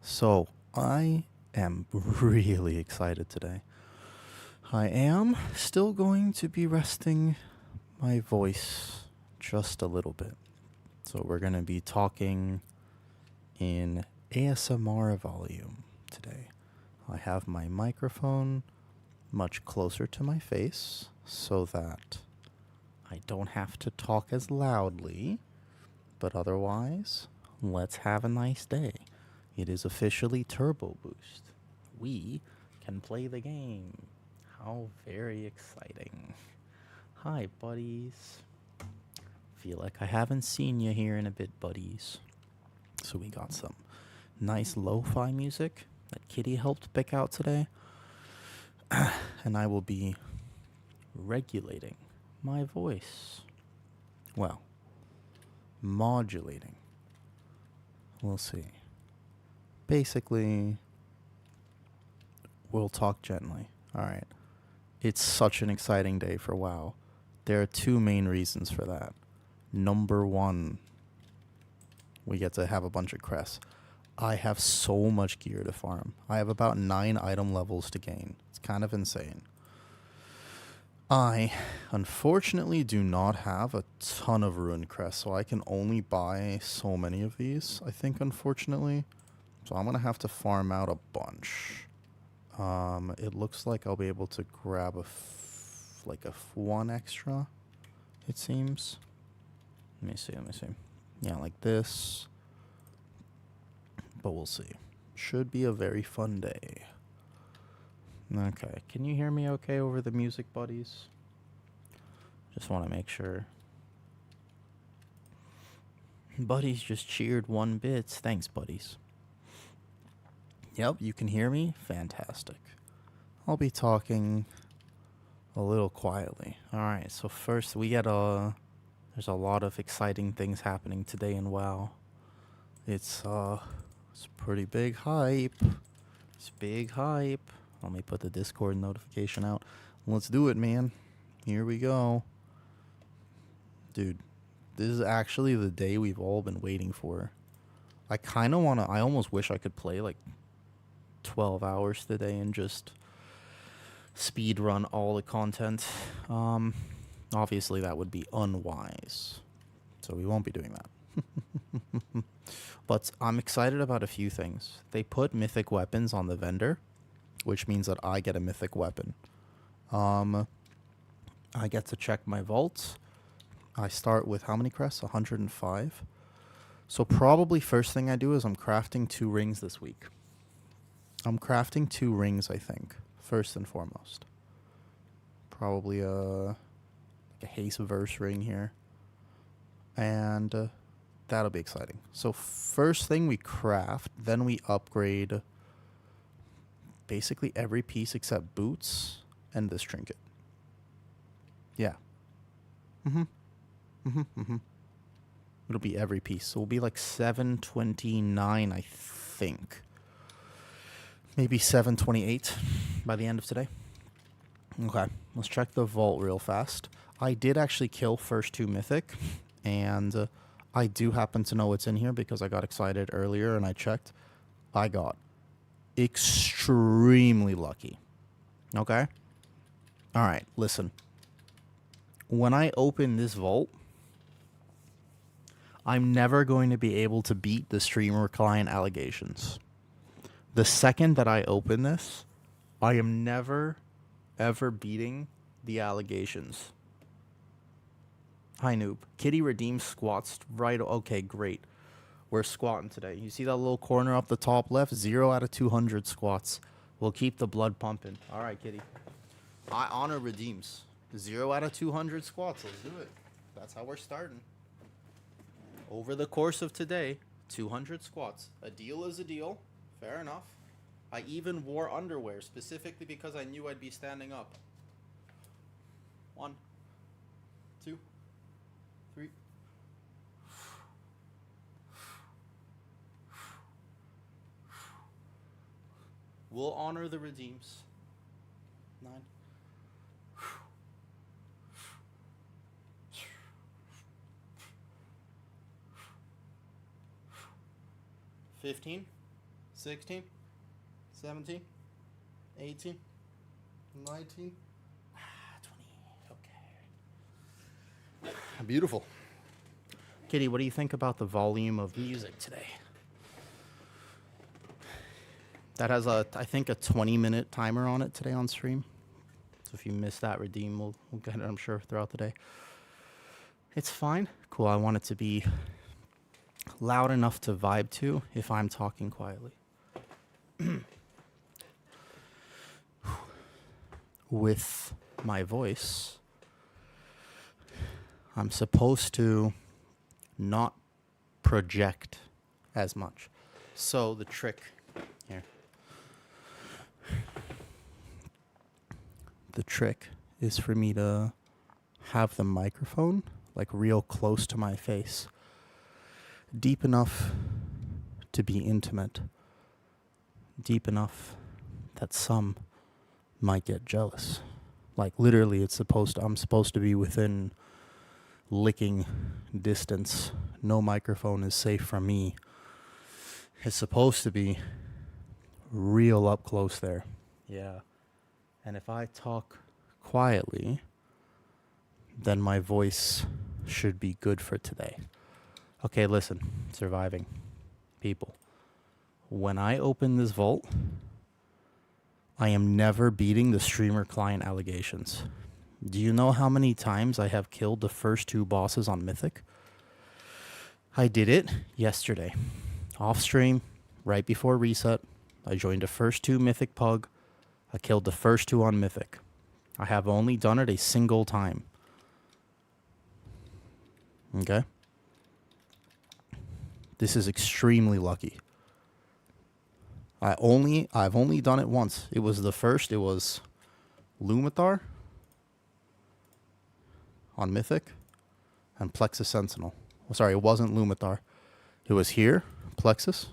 So, I am really excited today. I am still going to be resting my voice just a little bit. So, we're going to be talking in ASMR volume today. I have my microphone much closer to my face so that I don't have to talk as loudly, but otherwise, let's have a nice day. It is officially Turbo Boost. We can play the game. How very exciting. Hi, buddies. Feel like I haven't seen you here in a bit, buddies. So we got some nice lo-fi music that Kitty helped pick out today. And I will be regulating my voice. Well, modulating. We'll see. Basically, we'll talk gently. Alright. It's such an exciting day for WoW. There are two main reasons for that. Number one, we get to have a bunch of crests. I have so much gear to farm. I have about 9 item levels to gain. It's kind of insane. I, unfortunately, do not have a ton of ruined crests, so I can only buy so many of these, I think, unfortunately. So I'm going to have to farm out a bunch. It looks like I'll be able to grab one extra, it seems. Let me see. Yeah, like this. But we'll see. Should be a very fun day. Okay, can you hear me okay over the music, buddies? Just want to make sure. Buddies just cheered 1 bit. Thanks, buddies. Yep, you can hear me? Fantastic. I'll be talking a little quietly. Alright, so first we get there's a lot of exciting things happening today in WoW. It's pretty big hype. It's big hype. Let me put the Discord notification out. Let's do it, man. Here we go. Dude, this is actually the day we've all been waiting for. I kind of want to... I almost wish I could play, 12 hours today and just speed run all the content. Obviously, that would be unwise. So we won't be doing that. But I'm excited about a few things. They put mythic weapons on the vendor, which means that I get a mythic weapon. I get to check my vaults. I start with how many crests? 105. So probably first thing I do is I'm crafting 2 rings this week. I'm crafting 2 rings, I think, first and foremost. Probably a haste verse ring here. And that'll be exciting. So first thing we craft, then we upgrade basically every piece except boots and this trinket. Yeah. It'll be every piece. So it'll be like 729, I think. Maybe 728 by the end of today. Okay, let's check the vault real fast. I did actually kill first 2 mythic, and I do happen to know what's in here because I got excited earlier and I checked. I got extremely lucky. Okay? Alright, listen. When I open this vault, I'm never going to be able to beat the streamer client allegations. The second that I open this, I am never, ever beating the allegations. Hi, noob. Kitty redeems squats right... Okay, great. We're squatting today. You see that little corner up the top left? 0 out of 200 squats. We'll keep the blood pumping. All right, Kitty. I honor redeems. 0 out of 200 squats. Let's do it. That's how we're starting. Over the course of today, 200 squats. A deal is a deal. Fair enough. I even wore underwear specifically because I knew I'd be standing up. 1, 2, 3. We'll honor the redeems. 9. 15. 16, 17, 18, 19, 20. Okay. Beautiful. Kitty, what do you think about the volume of music today? That has I think a 20-minute timer on it today on stream. So if you miss that redeem, we'll get it, I'm sure, throughout the day. It's fine. Cool. I want it to be loud enough to vibe to if I'm talking quietly. With my voice, I'm supposed to not project as much. So the trick here. The trick is for me to have the microphone like real close to my face. Deep enough to be intimate. Deep enough that some might get jealous. Like literally I'm supposed to be within licking distance. No microphone is safe from me. It's supposed to be real up close there. Yeah. And if I talk quietly, then my voice should be good for today. Okay, listen, surviving people. When I open this vault, I am never beating the streamer client allegations. Do you know how many times I have killed the first 2 bosses on Mythic? I did it yesterday. Off stream, right before reset. I joined the first 2 Mythic Pug. I killed the first 2 on Mythic. I have only done it a single time. Okay? This is extremely lucky. I've only done it once. It was Lumathar on Mythic and Plexus Sentinel. Oh, sorry, it wasn't Lumathar. It was here, Plexus,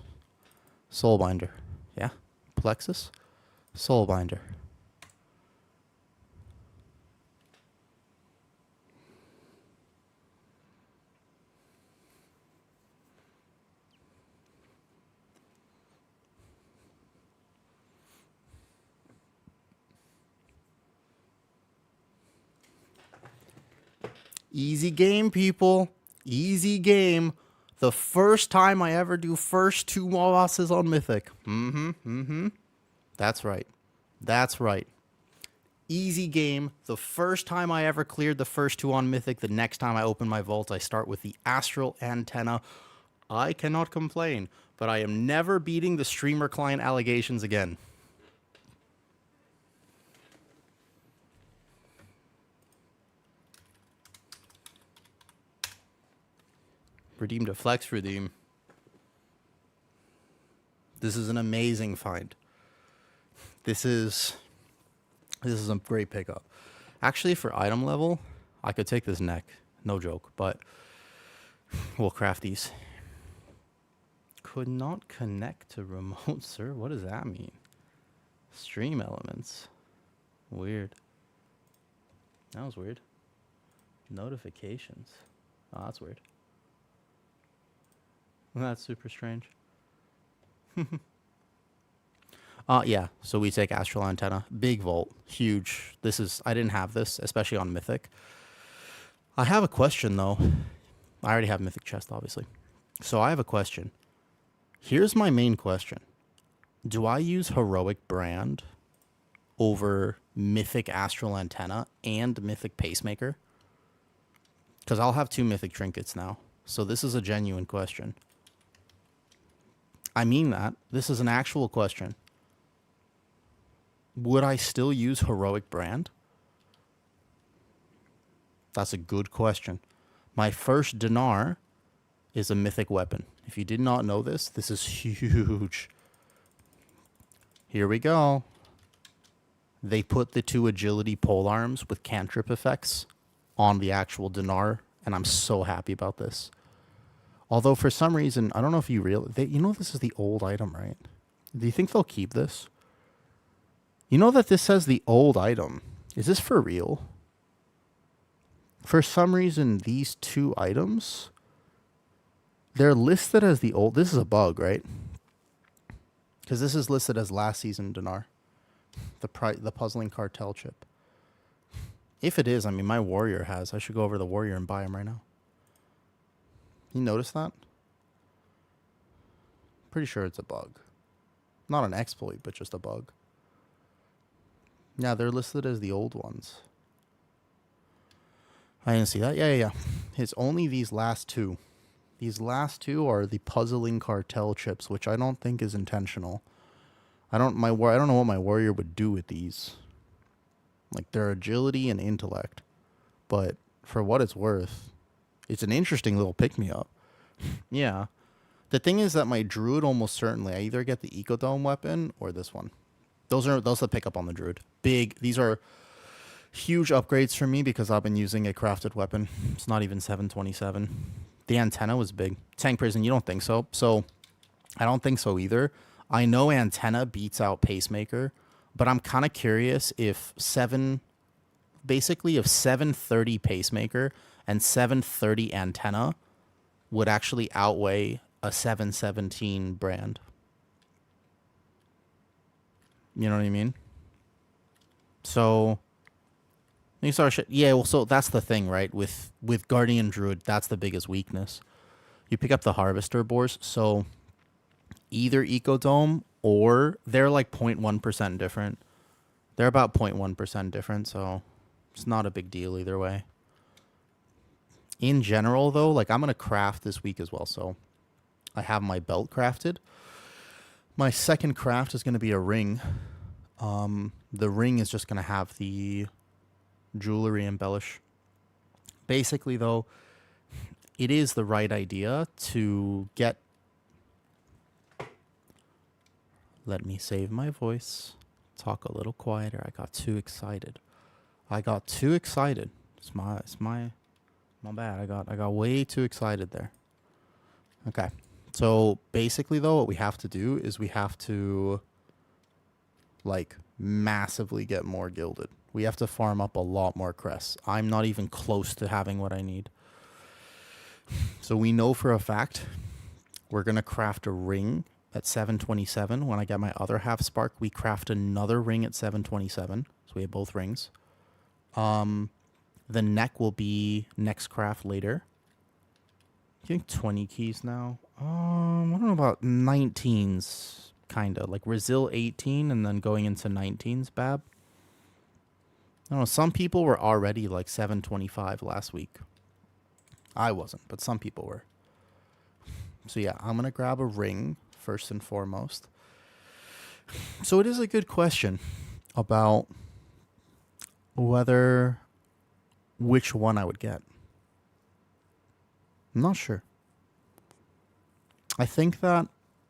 Soulbinder. Yeah, Plexus, Soulbinder. Easy game, people. Easy game. The first time I ever do first 2 bosses on Mythic. That's right. That's right. Easy game. The first time I ever cleared the first 2 on Mythic. The next time I open my vault, I start with the Astral Antenna. I cannot complain, but I am never beating the streamer client allegations again. Redeemed a flex redeem. This is an amazing find. This is a great pickup. Actually, for item level, I could take this neck. No joke, but we'll craft these. Could not connect to remote, sir. What does that mean? Stream elements. Weird. That was weird. Notifications. Oh, that's weird. That's super strange. Yeah, so we take Astral Antenna. Big vault. Huge. I didn't have this, especially on Mythic. I have a question, though. I already have Mythic chest, obviously. So I have a question. Here's my main question. Do I use Heroic Brand over Mythic Astral Antenna and Mythic Pacemaker? Because I'll have 2 Mythic trinkets now. So this is a genuine question. I mean that. This is an actual question. Would I still use Heroic Brand? That's a good question. My first dinar is a Mythic weapon. If you did not know this, this is huge. Here we go. They put the 2 agility polearms with cantrip effects on the actual dinar, and I'm so happy about this. Although for some reason, I don't know if you realize, you know this is the old item, right? Do you think they'll keep this? You know that this says the old item. Is this for real? For some reason, these 2 items, they're listed as the old. This is a bug, right? Because this is listed as last season dinar. The puzzling cartel chip. If it is, I mean, my warrior has. I should go over to the warrior and buy him right now. You notice that? Pretty sure it's a bug. Not an exploit, but just a bug. Yeah, they're listed as the old ones. I didn't see that. Yeah. It's only these last two. These last two are the puzzling cartel chips, which I don't think is intentional. I don't know what my warrior would do with these. Like, their agility and intellect. But for what it's worth, it's an interesting little pick-me-up. Yeah. The thing is that my Druid almost certainly, I either get the Ecodome weapon or this one. Those are the pick-up on the Druid. Big. These are huge upgrades for me because I've been using a crafted weapon. It's not even 727. The antenna was big. Tank Prison, you don't think so? So, I don't think so either. I know antenna beats out Pacemaker, but I'm kind of curious if 730 Pacemaker and 730 antenna would actually outweigh a 717 brand. You know what I mean? So, these are shit. Yeah, well, so that's the thing, right? With Guardian Druid, that's the biggest weakness. You pick up the Harvester boars, so either Ecodome or they're like 0.1% different. They're about 0.1% different, so it's not a big deal either way. In general, though, like I'm going to craft this week as well, so I have my belt crafted. My second craft is going to be a ring. The ring is just going to have the jewelry embellish. Basically, though, it is the right idea to get... Let me save my voice. Talk a little quieter. I got too excited. It's my bad. I got way too excited there. Okay. So basically, though, what we have to do is we have to like massively get more gilded. We have to farm up a lot more crests. I'm not even close to having what I need. So we know for a fact we're going to craft a ring at 727. When I get my other half spark, we craft another ring at 727. So we have both rings. The neck will be next craft later. I think 20 keys now. I don't know about 19s, kind of. Like Resil 18 and then going into 19s, Bab. I don't know. Some people were already like 725 last week. I wasn't, but some people were. So yeah, I'm going to grab a ring first and foremost. So it is a good question about which one I would get. I'm not sure. I think that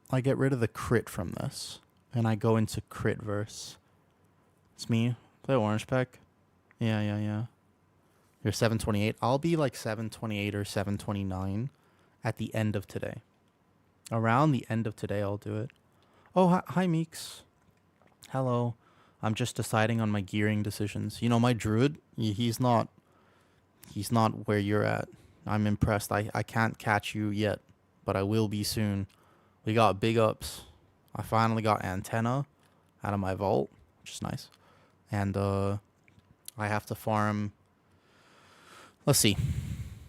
I get rid of the crit from this and I go into crit verse. It's me. Play orange pack. Yeah. You're 728. I'll be like 728 or 729 at the end of today. Around the end of today, I'll do it. Oh, hi, Meeks. Hello. I'm just deciding on my gearing decisions. You know, my Druid, he's not where you're at. I'm impressed. I can't catch you yet, but I will be soon. We got big ups. I finally got antenna out of my vault, which is nice. And I have to farm, let's see,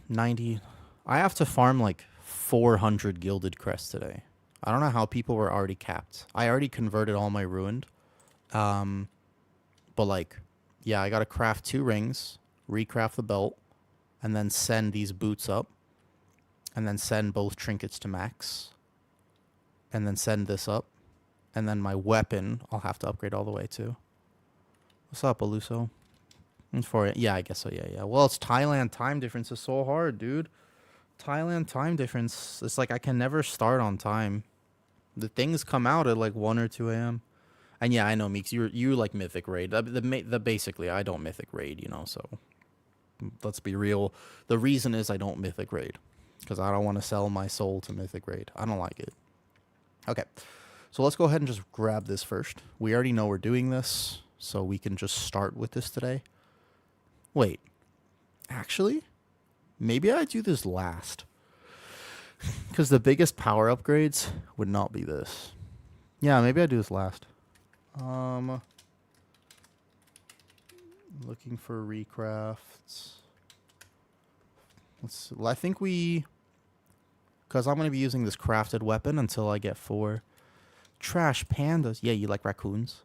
90. I have to farm like 400 gilded crests today. I don't know how people were already capped. I already converted all my ruined. But like, yeah, I got to craft 2 rings, recraft the belt, and then send these boots up, and then send both trinkets to max, and then send this up, and then my weapon I'll have to upgrade all the way to. What's up, Aluso? For it, yeah, I guess so. Yeah. Well, it's Thailand time difference is so hard, dude. Thailand time difference. It's like I can never start on time. The things come out at like 1 or 2 a.m. And yeah, I know, Meeks. You like Mythic raid. The basically I don't Mythic raid, you know. So let's be real. The reason is I don't Mythic raid because I don't want to sell my soul to Mythic raid. I don't like it. Okay, so let's go ahead and just grab this first. We already know we're doing this, so we can just start with this today. Wait, actually, maybe I do this last because the biggest power upgrades would not be this. Yeah, maybe I do this last. Looking for recrafts. Well, I think we... Because I'm going to be using this crafted weapon until I get 4 trash pandas. Yeah, you like raccoons?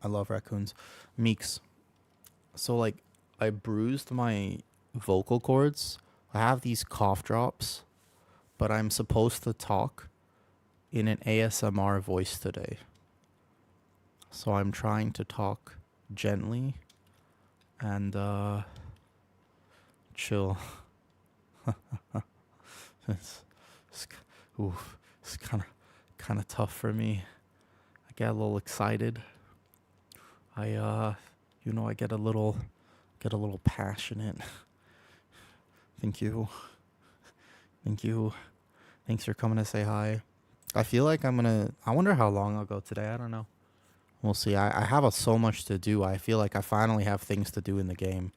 I love raccoons. Meeks. So, like, I bruised my vocal cords. I have these cough drops, but I'm supposed to talk in an ASMR voice today. So I'm trying to talk gently and chill. it's kind of tough for me. I get a little excited. I get a little passionate. Thank you. Thanks for coming to say hi. I feel like I wonder how long I'll go today. I don't know. We'll see. I have so much to do. I feel like I finally have things to do in the game.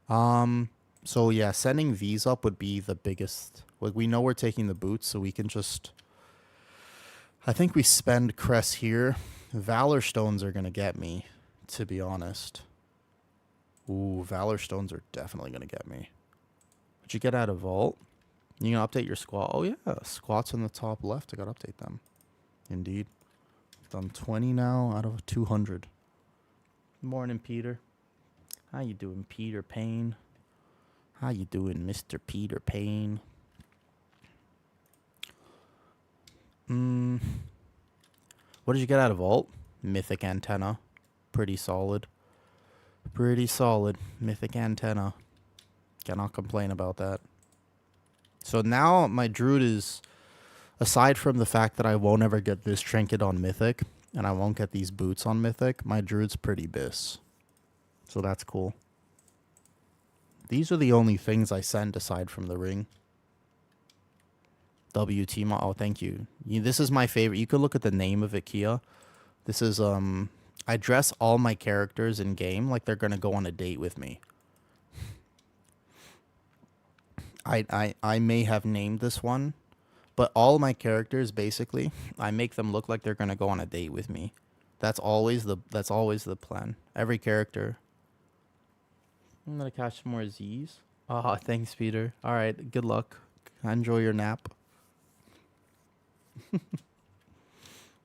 So yeah, sending these up would be the biggest. Like, we know we're taking the boots, so we can just... I think we spend crest here. Valor Stones are going to get me, to be honest. Ooh, Valor Stones are definitely going to get me. What'd you get out of Vault? You can update your squat. Oh, yeah. Squats in the top left. I got to update them. Indeed. Done 20 now out of 200. Morning, Peter. How you doing, Peter Payne? How you doing, Mr. Peter Payne? What did you get out of Vault? Mythic antenna. Pretty solid. Pretty solid. Mythic antenna. Cannot complain about that. So now my Druid is, aside from the fact that I won't ever get this trinket on Mythic, and I won't get these boots on Mythic, my Druid's pretty bis. So that's cool. These are the only things I send aside from the ring. WT Mo. Oh, thank you. This is my favorite. You could look at the name of it, Kia. This is, I dress all my characters in game like they're going to go on a date with me. I may have named this one, but all my characters, basically, I make them look like they're going to go on a date with me. That's always the plan. Every character. I'm going to catch some more Z's. Oh, thanks, Peter. All right, good luck. Enjoy your nap.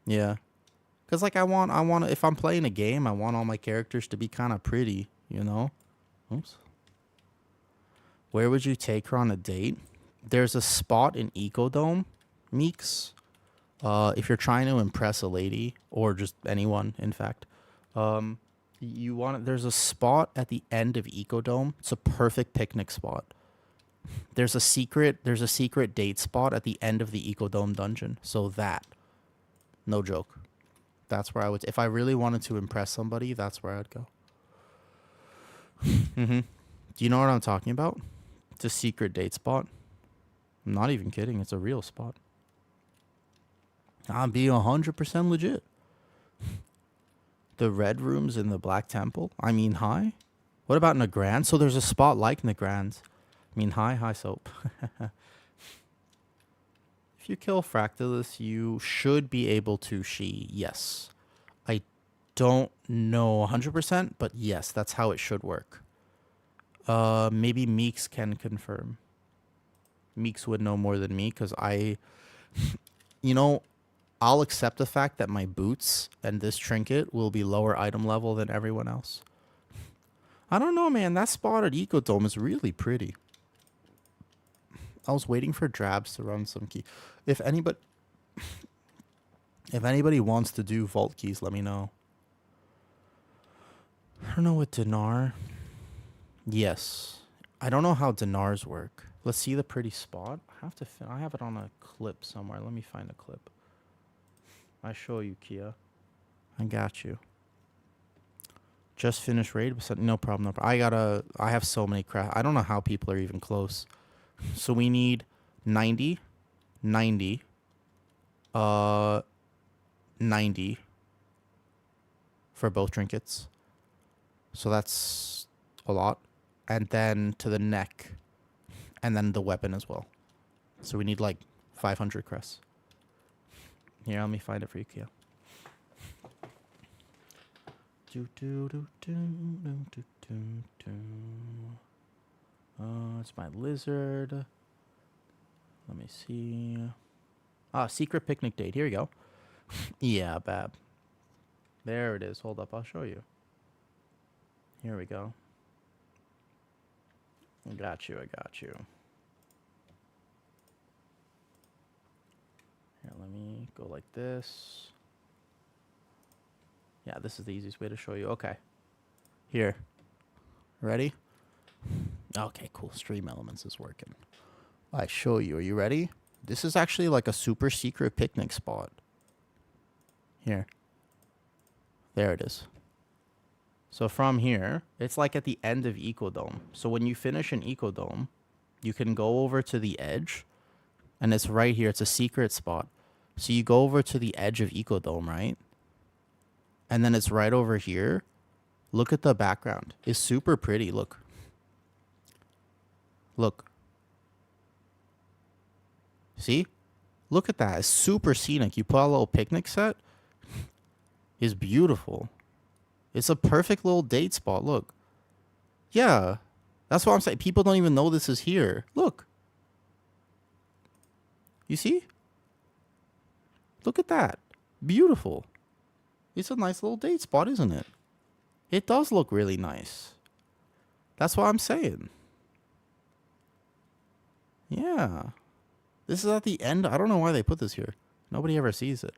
Yeah. Because, like, I want, if I'm playing a game, I want all my characters to be kind of pretty, you know? Oops. Where would you take her on a date? There's a spot in Ecodome, Meeks. If you're trying to impress a lady, or just anyone, in fact, there's a spot at the end of Ecodome. It's a perfect picnic spot. There's a secret date spot at the end of the Ecodome dungeon. So no joke. That's where I would, if I really wanted to impress somebody, that's where I'd go. Do you know what I'm talking about? It's a secret date spot. I'm not even kidding. It's a real spot. I'm being 100% legit. The red rooms in the Black Temple. I mean, hi. What about Nagrand? So there's a spot like Nagrand. I mean, hi, Soap. If you kill Fractalus, you should be able to yes. I don't know 100%, but yes, that's how it should work. Maybe Meeks can confirm. Meeks would know more than me, because I'll accept the fact that my boots and this trinket will be lower item level than everyone else. I don't know, man. That spot at Ecodome is really pretty. I was waiting for Drabs to run some key. If anybody wants to do vault keys, let me know. I don't know what dinar. Yes. I don't know how dinars work. Let's see the pretty spot. I have it on a clip somewhere. Let me find a clip. I show you, Kia. I got you. Just finished raid. No problem. I have so many crap. I don't know how people are even close. So we need 90, 90, 90 for both trinkets. So that's a lot. And then to the neck. And then the weapon as well. So we need like 500 crests. Here, let me find it for you, Kia. It's my lizard. Let me see. Ah, secret picnic date. Here we go. Yeah, Bab. There it is. Hold up, I'll show you. Here we go. I got you. Here, let me go like this. Yeah, this is the easiest way to show you. Okay. Here. Ready? Okay, cool. Stream Elements is working. I show you. Are you ready? This is actually like a super secret picnic spot. Here. There it is. So from here, it's like at the end of Ecodome. So when you finish an Ecodome, you can go over to the edge, and it's right here. It's a secret spot. So you go over to the edge of Ecodome, right? And then it's right over here. Look at the background. It's super pretty. Look. Look. See? Look at that. It's super scenic. You put a little picnic set. It's beautiful. It's a perfect little date spot. Look. Yeah. That's what I'm saying. People don't even know this is here. Look. You see? Look at that. Beautiful. It's a nice little date spot, isn't it? It does look really nice. That's what I'm saying. Yeah. This is at the end. I don't know why they put this here. Nobody ever sees it.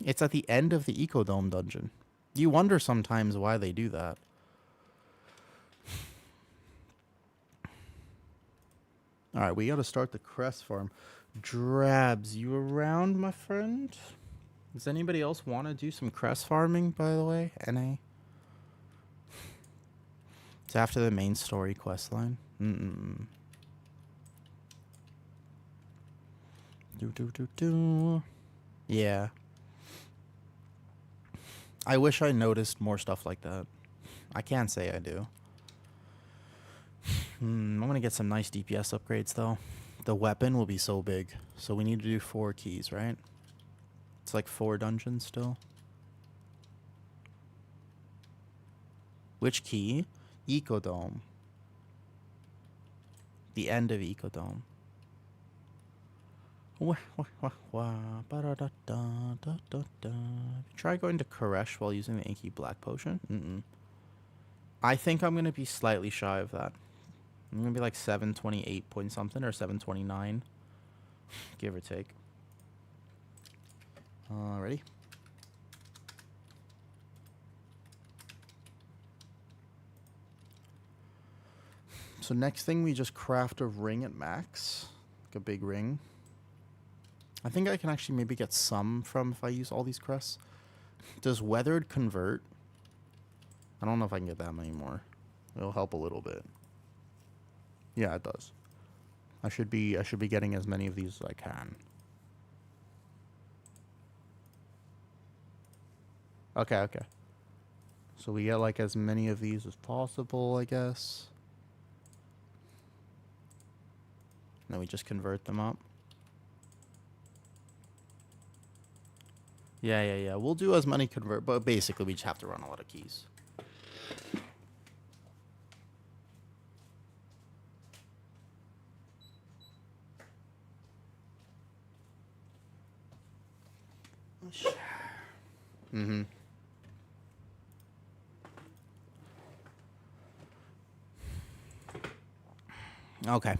It's at the end of the Ecodome dungeon. You wonder sometimes why they do that. Alright, we gotta start the crest farm. Drabs, you around, my friend? Does anybody else want to do some crest farming, by the way? NA? It's after the main story quest line. Yeah. I wish I noticed more stuff like that. I can't say I do. I'm gonna get some nice DPS upgrades, though. The weapon will be so big. So we need to do 4 keys, right? It's like 4 dungeons still. Which key? Ecodome. The end of Ecodome. Try going to Koresh while using the Inky Black Potion? I think I'm going to be slightly shy of that. I'm going to be like 728 point something or 729. Give or take. Ready? So next thing, we just craft a ring at max. Like a big ring. I think I can actually maybe get some from if I use all these crests. Does Weathered convert? I don't know if I can get that many more. It'll help a little bit. Yeah, it does. I should be getting as many of these as I can. Okay. So we get like as many of these as possible, I guess. And then we just convert them up. Yeah. We'll do as many convert, but basically we just have to run a lot of keys. Okay.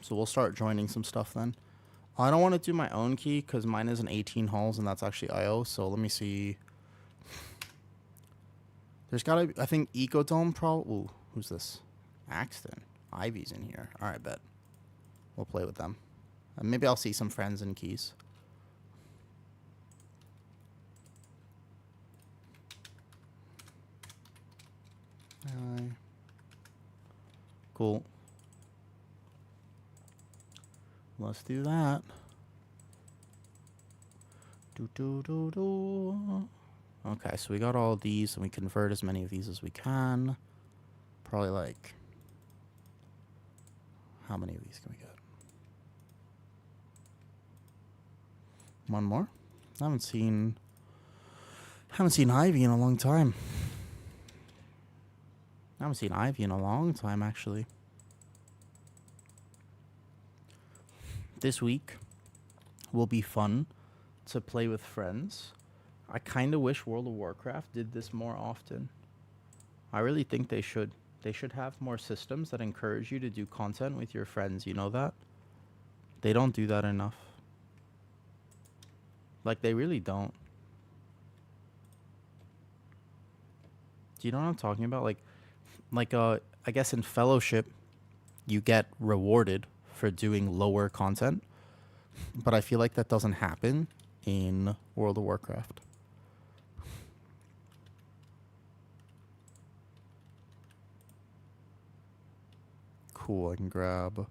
So we'll start joining some stuff then. I don't want to do my own key because mine is an 18 halls and that's actually IO. So let me see. There's got to be, I think Ecodome probably. Ooh, who's this? Axton. Ivy's in here. All right, bet. We'll play with them. Maybe I'll see some friends in keys. Cool. Let's do that. Okay, so we got all these, and we convert as many of these as we can. Probably like... How many of these can we get? One more? I haven't seen Ivy in a long time. I haven't seen Ivy in a long time, actually. This week will be fun to play with friends. I kind of wish World of Warcraft did this more often. I really think they should. They should have more systems that encourage you to do content with your friends. You know that? They don't do that enough. Like, they really don't. Do you know what I'm talking about? I guess in Fellowship, you get rewarded for doing lower content. But I feel like that doesn't happen in World of Warcraft. Cool, I can grab...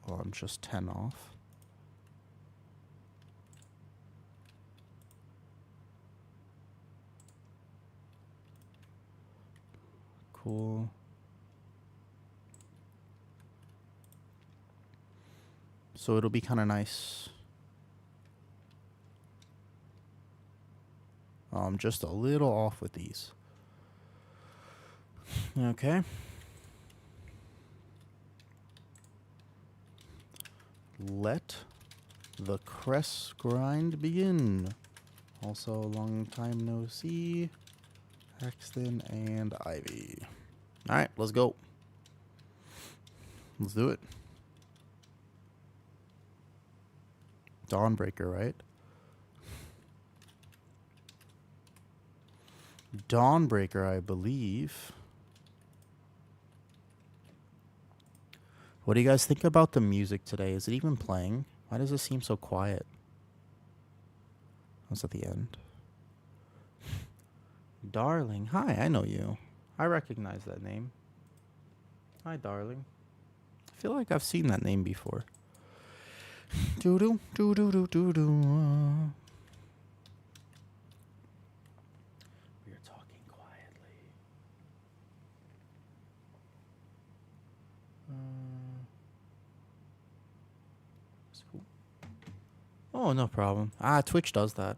Oh, I'm just 10 off. Cool. So it'll be kind of nice. I'm just a little off with these. Okay. Let the crest grind begin. Also, long time no see. Axton and Ivy. Alright, let's go. Let's do it. Dawnbreaker, right? Dawnbreaker, I believe. What do you guys think about the music today? Is it even playing? Why does it seem so quiet? That's at the end. Darling. Hi, I know you. I recognize that name. Hi, darling. I feel like I've seen that name before. Doo-doo, doo-doo-doo-doo-doo. We are talking quietly. That's cool. Oh, no problem. Twitch does that.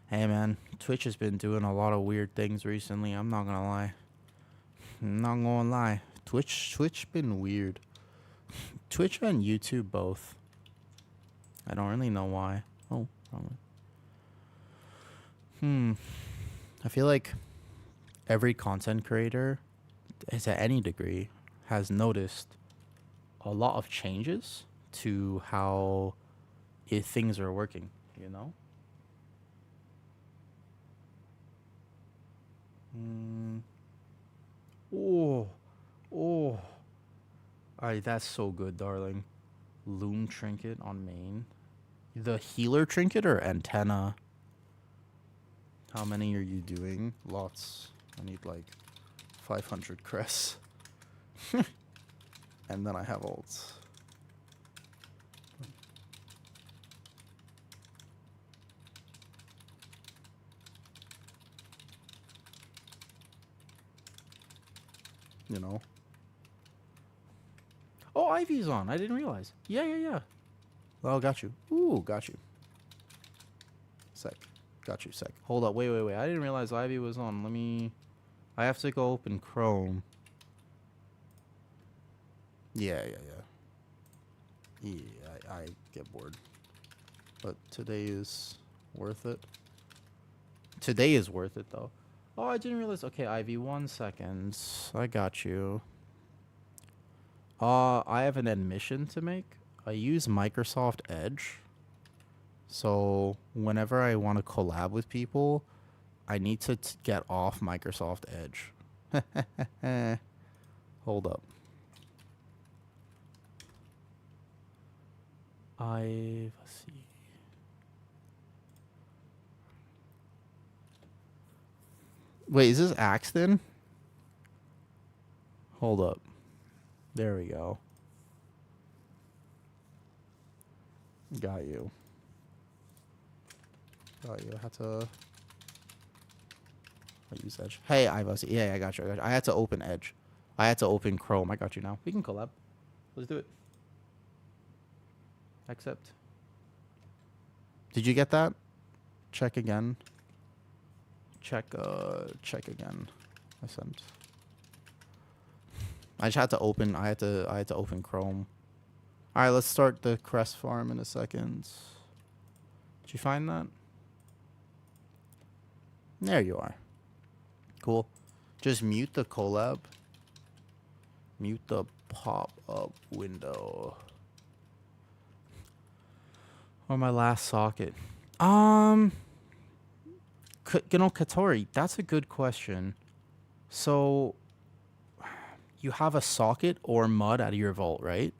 Hey, man. Twitch has been doing a lot of weird things recently. I'm not gonna lie. Twitch been weird. Twitch and YouTube both. I don't really know why. Oh, wrong one. I feel like every content creator, to any degree, has noticed a lot of changes to how things are working, you know? Oh. Alright, that's so good, darling. Loom trinket on main. The healer trinket or antenna? How many are you doing? Lots. I need like 500 crests. And then I have ults. You know? Oh, Ivy's on. I didn't realize. Yeah. Oh, got you. Ooh, got you. Sec. Got you, sec. Hold up. Wait. I didn't realize Ivy was on. I have to go open Chrome. Yeah. I get bored. But today is worth it. Today is worth it, though. Oh, I didn't realize. Okay, Ivy, 1 second. I got you. I have an admission to make. I use Microsoft Edge. So whenever I want to collab with people, I need to get off Microsoft Edge. Hold up. Let's see. Wait, is this Axton? Hold up. There we go. Got you. I had to... I use Edge. Hey, Ivos. Yeah, I got you. I had to open Edge. I had to open Chrome. I got you now. We can collab. Let's do it. Accept. Did you get that? Check again. Check again. I sent. I just had to open. I had to open Chrome. All right, let's start the crest farm in a second. Did you find that? There you are. Cool. Just mute the collab. Mute the pop-up window. Or my last socket. Katori, that's a good question. So, you have a socket or mud out of your vault, right?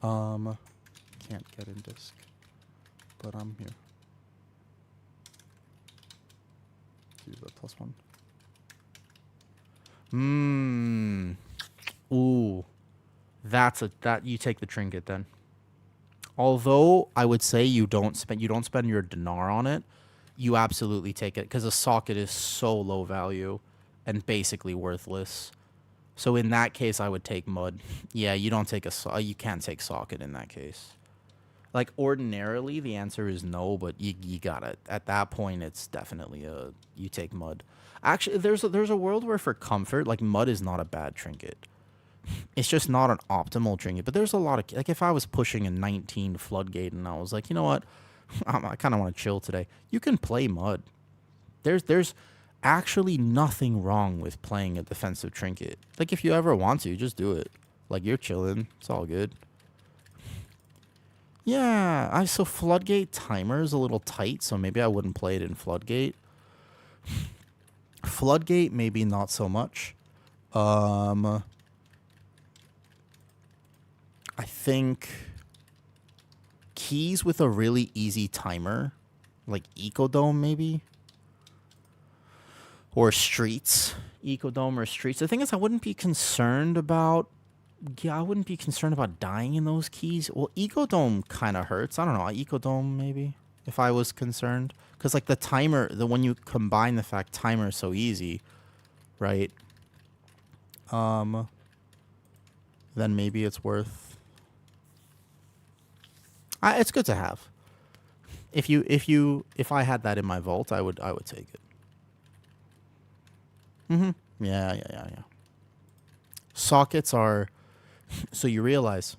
Can't get in disk, but I'm here. Do the +1. Ooh, that you take the trinket then. Although I would say you don't spend your dinar on it, you absolutely take it because a socket is so low value and basically worthless. So in that case, I would take mud. Yeah, you don't take you can't take socket in that case. Like ordinarily, the answer is no, but you gotta. At that point, it's definitely you take mud. Actually, there's a world where for comfort, like mud is not a bad trinket. It's just not an optimal trinket. But there's a lot of like if I was pushing a 19 floodgate and I was like, you know what, I kind of want to chill today. You can play mud. There's actually nothing wrong with playing a defensive trinket. Like if you ever want to, just do it. Like you're chilling. It's all good. Yeah, so Floodgate timer is a little tight, so maybe I wouldn't play it in Floodgate. Floodgate, maybe not so much. I think keys with a really easy timer, like Ecodome maybe, or Streets, Ecodome or Streets. The thing is, I wouldn't be concerned about dying in those keys. Well, Ecodome kind of hurts. I don't know. Ecodome, maybe, if I was concerned. Because, like, the timer, when you combine the fact timer is so easy, right? Then maybe it's worth... it's good to have. If I had that in my vault, I would take it. Yeah. Sockets are... So you realize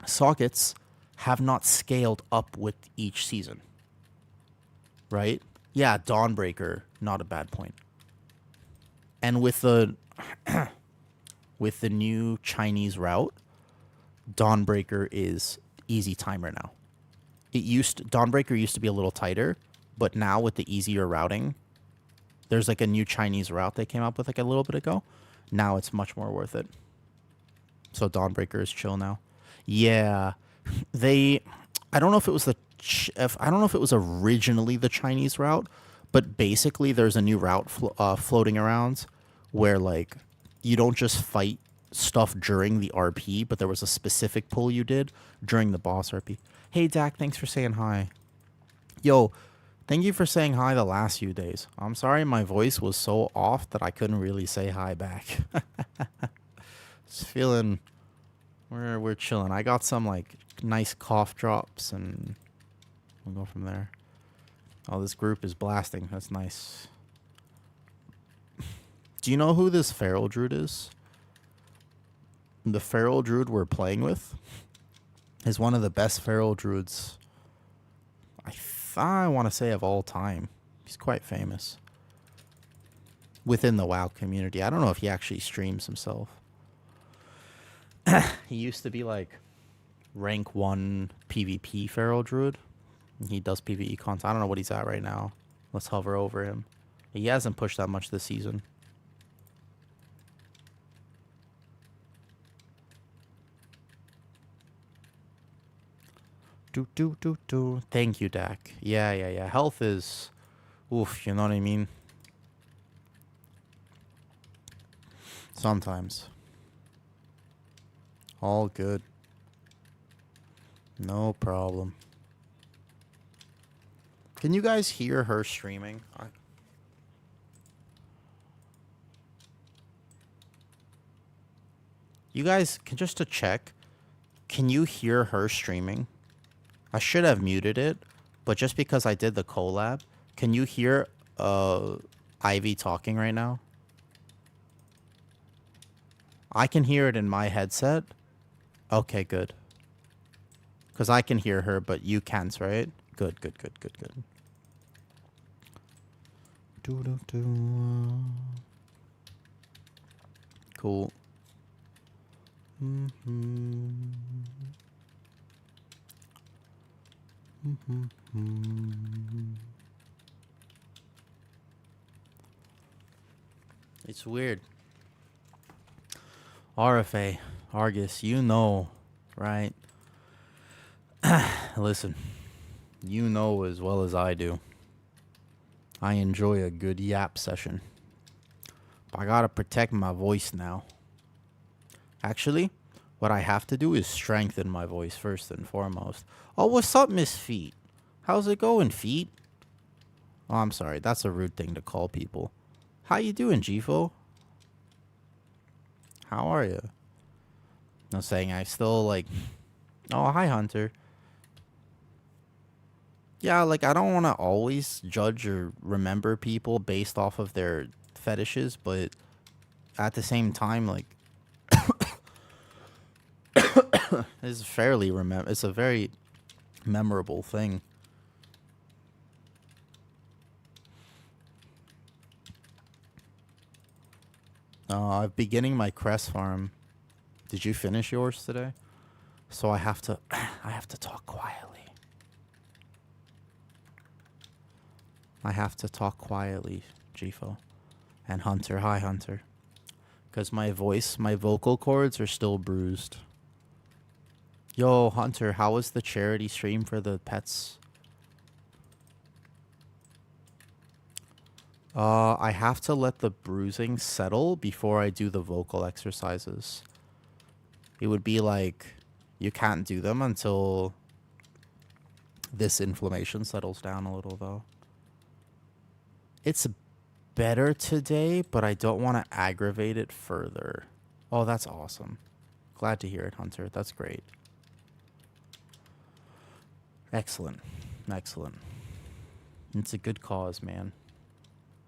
sockets have not scaled up with each season, right? Yeah, Dawnbreaker, not a bad point. And with the with the new Chinese route, Dawnbreaker is easy timer now. Dawnbreaker used to be a little tighter, but now with the easier routing, there's like a new Chinese route they came up with like a little bit ago. Now it's much more worth it. So Dawnbreaker is chill now. Yeah, I don't know if it was I don't know if it was originally the Chinese route, but basically there's a new route floating around where like you don't just fight stuff during the RP, but there was a specific pull you did during the boss RP. Hey Dak, thanks for saying hi. Yo, thank you for saying hi the last few days. I'm sorry my voice was so off that I couldn't really say hi back. Just feeling we're chilling. I got some like nice cough drops and we'll go from there. Oh, this group is blasting. That's nice. Do you know who this Feral Druid is? The Feral Druid we're playing with is one of the best Feral Druids I want to say of all time. He's quite famous within the WoW community. I don't know if he actually streams himself. He used to be like rank 1 PvP Feral Druid. He does PvE content. I don't know what he's at right now. Let's hover over him. He hasn't pushed that much this season. Thank you, Dak. Yeah. Health is... Oof, you know what I mean? Sometimes. All good. No problem. Can you guys hear her streaming? You guys, just to check, can you hear her streaming? I should have muted it, but just because I did the collab, can you hear Ivy talking right now? I can hear it in my headset. Okay, good. Because I can hear her, but you can't, right? Good, good, good, good, good. Cool. It's weird. RFA, Argus, you know, right? Listen, you know as well as I do. I enjoy a good yap session. But I gotta protect my voice now. Actually, what I have to do is strengthen my voice first and foremost. Oh, what's up, Miss Feet? How's it going, Feet? Oh, I'm sorry. That's a rude thing to call people. How you doing, Gfo? How are you? I'm saying I still like... Oh, hi, Hunter. Yeah, like, I don't want to always judge or remember people based off of their fetishes, but at the same time, like... it's fairly it's a very memorable thing. I'm beginning my crest farm. Did you finish yours today? So I have to talk quietly. I have to talk quietly, Gfo. And Hunter, hi Hunter. Because my vocal cords are still bruised. Yo, Hunter, how was the charity stream for the pets? I have to let the bruising settle before I do the vocal exercises. It would be like, you can't do them until this inflammation settles down a little, though. It's better today, but I don't want to aggravate it further. Oh, that's awesome. Glad to hear it, Hunter. That's great. Excellent. Excellent. It's a good cause, man.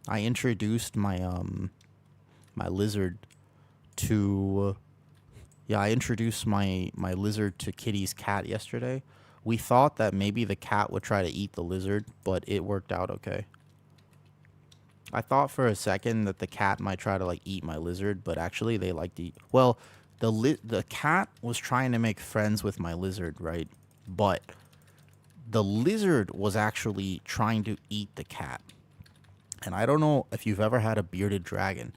I introduced my my lizard to I introduced my lizard to Kitty's cat yesterday. We thought that maybe the cat would try to eat the lizard, but it worked out okay. I thought for a second that the cat might try to like eat my lizard, but actually they like to eat. Well, the cat was trying to make friends with my lizard, right? But the lizard was actually trying to eat the cat. And I don't know if you've ever had a bearded dragon,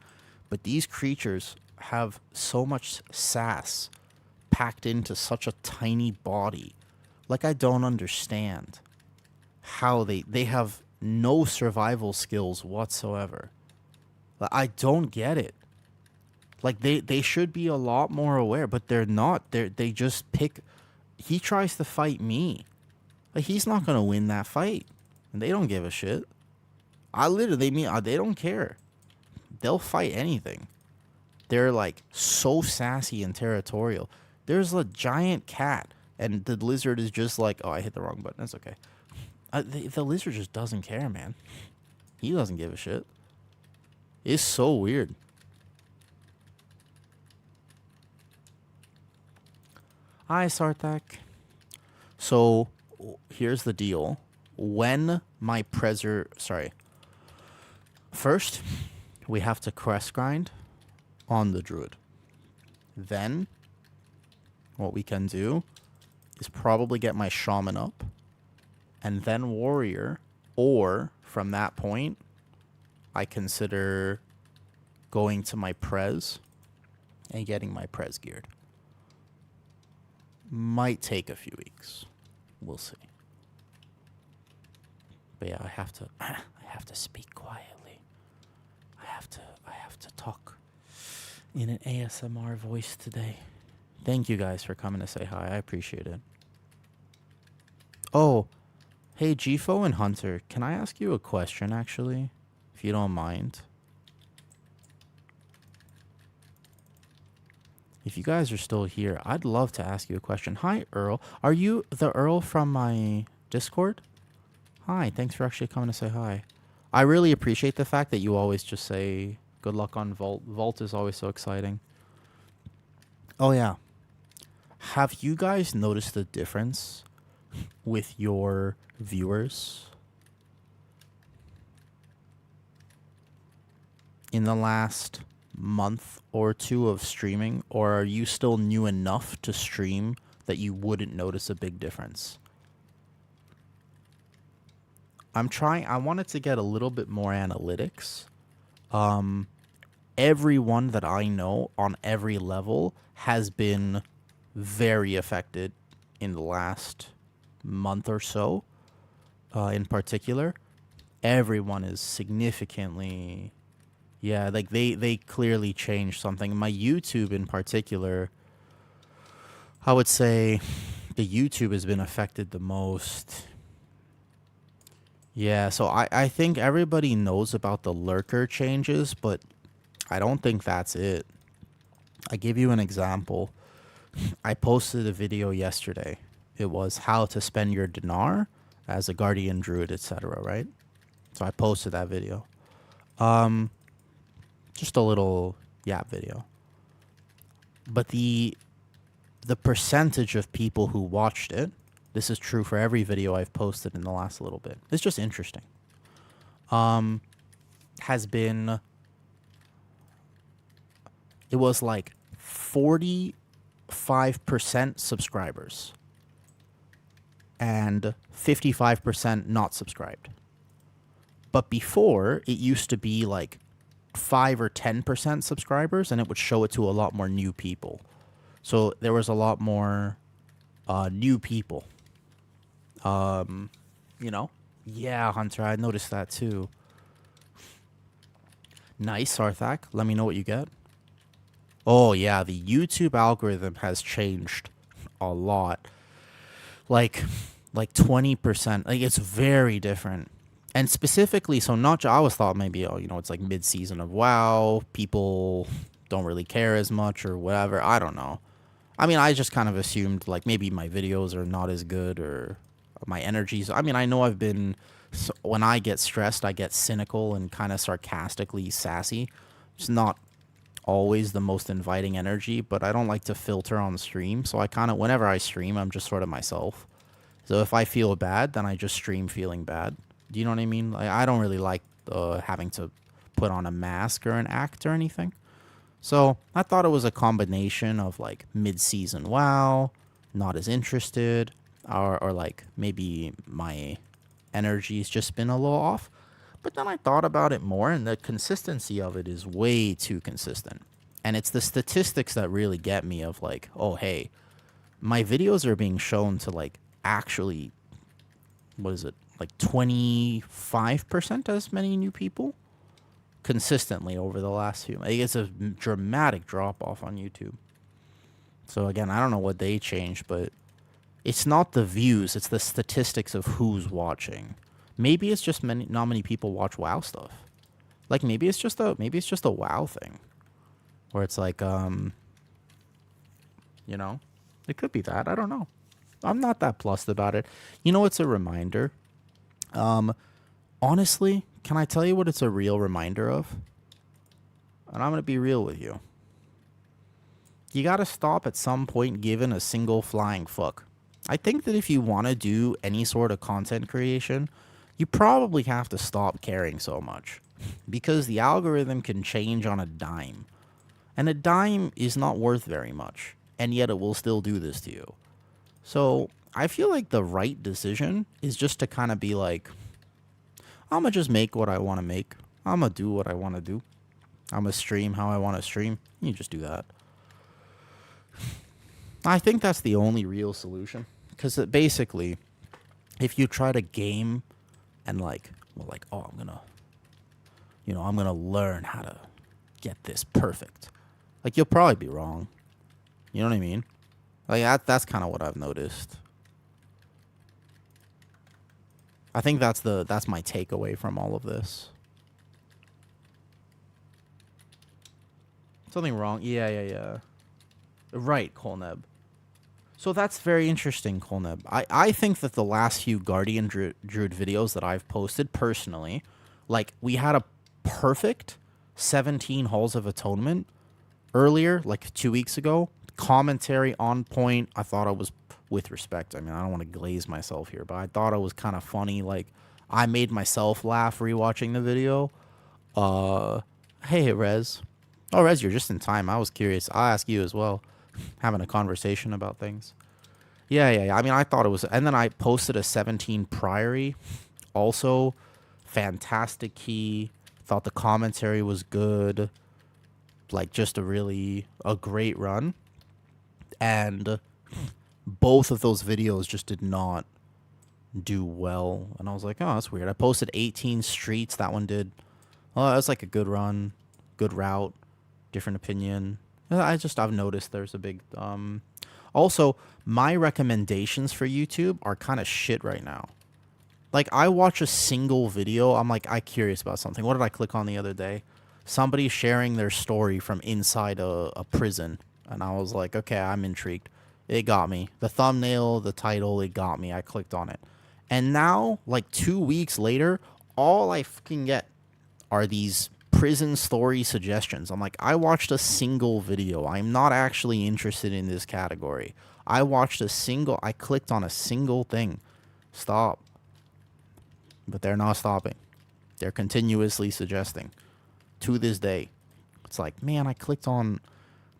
but these creatures have so much sass packed into such a tiny body. Like, I don't understand how they have no survival skills whatsoever. I don't get it. Like, they should be a lot more aware, but they're not. They just pick... He tries to fight me. Like, he's not going to win that fight. And they don't give a shit. They don't care. They'll fight anything. They're like so sassy and territorial. There's a giant cat, and the lizard is just like, oh, I hit the wrong button. That's okay. The lizard just doesn't care, man. He doesn't give a shit. It's so weird. Hi, Sarthak. So, here's the deal. When my First, we have to crest grind on the Druid. Then, what we can do is probably get my Shaman up, and then Warrior, or from that point, I consider going to my Prez and getting my Prez geared. Might take a few weeks. We'll see. But yeah, I have to speak quietly. I have to talk in an ASMR voice today. Thank you guys for coming to say hi. I appreciate it. Oh, hey, Gfo and Hunter, can I ask you a question, actually? If you don't mind. If you guys are still here, I'd love to ask you a question. Hi, Earl. Are you the Earl from my Discord? Hi, thanks for actually coming to say hi. I really appreciate the fact that you always just say good luck on Vault. Vault is always so exciting. Oh, yeah. Have you guys noticed the difference with your viewers in the last month or two of streaming, or are you still new enough to stream that you wouldn't notice a big difference? I wanted to get a little bit more analytics. Everyone that I know on every level has been very affected in the last month or so. In particular, everyone is significantly, yeah, like they clearly changed something. My YouTube in particular, I would say the YouTube has been affected the most. Yeah, so I think everybody knows about the lurker changes, but I don't think that's it. I give you an example. I posted a video yesterday. It was how to spend your dinar as a guardian druid, etc., right? So I posted that video. Just a little video. But the percentage of people who watched it, this is true for every video I've posted in the last little bit. It's just interesting. Has been, it was like 45% subscribers and 55% not subscribed. But before, it used to be like 5 or 10% subscribers, and it would show it to a lot more new people. So there was a lot more new people. You know? Yeah, Hunter, I noticed that too. Nice, Sarthak. Let me know what you get. Oh, yeah, the YouTube algorithm has changed a lot. Like 20%. Like, it's very different. And specifically, so not, I always thought maybe, oh, you know, it's like mid-season of WoW. People don't really care as much or whatever. I don't know. I mean, I just kind of assumed, like, maybe my videos are not as good or my energies. I mean, I know I've been, when I get stressed, I get cynical and kind of sarcastically sassy. It's not always the most inviting energy, but I don't like to filter on stream. So I kind of, whenever I stream, I'm just sort of myself. So if I feel bad, then I just stream feeling bad. Do you know what I mean? Like, I don't really like having to put on a mask or an act or anything. So I thought it was a combination of like mid-season WoW, not as interested, or like maybe my energy's just been a little off. But then I thought about it more, and the consistency of it is way too consistent. And it's the statistics that really get me of like, oh, hey, my videos are being shown to like actually, what is it, like 25% as many new people consistently over the last few. It's a dramatic drop off on YouTube. So again, I don't know what they changed, but it's not the views, it's the statistics of who's watching. Maybe it's just not many people watch WoW stuff. Like maybe it's just a WoW thing, where it's like you know, it could be that. I don't know. I'm not that plussed about it. You know, it's a reminder. Honestly, can I tell you what it's a real reminder of? And I'm going to be real with you. You got to stop at some point giving a single flying fuck. I think that if you want to do any sort of content creation, you probably have to stop caring so much. Because the algorithm can change on a dime. And a dime is not worth very much. And yet it will still do this to you. So I feel like the right decision is just to kind of be like, I'm going to just make what I want to make. I'm going to do what I want to do. I'm going to stream how I want to stream. You just do that. I think that's the only real solution. Because basically, if you try to game and like, well, like, oh, I'm going to learn how to get this perfect. Like, you'll probably be wrong. You know what I mean? Like, that's kind of what I've noticed. I think that's my takeaway from all of this. Something wrong? Yeah. Right, Kolneb. So that's very interesting, Kolneb. I think that the last few Guardian Druid videos that I've posted personally, like, we had a perfect 17 Halls of Atonement earlier, like 2 weeks ago. Commentary on point. I thought it was, with respect, I mean, I don't want to glaze myself here, but I thought it was kind of funny. Like, I made myself laugh rewatching the video. Hey, Rez. Oh, Rez, you're just in time. I was curious. I'll ask you as well. Having a conversation about things. Yeah. I mean, I thought it was... And then I posted a 17 Priory. Also, fantastic key. Thought the commentary was good. Like, just a great run. And both of those videos just did not do well. And I was like, oh, that's weird. I posted 18 Streets. That one did... Well, that was like a good run. Good route. Different opinion. I've noticed there's a big... Also, my recommendations for YouTube are kind of shit right now. Like, I watch a single video. I'm curious about something. What did I click on the other day? Somebody sharing their story from inside a prison. And I was like, okay, I'm intrigued. It got me. The thumbnail, the title, it got me. I clicked on it. And now, like 2 weeks later, all I fucking get are these prison story suggestions. I'm like, I watched a single video. I'm not actually interested in this category. I clicked on a single thing. Stop. But they're not stopping. They're continuously suggesting. To this day. It's like, man, I clicked on...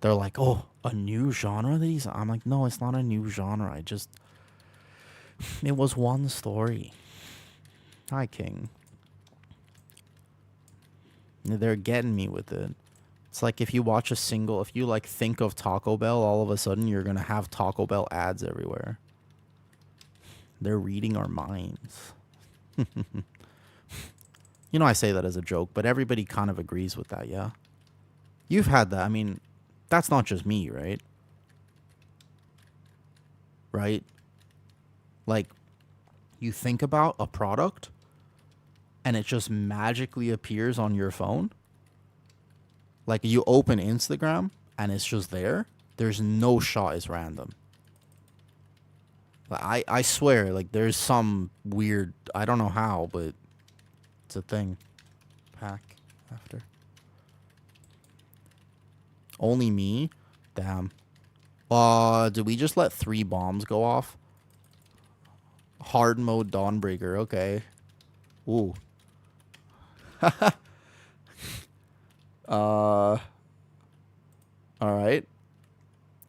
They're like, oh, a new genre that he's... I'm like, no, it's not a new genre. It was one story. Hi, King. They're getting me with it. It's like if you watch if you like think of Taco Bell, all of a sudden you're going to have Taco Bell ads everywhere. They're reading our minds. You know, I say that as a joke, but everybody kind of agrees with that, yeah? You've had that. I mean, that's not just me, right? Right? Like, you think about a product and it just magically appears on your phone. Like, you open Instagram and it's just there. There's no shot it's random. I swear, like, there's some weird... I don't know how, but it's a thing. Pack after. Only me? Damn. Did we just let 3 bombs go off? Hard mode Dawnbreaker, okay. Ooh. Alright.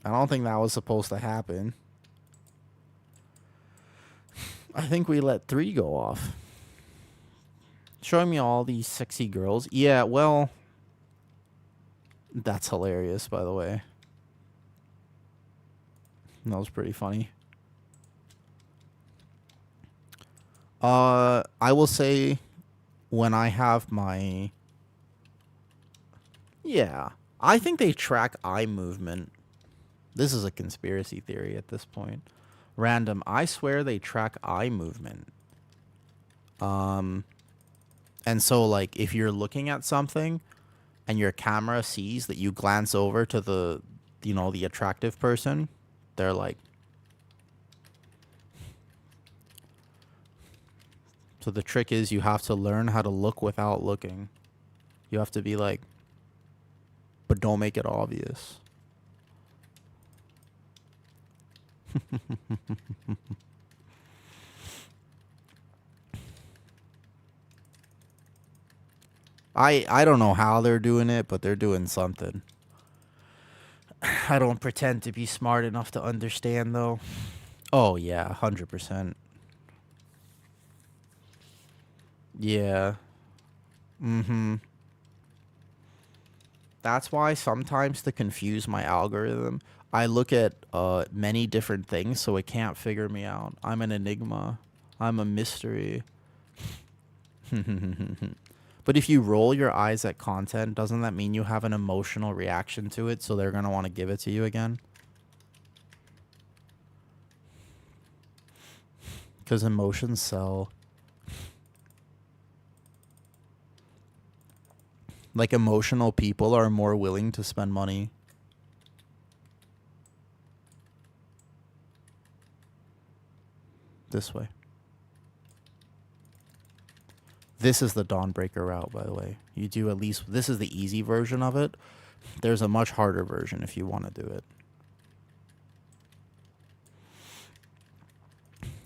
I don't think that was supposed to happen. I think we let 3 go off. Showing me all these sexy girls. Yeah, well... That's hilarious, by the way. That was pretty funny. I will say... When I have my... Yeah. I think they track eye movement. This is a conspiracy theory at this point. Random. I swear they track eye movement. And so, like, if you're looking at something and your camera sees that you glance over to the, you know, the attractive person, they're like... So the trick is you have to learn how to look without looking. You have to be like... But don't make it obvious. I don't know how they're doing it, but they're doing something. I don't pretend to be smart enough to understand, though. Oh, yeah, 100%. Yeah. Mm-hmm. That's why sometimes to confuse my algorithm, I look at many different things so it can't figure me out. I'm an enigma. I'm a mystery. But if you roll your eyes at content, doesn't that mean you have an emotional reaction to it, so they're going to want to give it to you again? Because emotions sell. Like, emotional people are more willing to spend money. This way. This is the Dawnbreaker route, by the way. You do at least... This is the easy version of it. There's a much harder version if you want to do it.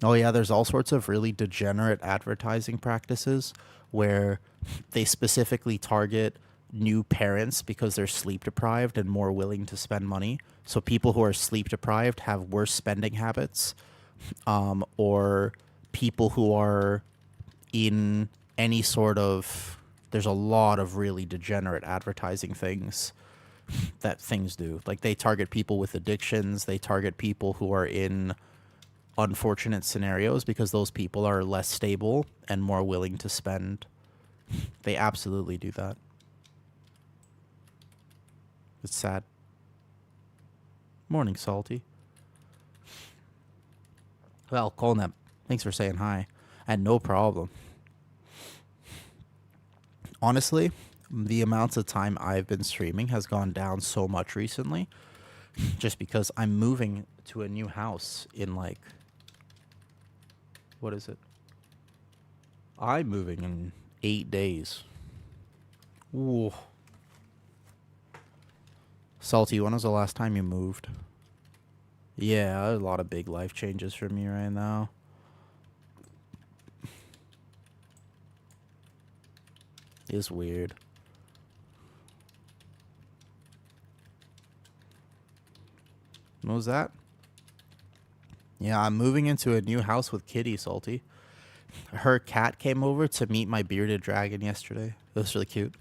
Oh yeah, there's all sorts of really degenerate advertising practices where they specifically target new parents because they're sleep deprived and more willing to spend money. So people who are sleep deprived have worse spending habits, or people who are in any sort of... There's a lot of really degenerate advertising things that things do. Like they target people with addictions. They target people who are in unfortunate scenarios because those people are less stable and more willing to spend. They absolutely do that. It's sad. Morning, Salty. Well, Colnep, thanks for saying hi. And no problem. Honestly, the amounts of time I've been streaming has gone down so much recently just because I'm moving to a new house in like... What is it? I'm moving in 8 days. Ooh. Salty, when was the last time you moved? Yeah, a lot of big life changes for me right now. It's weird. What was that? Yeah, I'm moving into a new house with Kitty, Salty. Her cat came over to meet my bearded dragon yesterday. It was really cute.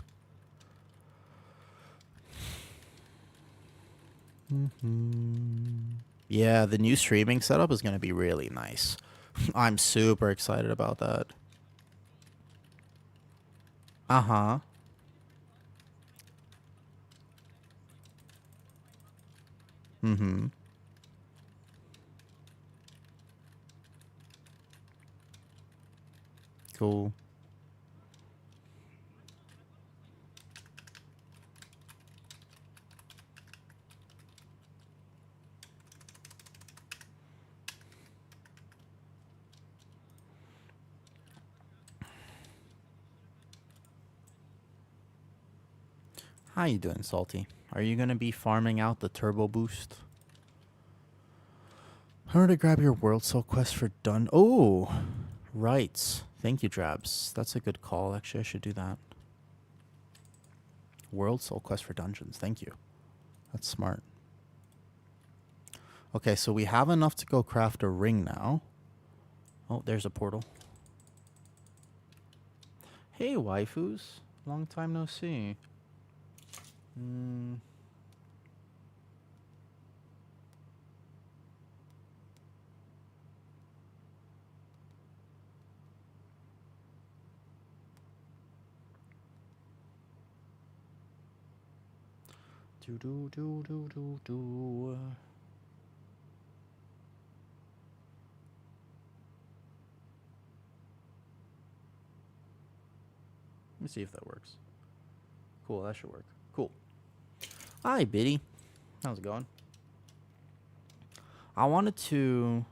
Yeah, the new streaming setup is going to be really nice. I'm super excited about that. Uh-huh. Mm-hmm. Cool. How you doing, Salty? Are you going to be farming out the Turbo Boost? Remember to grab your World Soul quest for done. Oh, right. Thank you, Drabs. That's a good call. Actually, I should do that. World Soul quest for dungeons. Thank you. That's smart. Okay, so we have enough to go craft a ring now. Oh, there's a portal. Hey, waifus. Long time no see. Do. Let me see if that works. Cool, that should work. Cool. Hi, Biddy. How's it going? I wanted to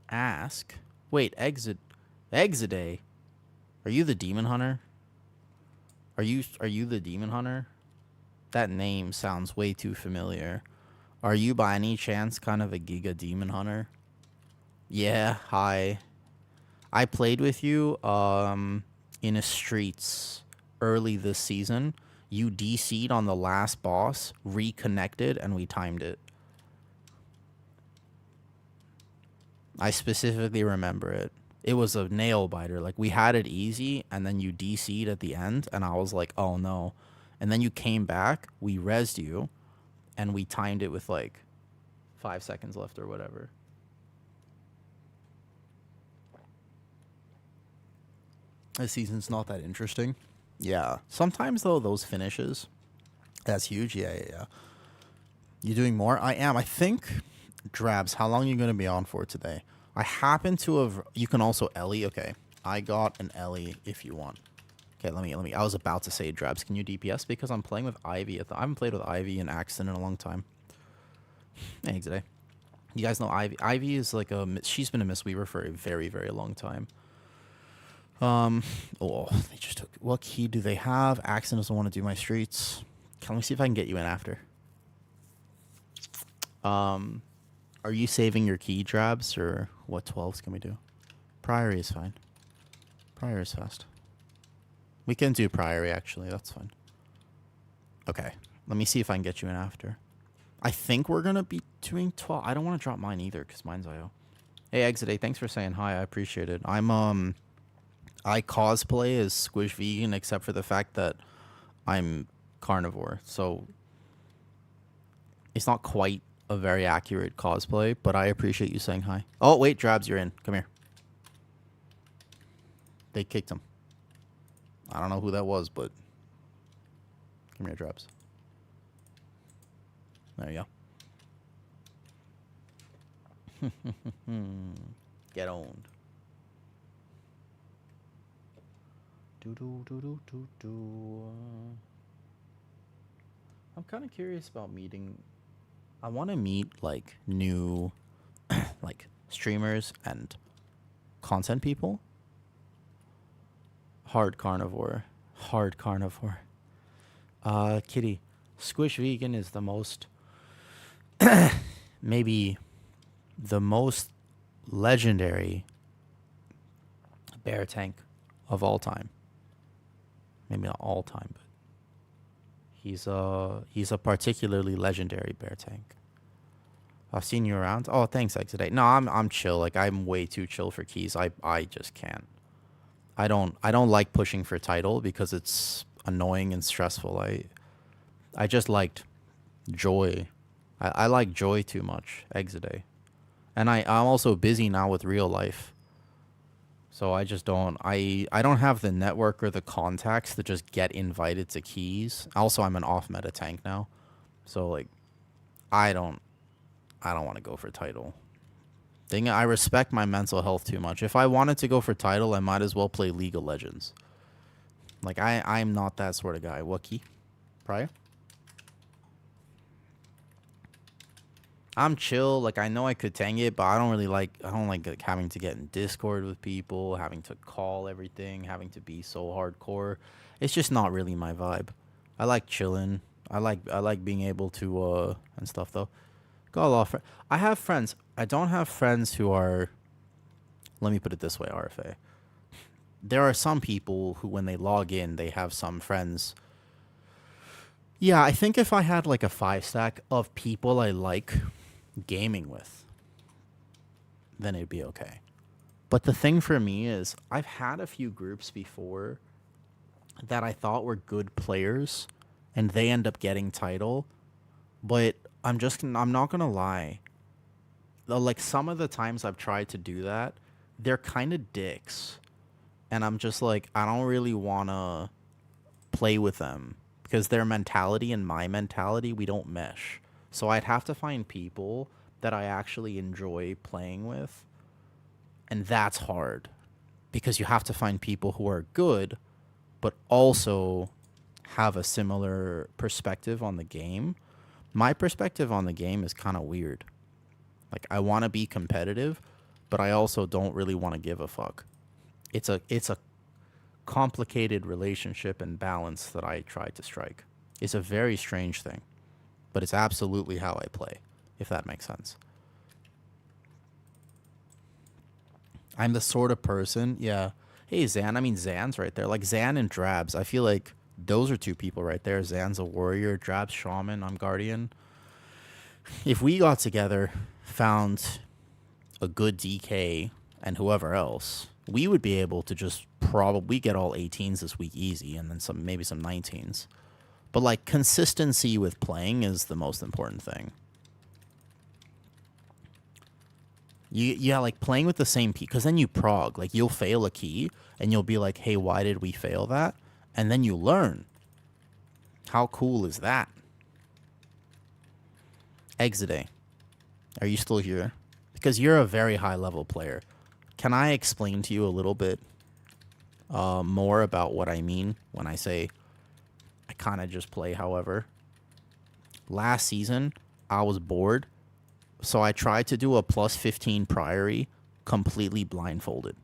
ask... Wait, Exide. Are you the demon hunter? Are you the demon hunter? That name sounds way too familiar. Are you by any chance kind of a Giga demon hunter? Yeah, hi. I played with you in a streets early this season. You DC'd on the last boss, reconnected, and we timed it. I specifically remember it. It was a nail biter. Like, we had it easy, and then you DC'd at the end, and I was like, oh no. And then you came back, we rezzed you, and we timed it with like 5 seconds left or whatever. This season's not that interesting. Yeah. Sometimes, though, those finishes, that's huge. Yeah. You doing more? I am. I think, Drabs, how long are you going to be on for today? I happen to have... You can also Ellie. Okay. I got an Ellie if you want. Okay, let me. I was about to say, Drabs, can you DPS? Because I'm playing with Ivy. I haven't played with Ivy and Axton in a long time. Thanks, today. You guys know Ivy. Ivy is like she's been a Mistweaver for a very, very long time. Oh, they just took. What key do they have? Axon doesn't want to do my streets. Can we see if I can get you in after? Are you saving your key drabs or what 12s can we do? Priory is fine. Priory is fast. We can do Priory actually. That's fine. Okay. Let me see if I can get you in after. I think we're going to be doing 12. I don't want to drop mine either because mine's IO. Hey, Exit, thanks for saying hi. I appreciate it. I cosplay as Squish Vegan except for the fact that I'm carnivore. So it's not quite a very accurate cosplay, but I appreciate you saying hi. Oh, wait, Drabs, you're in. Come here. They kicked him. I don't know who that was, but come here, Drabs. There you go. Get owned. I'm kind of curious about meeting. I want to meet like new like streamers and content people. Hard carnivore. Hard carnivore. Kitty. Squish Vegan is the most maybe the most legendary bear tank of all time. Maybe not all time, but he's a particularly legendary bear tank. I've seen you around. Oh, thanks, Exit. No, I'm chill. Like I'm way too chill for keys. I just can't. I don't like pushing for title because it's annoying and stressful. I just liked joy. I like joy too much, Exit. And I'm also busy now with real life. So I just don't I don't have the network or the contacts to just get invited to keys. Also, I'm an off meta tank now. So like I don't want to go for title. I respect my mental health too much. If I wanted to go for title, I might as well play League of Legends. Like I'm not that sort of guy. What key? Prior? I'm chill. Like I know I could tank it, but I don't like having to get in Discord with people, having to call everything, having to be so hardcore. It's just not really my vibe. I like chilling. I like being able to and stuff though. Got a lot of I have friends. I don't have friends who are, let me put it this way, RFA. There are some people who when they log in, they have some friends. Yeah, I think if I had like a 5-stack of people I like gaming with, then it'd be okay. But the thing for me is I've had a few groups before that I thought were good players and they end up getting title, but I'm not going to lie. Like some of the times I've tried to do that, they're kind of dicks. And I'm just like, I don't really want to play with them because their mentality and my mentality, we don't mesh. So I'd have to find people that I actually enjoy playing with. And that's hard because you have to find people who are good, but also have a similar perspective on the game. My perspective on the game is kind of weird. Like I want to be competitive, but I also don't really want to give a fuck. It's a complicated relationship and balance that I try to strike. It's a very strange thing, but it's absolutely how I play, if that makes sense. I'm the sort of person, yeah. Hey, Zan, I mean, Zan's right there. Like, Zan and Drabs, I feel like those are two people right there. Zan's a warrior, Drabs shaman, I'm guardian. If we got together, found a good DK and whoever else, we would be able to just probably get all 18s this week easy and then maybe some 19s. But, like, consistency with playing is the most important thing. Yeah, like, playing with the same key, because then you prog. Like, you'll fail a key, and you'll be like, hey, why did we fail that? And then you learn. How cool is that? Exide, are you still here? Because you're a very high-level player. Can I explain to you a little bit more about what I mean when I say I kind of just play however? Last season, I was bored So I tried to do a plus 15 Priory completely blindfolded.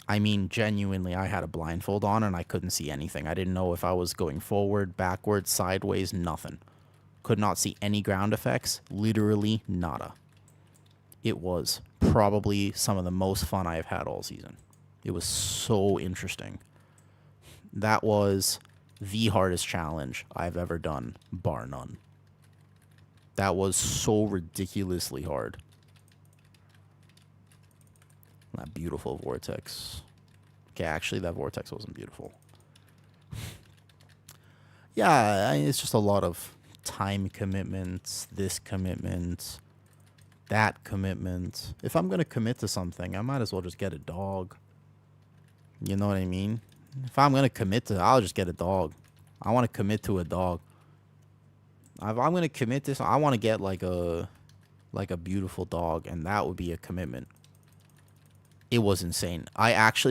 I mean, genuinely, I had a blindfold on and I couldn't see anything. I didn't know if I was going forward, backwards, sideways, nothing. Could not see any ground effects, literally nada. It was probably some of the most fun I've had all season. It was so interesting. That was the hardest challenge I've ever done, bar none. That was so ridiculously hard. That beautiful vortex. Okay, actually, that vortex wasn't beautiful. Yeah, it's just a lot of time commitments, this commitment, that commitment. If I'm going to commit to something, I might as well just get a dog. You know what I mean? If I'm going to commit to, I'll just get a dog. I want to commit to a dog. If I'm going to commit to, I want to get like a beautiful dog, and that would be a commitment. It was insane.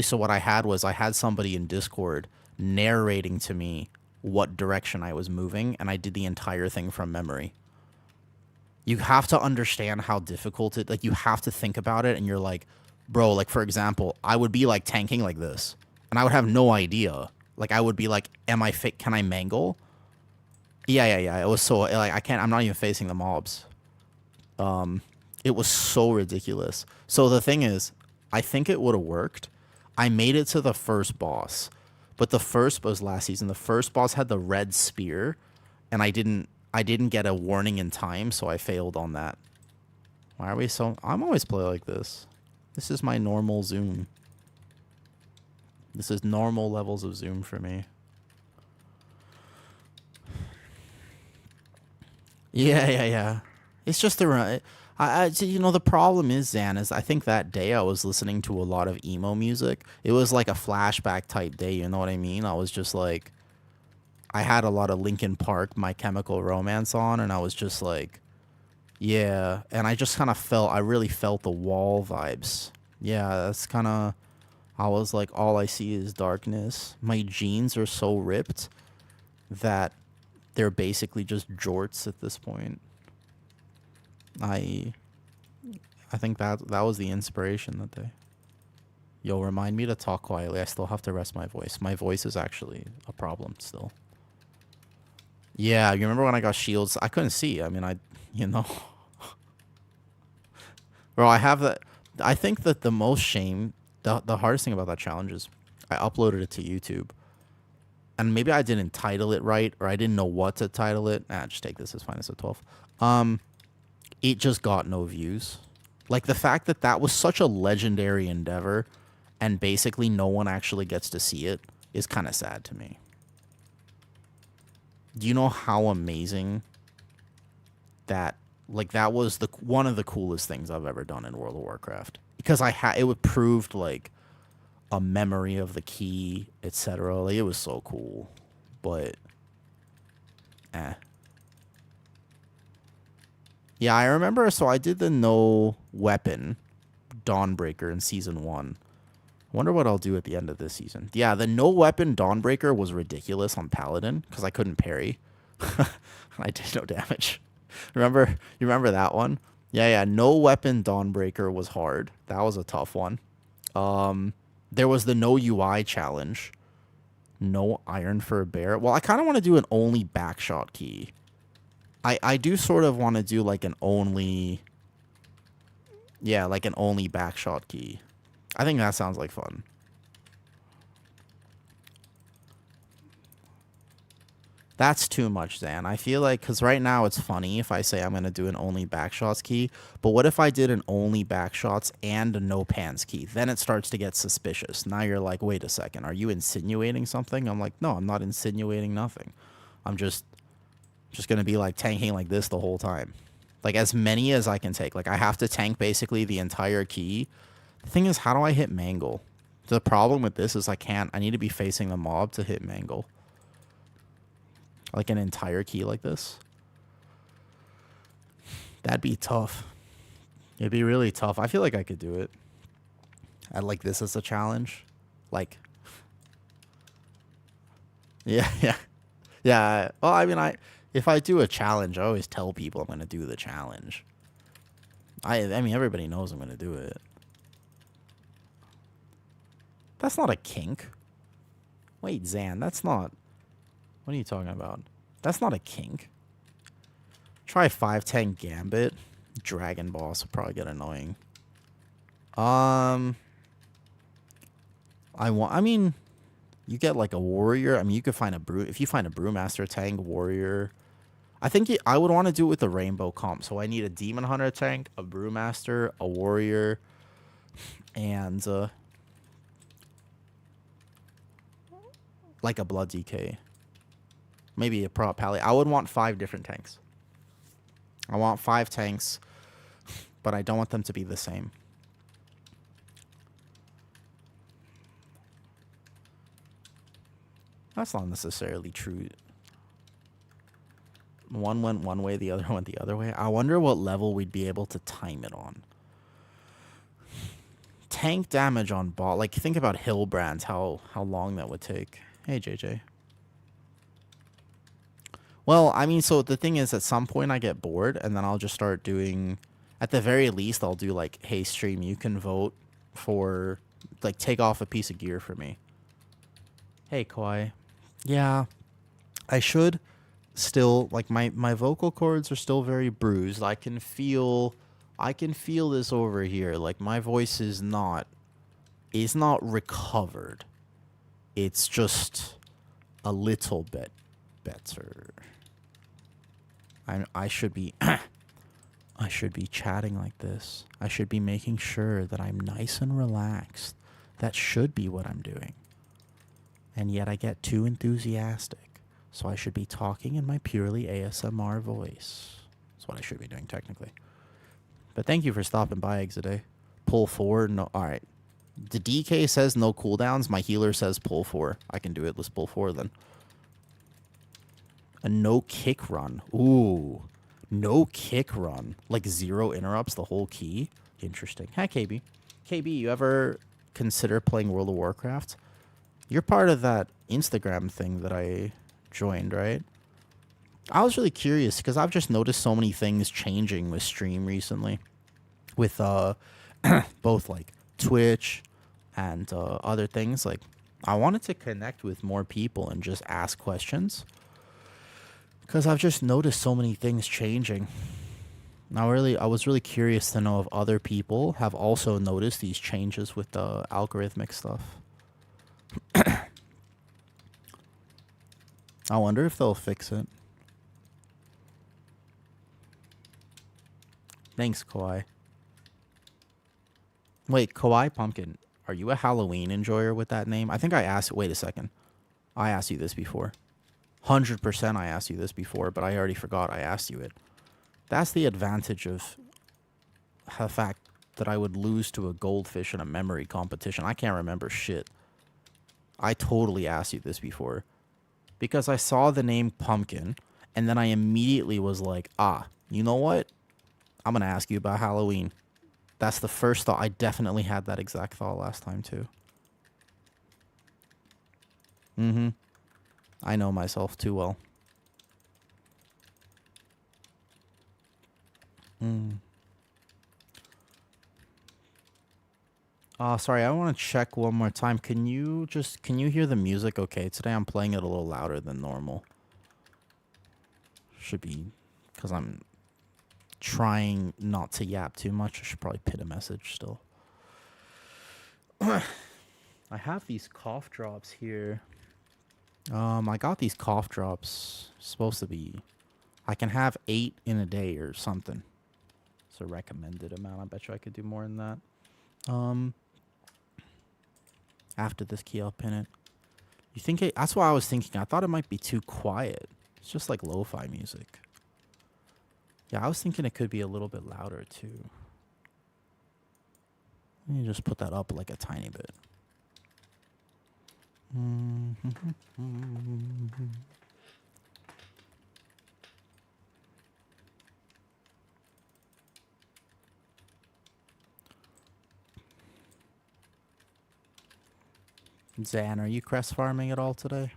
So what I had was I had somebody in Discord narrating to me what direction I was moving, and I did the entire thing from memory. You have to understand how difficult it, like, you have to think about it, and you're like, bro, like, for example, I would be, like, tanking like this, and I would have no idea. Like, I would be like, am I fit? Can I mangle? Yeah. It was so, like, I'm not even facing the mobs. It was so ridiculous. So the thing is, I think it would have worked. I made it to the first boss, but the first was last season. The first boss had the red spear, and I didn't get a warning in time, so I failed on that. Why are we so... I'm always play like this. This is my normal zoom. This is normal levels of zoom for me. Yeah. It's just the... you know, the problem is, Zan, is I think that day I was listening to a lot of emo music. It was like a flashback type day, you know what I mean? I was just like... I had a lot of Linkin Park, My Chemical Romance on, and I was just like... Yeah, and I just kind of felt... I really felt the wall vibes. Yeah, that's kind of... I was like, all I see is darkness. My jeans are so ripped that they're basically just jorts at this point. I think that was the inspiration that day. Yo, remind me to talk quietly. I still have to rest my voice. My voice is actually a problem still. Yeah, you remember when I got shields? I couldn't see. I mean, you know. Bro, I have that. I think that the most shame, the hardest thing about that challenge is I uploaded it to YouTube. And maybe I didn't title it right, or I didn't know what to title it. Just take this as fine as a 12. It just got no views. Like, the fact that that was such a legendary endeavor and basically no one actually gets to see it is kind of sad to me. Do you know how amazing that, like, that was one of the coolest things I've ever done in World of Warcraft? Because it would proved, like, a memory of the key, etc. Like, it was so cool. But, Yeah, I remember, so I did the no weapon Dawnbreaker in Season 1. Wonder what I'll do at the end of this season. Yeah, the no weapon Dawnbreaker was ridiculous on Paladin, because I couldn't parry. I did no damage. You remember that one? Yeah, no weapon Dawnbreaker was hard. That was a tough one. There was the no UI challenge. No iron for a bear. Well, I kind of want to do an only backshot key. I do sort of want to do like an only... Yeah, like an only backshot key. I think that sounds like fun. That's too much, Zan. I feel like, because right now it's funny if I say I'm going to do an only backshots key, but what if I did an only backshots and a no pans key? Then it starts to get suspicious. Now you're like, wait a second, are you insinuating something? I'm like, no, I'm not insinuating nothing. I'm just going to be like tanking like this the whole time. Like as many as I can take. Like I have to tank basically the entire key. The thing is, how do I hit Mangle? The problem with this is I need to be facing the mob to hit Mangle. Like an entire key like this. That'd be tough. It'd be really tough. I feel like I could do it. I like this as a challenge. Like. Yeah. Well, I mean, if I do a challenge, I always tell people I'm going to do the challenge. I mean, everybody knows I'm gonna do it. That's not a kink. Wait, Zan, that's not... What are you talking about? That's not a kink. Try 510 Gambit. Dragon Boss will probably get annoying. I mean, you get like a warrior. I mean, you could find a brew. If you find a brewmaster tank warrior, I think I would want to do it with the rainbow comp. So I need a demon hunter tank, a brewmaster, a warrior, and like a blood DK. Maybe a prop pally. I would want 5 different tanks. I want 5 tanks, but I don't want them to be the same. That's not necessarily true. One went one way, the other went the other way. I wonder what level we'd be able to time it on. Tank damage on bot. Like, think about Hillbrands, how long that would take. Hey, JJ. Well, I mean, so the thing is, at some point I get bored, and then I'll just start doing... At the very least, I'll do, like, hey, stream, you can vote for... Like, take off a piece of gear for me. Hey, Kawhi. Yeah, I should still... Like, my vocal cords are still very bruised. I can feel this over here. Like, my voice is not recovered. It's just a little bit better. I should be I should be chatting like this. I should be making sure that I'm nice and relaxed. That should be what I'm doing. And yet I get too enthusiastic. So I should be talking in my purely ASMR voice. That's what I should be doing technically. But thank you for stopping by, Exide. Pull 4, no. All right. The DK says no cooldowns. My healer says pull 4. I can do it. Let's pull 4 then. A no kick run. Ooh. No kick run. Like 0 interrupts the whole key. Interesting. Hi, KB. KB, you ever consider playing World of Warcraft? You're part of that Instagram thing that I joined, right? I was really curious because I've just noticed so many things changing with stream recently. With both like Twitch and other things. Like, I wanted to connect with more people and just ask questions. Because I've just noticed so many things changing. I was really curious to know if other people have also noticed these changes with the algorithmic stuff. I wonder if they'll fix it. Thanks, Kawhi. Wait, Kawhi Pumpkin, are you a Halloween enjoyer with that name? I think I asked... Wait a second. I asked you this before. 100% I asked you this before, but I already forgot I asked you it. That's the advantage of the fact that I would lose to a goldfish in a memory competition. I can't remember shit. I totally asked you this before. Because I saw the name Pumpkin, and then I immediately was like, you know what? I'm going to ask you about Halloween. That's the first thought. I definitely had that exact thought last time, too. Mm-hmm. I know myself too well. Sorry, I want to check one more time. Can you hear the music okay? Today I'm playing it a little louder than normal. Should be, because I'm trying not to yap too much. I should probably pin a message still. I have these cough drops here. I got these cough drops. Supposed to be... I can have 8 in a day or something. It's a recommended amount. I bet you I could do more than that. After this key, I'll pin it. You think it... That's what I was thinking. I thought it might be too quiet. It's just like lo-fi music. Yeah, I was thinking it could be a little bit louder, too. Let me just put that up like a tiny bit. Zan, are you crest farming at all today?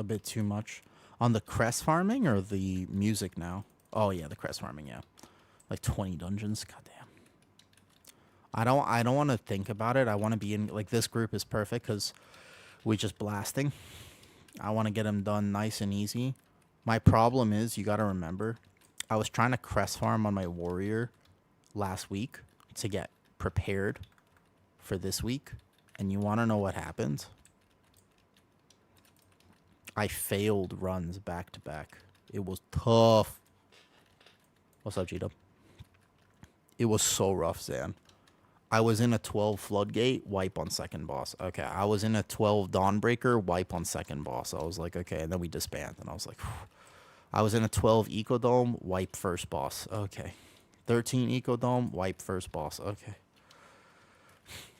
bit too much. On the crest farming or the music now? Oh yeah, the crest farming, yeah. Like 20 dungeons. Goddamn. I don't want to think about it. I want to be in, like, this group is perfect because we just blasting. I want to get them done nice and easy. My problem is, you got to remember, I was trying to crest farm on my warrior last week to get prepared for this week. And you want to know what happened? I failed runs back to back. It was tough. What's up, G-Dub? It was so rough, Zan. I was in a 12 Floodgate, wipe on second boss. Okay, I was in a 12 Dawnbreaker, wipe on second boss. I was like, okay, and then we disbanded. And I was like, whew. I was in a 12 Ecodome, wipe first boss. Okay. 13 Ecodome, wipe first boss. Okay.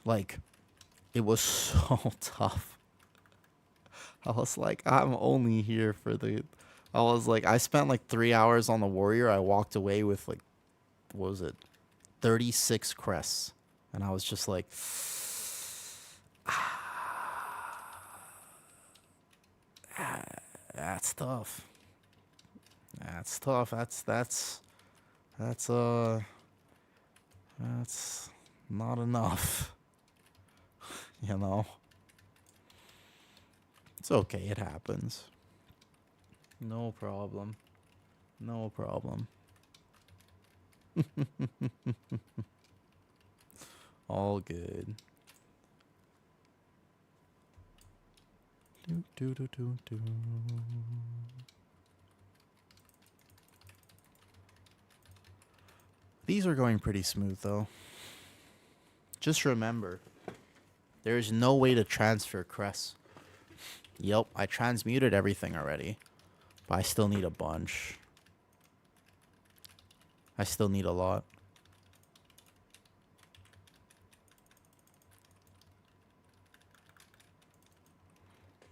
Like, it was so tough. I was like, I'm only here for the... I was like, I spent like 3 hours on the warrior. I walked away with like, what was it? 36 crests. And I was just like, that's tough. That's tough. That's not enough. You know? It's okay, it happens. No problem. No problem. All good. Do, do, do, do, do. These are going pretty smooth, though. Just remember, there's no way to transfer crests. Yep, I transmuted everything already. But I still need a bunch. I still need a lot.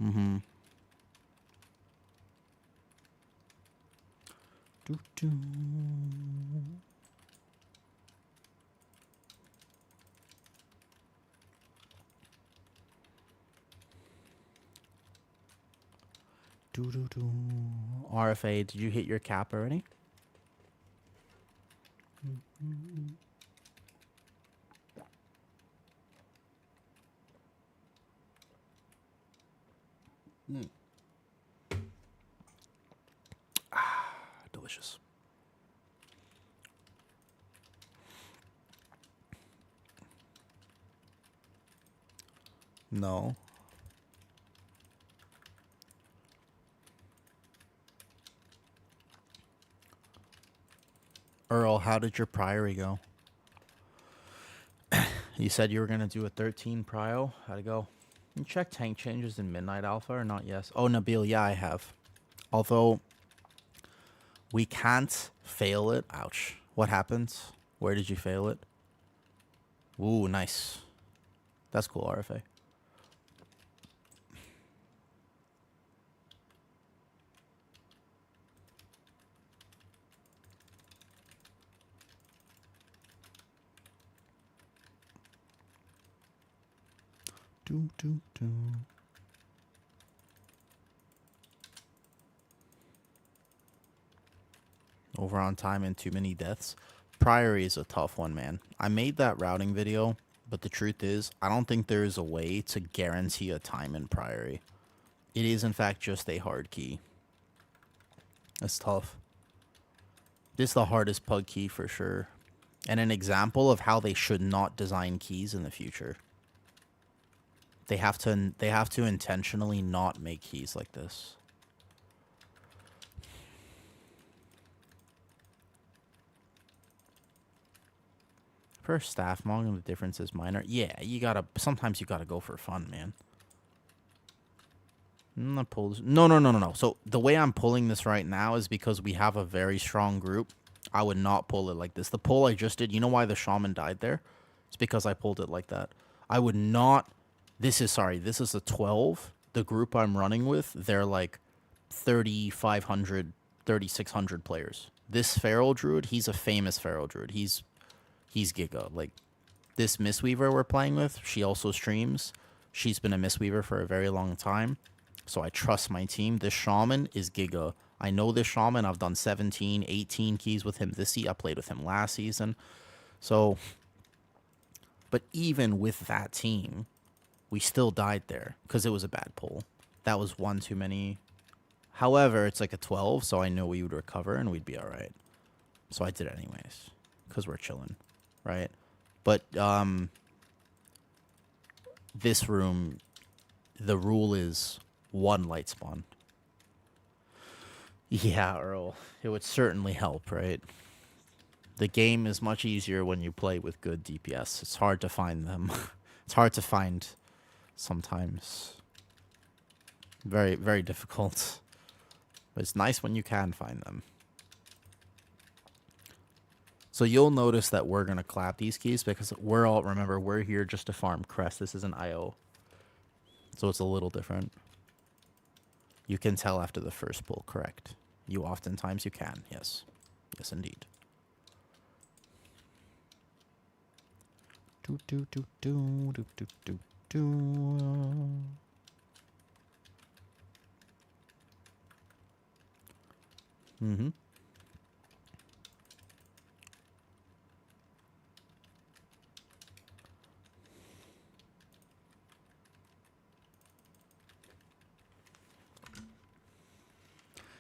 Mm-hmm. Do-do. Do-do-do. RFA, did you hit your cap already? Mm-hmm. Mm. Ah, delicious. No. Earl, how did your priory go? You said you were going to do a 13 prio. How'd it go? You check tank changes in Midnight Alpha or not? Yes. Oh, Nabil, yeah, I have. Although, we can't fail it. Ouch. What happens? Where did you fail it? Ooh, nice. That's cool, RFA. Do, do, do. Over on time and too many deaths. Priory is a tough one, man. I made that routing video, but the truth is, I don't think there is a way to guarantee a time in Priory. It is, in fact, just a hard key. It's tough. This is the hardest pug key for sure. And an example of how they should not design keys in the future. They have to intentionally not make keys like this. Per staff mong, the difference is minor. Yeah, sometimes you gotta go for fun, man. I'm not pull. No. So the way I'm pulling this right now is because we have a very strong group. I would not pull it like this. The pull I just did, you know why the shaman died there? It's because I pulled it like that. I would not. This is a 12. The group I'm running with, they're like 3,500, 3,600 players. This Feral Druid, he's a famous Feral Druid. He's Giga. Like, this Mistweaver we're playing with, she also streams. She's been a Mistweaver for a very long time. So I trust my team. This shaman is Giga. I know this shaman. I've done 17, 18 keys with him this season. I played with him last season. So, but even with that team, we still died there because it was a bad pull. That was one too many. However, it's like a 12, so I know we would recover and we'd be all right. So I did it anyways because we're chilling, right? But this room, the rule is 1 light spawn. Yeah, Earl. It would certainly help, right? The game is much easier when you play with good DPS. It's hard to find them. It's hard to find sometimes. Very, very difficult. But it's nice when you can find them. So you'll notice that we're going to clap these keys because remember, we're here just to farm crest. This isn't IO. So it's a little different. You can tell after the first pull, correct. You can, yes. Yes, indeed. Do, do, do, do, do, do, do, do. Mm-hmm.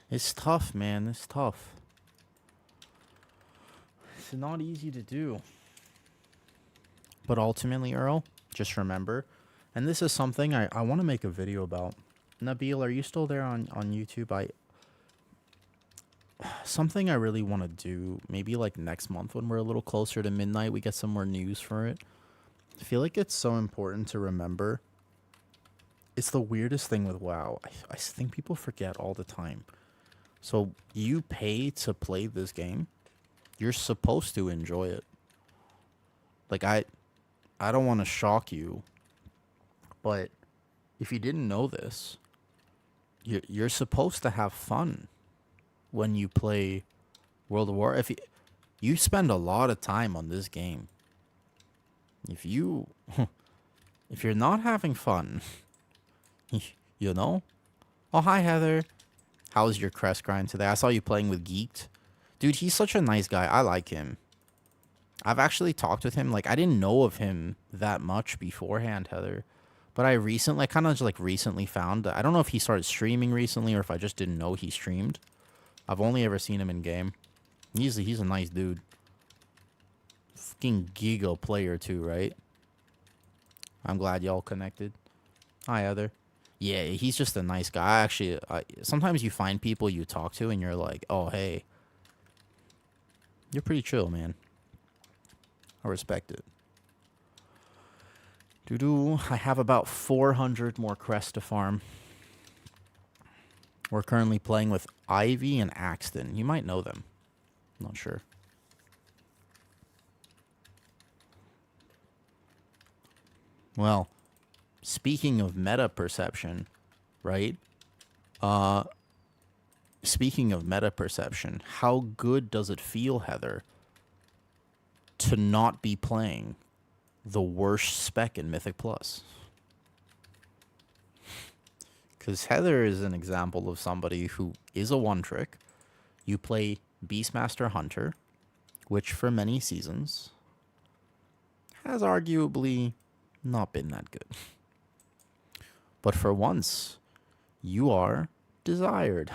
It's tough, man. It's tough. It's not easy to do. But ultimately, Earl, just remember, and this is something I want to make a video about. Nabil, are you still there on YouTube? Something I really want to do, maybe like next month when we're a little closer to midnight, we get some more news for it. I feel like it's so important to remember. It's the weirdest thing with WoW. I think people forget all the time. So you pay to play this game. You're supposed to enjoy it. Like, I don't want to shock you, but if you didn't know this, you're supposed to have fun when you play World of War. If you spend a lot of time on this game, if you're not having fun, you know. Oh, hi Heather. How's your crest grind today? I saw you playing with Geeked. Dude, he's such a nice guy. I like him. I've actually talked with him. Like, I didn't know of him that much beforehand, Heather. But I kind of just like recently found. I don't know if he started streaming recently or if I just didn't know he streamed. I've only ever seen him in game. He's a nice dude. Fucking Giga player too, right? I'm glad y'all connected. Hi, Heather. Yeah, he's just a nice guy. Sometimes you find people you talk to and you're like, oh, hey. You're pretty chill, man. I respect it. I have about 400 more crests to farm. We're currently playing with Ivy and Axton. You might know them. I'm not sure. Well, speaking of meta perception, right? Speaking of meta perception, how good does it feel, Heather, to not be playing the worst spec in Mythic Plus? Because Heather is an example of somebody who is a one-trick. You play Beastmaster Hunter, which for many seasons has arguably not been that good. But for once, you are desired.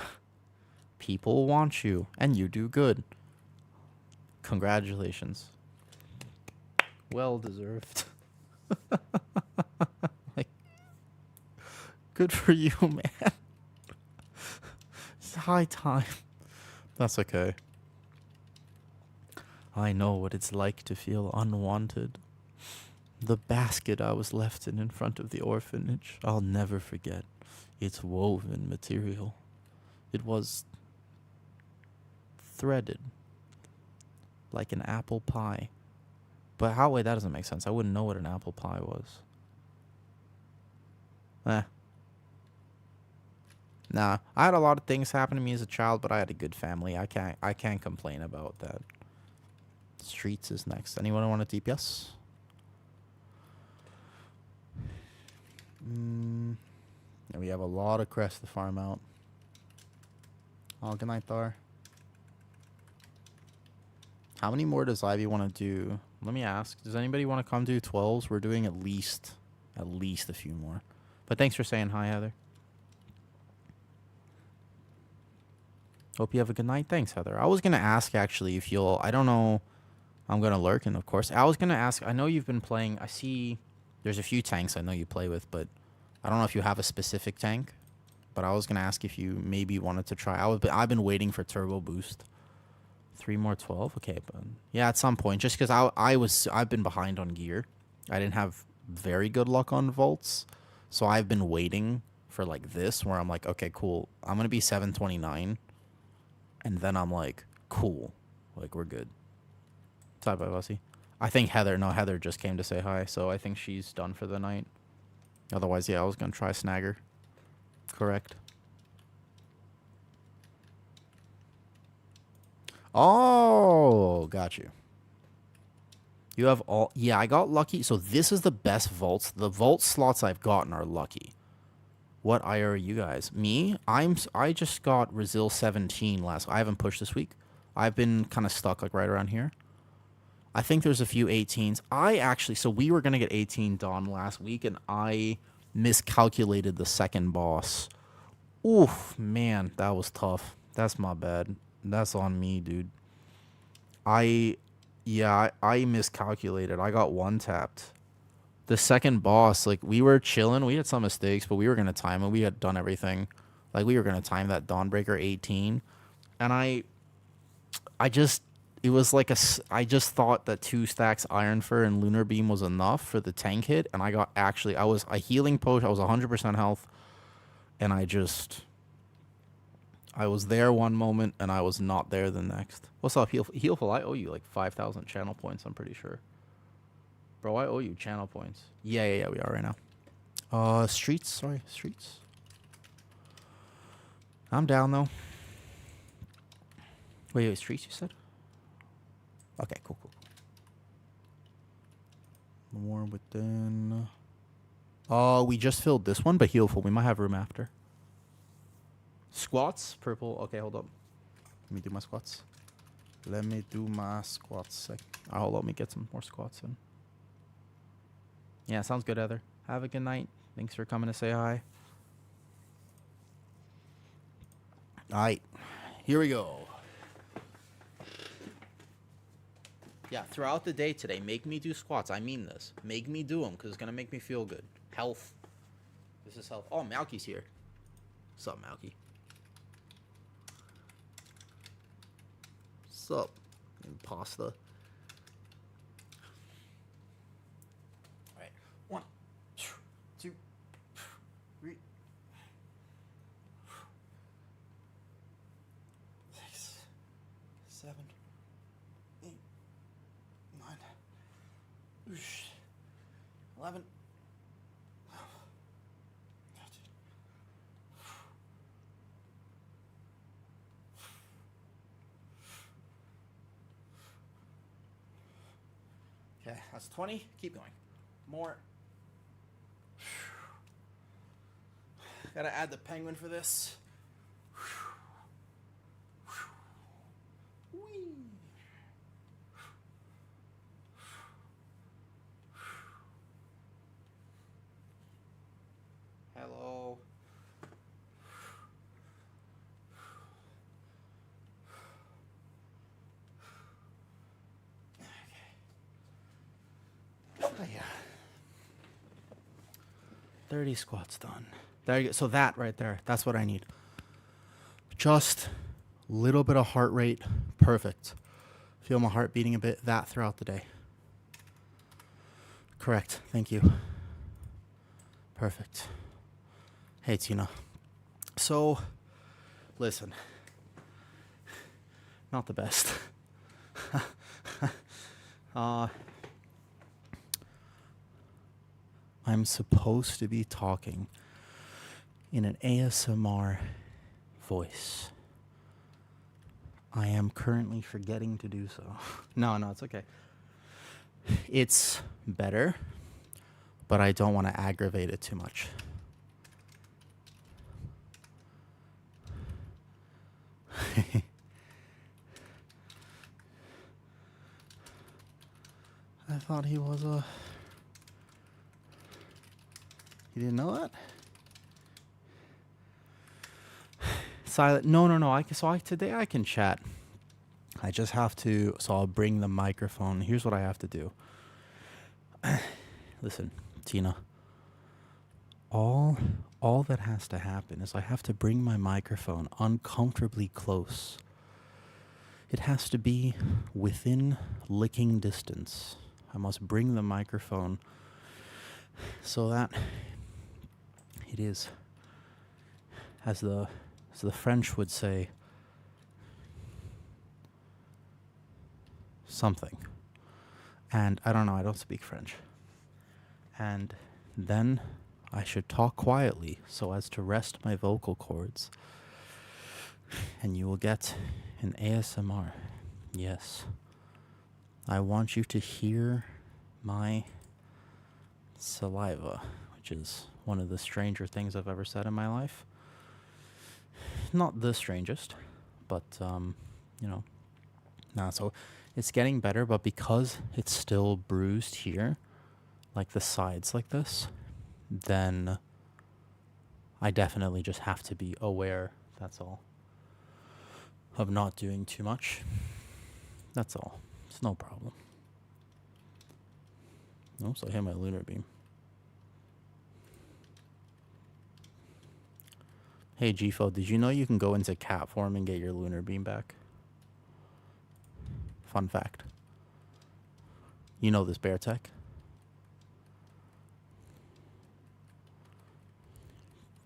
People want you, and you do good. Congratulations. Well deserved. Like, good for you, man. It's high time. That's okay. I know what it's like to feel unwanted. The basket I was left in front of the orphanage, I'll never forget. Its woven material. It was threaded like an apple pie. But wait, that doesn't make sense. I wouldn't know what an apple pie was. Nah, I had a lot of things happen to me as a child, but I had a good family. I can't complain about that. Streets is next. Anyone want a DPS? And we have a lot of crests to farm out. Oh, good night, Thar. How many more does Ivy want to do? Let me ask. Does anybody want to come do 12s? We're doing at least a few more. But thanks for saying hi, Heather. Hope you have a good night. Thanks, Heather. I was going to ask, actually, if you'll... I don't know. I'm going to lurk, and of course. I was going to ask... I know you've been playing... I see there's a few tanks I know you play with, but I don't know if you have a specific tank. But I was going to ask if you maybe wanted to try... I've been waiting for Turbo Boost. 3 more 12? Okay, but... Yeah, at some point. Just because I've been behind on gear. I didn't have very good luck on vaults. So I've been waiting for, like, this, where I'm like, okay, cool. I'm going to be 729. And then I'm like, cool. Like, we're good. Sorry, bye, Bussy. I think Heather just came to say hi, so I think she's done for the night. Otherwise, yeah, I was going to try Snagger. Correct. Oh, got you. You have all... Yeah, I got lucky. So this is the best vaults. The vault slots I've gotten are lucky. What IR are you guys? Me? I just got Resil 17 last... I haven't pushed this week. I've been kind of stuck, like, right around here. I think there's a few 18s. So we were going to get 18 done last week, and I miscalculated the second boss. Oof, man, that was tough. That's my bad. That's on me, dude. I miscalculated. I got one-tapped. The second boss, like, we were chilling. We had some mistakes, but we were going to time it. We had done everything. Like, we were going to time that Dawnbreaker 18. And I just thought that 2 stacks Iron Fur and Lunar Beam was enough for the tank hit. And I was a healing potion. I was 100% health. And I was there one moment, and I was not there the next. What's up, Healful? I owe you like 5,000 channel points, I'm pretty sure. Bro, I owe you channel points. Yeah, we are right now. Streets. I'm down, though. Wait, streets, you said? Okay, cool. More within... we just filled this one, but Healful. We might have room after. Squats, purple. Okay, hold up. Let me do my squats. Hold on, let me get some more squats in. Yeah, sounds good, Heather. Have a good night. Thanks for coming to say hi. All right, here we go. Yeah, throughout the day today, make me do squats. I mean this. Make me do them, because it's going to make me feel good. Health. This is health. Oh, Malky's here. What's up, Malky? What's up, Impasta? Alright. 1, 2, 3, 6, 7, 8, 9, 11. Okay, that's 20. Keep going. More. Gotta add the penguin for this. Hello. Oh, yeah. 30 squats done. There you go. So that right there, that's what I need. Just a little bit of heart rate. Perfect. Feel my heart beating a bit. That throughout the day. Correct. Thank you. Perfect. Hey, Tina. So, listen. Not the best. I'm supposed to be talking in an ASMR voice. I am currently forgetting to do so. No, it's okay. It's better, but I don't want to aggravate it too much. I thought he was a... You didn't know that? Silent. No. Today I can chat. I just have to... So I'll bring the microphone. Here's what I have to do. Listen, Tina. All that has to happen is I have to bring my microphone uncomfortably close. It has to be within licking distance. I must bring the microphone so that it is, as the French would say, something. And I don't know, I don't speak French. And then I should talk quietly so as to rest my vocal cords. And you will get an ASMR. Yes. I want you to hear my saliva, which is one of the stranger things I've ever said in my life. Not the strangest, but, so it's getting better, but because it's still bruised here, like the sides like this, then I definitely just have to be aware, that's all, of not doing too much. That's all. It's no problem. Oops, I hit my lunar beam. Hey, GFO, did you know you can go into cat form and get your lunar beam back? Fun fact. You know this bear tech?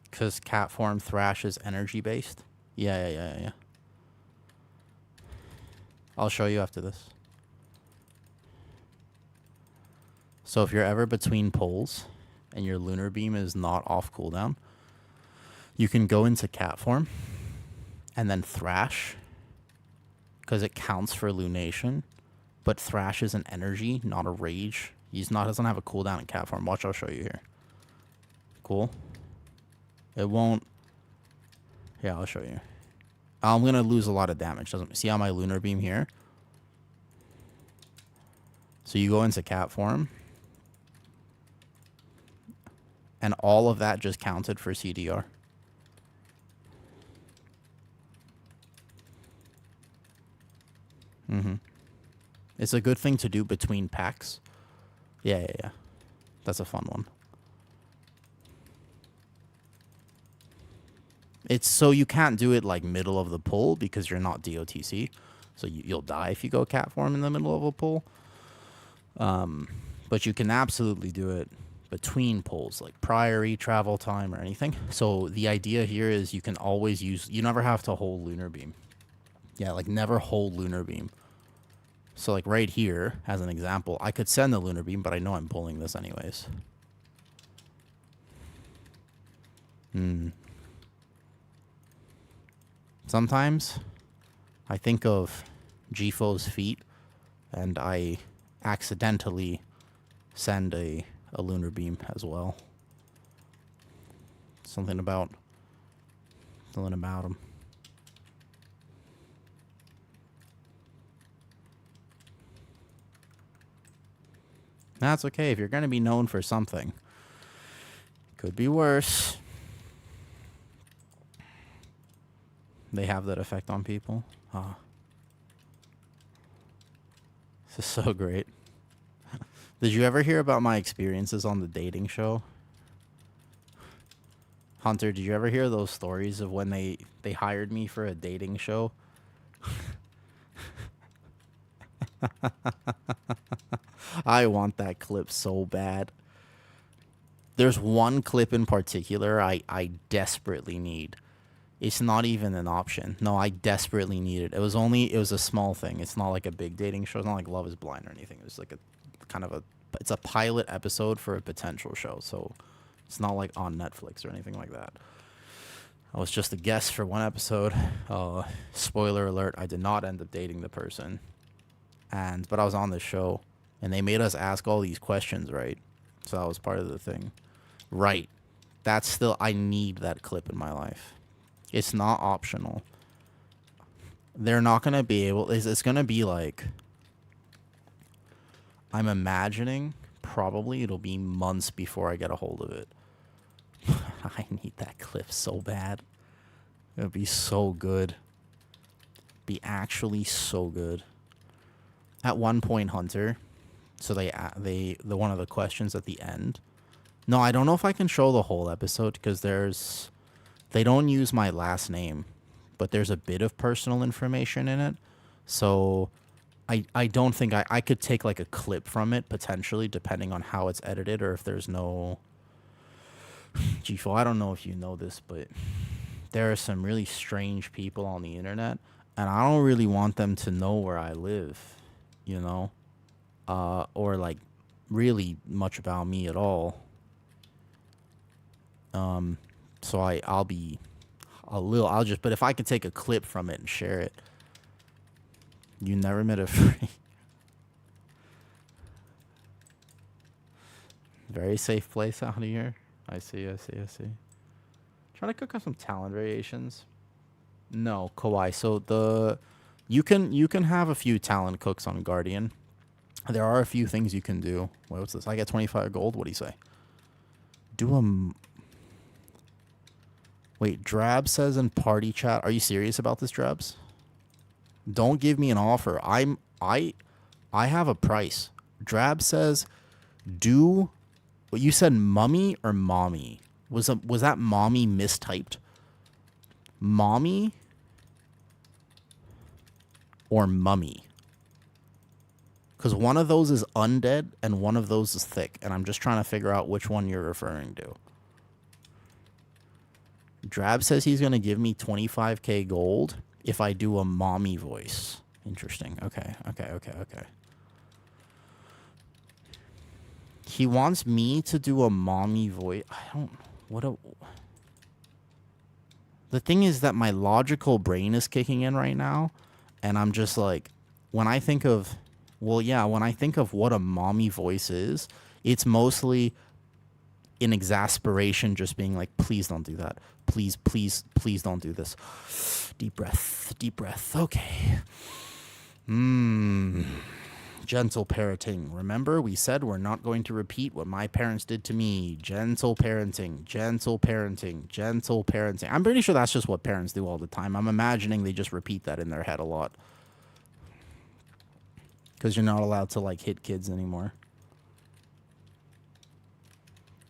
Because cat form thrash is energy based? Yeah. I'll show you after this. So if you're ever between poles and your lunar beam is not off cooldown, you can go into cat form and then thrash, because it counts for lunation, but thrash is an energy, not a rage. Doesn't have a cooldown in cat form. Watch, I'll show you here. Cool. It won't. Yeah, I'll show you. I'm gonna lose a lot of damage. See how my lunar beam here? So you go into cat form, and all of that just counted for CDR. It's a good thing to do between packs. Yeah. That's a fun one. It's so you can't do it like middle of the pull because you're not DOTC. So you'll die if you go cat form in the middle of a pull. But you can absolutely do it between pulls, like priory, travel time, or anything. So the idea here is you can always you never have to hold lunar beam. Yeah, like never hold lunar beam. So like right here, as an example, I could send the lunar beam, but I know I'm pulling this anyways. Sometimes I think of GFO's feet and I accidentally send a lunar beam as well. Something about him. That's okay if you're going to be known for something. Could be worse. They have that effect on people. This is so great. Did you ever hear about my experiences on the dating show? Hunter, did you ever hear those stories of when they hired me for a dating show? I want that clip so bad. There's one clip in particular I desperately need. It's not even an option. No, I desperately need it. It was a small thing. It's not like a big dating show. It's not like Love is Blind or anything. It was like it's a pilot episode for a potential show. So it's not like on Netflix or anything like that. I was just a guest for one episode. Spoiler alert, I did not end up dating the person. But I was on this show and they made us ask all these questions, right? So that was part of the thing. Right. I need that clip in my life. It's not optional. they're not going to be able... It's going to be like... I'm imagining probably it'll be months before I get a hold of it. I need that clip so bad. It would be so good. Be actually so good. At one point, Hunter, so the one of the questions at the end. No, I don't know if I can show the whole episode because they don't use my last name, but there's a bit of personal information in it. So I don't think I could take like a clip from it potentially, depending on how it's edited or if there's no... Gfo, I don't know if you know this, but there are some really strange people on the internet, and I don't really want them to know where I live, you know, or like really much about me at all. So I'll be a little, but if I could take a clip from it and share it. You never met a free. Very safe place out here. I see. Trying to cook up some talent variations. No, Kawaii. So you can have a few talent cooks on Guardian. There are a few things you can do. Wait, what's this? I get 25 gold. What do you say? Wait, Drab says in party chat. Are you serious about this, Drabs? Don't give me an offer. I have a price. Drab says, do what you said, mummy or mommy? Was that mommy mistyped? Mommy or mummy? Because one of those is undead and one of those is thick, and I'm just trying to figure out which one you're referring to. Drab says he's going to give me 25k gold if I do a mommy voice. Interesting. Okay. He wants me to do a mommy voice. The thing is that my logical brain is kicking in right now, and I'm just like, when I think of what a mommy voice is, it's mostly in exasperation, just being like, please don't do that. Please don't do this. Deep breath. Okay. Gentle parenting. Remember, we said we're not going to repeat what my parents did to me. Gentle parenting. I'm pretty sure that's just what parents do all the time. I'm imagining they just repeat that in their head a lot. Because you're not allowed to, like, hit kids anymore.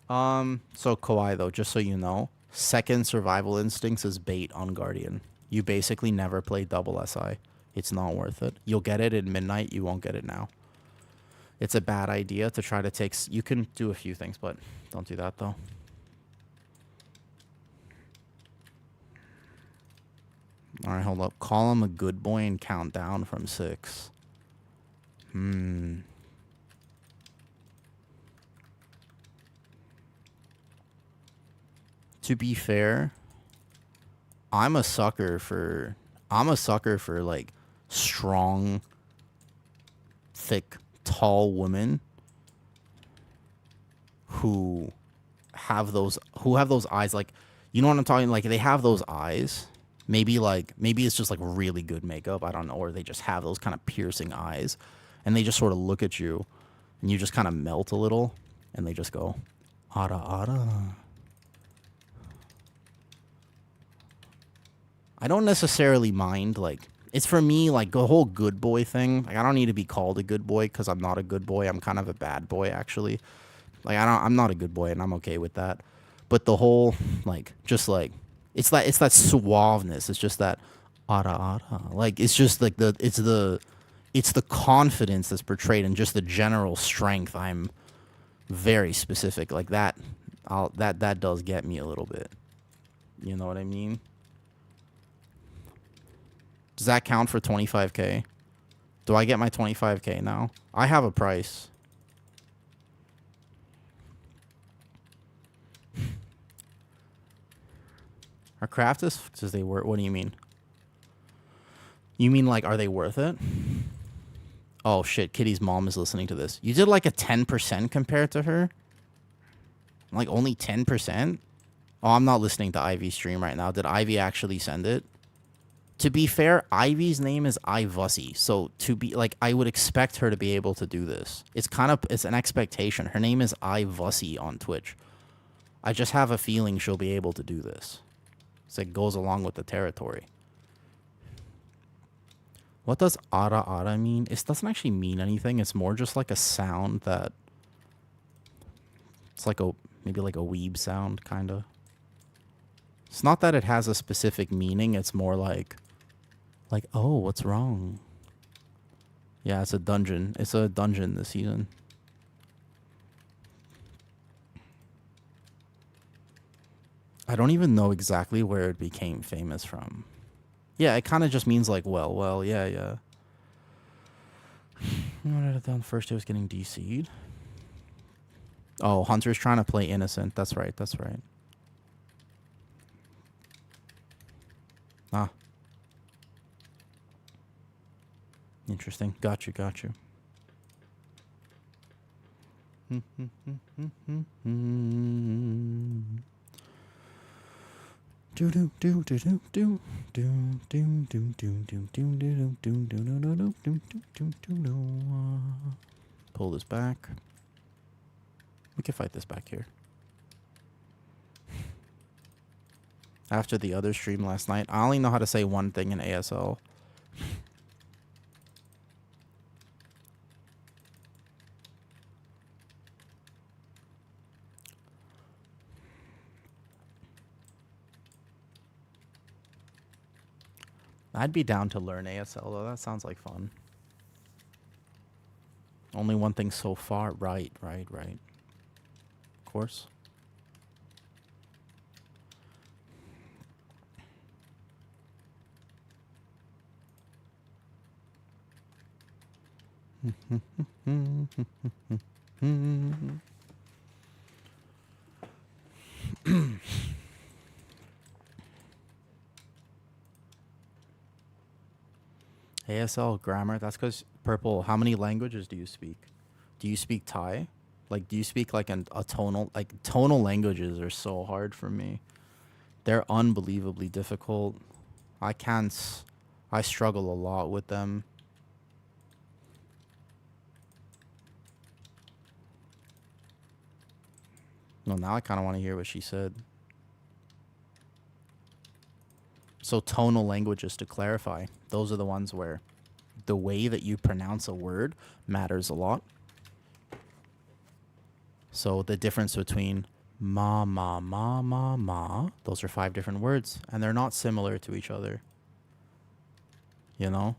So Kawaii, though, just so you know, second survival instincts is bait on Guardian. You basically never play double SI. It's not worth it. You'll get it at midnight. You won't get it now. It's a bad idea to try to take... You can do a few things, but don't do that, though. All right, hold up. Call him a good boy and count down from 6. To be fair, I'm a sucker for like strong, thick, tall women who have those eyes, like, you know what I'm talking, like, they have those eyes. Maybe it's just like really good makeup, I don't know, or they just have those kind of piercing eyes and they just sort of look at you and you just kind of melt a little and they just go, ara ara. I don't necessarily mind, like, it's for me, like, the whole good boy thing. Like, I don't need to be called a good boy because I'm not a good boy. I'm kind of a bad boy, actually. Like, I'm not a good boy, and I'm okay with that. But the whole, like, just, like, it's that suaveness. It's just that, ara, ara. Like, it's just, like, it's the confidence that's portrayed and just the general strength. I'm very specific. Like, that does get me a little bit. You know what I mean? Does that count for 25k? Do I get my 25k now? I have a price. Are craftists? Does they work? What do you mean? You mean like, are they worth it? Oh shit, Kitty's mom is listening to this. You did like a 10% compared to her? Like only 10%? Oh, I'm not listening to Ivy's stream right now. Did Ivy actually send it? To be fair, Ivy's name is Ivussie, so to be like, I would expect her to be able to do this. It's an expectation. Her name is Ivussie on Twitch. I just have a feeling she'll be able to do this. So it goes along with the territory. What does Ara Ara mean? It doesn't actually mean anything. It's more just like a sound that... It's like maybe like a weeb sound, kind of. It's not that it has a specific meaning. It's more like, oh, what's wrong? Yeah, it's a dungeon. It's a dungeon this season. I don't even know exactly where it became famous from. Yeah, it kind of just means like, well, yeah. What had it done first? It was getting DC'd. Oh, Hunter's trying to play innocent. That's right. Ah. Interesting. Got you. Pull this back. We can fight this back here. After the other stream last night, I only know how to say one thing in ASL. I'd be down to learn ASL, though. That sounds like fun. Only one thing so far. Right. Of course. ASL grammar. That's because Purple. How many languages do you speak? Do you speak Thai? Like, do you speak like a tonal? Like, tonal languages are so hard for me. They're unbelievably difficult. I struggle a lot with them. Well, now I kind of want to hear what she said. So tonal languages, to clarify, those are the ones where the way that you pronounce a word matters a lot. So the difference between ma, those are 5 different words, and they're not similar to each other. You know?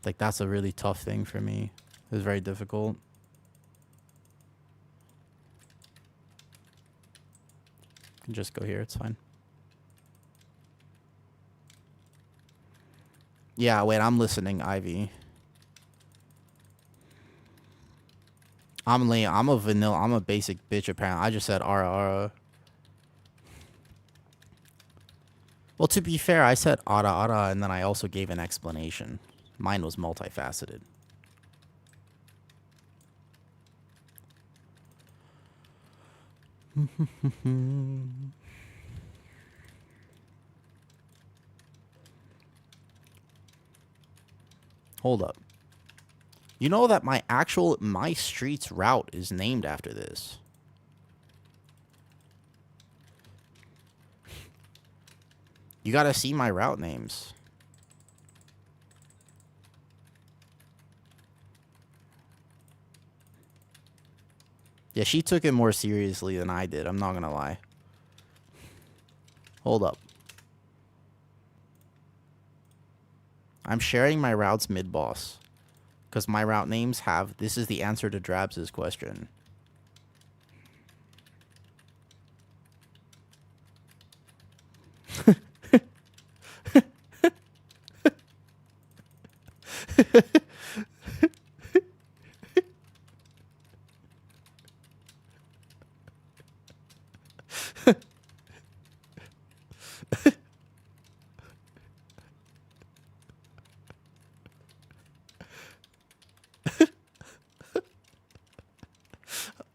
Like, that's a really tough thing for me. It's very difficult. You can just go here, it's fine. Yeah, wait, I'm listening, Ivy. I'm a basic bitch, apparently. I just said ara. Well, to be fair, I said ara, and then I also gave an explanation. Mine was multifaceted. Hold up. You know that my street's route is named after this. You gotta see my route names. Yeah, she took it more seriously than I did, I'm not gonna lie. Hold up. I'm sharing my routes mid-boss. Because my route names have... This is the answer to Drabs' question.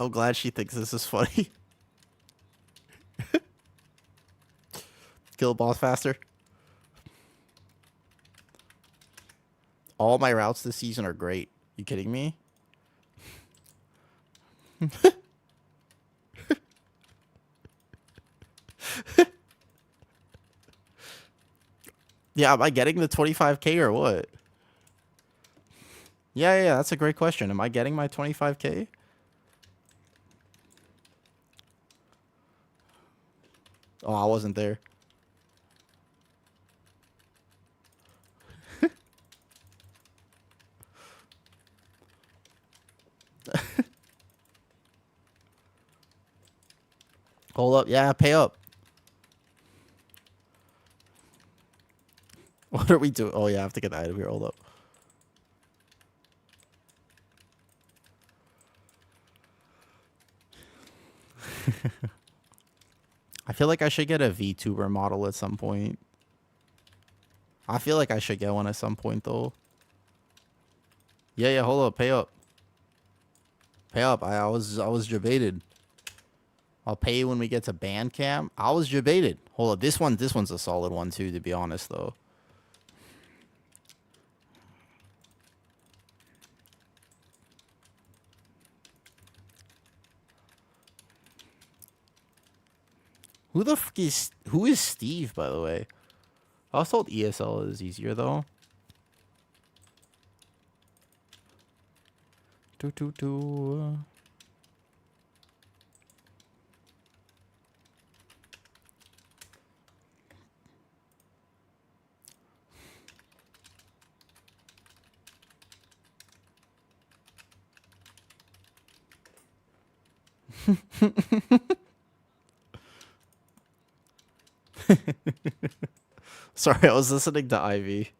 I'm glad she thinks this is funny. Kill a boss faster. All my routes this season are great. You kidding me? Yeah, am I getting the 25K or what? Yeah, that's a great question. Am I getting my 25K? Oh, I wasn't there. Hold up. Yeah, pay up. What are we doing? Oh, yeah, I have to get the item here. Hold up. I feel like I should get a VTuber model at some point. I feel like I should get one at some point, though. Yeah, hold up. Pay up. Pay up. I was debated. I'll pay you when we get to Bandcamp. I was debated. Hold up. This one's a solid one, too, to be honest, though. Who is Steve, by the way? I was told ESL is easier, though. Sorry, I was listening to Ivy.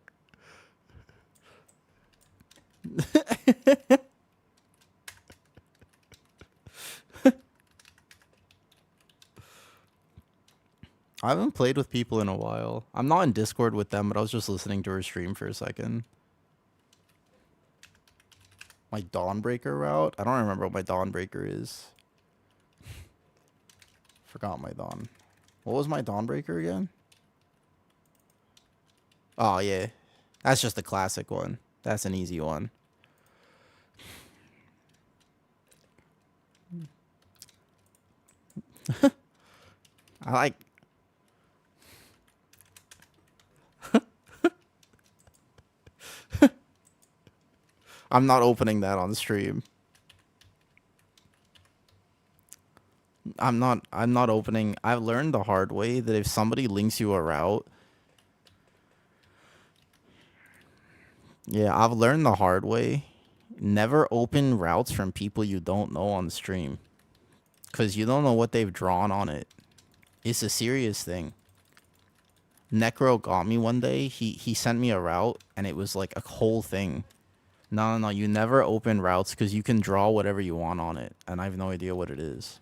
I haven't played with people in a while. I'm not in Discord with them, but I was just listening to her stream for a second. My Dawnbreaker route? I don't remember what my Dawnbreaker is. Forgot my Dawn. What was my Dawnbreaker again? Oh, yeah. That's just the classic one. That's an easy one. I like... I'm not opening that on stream. I'm not opening... I've learned the hard way that if somebody links you a route... Yeah, I've learned the hard way. Never open routes from people you don't know on the stream. Because you don't know what they've drawn on it. It's a serious thing. Necro got me one day. He sent me a route, and it was like a whole thing. No. You never open routes because you can draw whatever you want on it. And I have no idea what it is.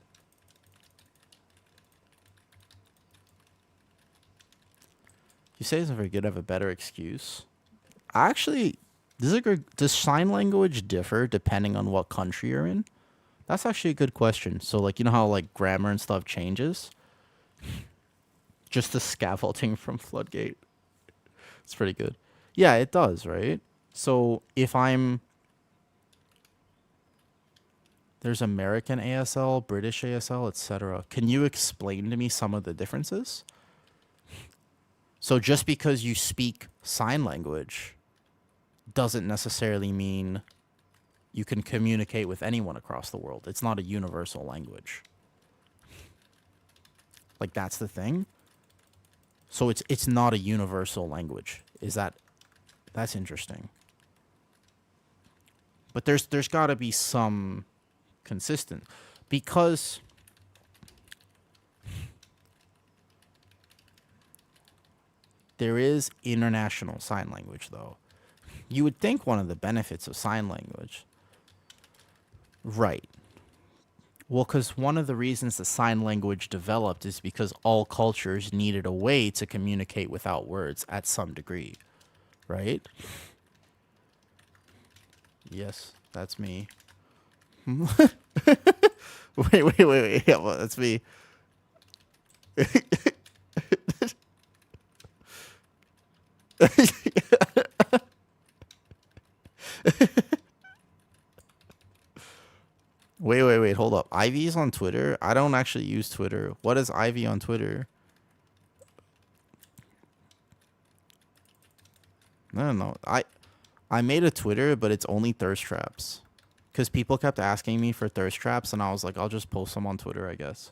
You say it's very good. I have a better excuse. Actually, does sign language differ depending on what country you're in? That's actually a good question. So, like, you know how, like, grammar and stuff changes? Just the scaffolding from Floodgate. It's pretty good. Yeah, it does, right? So, if I'm... There's American ASL, British ASL, etc. Can you explain to me some of the differences? So, just because you speak sign language doesn't necessarily mean you can communicate with anyone across the world. It's not a universal language. Like, that's the thing. So it's not a universal language. That's interesting. But there's got to be some consistent, because there is international sign language, though. You would think one of the benefits of sign language... Right. Well, because one of the reasons the sign language developed is because all cultures needed a way to communicate without words at some degree. Right? Yes, that's me. wait. Yeah, well, that's me. Wait, hold up. Ivy's on Twitter? I don't actually use Twitter. What is Ivy on Twitter? I don't know. I made a Twitter, but it's only thirst traps. Because people kept asking me for thirst traps, and I was like, I'll just post them on Twitter, I guess.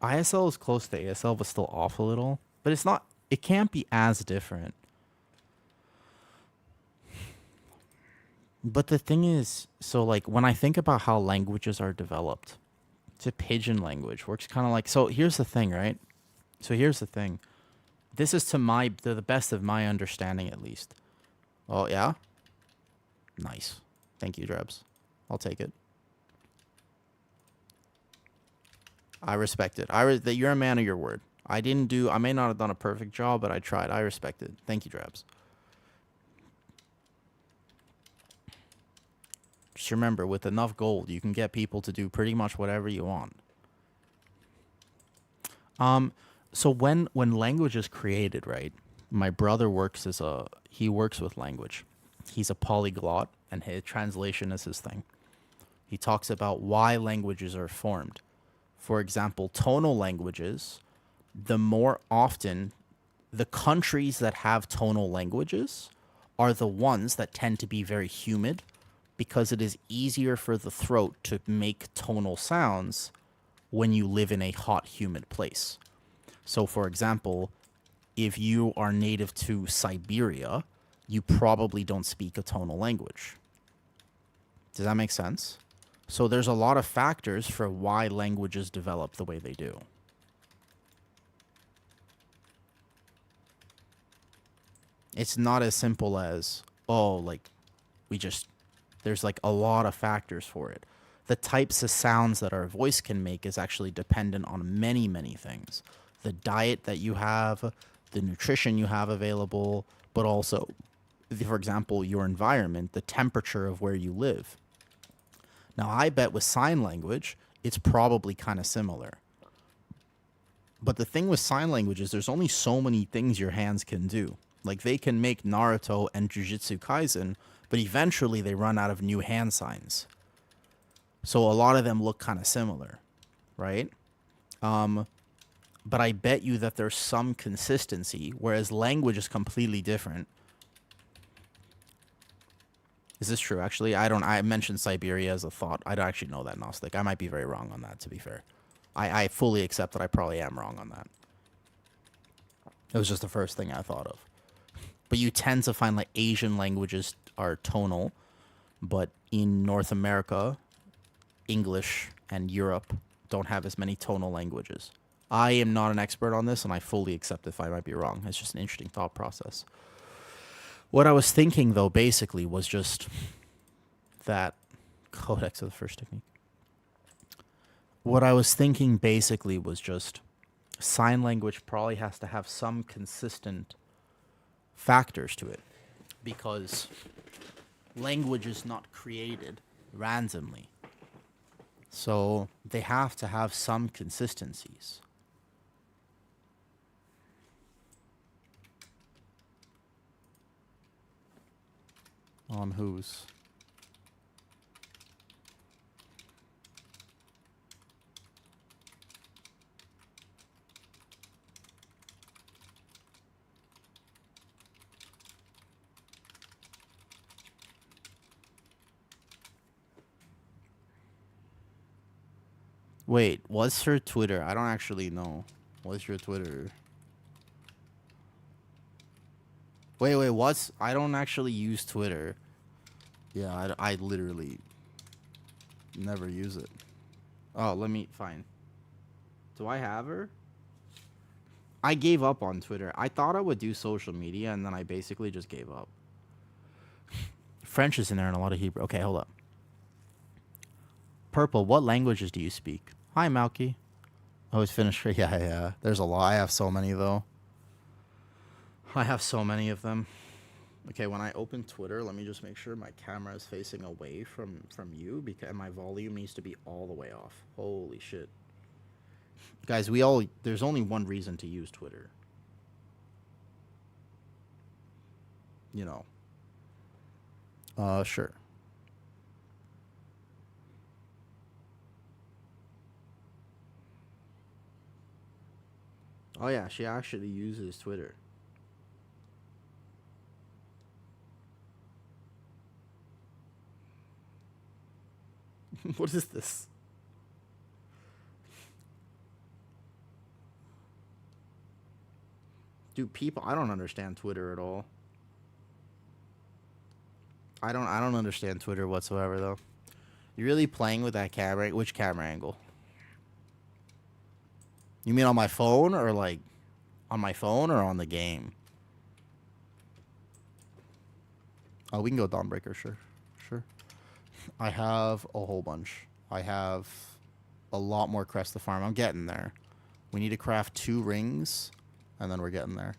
ISL is close to ASL, but still off a little. But it's not, it can't be as different. But the thing is, so like when I think about how languages are developed, it's a pigeon language. Works kind of like, so here's the thing, right? So here's the thing. This is to the best of my understanding, at least. Oh, yeah? Nice. Thank you, Drebs. I'll take it. I respect it. That you're a man of your word. I may not have done a perfect job, but I tried. I respect it. Thank you, Drebs. Just remember, with enough gold, you can get people to do pretty much whatever you want. So when language is created, right? My brother works with language. He's a polyglot, and his translation is his thing. He talks about why languages are formed. For example, tonal languages, the more often the countries that have tonal languages are the ones that tend to be very humid, because it is easier for the throat to make tonal sounds when you live in a hot, humid place. So, for example, if you are native to Siberia, you probably don't speak a tonal language. Does that make sense? So there's a lot of factors for why languages develop the way they do. It's not as simple as, there's like a lot of factors for it. The types of sounds that our voice can make is actually dependent on many, many things. The diet that you have, the nutrition you have available, but also, for example, your environment, the temperature of where you live. Now, I bet with sign language, it's probably kind of similar. But the thing with sign language is there's only so many things your hands can do. Like, they can make Naruto and Jujutsu Kaisen, but eventually they run out of new hand signs. So a lot of them look kind of similar, right? But I bet you that there's some consistency, whereas language is completely different. Is this true, actually? I mentioned Siberia as a thought. I don't actually know that, Gnostic. I might be very wrong on that, to be fair. I fully accept that I probably am wrong on that. It was just the first thing I thought of. But you tend to find, like, Asian languages are tonal, but in North America, English and Europe don't have as many tonal languages. I am not an expert on this, and I fully accept if I might be wrong. It's just an interesting thought process. What I was thinking, though, basically, was just that codex of the first technique. What I was thinking, basically, was just sign language probably has to have some consistent factors to it, because language is not created randomly. So they have to have some consistencies. On whose? Wait, what's her Twitter? I don't actually know. What's your Twitter? Wait, what's... I don't actually use Twitter. Yeah, I literally never use it. Oh, let me... Fine. Do I have her? I gave up on Twitter. I thought I would do social media, and then I basically just gave up. French is in there and a lot of Hebrew. Okay, hold up. Purple, what languages do you speak? Hi, Malky. Oh, it's finished. Yeah. There's a lot. I have so many, though. I have so many of them. Okay, when I open Twitter, let me just make sure my camera is facing away from you, because my volume needs to be all the way off. Holy shit. Guys, there's only one reason to use Twitter. You know. Sure. Oh yeah, she actually uses Twitter. What is this? Dude, people, I don't understand Twitter at all. I don't understand Twitter whatsoever though. You really playing with that camera? Which camera angle? You mean on my phone or like on my phone or on the game? Oh, we can go Dawnbreaker, sure. Sure. I have a whole bunch. I have a lot more crests to farm. I'm getting there. We need to craft 2 rings, and then we're getting there.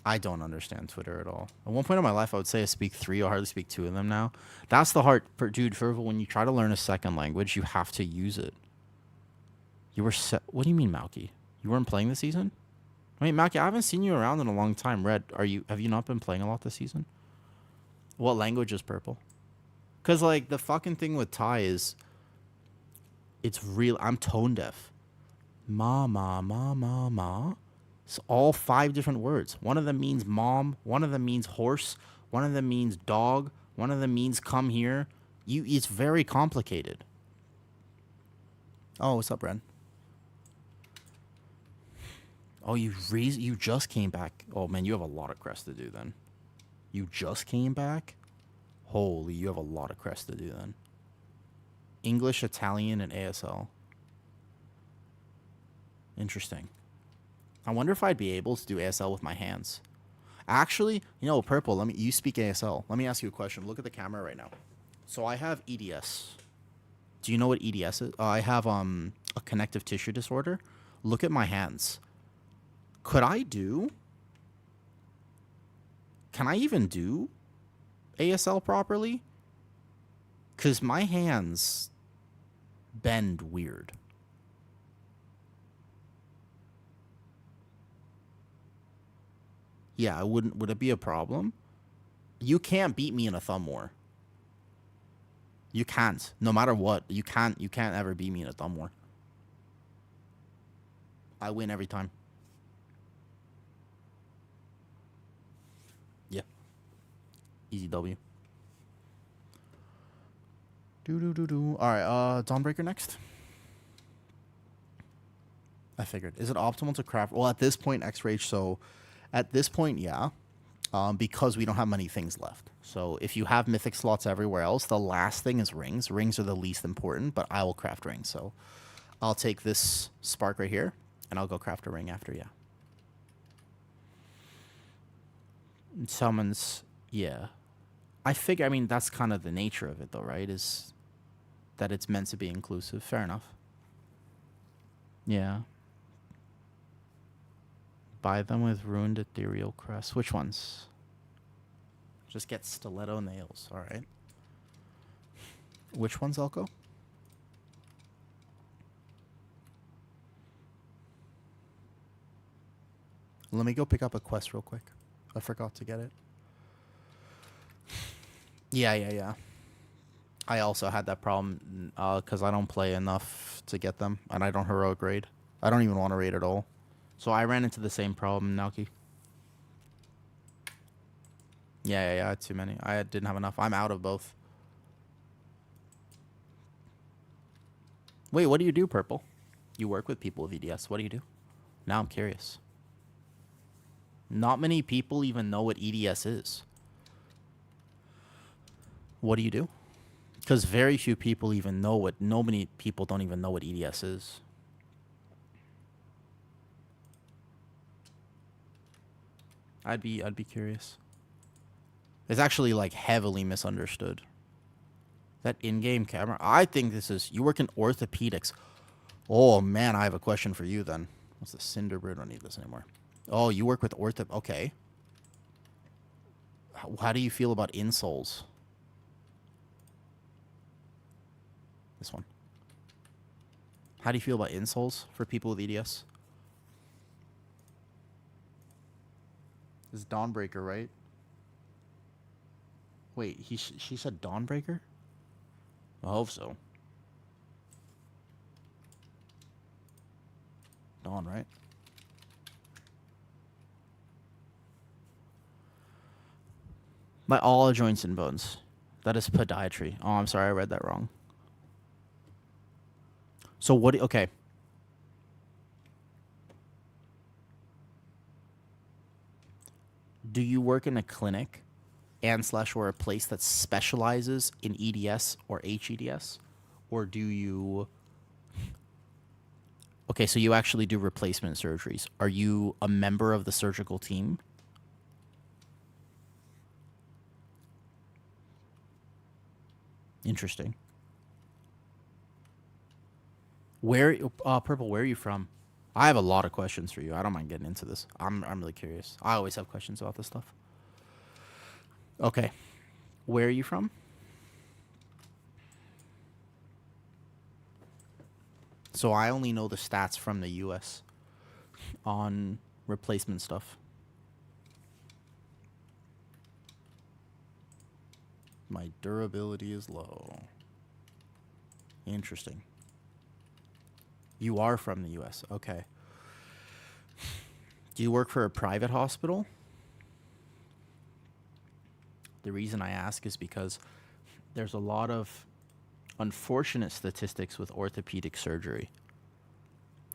I don't understand Twitter at all. At one point in my life, I would say I speak 3. I hardly speak 2 of them now. That's the hard... Dude, when you try to learn a second language, you have to use it. You were set... What do you mean, Malky? You weren't playing this season? Wait, Malky, I haven't seen you around in a long time. Red, have you not been playing a lot this season? What language is purple? Because, like, the fucking thing with Thai is... It's real... I'm tone deaf. Ma, ma, ma, ma, ma. It's all 5 different words. One of them means mom. One of them means horse. One of them means dog. One of them means come here. It's very complicated. Oh, what's up, Ren? Oh, you just came back. Oh, man, you have a lot of crests to do then. You just came back? Holy, you have a lot of crests to do then. English, Italian, and ASL. Interesting. I wonder if I'd be able to do ASL with my hands. Actually, you know, Purple, you speak ASL. Let me ask you a question. Look at the camera right now. So I have EDS. Do you know what EDS is? I have a connective tissue disorder. Look at my hands. Can I even do ASL properly? Because my hands bend weird. Yeah, would it be a problem? You can't beat me in a thumb war. You can't. No matter what, you can't ever beat me in a thumb war. I win every time. Yeah. Easy W. Alright, Dawnbreaker next. I figured. Is it optimal to craft? Well, at this point, X-Rage, so... At this point, yeah. Because we don't have many things left. So if you have mythic slots everywhere else, the last thing is rings. Rings are the least important, but I will craft rings. So I'll take this spark right here, and I'll go craft a ring after, yeah. Summons, yeah. I figure, I mean, that's kind of the nature of it, though, right? Is that it's meant to be inclusive. Fair enough. Yeah. Buy them with ruined ethereal crest. Which ones? Just get stiletto nails. All right. Which ones, Elko? Let me go pick up a quest real quick. I forgot to get it. Yeah. I also had that problem because I don't play enough to get them, and I don't heroic raid. I don't even want to raid at all. So I ran into the same problem, Naoki. Yeah, I had too many. I didn't have enough. I'm out of both. Wait, what do you do, Purple? You work with people with EDS. What do you do? Now I'm curious. Not many people even know what EDS is. What do you do? Because very few people even know what... Many people don't even know what EDS is. I'd be curious. It's actually like heavily misunderstood. That in-game camera. I think this is... You work in orthopedics. Oh man, I have a question for you then. What's the Cinderbird? I don't need this anymore. Oh, you work with ortho... Okay. How do you feel about insoles? This one. How do you feel about insoles for people with EDS? This is Dawnbreaker, right? Wait, she said Dawnbreaker? I hope so. Dawn, right? My all joints and bones. That is podiatry. Oh, I'm sorry, I read that wrong. So what? Okay. Do you work in a clinic and/or a place that specializes in EDS or HEDS, or do you? Okay, so you actually do replacement surgeries. Are you a member of the surgical team? Interesting. Where, Purple, where are you from? I have a lot of questions for you. I don't mind getting into this. I'm really curious. I always have questions about this stuff. Okay. Where are you from? So I only know the stats from the US on replacement stuff. My durability is low. Interesting. You are from the US. Okay. Do you work for a private hospital? The reason I ask is because there's a lot of unfortunate statistics with orthopedic surgery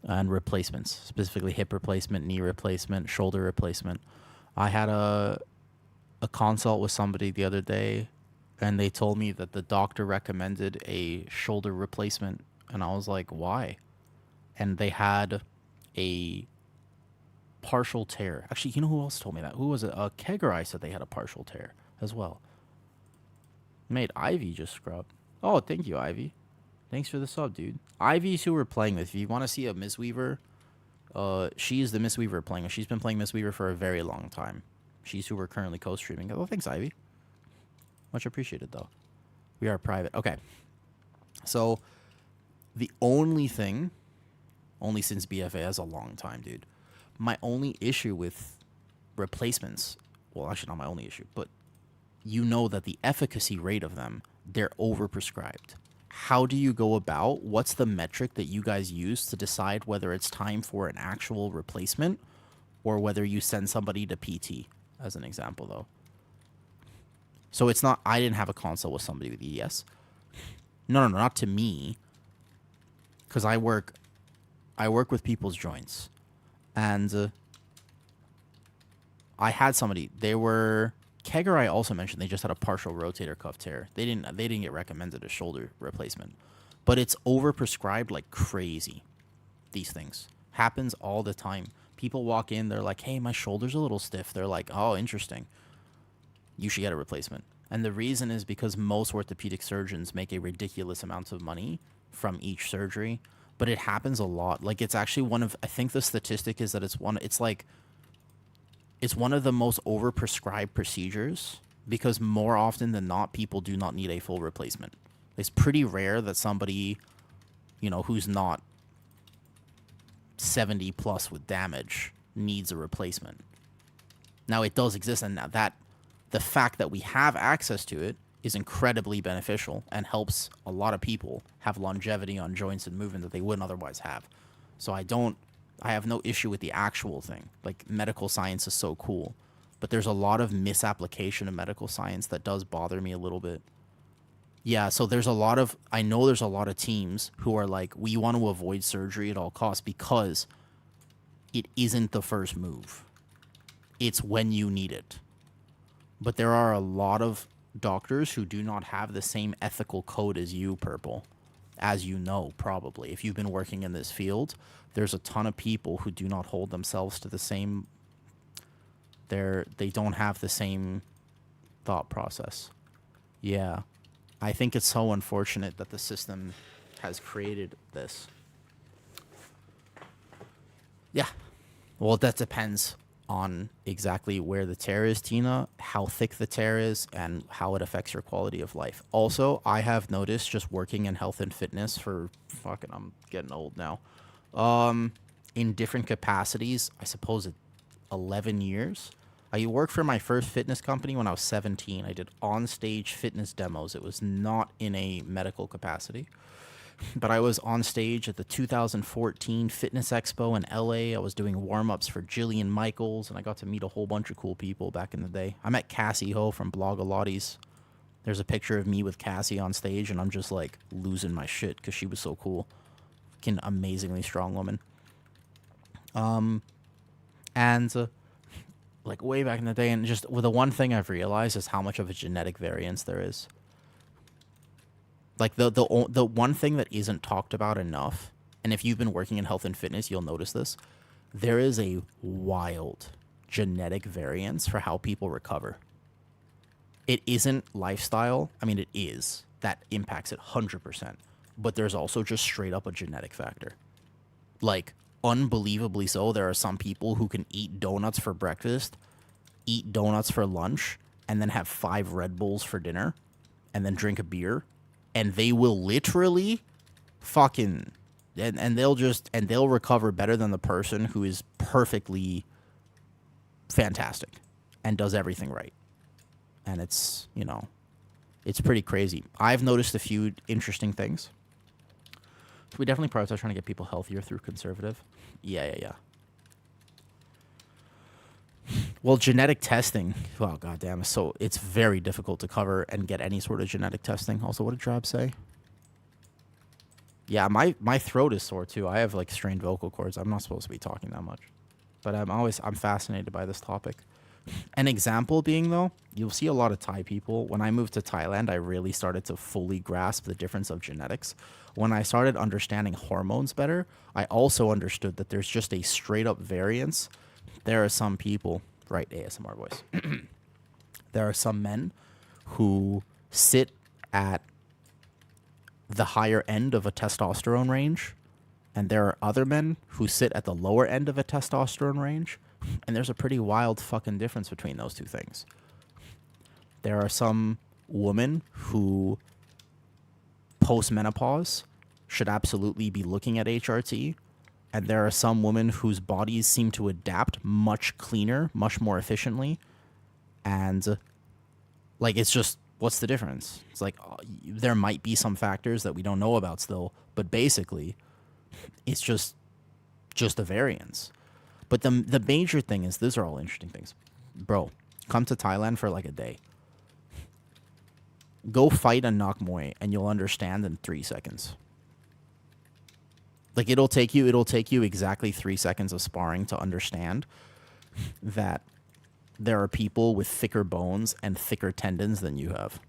and replacements, specifically hip replacement, knee replacement, shoulder replacement. I had a consult with somebody the other day, and they told me that the doctor recommended a shoulder replacement, and I was like, why? And they had a partial tear. Actually, you know who else told me that? Who was it? Kegerai said they had a partial tear as well. Mate, Ivy just scrubbed. Oh, thank you, Ivy. Thanks for the sub, dude. Ivy's who we're playing with. If you want to see a Mistweaver, she is the Mistweaver playing with. She's been playing Mistweaver for a very long time. She's who we're currently co-streaming. Oh, thanks, Ivy. Much appreciated, though. We are private. Okay. So, the only thing, only since BFA has a long time, dude, my only issue with replacements, well, actually not my only issue, but you know that the efficacy rate of them, they're overprescribed. How do you go about, what's the metric that you guys use to decide whether it's time for an actual replacement or whether you send somebody to PT, as an example, though? So it's not, I didn't have a consult with somebody with EDS. No, not to me. Because I work with people's joints. And I had somebody, they were, Kegerai also mentioned they just had a partial rotator cuff tear. They didn't get recommended a shoulder replacement. But it's overprescribed like crazy. These things. Happens all the time. People walk in, they're like, hey, my shoulder's a little stiff. They're like, oh, interesting. You should get a replacement. And the reason is because most orthopedic surgeons make a ridiculous amount of money from each surgery. But it happens a lot. Like, it's actually one of, I think the statistic is that it's one of the most overprescribed procedures because more often than not, people do not need a full replacement. It's pretty rare that somebody, you know, who's not 70 plus with damage needs a replacement. Now, it does exist, and that the fact that we have access to it is incredibly beneficial and helps a lot of people have longevity on joints and movement that they wouldn't otherwise have. So I have no issue with the actual thing. Like, medical science is so cool. But there's a lot of misapplication of medical science that does bother me a little bit. Yeah, so I know there's a lot of teams who are like, we want to avoid surgery at all costs because it isn't the first move. It's when you need it. But there are a lot of doctors who do not have the same ethical code as you, Purple. As you know, probably. If you've been working in this field, there's a ton of people who do not hold themselves to the same... They don't have the same thought process. Yeah. I think it's so unfortunate that the system has created this. Yeah. Well, that depends on exactly where the tear is, Tina, how thick the tear is, and how it affects your quality of life. Also, I have noticed just working in health and fitness for fucking, I'm getting old now, in different capacities, I suppose 11 years. I worked for my first fitness company when I was 17. I did on-stage fitness demos. It was not in a medical capacity, but I was on stage at the 2014 Fitness Expo in LA. I was doing warm-ups for Jillian Michaels, and I got to meet a whole bunch of cool people back in the day. I met Cassie Ho from Blogalotties. There's a picture of me with Cassie on stage, and I'm just like losing my shit because she was so cool. Fucking amazingly strong woman. And like way back in the day, and just the one thing I've realized is how much of a genetic variance there is. Like the one thing that isn't talked about enough, and if you've been working in health and fitness, you'll notice this. There is a wild genetic variance for how people recover. It isn't lifestyle. I mean, it is. That impacts it 100%. But there's also just straight up a genetic factor. Like, unbelievably so, there are some people who can eat donuts for breakfast, eat donuts for lunch, and then have 5 Red Bulls for dinner, and then drink a beer, and they will literally fucking... And they'll recover better than the person who is perfectly fantastic and does everything right. And it's, you know, it's pretty crazy. I've noticed a few interesting things. We definitely prioritize trying to get people healthier through conservative. Yeah. Well, genetic testing. Oh, goddamn. So it's very difficult to cover and get any sort of genetic testing. Also, what did Drab say? Yeah, my throat is sore too. I have like strained vocal cords. I'm not supposed to be talking that much. But I'm fascinated by this topic. An example being, though, you'll see a lot of Thai people. When I moved to Thailand, I really started to fully grasp the difference of genetics. When I started understanding hormones better, I also understood that there's just a straight up variance. There are some people, right, ASMR voice. There are some men who sit at the higher end of a testosterone range, and there are other men who sit at the lower end of a testosterone range. And there's a pretty wild fucking difference between those two things. There are some women who, post-menopause, should absolutely be looking at HRT. And there are some women whose bodies seem to adapt much cleaner, much more efficiently. And, like, it's just, what's the difference? It's like, there might be some factors that we don't know about still. But basically, it's just a variance. But the major thing is, these are all interesting things. Bro, come to Thailand for like a day. Go fight a Nak Muay and you'll understand in 3 seconds. Like it'll take you exactly 3 seconds of sparring to understand that there are people with thicker bones and thicker tendons than you have.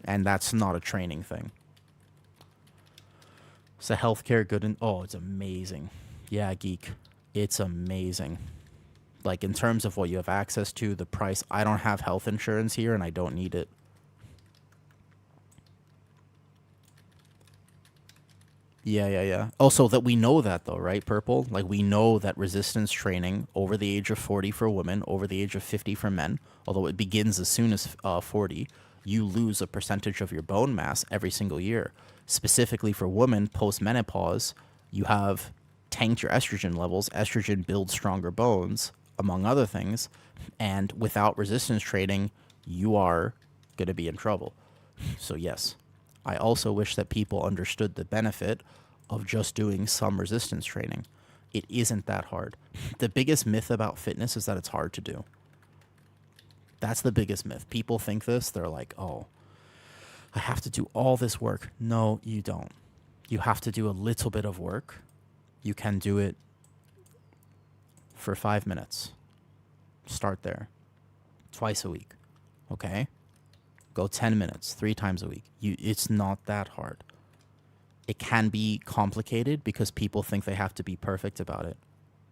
And that's not a training thing. So healthcare good and it's amazing. Yeah, geek. It's amazing. Like in terms of what you have access to, the price. I don't have health insurance here and I don't need it. Yeah. Also that we know that though, right, Purple? Like we know that resistance training over the age of 40 for women, over the age of 50 for men, although it begins as soon as 40, you lose a percentage of your bone mass every single year. Specifically for women, post-menopause, you have tanked your estrogen levels. Estrogen builds stronger bones, among other things. And without resistance training, you are going to be in trouble. So yes, I also wish that people understood the benefit of just doing some resistance training. It isn't that hard. The biggest myth about fitness is that it's hard to do. That's the biggest myth. People think this. They're like, oh, I have to do all this work. No, you don't. You have to do a little bit of work. You can do it for 5 minutes. Start there. Twice a week. Okay? Go 10 minutes, 3 times a week. It's not that hard. It can be complicated because people think they have to be perfect about it.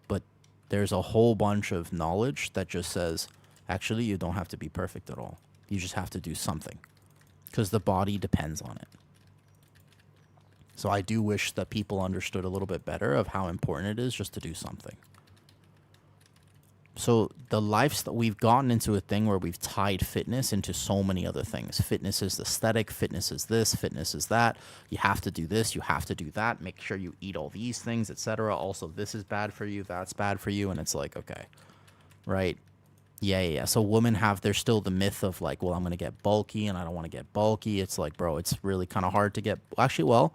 But there's a whole bunch of knowledge that just says, actually, you don't have to be perfect at all. You just have to do something. Because the body depends on it. So I do wish that people understood a little bit better of how important it is just to do something. So the lifestyle, we've gotten into a thing where we've tied fitness into so many other things. Fitness is aesthetic, fitness is this, fitness is that. You have to do this, you have to do that. Make sure you eat all these things, etc. Also, this is bad for you, that's bad for you, and it's like, okay, right? Yeah. So women have, there's still the myth of like, well, I'm gonna get bulky, and I don't want to get bulky. It's like, bro, it's really kind of hard to get. Actually, well,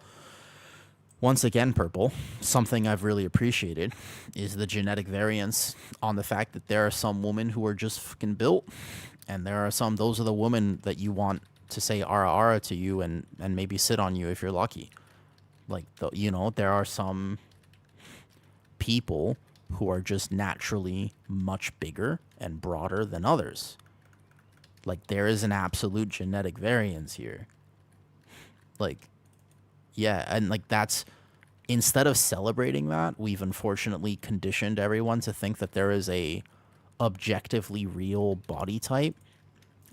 once again, Purple, something I've really appreciated is the genetic variance on the fact that there are some women who are just fucking built, and there are some, those are the women that you want to say ara ara to you and maybe sit on you if you're lucky. Like, there are some people who are just naturally much bigger and broader than others. Like, there is an absolute genetic variance here. Like, yeah, and like that's, instead of celebrating that, we've unfortunately conditioned everyone to think that there is a objectively real body type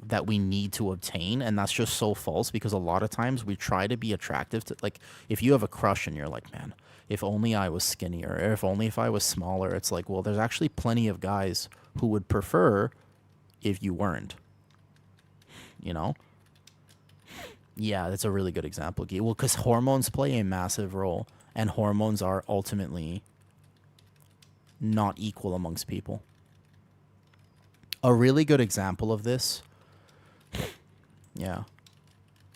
that we need to obtain, and that's just so false, because a lot of times we try to be attractive to, like, if you have a crush and you're like, man, if only I was skinnier, or if I was smaller, it's like, well, there's actually plenty of guys who would prefer if you weren't, you know? Yeah, that's a really good example, Guy. Well, because hormones play a massive role, and hormones are ultimately not equal amongst people. A really good example of this. Yeah.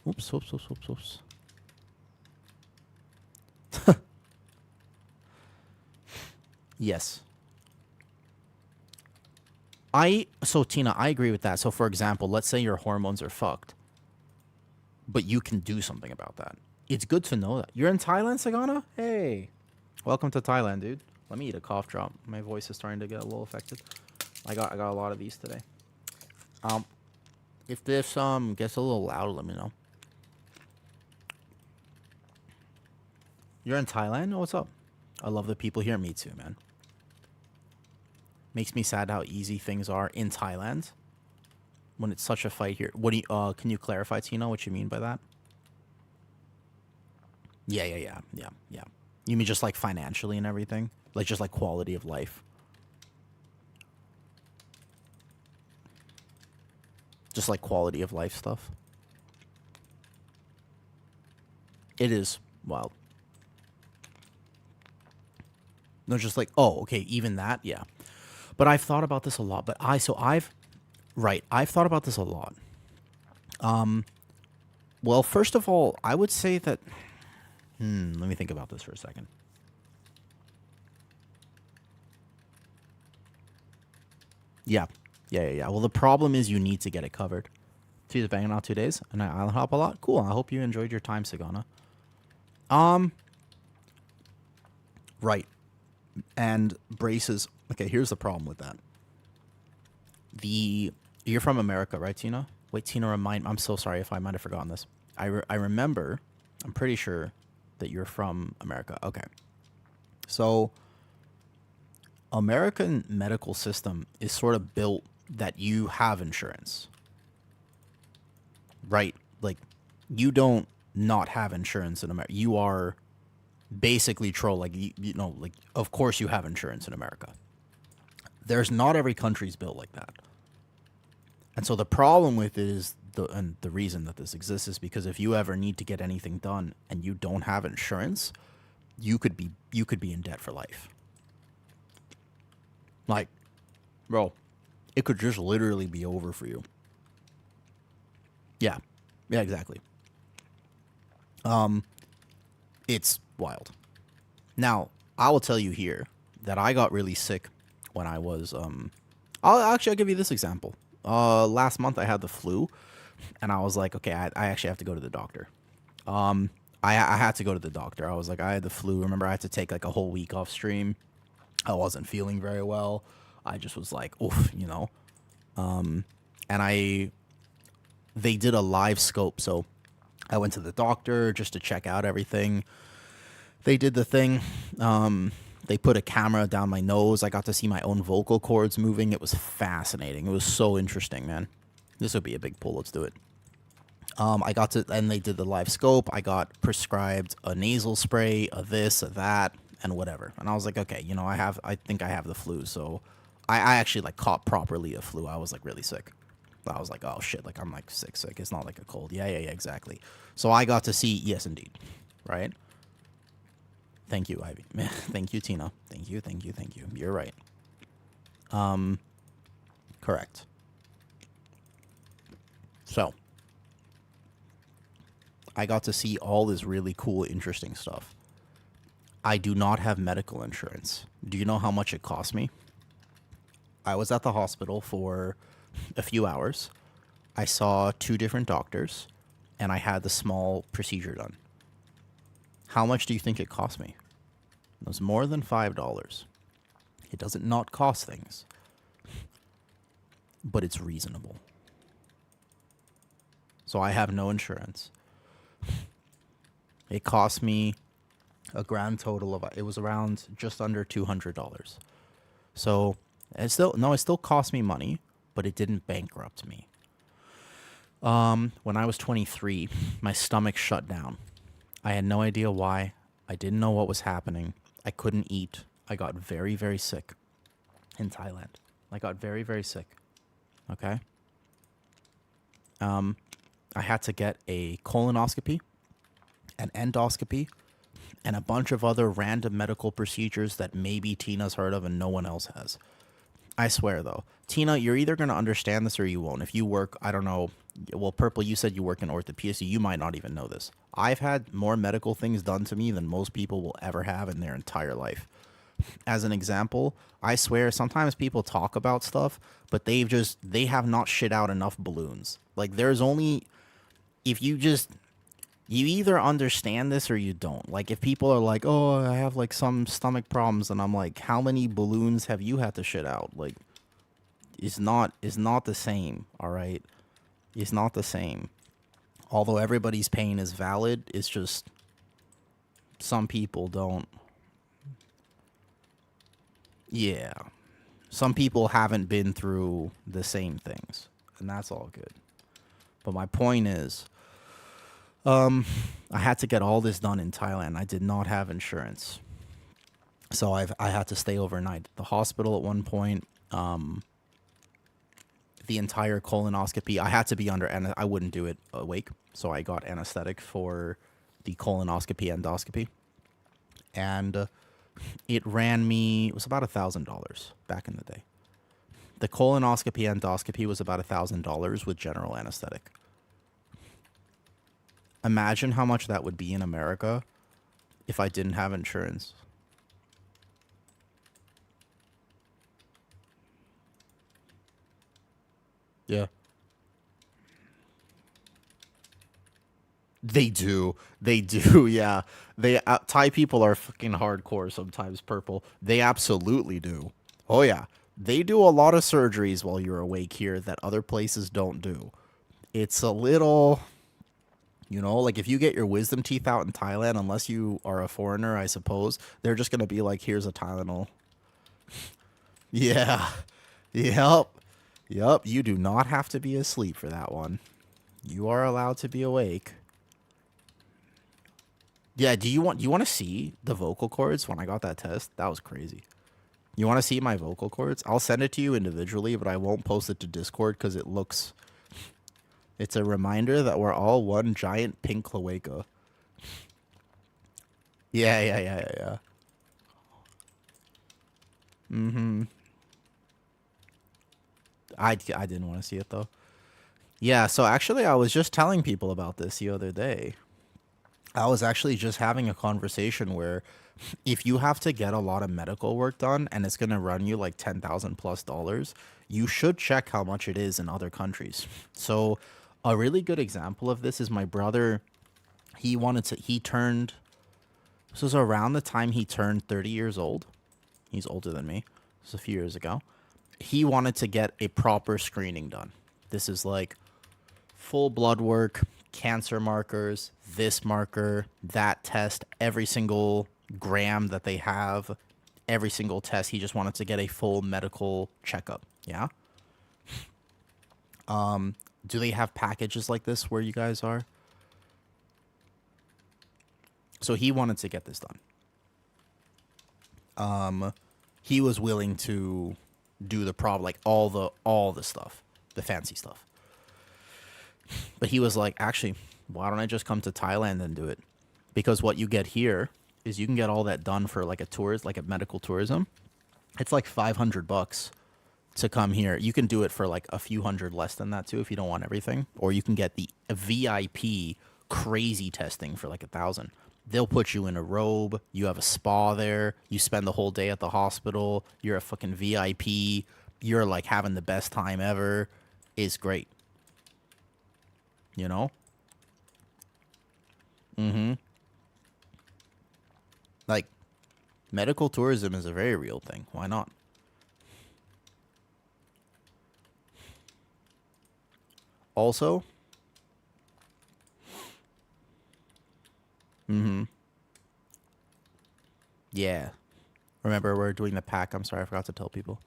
Oops. Yes. So Tina, I agree with that. So for example, let's say your hormones are fucked, but you can do something about that. It's good to know that. You're in Thailand, Sagana? Hey. Welcome to Thailand, dude. Let me eat a cough drop. My voice is starting to get a little affected. I got a lot of these today. If this gets a little loud, let me know. You're in Thailand? Oh, what's up? I love the people here. Me too, man. Makes me sad how easy things are in Thailand when it's such a fight here. What do you, can you clarify, Tina, what you mean by that? Yeah. You mean just like financially and everything? Like just like quality of life? Just like quality of life stuff? It is wild. No, just like, oh, okay, even that, yeah. But I've thought about this a lot. I've thought about this a lot. Well, first of all, I would say that, let me think about this for a second. Yeah. Well, the problem is you need to get it covered. She's banging out 2 days, and I'll help a lot. Cool. I hope you enjoyed your time, Sagana. Right. And braces. Okay, here's the problem with that. You're from America, right, Tina? Wait, Tina, I'm so sorry if I might have forgotten this. I remember, I'm pretty sure that you're from America. Okay. So, American medical system is sort of built that you have insurance. Right? Like, you don't not have insurance in America. You are basically troll, like, like, of course you have insurance in America. There's not every country's built like that. And so the problem with it is, the reason that this exists is because if you ever need to get anything done and you don't have insurance, you could be in debt for life. Like, bro, it could just literally be over for you. Yeah, exactly. It's wild. Now, I will tell you here that I got really sick when I was, I'll give you this example. Last month I had the flu, and I was like, okay, I actually have to go to the doctor. I had to go to the doctor. I was like, I had the flu. Remember, I had to take like a whole week off stream. I wasn't feeling very well. I just was like, oof, and they did a live scope. So I went to the doctor just to check out everything. They did the thing. They put a camera down my nose. I got to see my own vocal cords moving. It was fascinating. It was so interesting, man. This would be a big pull. Let's do it. And they did the live scope. I got prescribed a nasal spray, a this, a that, and whatever. And I was like, okay, I think I have the flu, so I actually like caught properly a flu. I was like really sick. I was like, oh shit, like I'm like sick. It's not like a cold. Yeah, exactly. So I got to see, yes, indeed, right? Thank you, Ivy. Thank you, Tina. Thank you. You're right. Correct. So I got to see all this really cool, interesting stuff. I do not have medical insurance. Do you know how much it cost me? I was at the hospital for a few hours. I saw 2 different doctors, and I had the small procedure done. How much do you think it cost me? It was more than $5. It doesn't not cost things, but it's reasonable. So I have no insurance. It cost me a grand total of, it was around just under $200. So it still cost me money, but it didn't bankrupt me. When I was 23, my stomach shut down. I had no idea why. I didn't know what was happening. I couldn't eat. I got very, very sick in Thailand. I got very, very sick. Okay. I had to get a colonoscopy, an endoscopy, and a bunch of other random medical procedures that maybe Tina's heard of and no one else has. I swear, though. Tina, you're either going to understand this or you won't. If you work, I don't know. Well, Purple, you said you work in orthopedics. You might not even know this. I've had more medical things done to me than most people will ever have in their entire life. As an example, I swear sometimes people talk about stuff, but they have not shit out enough balloons. Like, there's only, if you either understand this or you don't. Like, if people are like, oh, I have like some stomach problems, and I'm like, how many balloons have you had to shit out? Like, it's not the same, all right? It's not the same. Although everybody's pain is valid, it's just some people don't. Yeah. Some people haven't been through the same things, and that's all good. But my point is, I had to get all this done in Thailand. I did not have insurance. So I had to stay overnight at the hospital at one point. The entire colonoscopy, I had to be under, I wouldn't do it awake. So I got anesthetic for the colonoscopy endoscopy. And it ran me, it was about $1,000 back in the day. The colonoscopy endoscopy was about $1,000 with general anesthetic. Imagine how much that would be in America if I didn't have insurance. Yeah. They do. Yeah. Thai people are fucking hardcore sometimes, Purple. They absolutely do. Oh, yeah. They do a lot of surgeries while you're awake here that other places don't do. It's a little, like if you get your wisdom teeth out in Thailand, unless you are a foreigner, I suppose, they're just going to be like, here's a Tylenol. Yeah. Yep. You do not have to be asleep for that one. You are allowed to be awake. Yeah, do you want to see the vocal cords when I got that test? That was crazy. You want to see my vocal cords? I'll send it to you individually, but I won't post it to Discord because it's a reminder that we're all one giant pink cloaca. Yeah. Mm-hmm. I didn't want to see it, though. Yeah, so actually I was just telling people about this the other day. I was actually just having a conversation where if you have to get a lot of medical work done and it's going to run you like $10,000+, you should check how much it is in other countries. So a really good example of this is my brother. This was around the time he turned 30 years old. He's older than me. This was a few years ago. He wanted to get a proper screening done. This is like full blood work, cancer markers, this marker, that test, every single gram that they have, every single test. He just wanted to get a full medical checkup. Yeah. Do they have packages like this where you guys are? So he wanted to get this done. He was willing to do the problem, like all the stuff, the fancy stuff. But he was like, actually, why don't I just come to Thailand and do it? Because what you get here is you can get all that done for like a tourist, like a medical tourism. It's like $500 to come here. You can do it for like a few hundred less than that too if you don't want everything. Or you can get the VIP crazy testing for like 1,000. They'll put you in a robe. You have a spa there. You spend the whole day at the hospital. You're a fucking VIP. You're like having the best time ever. It's great. You know? Mm-hmm. Like, medical tourism is a very real thing. Why not? Also, mm-hmm. Yeah. Remember, we're doing the pack. I'm sorry, I forgot to tell people.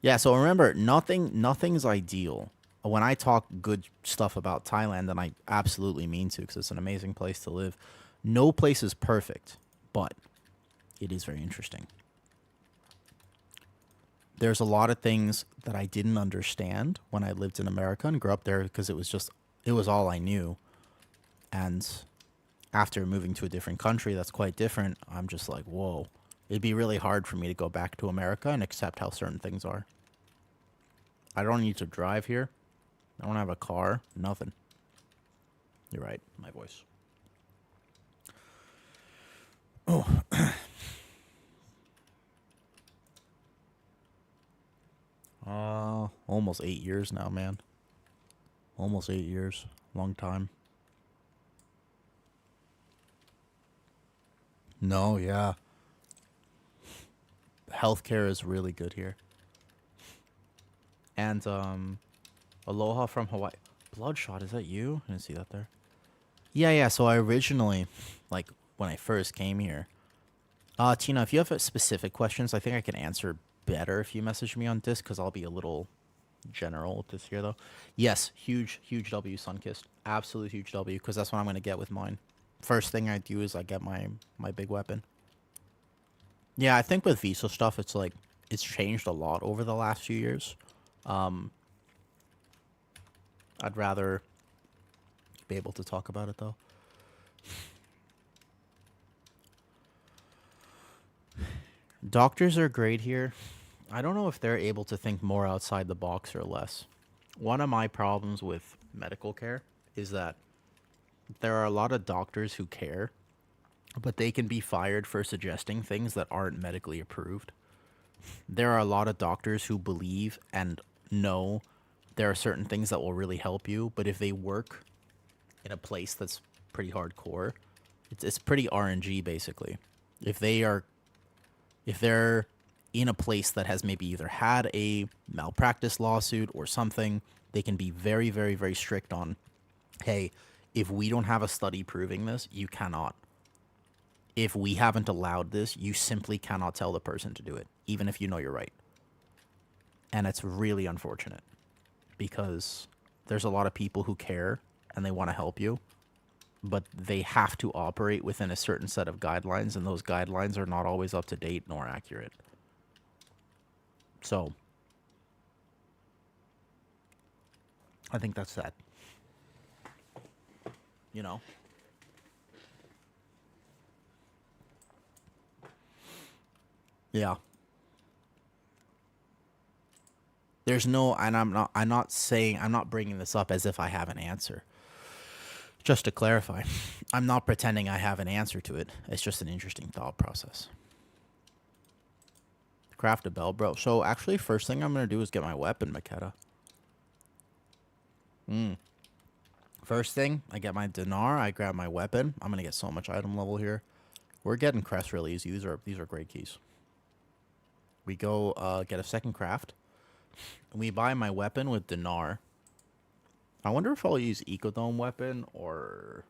Yeah, so remember, nothing's ideal. When I talk good stuff about Thailand, and I absolutely mean to, because it's an amazing place to live. No place is perfect, but it is very interesting. There's a lot of things that I didn't understand when I lived in America and grew up there because it was all I knew. And after moving to a different country that's quite different, I'm just like, whoa. It'd be really hard for me to go back to America and accept how certain things are. I don't need to drive here. I don't have a car. Nothing. You're right. My voice. Oh. Almost 8 years now, man. Almost 8 years. Long time. No, yeah. Healthcare is really good here. And aloha from Hawaii. Bloodshot, is that you? I didn't see that there. Yeah, yeah. So I originally, like, when I first came here, Tina, if you have specific questions, I think I can answer better if you message me on Disc, because I'll be a little general this year, though. Yes, huge, huge W, Sunkissed. Absolute huge W, because that's what I'm going to get with mine. First thing I do is I get my big weapon. Yeah, I think with Visa stuff, it's like, it's changed a lot over the last few years. I'd rather be able to talk about it, though. Doctors are great here. I don't know if they're able to think more outside the box or less. One of my problems with medical care is that there are a lot of doctors who care, but they can be fired for suggesting things that aren't medically approved. There are a lot of doctors who believe and know there are certain things that will really help you, but if they work in a place that's pretty hardcore, it's pretty RNG basically. If they're in a place that has maybe either had a malpractice lawsuit or something, they can be very, very, very strict on, hey, if we don't have a study proving this, you cannot. If we haven't allowed this, you simply cannot tell the person to do it, even if you know you're right. And it's really unfortunate because there's a lot of people who care and they want to help you, but they have to operate within a certain set of guidelines, and those guidelines are not always up to date nor accurate. So, I think that's sad. You know? Yeah. There's no, and I'm not saying, I'm not bringing this up as if I have an answer. Just to clarify, I'm not pretending I have an answer to it. It's just an interesting thought process. Craft a bell, bro. So actually, first thing I'm going to do is get my weapon, Makeda. First thing, I get my dinar, I grab my weapon. I'm going to get so much item level here. We're getting crests really easy. These are great keys. We go get a second craft. We buy my weapon with dinar. I wonder if I'll use Ecodome weapon or...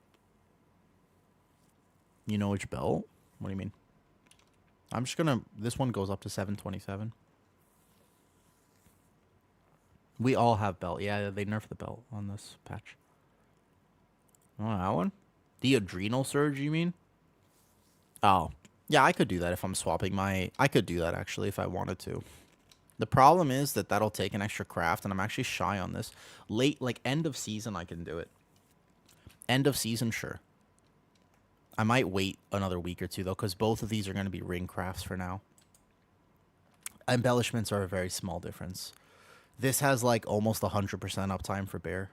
You know which belt? What do you mean? I'm just gonna... This one goes up to 727. We all have belt. Yeah, they nerfed the belt on this patch. Oh, that one? The Adrenal Surge, you mean? Oh. Yeah, I could do that if I'm swapping my... I could do that, actually, if I wanted to. The problem is that that'll take an extra craft, and I'm actually shy on this. Late, like, end of season, I can do it. End of season, sure. I might wait another week or two, though, because both of these are going to be ring crafts for now. Embellishments are a very small difference. This has, like, almost 100% uptime for bear.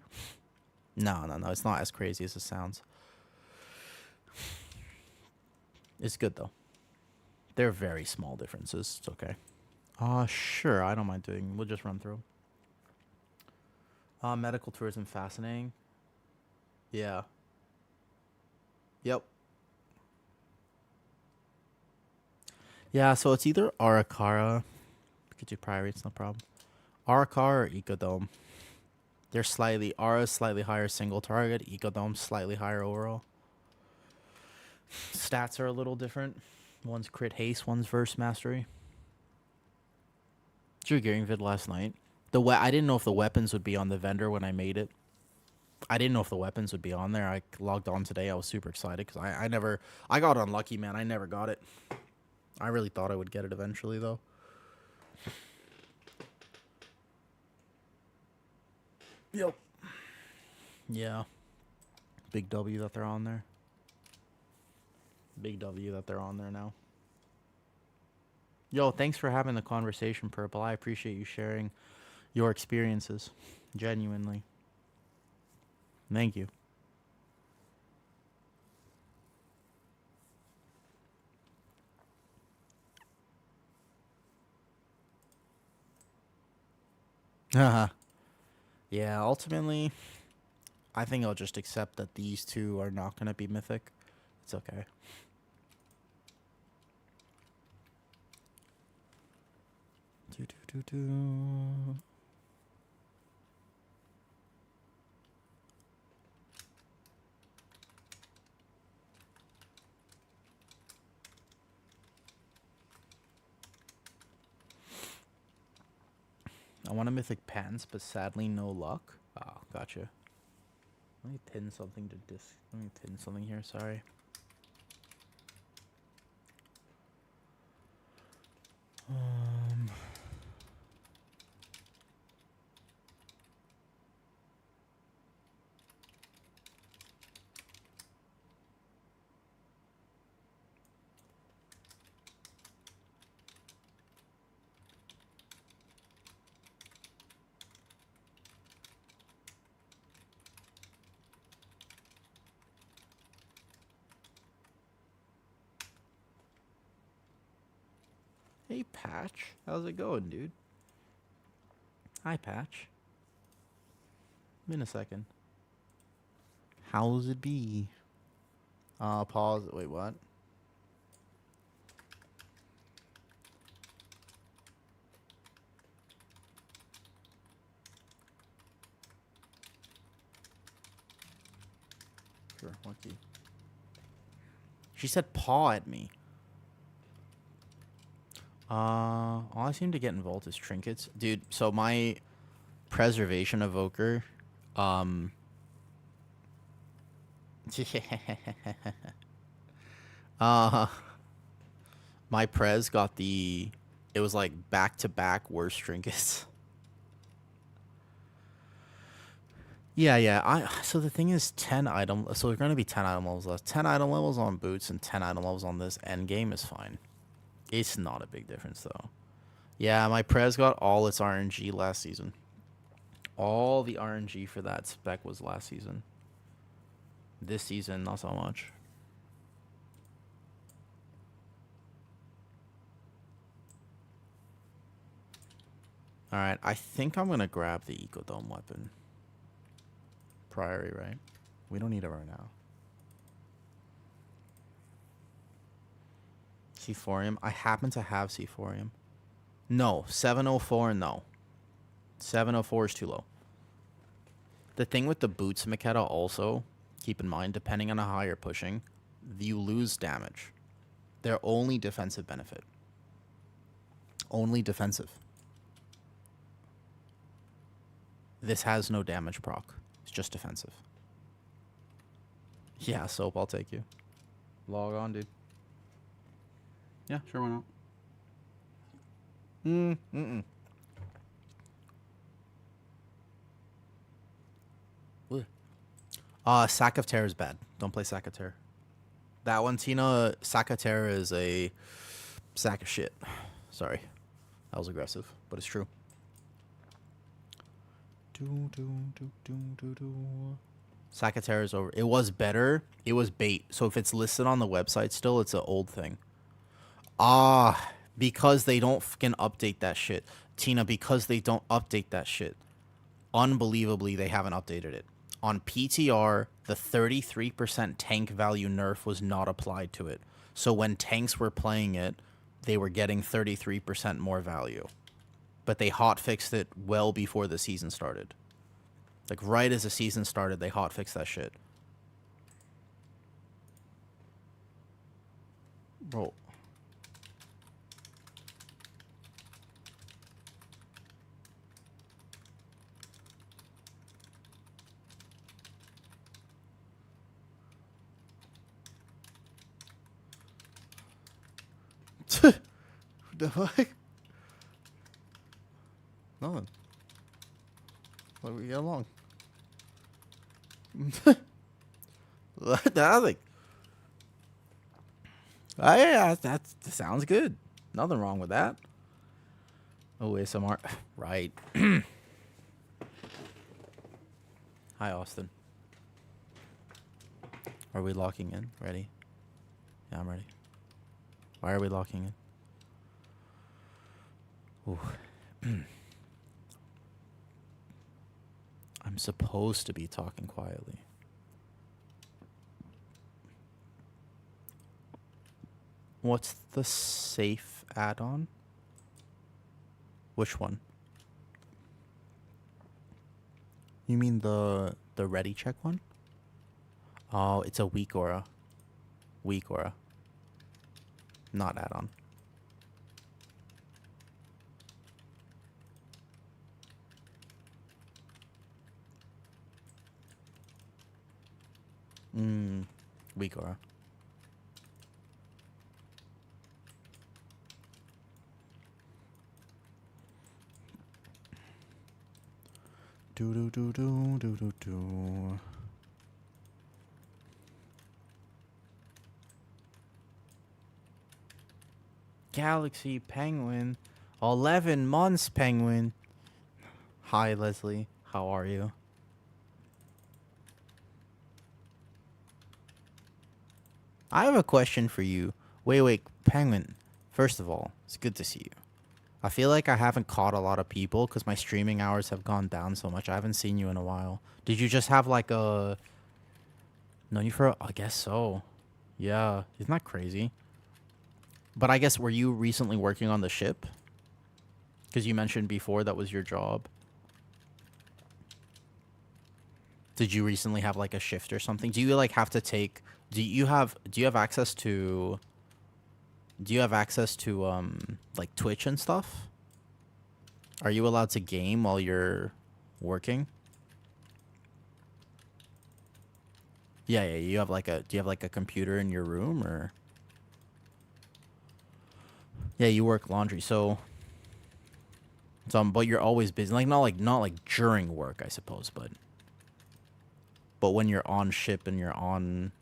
No, it's not as crazy as it sounds. It's good, though. They're very small differences. It's okay. Sure, I don't mind doing... We'll just run through. Medical tourism, fascinating. Yeah. Yep. Yeah, so it's either Arakara... Could you priority, it's no problem. Arakara or Ecodome. They're slightly... Ara's slightly higher single target. Ecodome slightly higher overall. Stats are a little different. One's crit haste, one's verse mastery. Did your gearing vid last night? I didn't know if the weapons would be on the vendor when I made it. I didn't know if the weapons would be on there. I logged on today. I was super excited because I got unlucky, man. I never got it. I really thought I would get it eventually, though. Yep. Yeah. Big W that they're on there. Big W that they're on there now. Yo, thanks for having the conversation, Purple. I appreciate you sharing your experiences. Genuinely. Thank you. Haha. Yeah, ultimately, I think I'll just accept that these two are not going to be mythic. It's okay. I want a mythic pants, but sadly no luck. Oh, gotcha. Let me pin something to Let me pin something here, sorry. Hey, Patch. How's it going, dude? Hi, Patch. In a second. How's it be? Pause. Wait, what? Sure, lucky. She said paw at me. All I seem to get involved is trinkets. Dude, so my preservation evoker, my prez got it was like back-to-back worst trinkets. Yeah. So the thing is 10 item, so there's going to be 10 item levels left. 10 item levels on boots and 10 item levels on this end game is fine. It's not a big difference, though. Yeah, my prez got all its RNG last season. All the RNG for that spec was last season. This season, not so much. Alright, I think I'm going to grab the Ecodome weapon. Priority, right? We don't need it right now. Seaphorium. I happen to have Seaphorium. No. 704, no. 704 is too low. The thing with the boots, Makeda, also, keep in mind, depending on how you're pushing, you lose damage. They're only defensive benefit. Only defensive. This has no damage proc. It's just defensive. Yeah, Soap, I'll take you. Log on, dude. Yeah, sure, why not? Sack of Terror is bad. Don't play Sack of Terror. That one, Tina, Sack of Terror is a sack of shit. Sorry. That was aggressive, but it's true. Sack of Terror is over. It was better. It was bait. So if it's listed on the website still, it's an old thing. Because they don't fucking update that shit. Tina, because they don't update that shit. Unbelievably, they haven't updated it. On PTR, the 33% tank value nerf was not applied to it. So when tanks were playing it, they were getting 33% more value. But they hotfixed it well before the season started. Like, right as the season started, they hotfixed that shit. Bro. The fuck? Nothing. Let me get along. Nothing. Yeah, that sounds good. Nothing wrong with that. Oh, ASMR. Right. Hi, Austin. Are we locking in? Ready? Yeah, I'm ready. Why are we locking in? Ooh. I'm supposed to be talking quietly. What's the safe add-on? Which one? You mean the ready check one? Oh, it's a weak aura. Weak aura. Not add-on. Weak aura. Do. Galaxy Penguin. 11 months, Penguin. Hi, Leslie. How are you? I have a question for you. Wait, Penguin. First of all, it's good to see you. I feel like I haven't caught a lot of people because my streaming hours have gone down so much. I haven't seen you in a while. Did you just have like a... Known you for... I guess so. Yeah. Isn't that crazy? But I guess, were you recently working on the ship? Because you mentioned before that was your job. Did you recently have like a shift or something? Do you like have to take... Do you have access to... Do you have access to, like, Twitch and stuff? Are you allowed to game while you're working? Yeah, you have like a... Do you have like a computer in your room, or... Yeah, you work laundry, so... But you're always busy. Like, not like during work, I suppose, but... But when you're on ship and you're on...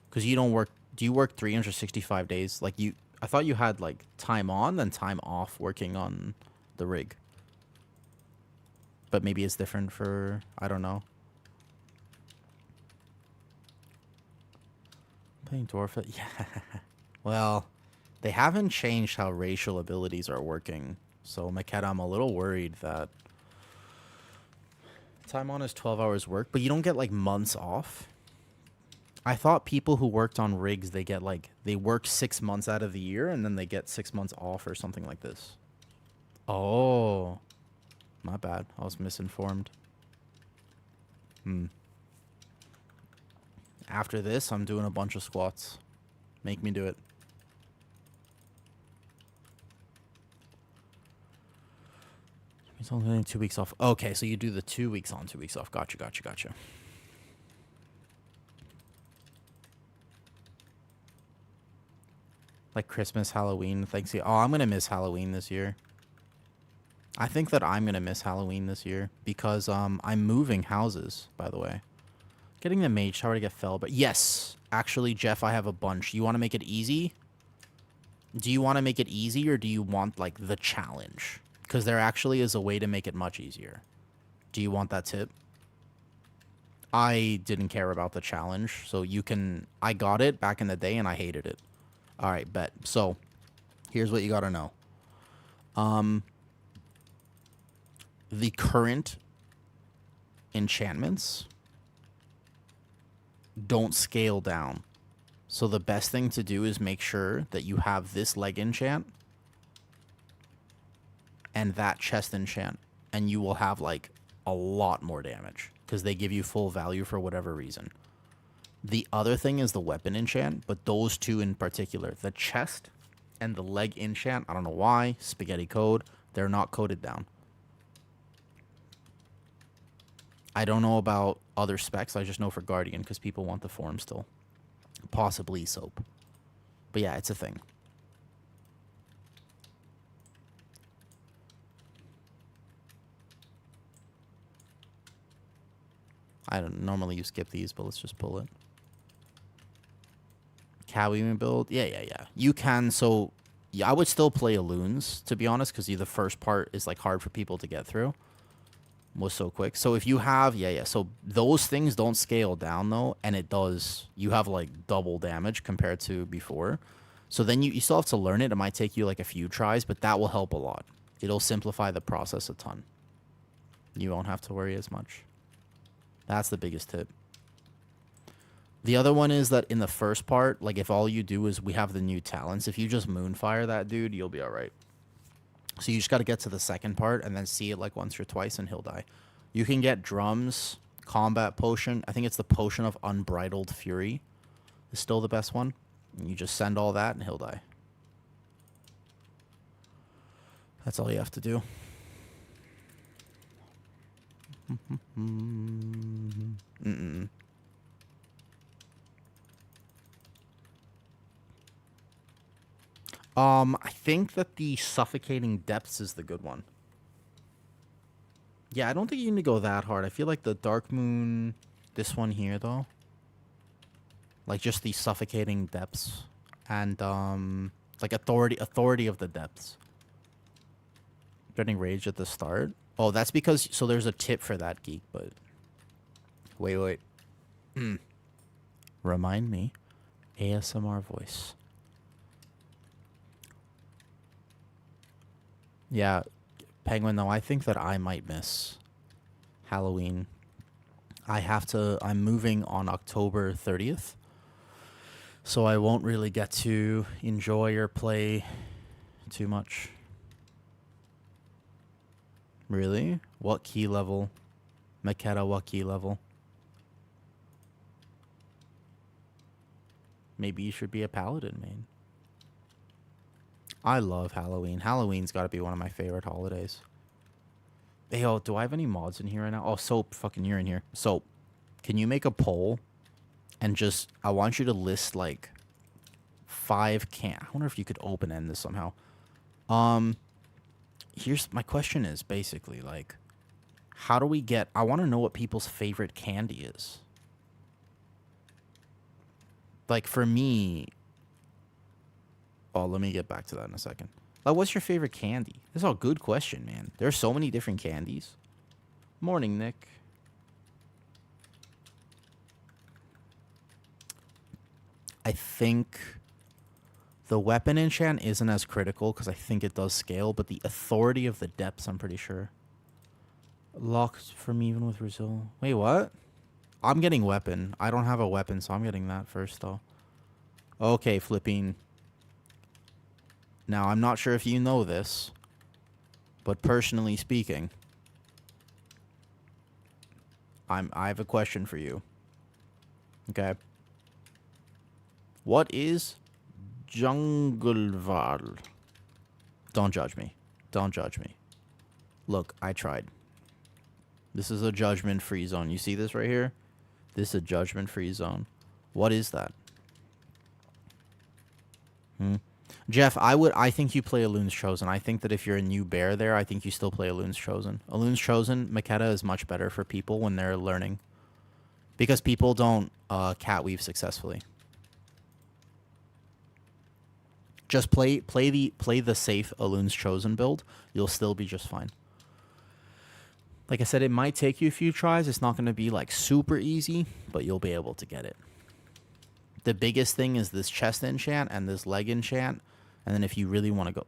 Because you don't work... Do you work 365 days? Like, you... I thought you had, like, time on and time off working on the rig. But maybe it's different for... I don't know. Playing Dwarf... Yeah. Well, they haven't changed how racial abilities are working. So, Makeda, I'm a little worried that... Time on is 12 hours work, but you don't get, like, months off. I thought people who worked on rigs, they get, like... They work 6 months out of the year, and then they get 6 months off or something like this. Oh. My bad. I was misinformed. After this, I'm doing a bunch of squats. Make me do it. It's only 2 weeks off. Okay, so you do the 2 weeks on, 2 weeks off. Gotcha. Like Christmas, Halloween, Thanksgiving. Oh, I'm going to miss Halloween this year. I think that I'm going to miss Halloween this year because I'm moving houses, by the way. Getting the mage tower to get fell, but yes. Actually, Jeff, I have a bunch. You want to make it easy? Do you want to make it easy or do you want, like, the challenge? Because there actually is a way to make it much easier. Do you want that tip? I didn't care about the challenge, so you can... I got it back in the day and I hated it. Alright, bet. So, here's what you gotta know. The current enchantments don't scale down. So the best thing to do is make sure that you have this leg enchant and that chest enchant, and you will have like a lot more damage because they give you full value for whatever reason. The other thing is the weapon enchant, but those two in particular, the chest and the leg enchant, I don't know why, spaghetti code, they're not coded down. I don't know about other specs. I just know for Guardian because people want the form still. Possibly soap. But yeah, it's a thing. I don't normally you skip these, but let's just pull it. Catweaving build? Yeah. You can, so yeah, I would still play Alloons, to be honest, because the first part is like hard for people to get through. Was so quick. So if you have, so those things don't scale down though, and it does, you have like double damage compared to before. So then you still have to learn it. It might take you like a few tries, but that will help a lot. It'll simplify the process a ton. You won't have to worry as much. That's the biggest tip. The other one is that in the first part, like if all you do is we have the new talents, if you just moonfire that dude, you'll be all right. So you just got to get to the second part and then see it like once or twice and he'll die. You can get drums, combat potion. I think it's the potion of unbridled fury is still the best one. And you just send all that and he'll die. That's all you have to do. I think that the suffocating depths is the good one. Yeah, I don't think you need to go that hard. I feel like the Dark Moon, this one here though, like just the suffocating depths and like authority of the depths. Getting rage at the start. Oh, that's because so there's a tip for that, geek. But wait. Remind me, ASMR voice. Yeah, Penguin, though, I think that I might miss Halloween. I'm moving on October 30th. So I won't really get to enjoy or play too much. Really? What key level? Maketa, what key level? Maybe you should be a paladin, man. I love Halloween. Halloween's got to be one of my favorite holidays. Hey, yo, do I have any mods in here right now? Oh, Soap, fucking you're in here. Soap, can you make a poll and just, I want you to list like 5 I wonder if you could open end this somehow. Here's my question is basically like, how do we get, I want to know what people's favorite candy is. Like for me, oh, let me get back to that in a second. Like, what's your favorite candy? This is a good question, man. There's so many different candies. Morning, Nick. I think the weapon enchant isn't as critical because I think it does scale, but the authority of the depths, I'm pretty sure. Locked from even with Brazil. Wait, what? I'm getting weapon. I don't have a weapon, so I'm getting that first, though. Okay, flipping. Now, I'm not sure if you know this, but personally speaking, I have a question for you. Okay. What is Jungleval? Don't judge me. Don't judge me. Look, I tried. This is a judgment-free zone. You see this right here? This is a judgment-free zone. What is that? Jeff, I think you play Elun's Chosen. I think that if you're a new bear there, I think you still play Elun's Chosen. Elun's Chosen, Maketa is much better for people when they're learning. Because people don't cat weave successfully. Just play the safe Elun's Chosen build. You'll still be just fine. Like I said, it might take you a few tries. It's not going to be like super easy, but you'll be able to get it. The biggest thing is this chest enchant and this leg enchant. And then if you really want to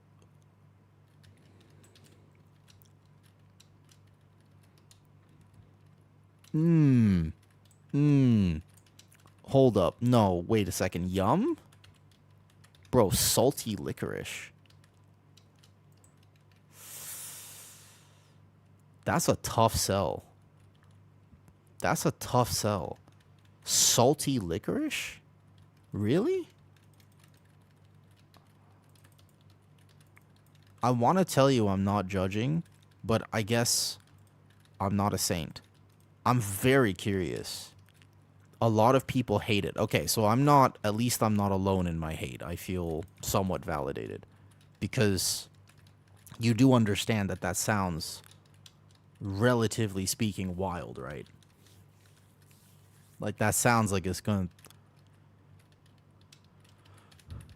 go... Hold up. No, wait a second. Yum? Bro, salty licorice. That's a tough sell. That's a tough sell. Salty licorice? Really? I want to tell you I'm not judging, but I guess I'm not a saint. I'm very curious. A lot of people hate it. Okay, so at least I'm not alone in my hate. I feel somewhat validated. Because you do understand that sounds, relatively speaking, wild, right? Like, that sounds like it's gonna...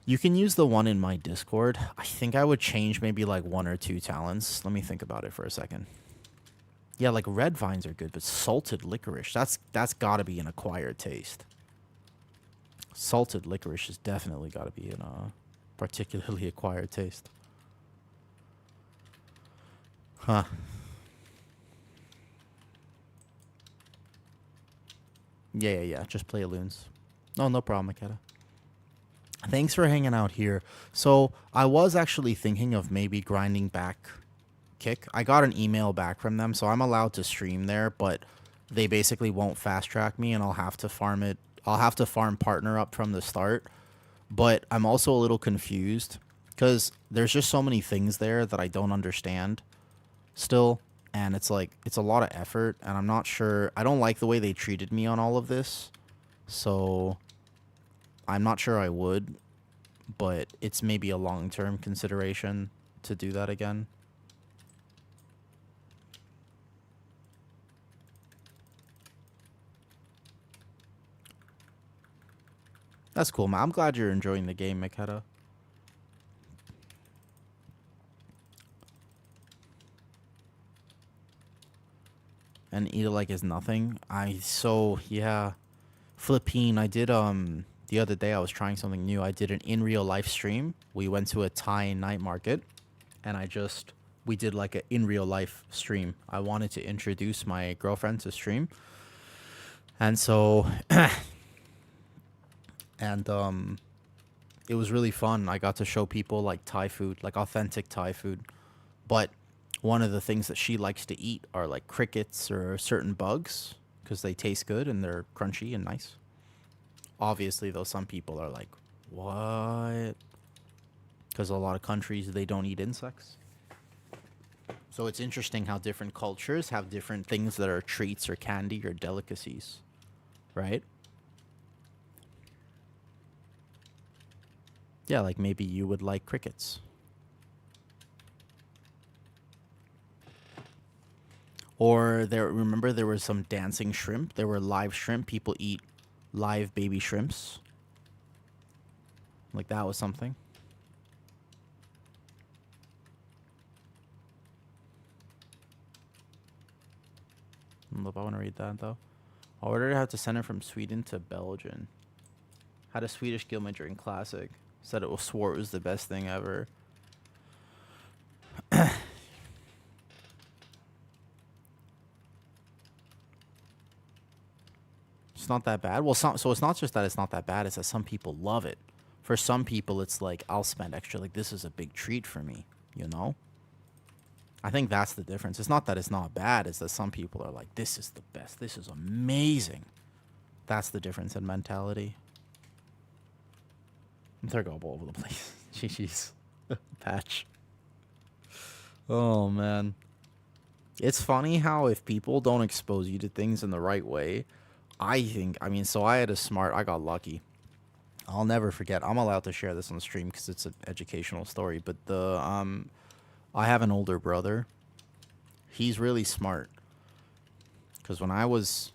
You can use the one in my Discord. I think I would change maybe like 1 or 2 talents. Let me think about it for a second. Yeah, like red vines are good, but salted licorice, that's got to be an acquired taste. Salted licorice has definitely got to be in a particularly acquired taste. Huh. Yeah. Just play Loons. No problem, Maketa. Thanks for hanging out here. So I was actually thinking of maybe grinding back Kick. I got an email back from them, so I'm allowed to stream there, but they basically won't fast track me, and I'll have to farm it. I'll have to farm partner up from the start. But I'm also a little confused because there's just so many things there that I don't understand still, and it's like it's a lot of effort, and I'm not sure. I don't like the way they treated me on all of this, so I'm not sure I would, but it's maybe a long-term consideration to do that again. That's cool, man. I'm glad you're enjoying the game, Maketa. And eat it like it's nothing. Yeah. Flippine, I did, the other day I was trying something new. I did an in real life stream. We went to a Thai night market, and we did like an in real life stream. I wanted to introduce my girlfriend to stream. And so, it was really fun. I got to show people like Thai food, like authentic Thai food. But one of the things that she likes to eat are like crickets or certain bugs because they taste good and they're crunchy and nice. Obviously, though, some people are like, what? Because a lot of countries, they don't eat insects. So it's interesting how different cultures have different things that are treats or candy or delicacies, right? Yeah, like maybe you would like crickets. Or remember there was some dancing shrimp? There were live shrimp. People eat live baby shrimps. Like that was something. I don't know if I want to read that though. I ordered to have to send it from Sweden to Belgium. Had a Swedish guild major in Classic. Swore it was the best thing ever. It's not that bad. Well, so it's not just that it's not that bad. It's that some people love it. For some people, it's like, I'll spend extra. Like, this is a big treat for me, you know? I think that's the difference. It's not that it's not bad. It's that some people are like, this is the best. This is amazing. That's the difference in mentality. They're going all over the place. Jeez. Patch. Oh, man. It's funny how if people don't expose you to things in the right way, I got lucky. I'll never forget. I'm allowed to share this on the stream because it's an educational story. But I have an older brother. He's really smart. Because when I was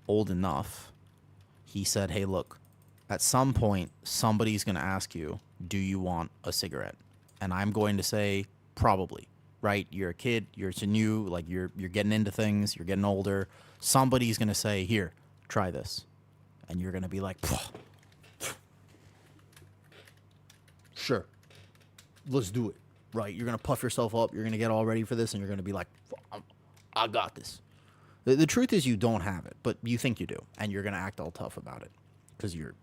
old enough, he said, "Hey, look, at some point, somebody's going to ask you, do you want a cigarette?" And I'm going to say, probably, right? You're a kid, you're new, like you're getting into things, you're getting older. Somebody's going to say, here, try this. And you're going to be like, sure, let's do it, right? You're going to puff yourself up, you're going to get all ready for this, and you're going to be like, I got this. The truth is you don't have it, but you think you do, and you're going to act all tough about it because you're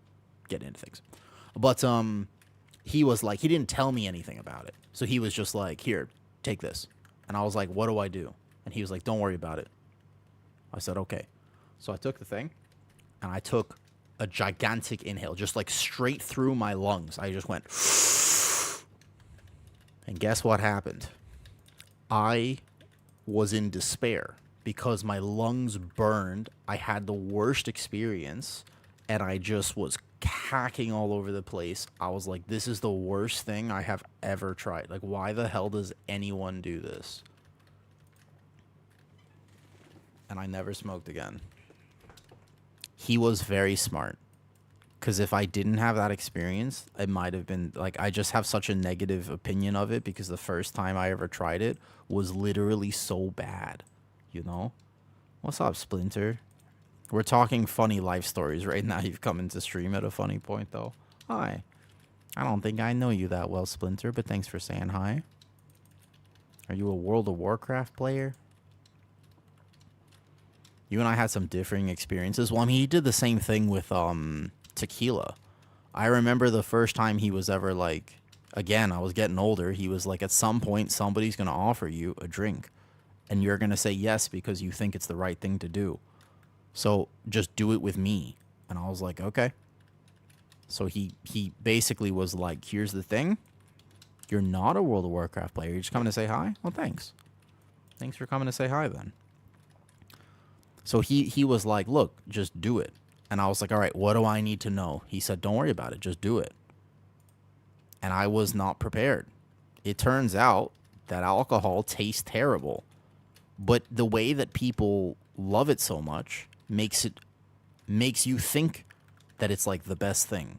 getting into things. But he was like, he didn't tell me anything about it. So he was just like, here, take this. And I was like, what do I do? And he was like, don't worry about it. I said, okay. So I took the thing, and I took a gigantic inhale, just like straight through my lungs. I just went, and guess what happened? I was in despair because my lungs burned. I had the worst experience, and I just was hacking all over the place. I was like, this is the worst thing I have ever tried. Like, why the hell does anyone do this? And I never smoked again. He was very smart. Because if I didn't have that experience, it might have been, like, I just have such a negative opinion of it because the first time I ever tried it was literally so bad, you know? What's up, Splinter? We're talking funny life stories right now. You've come into stream at a funny point, though. Hi. I don't think I know you that well, Splinter, but thanks for saying hi. Are you a World of Warcraft player? You and I had some differing experiences. Well, I mean, he did the same thing with tequila. I remember the first time he was ever like, again, I was getting older. He was like, at some point, somebody's going to offer you a drink, and you're going to say yes because you think it's the right thing to do. So just do it with me. And I was like, okay. So he basically was like, here's the thing. You're not a World of Warcraft player. You're just coming to say hi? Well, thanks. Thanks for coming to say hi then. So he was like, look, just do it. And I was like, all right, what do I need to know? He said, don't worry about it. Just do it. And I was not prepared. It turns out that alcohol tastes terrible. But the way that people love it so much makes you think that it's like the best thing.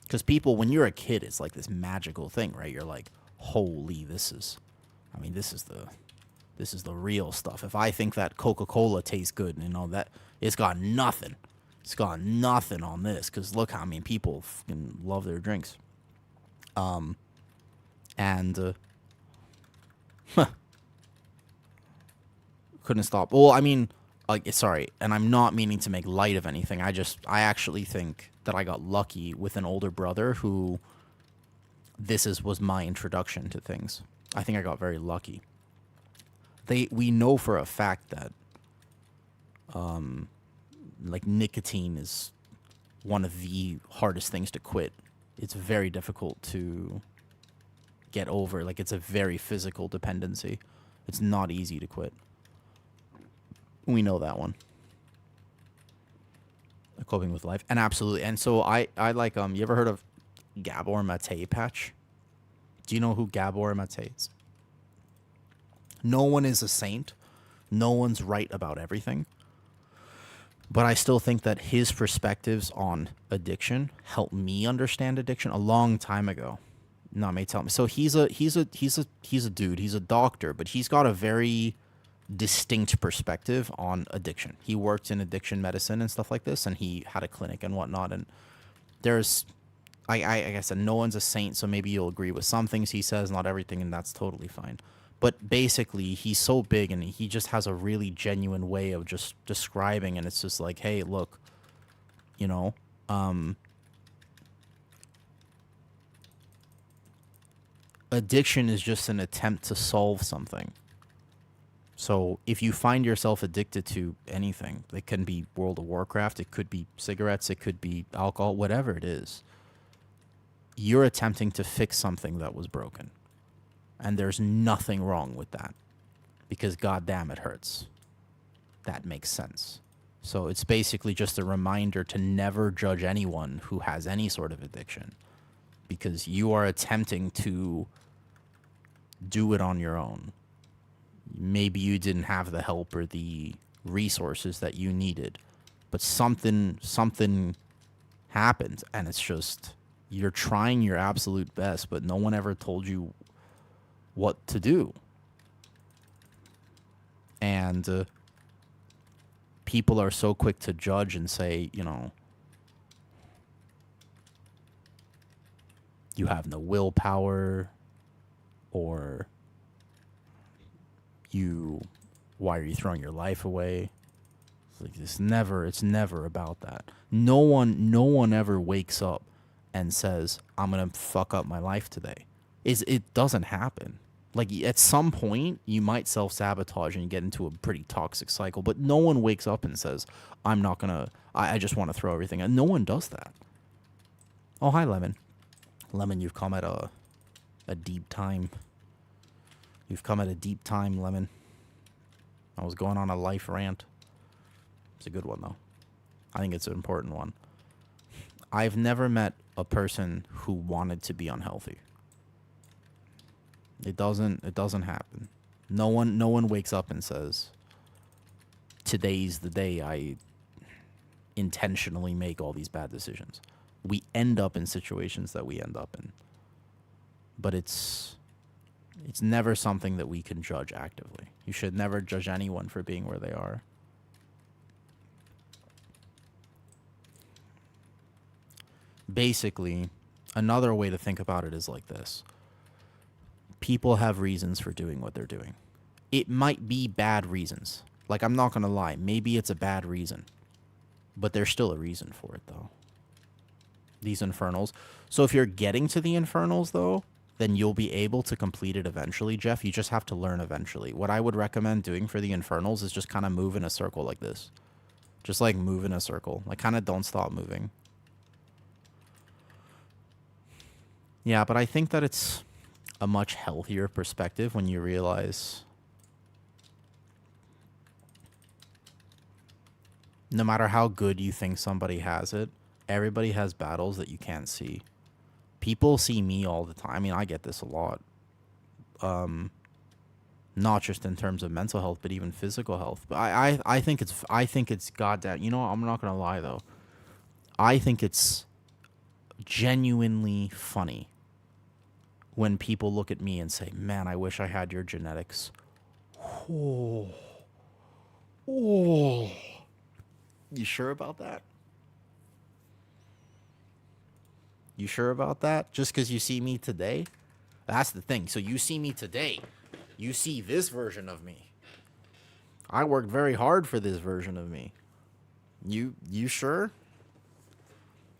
Because people, when you're a kid, it's like this magical thing, right? You're like, holy, this is the real stuff. If I think that Coca-Cola tastes good, you know, that it's got nothing. It's got nothing on this, because look how many people fucking love their drinks. Couldn't stop. Well, I mean, like, sorry, and I'm not meaning to make light of anything. I actually think that I got lucky with an older brother who was my introduction to things. I think I got very lucky. We know for a fact that like nicotine is one of the hardest things to quit. It's very difficult to get over. Like, it's a very physical dependency. It's not easy to quit. We know that one. Coping with life. And absolutely. And so I like, you ever heard of Gabor Mate patch? Do you know who Gabor Mate is? No one is a saint. No one's right about everything. But I still think that his perspectives on addiction helped me understand addiction a long time ago. No, may tell me. So he's a dude. He's a doctor, but he's got a very distinct perspective on addiction. He worked in addiction medicine and stuff like this, and he had a clinic and whatnot. And there's, I guess, no one's a saint, so maybe you'll agree with some things he says, not everything, and that's totally fine. But basically, he's so big, and he just has a really genuine way of just describing, and it's just like, hey, look, you know, addiction is just an attempt to solve something. So if you find yourself addicted to anything, it can be World of Warcraft, it could be cigarettes, it could be alcohol, whatever it is, you're attempting to fix something that was broken. And there's nothing wrong with that, because goddamn, it hurts. That makes sense. So it's basically just a reminder to never judge anyone who has any sort of addiction, because you are attempting to do it on your own. Maybe you didn't have the help or the resources that you needed, but something happened, and it's just you're trying your absolute best, but no one ever told you what to do. And people are so quick to judge and say, you know, you have no willpower, or why are you throwing your life away? It's like it's never about that. No one ever wakes up and says, I'm gonna fuck up my life today. It doesn't happen. Like, at some point you might self-sabotage and you get into a pretty toxic cycle, but no one wakes up and says, I just want to throw everything out. No one does that. Oh, hi, Lemon. Lemon, you've come at a deep time. You've come at a deep time, Lemon. I was going on a life rant. It's a good one, though. I think it's an important one. I've never met a person who wanted to be unhealthy. It doesn't happen. No one wakes up and says, today's the day I intentionally make all these bad decisions. We end up in situations that we end up in. But it's never something that we can judge actively. You should never judge anyone for being where they are. Basically, another way to think about it is like this. People have reasons for doing what they're doing. It might be bad reasons. Like, I'm not going to lie. Maybe it's a bad reason. But there's still a reason for it, though. These infernals. So if you're getting to the infernals, though, then you'll be able to complete it eventually, Jeff. You just have to learn eventually. What I would recommend doing for the infernals is just kind of move in a circle like this. Just, like, move in a circle. Like, kind of don't stop moving. Yeah, but I think that it's a much healthier perspective when you realize no matter how good you think somebody has it, everybody has battles that you can't see. People see me all the time. I mean, I get this a lot. Not just in terms of mental health, but even physical health. But I think it's goddamn. You know what? I'm not gonna lie though. I think it's genuinely funny when people look at me and say, man, I wish I had your genetics. Oh. You sure about that? You sure about that? Just because you see me today? That's the thing. So you see me today. You see this version of me. I worked very hard for this version of me. You sure?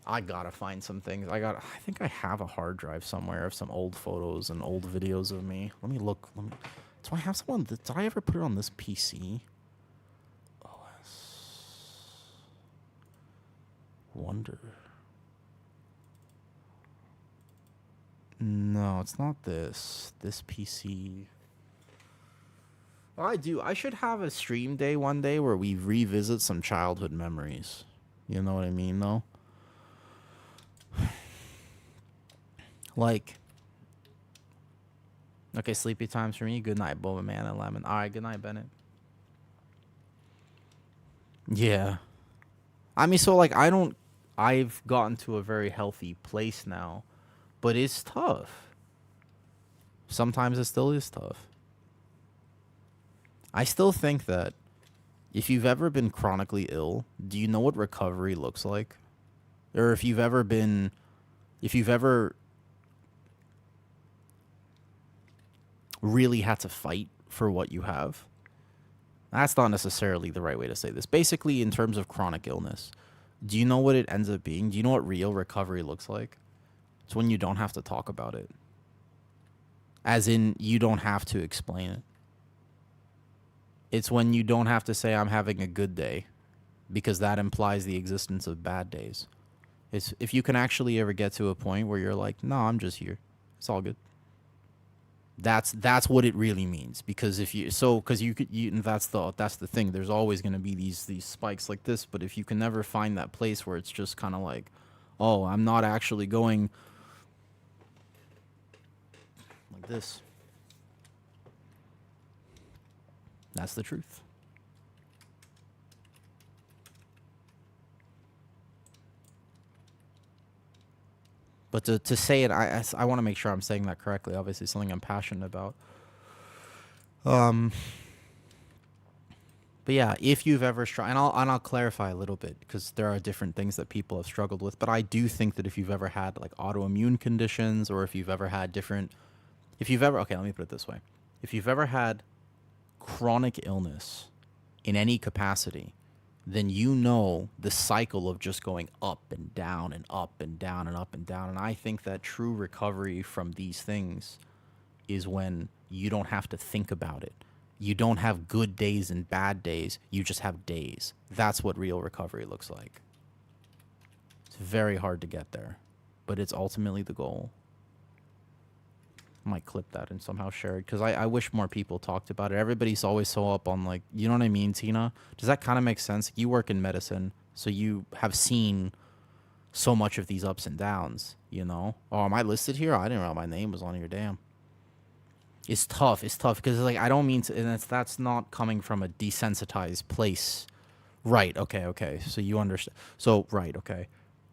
I gotta find some things. I think I have a hard drive somewhere of some old photos and old videos of me. Let me look. Do I have someone? Did I ever put it on this PC? OS. Wonder. No, it's not this. This PC. I do. I should have a stream day one day where we revisit some childhood memories. You know what I mean, though? Like, okay, sleepy times for me. Good night, Boba Man and Lemon. All right, good night, Bennett. Yeah. I mean, so, like, I've gotten to a very healthy place now, but it's tough. Sometimes it still is tough. I still think that if you've ever been chronically ill, do you know what recovery looks like? Or if you've ever really had to fight for what you have. That's not necessarily the right way to say this. Basically, in terms of chronic illness, do you know what it ends up being? Do you know what real recovery looks like? It's when you don't have to talk about it. As in, you don't have to explain it. It's when you don't have to say, I'm having a good day, because that implies the existence of bad days. It's if you can actually ever get to a point where you're like, no, I'm just here. It's all good. That's what it really means. Because if you so because you could you and that's the thing. There's always going to be these spikes like this, but if you can never find that place where it's just kind of like, oh, I'm not actually going like this. That's the truth. But to say it, I want to make sure I'm saying that correctly. Obviously, something I'm passionate about. But yeah, if you've ever struggled, and I'll clarify a little bit because there are different things that people have struggled with. But I do think that if you've ever had like autoimmune conditions, or if you've ever had different, if you've ever, okay, let me put it this way: if you've ever had chronic illness in any capacity, then you know the cycle of just going up and down and up and down and up and down. And I think that true recovery from these things is when you don't have to think about it. You don't have good days and bad days. You just have days. That's what real recovery looks like. It's very hard to get there, but it's ultimately the goal. I might clip that and somehow share it because I wish more people talked about it. Everybody's always so up on like, you know what I mean, Tina? Does that kind of make sense? You work in medicine, so you have seen so much of these ups and downs, you know? Oh, am I listed here? I didn't know my name was on here, damn. It's tough. It's tough because like I don't mean to, and that's not coming from a desensitized place. Right. Okay. Okay. So you understand. So right. Okay.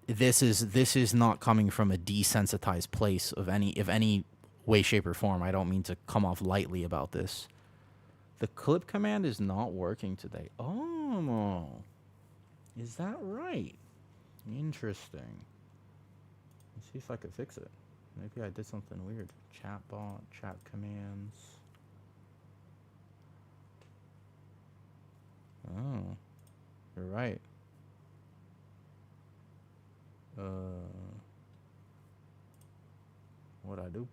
This is not coming from a desensitized place of any way, shape, or form. I don't mean to come off lightly about this. The clip command is not working today. Oh, is that right? Interesting. Let's see if I could fix it. Maybe I did something weird. Chatbot, chat commands. Oh, you're right. What'd I do?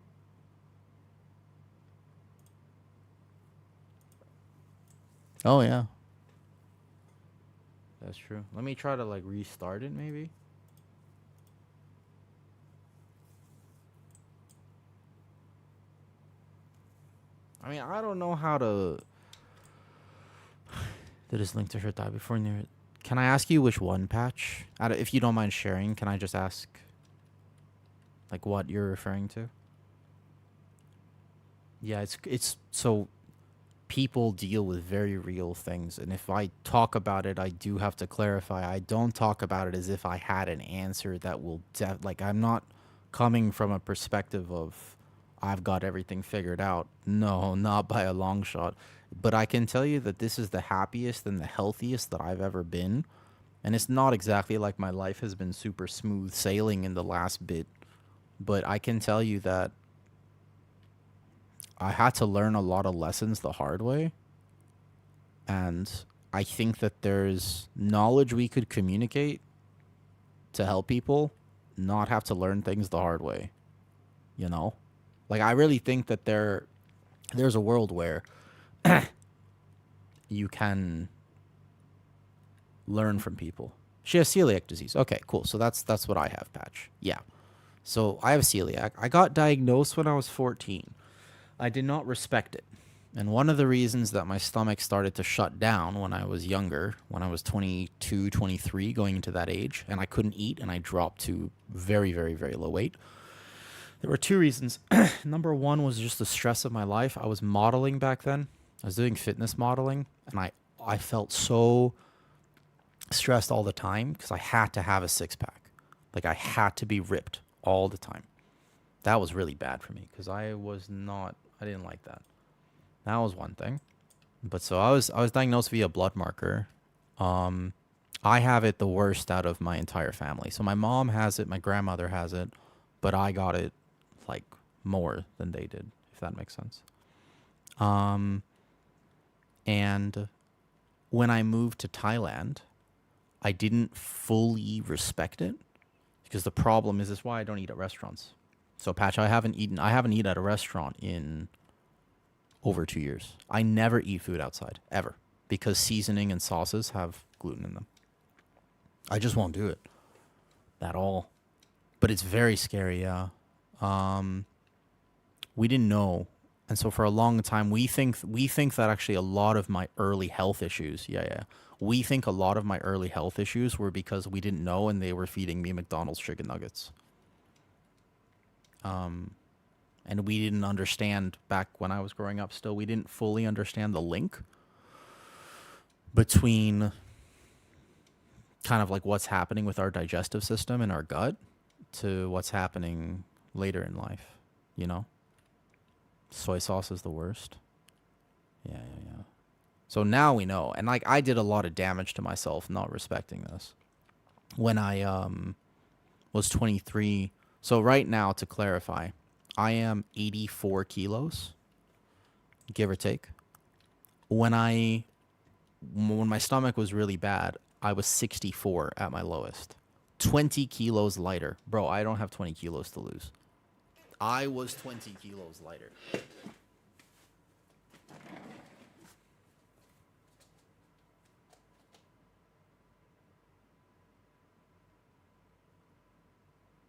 Oh yeah, that's true. Let me try to like restart it, maybe. I mean, I don't know how to. Did this link to her die before near it? Can I ask you which one, Patch? If you don't mind sharing, can I just ask, like, what you're referring to? Yeah, it's so people deal with very real things, and if I talk about it, I do have to clarify. I don't talk about it as if I had an answer that will like I'm not coming from a perspective of I've got everything figured out. No, not by a long shot. But I can tell you that this is the happiest and the healthiest that I've ever been. And it's not exactly like my life has been super smooth sailing in the last bit, but I can tell you that I had to learn a lot of lessons the hard way. And I think that there's knowledge we could communicate to help people not have to learn things the hard way. You know? Like I really think that there's a world where you can learn from people. She has celiac disease. Okay, cool. So that's what I have, Patch. Yeah. So I have celiac. I got diagnosed when I was 14. I did not respect it. And one of the reasons that my stomach started to shut down when I was younger, when I was 22, 23, going into that age, and I couldn't eat and I dropped to very, very, very low weight. There were two reasons. Number one was just the stress of my life. I was modeling back then. I was doing fitness modeling, and I felt so stressed all the time because I had to have a six-pack. Like, I had to be ripped all the time. That was really bad for me because I didn't like that. That was one thing. But so I was diagnosed via blood marker. I have it the worst out of my entire family. So my mom has it, my grandmother has it, but I got it like more than they did, if that makes sense. And when I moved to Thailand, I didn't fully respect it because the problem is why I don't eat at restaurants. So Patch, I haven't eaten at a restaurant in over 2 years. I never eat food outside, ever, because seasoning and sauces have gluten in them. I just won't do it at all. But it's very scary, yeah. We didn't know And so for a long time, we think that actually a lot of my early health issues, we think a lot of my early health issues were because we didn't know and they were feeding me McDonald's chicken nuggets. And we didn't understand back when I was growing up. Still, we didn't fully understand the link between kind of like what's happening with our digestive system and our gut to what's happening later in life, you know? Soy sauce is the worst. Yeah. So now we know. And like I did a lot of damage to myself not respecting this. When I was 23. So right now, to clarify, I am 84 kilos, give or take. When my stomach was really bad, I was 64 at my lowest. 20 kilos lighter. Bro, I don't have 20 kilos to lose. I was 20 kilos lighter.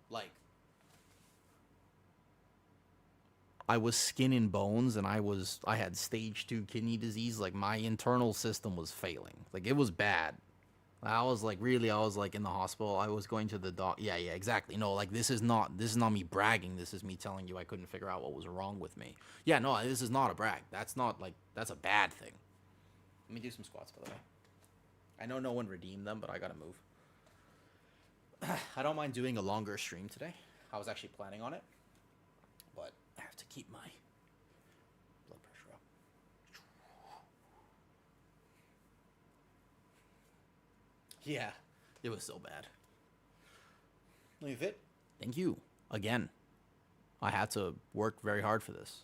Like, I was skin and bones, and I had stage 2 kidney disease. Like, my internal system was failing. Like, it was bad. I was like in the hospital. I was going to the doc. Yeah, exactly. No, like this is not me bragging. This is me telling you I couldn't figure out what was wrong with me. Yeah, no, this is not a brag. That's not like, that's a bad thing. Let me do some squats, by the way. I know no one redeemed them, but I gotta move. I don't mind doing a longer stream today. I was actually planning on it, but I have to keep my blood pressure up. Yeah, it was so bad. Let me fit. Thank you. Again, I had to work very hard for this.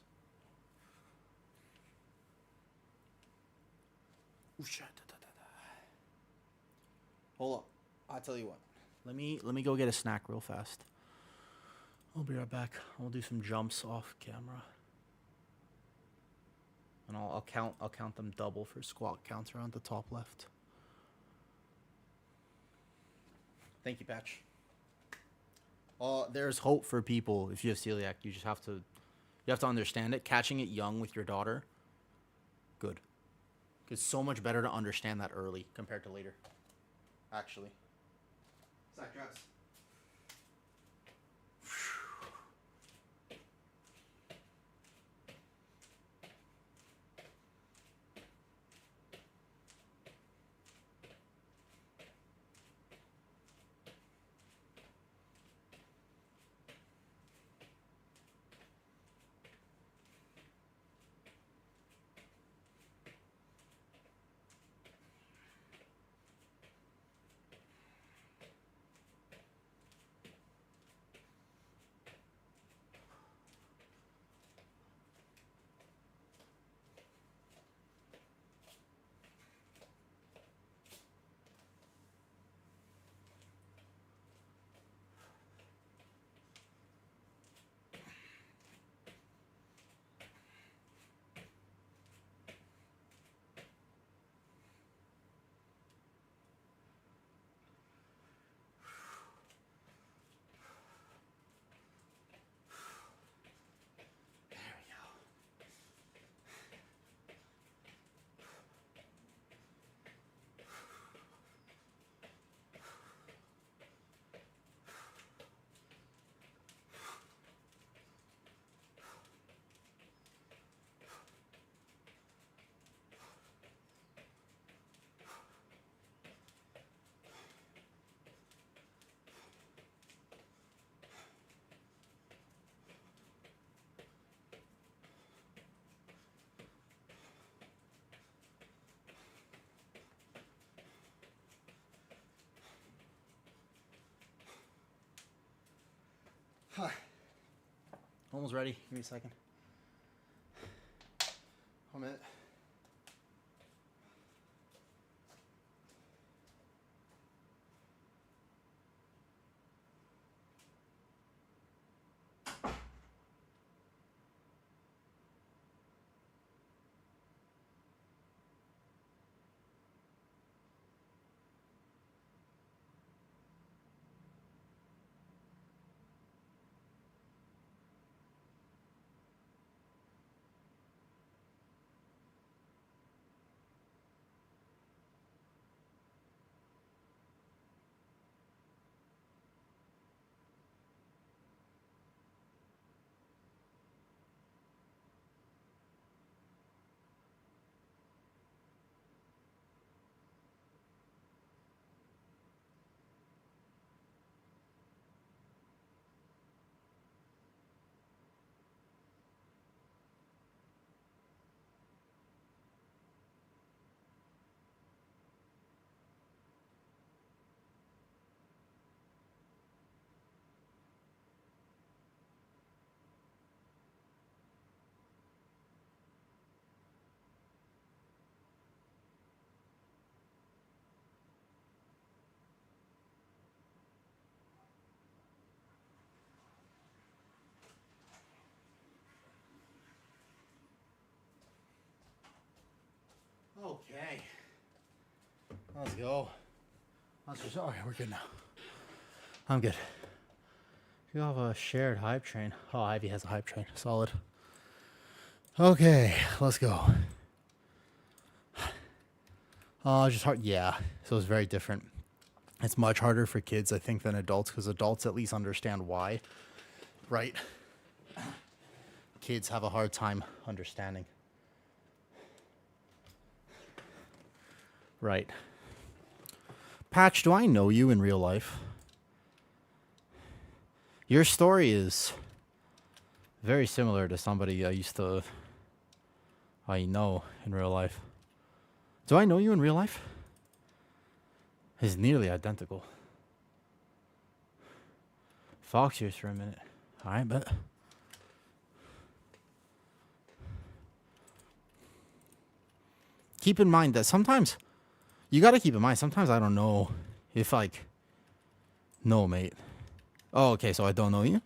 Hold up. I'll tell you what. Let me go get a snack real fast. I'll be right back. I'll do some jumps off camera. And I'll count them double for squat counter on the top left. Thank you, Patch. There's hope for people if you have celiac. You just have to understand it. Catching it young with your daughter, good. It's so much better to understand that early compared to later. Actually. Zach, Travis. Hi. Almost ready. Give me a second. 1 minute. Let's go. Okay, we're good now. I'm good. You have a shared hype train. Oh, Ivy has a hype train. Solid. Okay, let's go. Just hard. Yeah, so it's very different. It's much harder for kids, I think, than adults, because adults at least understand why, right? Kids have a hard time understanding. Right. Patch, do I know you in real life? Your story is very similar to somebody I know in real life. Do I know you in real life? It's nearly identical. Fox ears for a minute. Alright, bet. Keep in mind that sometimes, you gotta keep in mind, sometimes I don't know if, like, no, mate. Oh, okay, so I don't know you?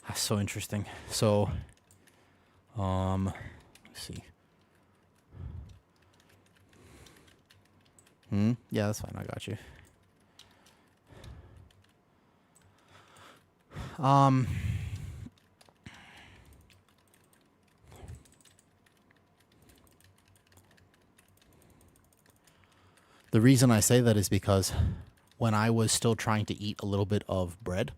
That's so interesting. So, let's see. Yeah, that's fine. I got you. The reason I say that is because when I was still trying to eat a little bit of bread,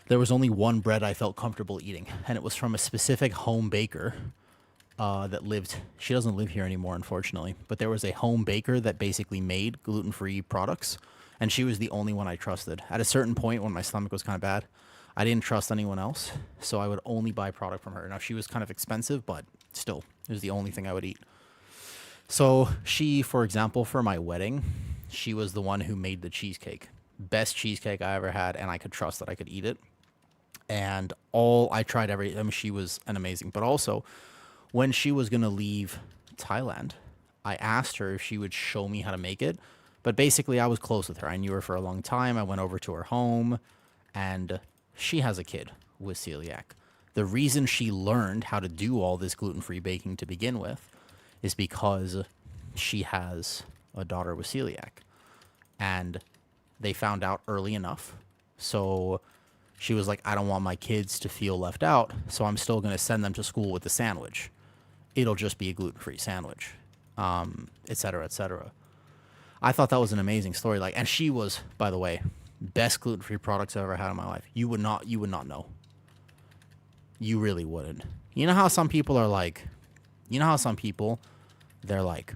there was only one bread I felt comfortable eating, and it was from a specific home baker that lived. She doesn't live here anymore, unfortunately, but there was a home baker that basically made gluten-free products, and she was the only one I trusted. At a certain point, when my stomach was kind of bad, I didn't trust anyone else, so I would only buy product from her. Now, she was kind of expensive, but still, it was the only thing I would eat. So she, for example, for my wedding, she was the one who made the cheesecake. Best cheesecake I ever had, and I could trust that I could eat it. And she was an amazing. But also, when she was going to leave Thailand, I asked her if she would show me how to make it. But basically, I was close with her. I knew her for a long time. I went over to her home, and she has a kid with celiac. The reason she learned how to do all this gluten-free baking to begin with is because she has a daughter with celiac. And they found out early enough. So she was like, I don't want my kids to feel left out, so I'm still going to send them to school with the sandwich. It'll just be a gluten-free sandwich, et cetera, et cetera. I thought that was an amazing story. Like, and she was, by the way, best gluten-free products I've ever had in my life. You would not know. You really wouldn't. You know how some people are like, they're like,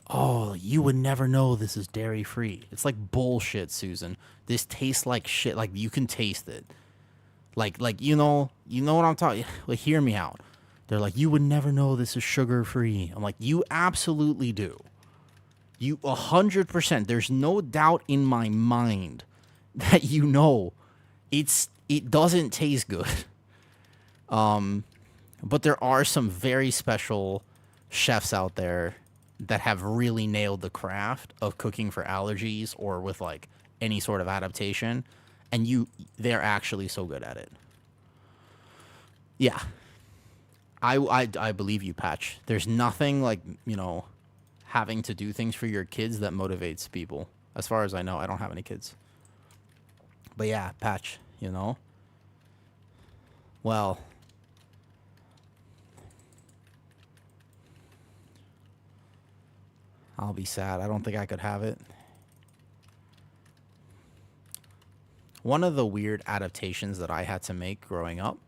oh, you would never know this is dairy-free. It's like bullshit, Susan. This tastes like shit. Like, you can taste it. Like you know what I'm talking. Like, hear me out. They're like, you would never know this is sugar-free. I'm like, you absolutely do. You 100%. There's no doubt in my mind that you know it doesn't taste good. But there are some very special chefs out there that have really nailed the craft of cooking for allergies or with like any sort of adaptation, and they're actually so good at it. Yeah. I believe you, Patch. There's nothing like, having to do things for your kids that motivates people. As far as I know, I don't have any kids. But yeah, Patch, Well, I'll be sad. I don't think I could have it. One of the weird adaptations that I had to make growing up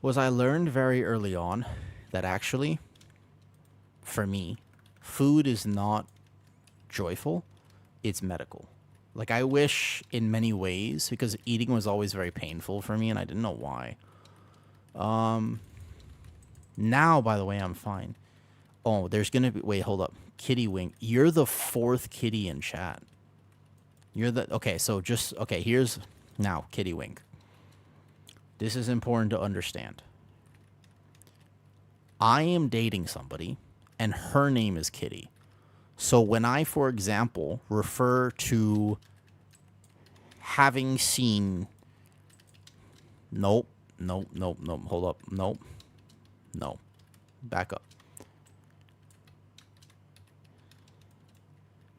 was I learned very early on that actually, for me, food is not joyful, it's medical. Like, I wish in many ways, because eating was always very painful for me and I didn't know why. Now, by the way, I'm fine. Oh, there's gonna be, wait, hold up. Kitty Wink, you're the 4th kitty in chat. Here's, now, Kitty Wink. This is important to understand. I am dating somebody, and her name is Kitty. So when I, for example, refer to having seen... Nope, hold up, no. Back up.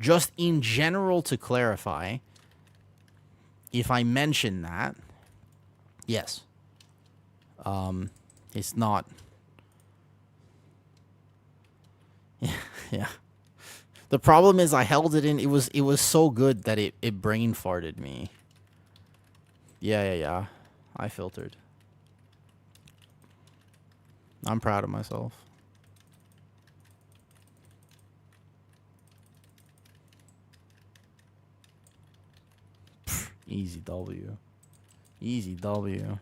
Just in general to clarify, if I mention that, yes. It's not. Yeah. The problem is I held it in. It was so good that it brain farted me. Yeah. I filtered. I'm proud of myself. Pfft, easy W. Easy W.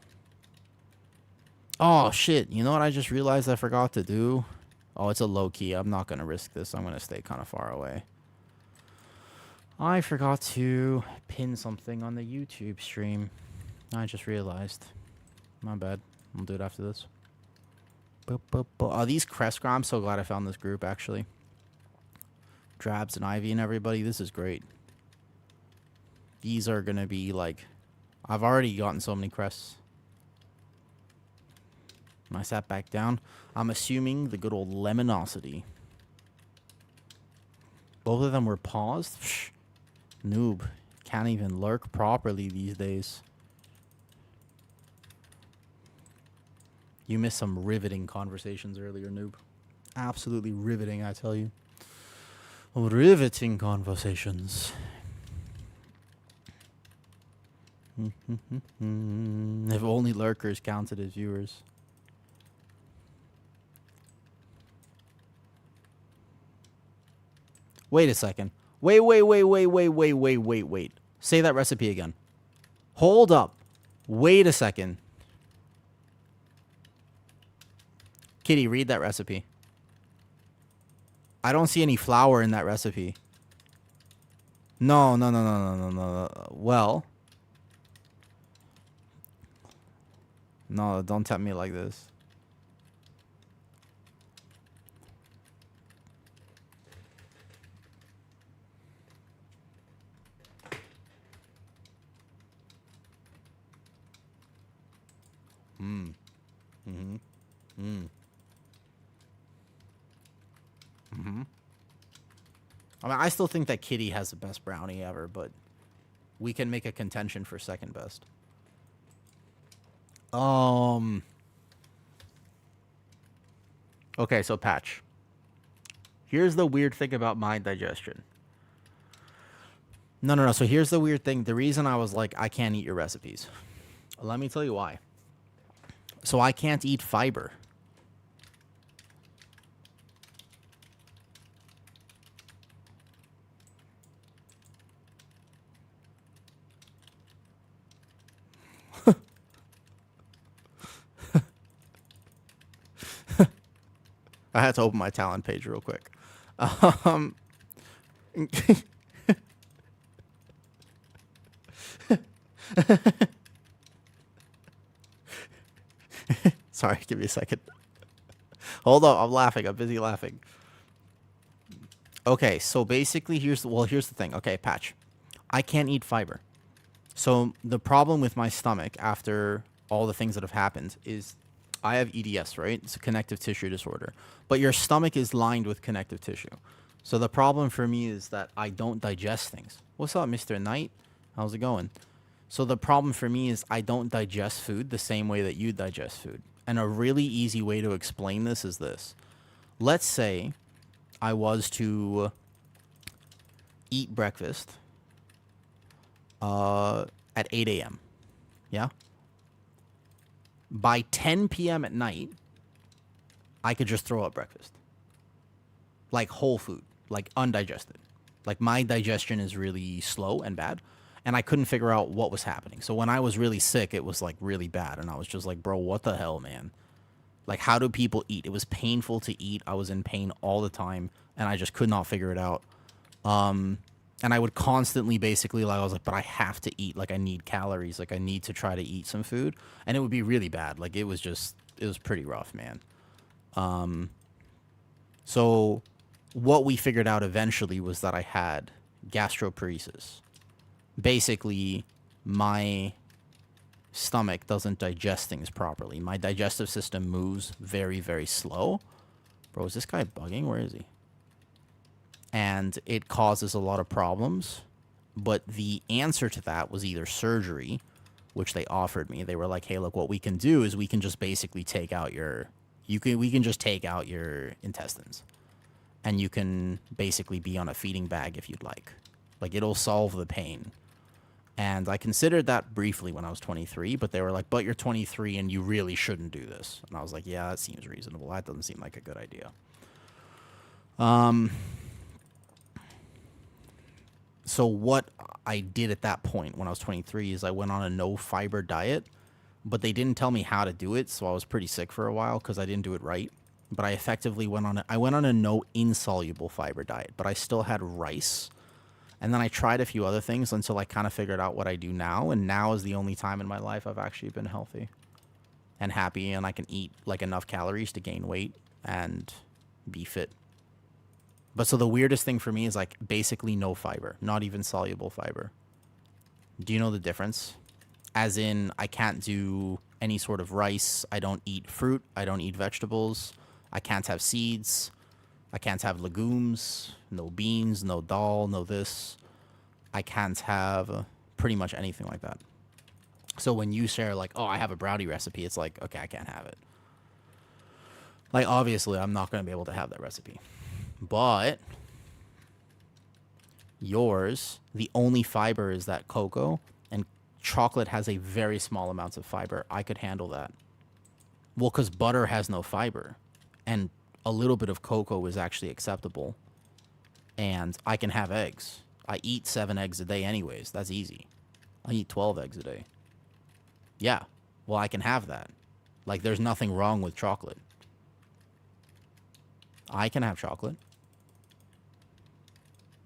Oh, shit. You know what I just realized I forgot to do? Oh, it's a low key. I'm not going to risk this. I'm going to stay kind of far away. I forgot to pin something on the YouTube stream. I just realized. My bad. I'll do it after this. Oh, these Crest, I'm so glad I found this group, actually. Drabs and Ivy and everybody. This is great. These are going to be like... I've already gotten so many crests. When I sat back down, I'm assuming the good old Lemonosity. Both of them were paused? Psh, noob. Can't even lurk properly these days. You missed some riveting conversations earlier, noob. Absolutely riveting, I tell you. Riveting conversations. If only lurkers counted as viewers. Wait a second. Wait. Say that recipe again. Hold up. Wait a second. Kitty, read that recipe. I don't see any flour in that recipe. No. Well. No, don't tempt me like this. I mean, I still think that Kitty has the best brownie ever, but we can make a contention for second best. Okay, so Patch. Here's the weird thing about my digestion. No. So here's the weird thing. The reason I was like, I can't eat your recipes. Let me tell you why. So I can't eat fiber. I had to open my talent page real quick. Sorry, give me a second. Hold up, I'm laughing. I'm busy laughing. Okay, so basically, here's the thing. Okay, Patch. I can't eat fiber. So the problem with my stomach after all the things that have happened is I have EDS, right? It's a connective tissue disorder. But your stomach is lined with connective tissue. So the problem for me is that I don't digest things. What's up, Mr. Knight? How's it going? So the problem for me is I don't digest food the same way that you digest food. And a really easy way to explain this is this. Let's say I was to eat breakfast at 8 a.m. Yeah? By 10 p.m. at night, I could just throw up breakfast. Like whole food. Like undigested. Like my digestion is really slow and bad. And I couldn't figure out what was happening. So when I was really sick, it was like really bad. And I was just like, bro, what the hell, man? Like, how do people eat? It was painful to eat. I was in pain all the time. And I just could not figure it out. And I would constantly basically, like, I was like, but I have to eat. Like, I need calories. Like, I need to try to eat some food. And it would be really bad. Like, it was pretty rough, man. So what we figured out eventually was that I had gastroparesis. Basically, my stomach doesn't digest things properly. My digestive system moves very, very slow. Bro, is this guy bugging? Where is he? and it causes a lot of problems. But the answer to that was either surgery, which they offered me. They were like, hey, look, what we can do is we can just basically take out we can just take out your intestines, and you can basically be on a feeding bag if you'd like. Like, it'll solve the pain. And I considered that briefly when I was 23, but they were like, but you're 23 and you really shouldn't do this. And I was like, yeah, that seems reasonable. That doesn't seem like a good idea. So what I did at that point when I was 23 is I went on a no fiber diet, but they didn't tell me how to do it, so I was pretty sick for a while because I didn't do it right. But I effectively went on a no insoluble fiber diet, but I still had rice. And then I tried a few other things until I kind of figured out what I do now, and now is the only time in my life I've actually been healthy and happy, and I can eat like enough calories to gain weight and be fit. But so the weirdest thing for me is like basically no fiber, not even soluble fiber. Do you know the difference? As in, I can't do any sort of rice. I don't eat fruit. I don't eat vegetables. I can't have seeds. I can't have legumes, no beans, no dal, no this. I can't have pretty much anything like that. So when you share like, oh, I have a brownie recipe, it's like, okay, I can't have it. Like, obviously, I'm not going to be able to have that recipe. But yours, the only fiber is that cocoa, and chocolate has a very small amount of fiber. I could handle that. Well, because butter has no fiber, and a little bit of cocoa is actually acceptable. And I can have eggs. I eat 7 eggs a day anyways. That's easy. I eat 12 eggs a day. Yeah. Well, I can have that. Like, there's nothing wrong with chocolate. I can have chocolate.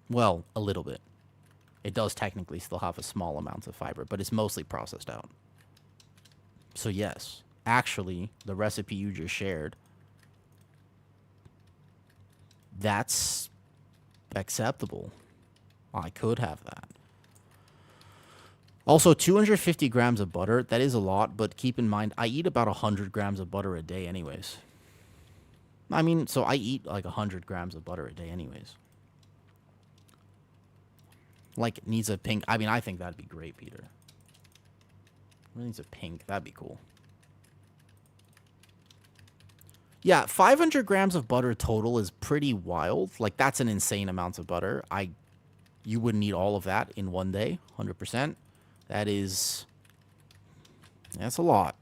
Well, a little bit. It does technically still have a small amount of fiber, but it's mostly processed out. So yes, actually, the recipe you just shared, that's acceptable. I could have that. Also, 250 grams of butter, that is a lot, but keep in mind, I eat about 100 grams of butter a day anyways. I mean, so I eat like 100 grams of butter a day anyways. Like, it needs a pink. I mean, I think that'd be great, Peter. It needs a pink. That'd be cool. Yeah, 500 grams of butter total is pretty wild. Like, that's an insane amount of butter. You wouldn't eat all of that in one day, 100%. That's a lot.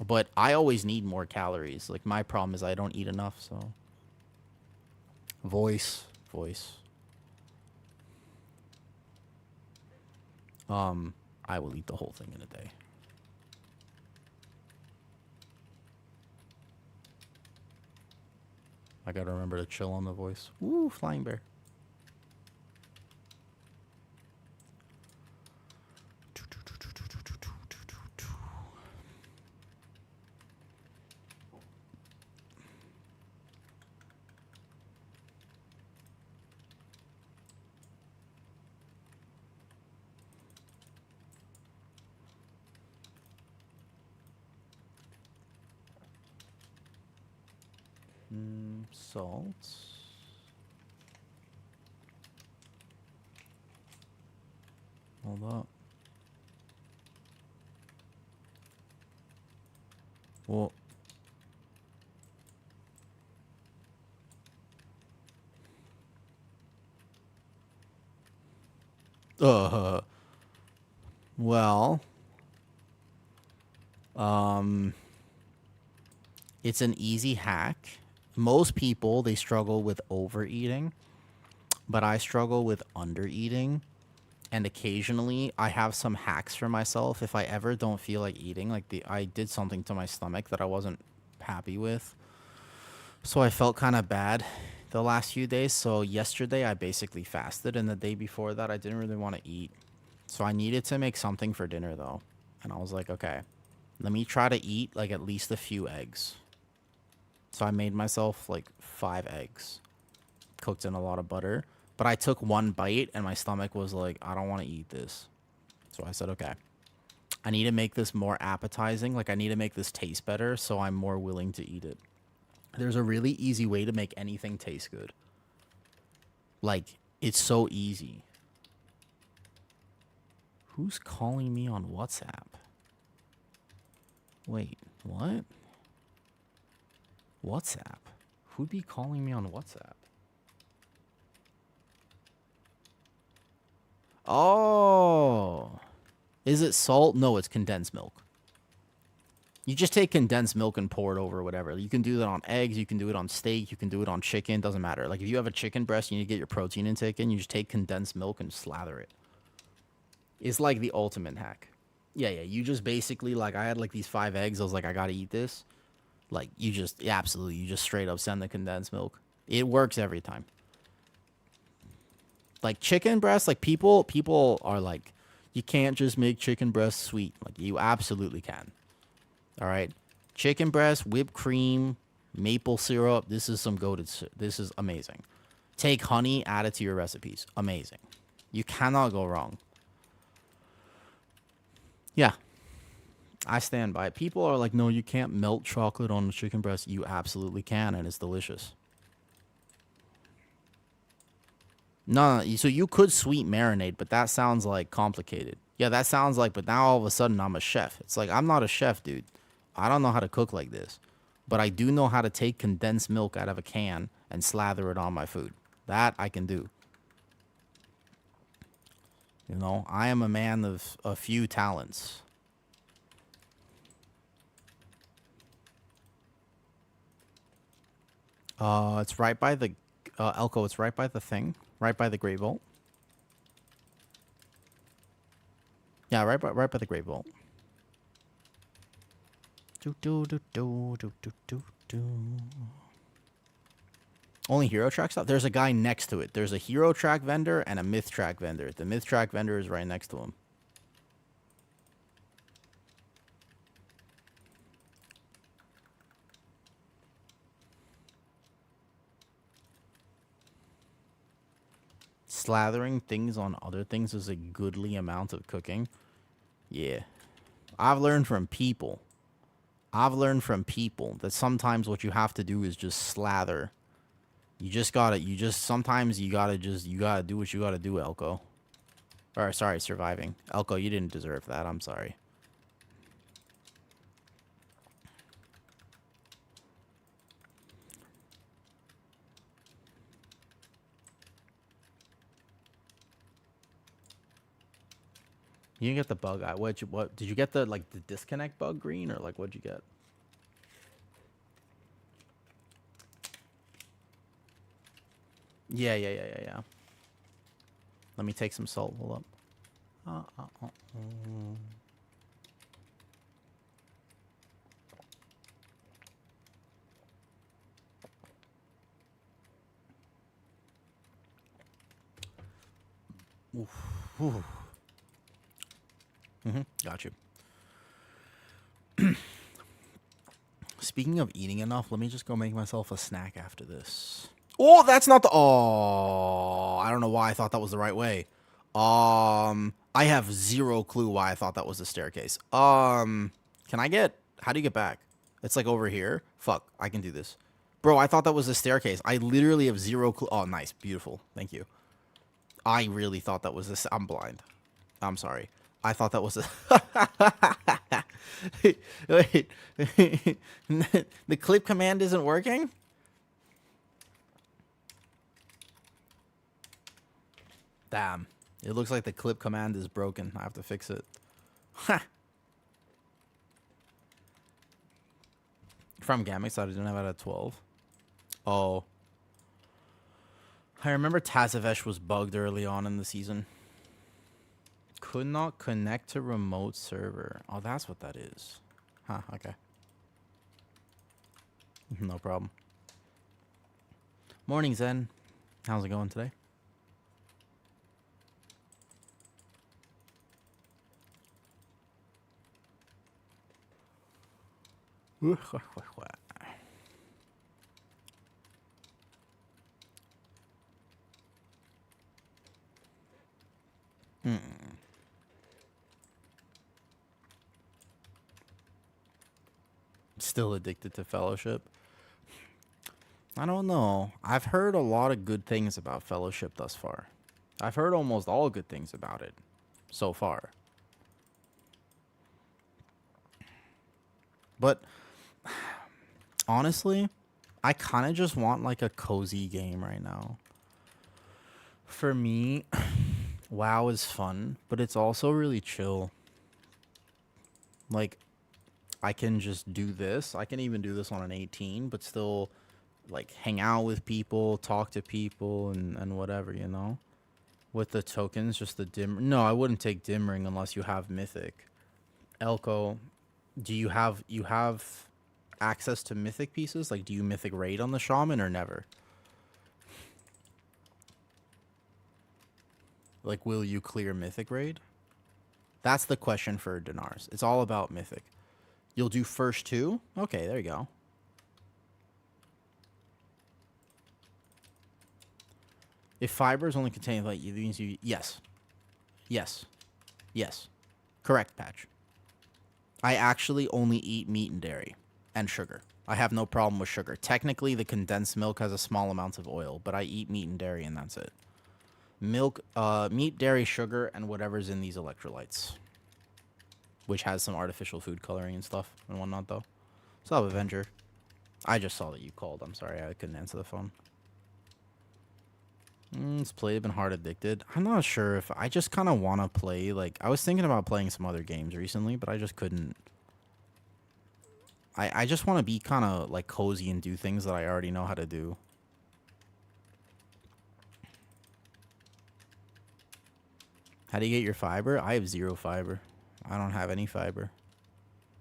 But I always need more calories. Like, my problem is I don't eat enough, so. Voice. I will eat the whole thing in a day. I gotta remember to chill on the voice. Woo, flying bear. Salt. Hold up. Well. Well. It's an easy hack. Most people, they struggle with overeating, but I struggle with undereating. And occasionally I have some hacks for myself if I ever don't feel like eating. Like, I did something to my stomach that I wasn't happy with. So I felt kind of bad the last few days. So yesterday I basically fasted, and the day before that I didn't really want to eat. So I needed to make something for dinner though. And I was like, okay, let me try to eat like at least a few eggs. So I made myself like 5 eggs, cooked in a lot of butter. But I took one bite and my stomach was like, I don't want to eat this. So I said, okay, I need to make this more appetizing. Like, I need to make this taste better so I'm more willing to eat it. There's a really easy way to make anything taste good. Like, it's so easy. Who's calling me on WhatsApp? Wait, what? WhatsApp? Who'd be calling me on WhatsApp? Oh. Is it salt? No, it's condensed milk. You just take condensed milk and pour it over whatever. You can do that on eggs. You can do it on steak. You can do it on chicken. Doesn't matter. Like, if you have a chicken breast, you need to get your protein intake in. You just take condensed milk and slather it. It's like the ultimate hack. Yeah. You just basically, like, I had like these 5 eggs. I was like, I gotta eat this. Like, you just, yeah, absolutely. You just straight up send the condensed milk. It works every time. Like, chicken breast, like, people are like, you can't just make chicken breast sweet. Like, you absolutely can. All right. Chicken breast, whipped cream, maple syrup. This is some goated. This is amazing. Take honey, add it to your recipes. Amazing. You cannot go wrong. Yeah. I stand by it. People are like, no, you can't melt chocolate on the chicken breast. You absolutely can, and it's delicious. No, so you could sweet marinade, but that sounds like complicated. Yeah, that sounds like, but now all of a sudden I'm a chef. It's like, I'm not a chef, dude. I don't know how to cook like this. But I do know how to take condensed milk out of a can and slather it on my food. That I can do. You know, I am a man of a few talents. It's right by the, Elko, it's right by the thing. Right by the Great Vault. Yeah, right by the Great Vault. Only hero track stuff? There's a guy next to it. There's a hero track vendor and a myth track vendor. The myth track vendor is right next to him. Slathering things on other things is a goodly amount of cooking. Yeah. I've learned from people that sometimes what you have to do is just slather. Sometimes you gotta do what you gotta do, Elko. Or, sorry, surviving. Elko, you didn't deserve that. I'm sorry. You didn't get the bug. What did you get? The disconnect bug green, or like, what'd you get? Yeah. Let me take some salt. Hold up. Oof. Got you. Speaking of eating enough, let me just go make myself a snack after this. Oh, that's not the... Oh, I don't know why I thought that was the right way. I have zero clue why I thought that was the staircase. Can I get... How do you get back? It's like over here. Fuck, I can do this. Bro, I thought that was the staircase. I literally have zero clue. Oh, nice. Beautiful. Thank you. I really thought that was this. I'm blind. I'm sorry. I thought that was a... Wait. The clip command isn't working? Damn. It looks like the clip command is broken. I have to fix it. From Gamix, I didn't have it at 12. Oh. I remember Tazavesh was bugged early on in the season. Could not connect to remote server. Oh, that's what that is. Huh, okay. No problem. Morning, Zen. How's it going today? Still addicted to Fellowship. I don't know. I've heard a lot of good things about Fellowship thus far. I've heard almost all good things about it so far. But honestly, I kind of just want like a cozy game right now. For me, WoW is fun, but it's also really chill. Like, I can just do this. I can even do this on an 18, but still, like, hang out with people, talk to people, and whatever, you know? With the tokens, just the dim... No, I wouldn't take dim ring unless you have Mythic. Elko, do you have access to Mythic pieces? Like, do you Mythic raid on the Shaman or never? Like, will you clear Mythic raid? That's the question for Dinars. It's all about Mythic. You'll do first two? Okay, there you go. If fibers only contain like you yes. Yes. Yes. Correct, Patch. I actually only eat meat and dairy and sugar. I have no problem with sugar. Technically, the condensed milk has a small amount of oil, but I eat meat and dairy and that's it. Milk, meat, dairy, sugar, and whatever's in these electrolytes. Which has some artificial food coloring and stuff and whatnot, though. What's up, Avenger? I just saw that you called. I'm sorry, I couldn't answer the phone. It's played, been hard addicted. I'm not sure if I just kind of want to play. Like, I was thinking about playing some other games recently, but I just couldn't. I just want to be kind of like cozy and do things that I already know how to do. How do you get your fiber? I have 0 fiber. I don't have any fiber.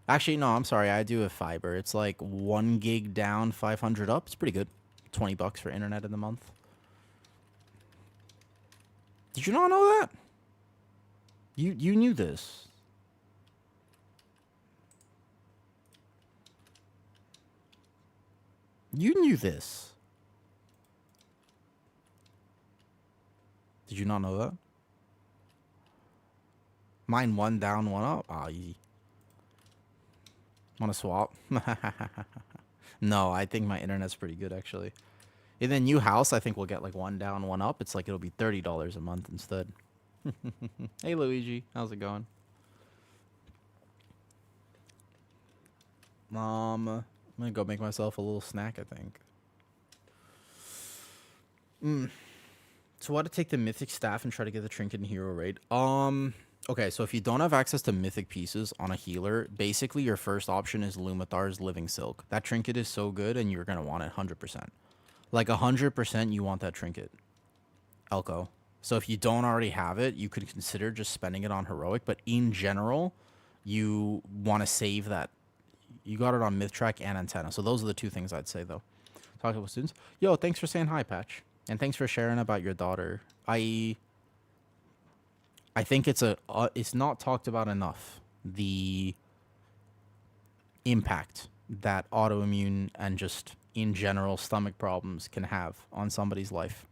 Actually, no, I'm sorry. I do have fiber. It's like 1 gig down, 500 up. It's pretty good. $20 for internet in the month. Did you not know that? You knew this. You knew this. Did you not know that? Mine 1 down, 1 up. Ah, easy. Want to swap? No, I think my internet's pretty good, actually. In the new house, I think we'll get like 1 down, 1 up. It's like it'll be $30 a month instead. Hey, Luigi. How's it going? I'm going to go make myself a little snack, I think. So what to take the Mythic Staff and try to get the Trinket and Hero Raid? Okay, so if you don't have access to Mythic pieces on a healer, basically your first option is Lumithar's Living Silk. That Trinket is so good, and you're going to want it 100%. Like 100% you want that Trinket. Elko. So if you don't already have it, you could consider just spending it on Heroic, but in general, you want to save that. You got it on Mythtrack and Antenna. So those are the 2 things I'd say, though. Talk to students. Yo, thanks for saying hi, Patch. And thanks for sharing about your daughter. I think it's not talked about enough, the impact that autoimmune and just in general stomach problems can have on somebody's life.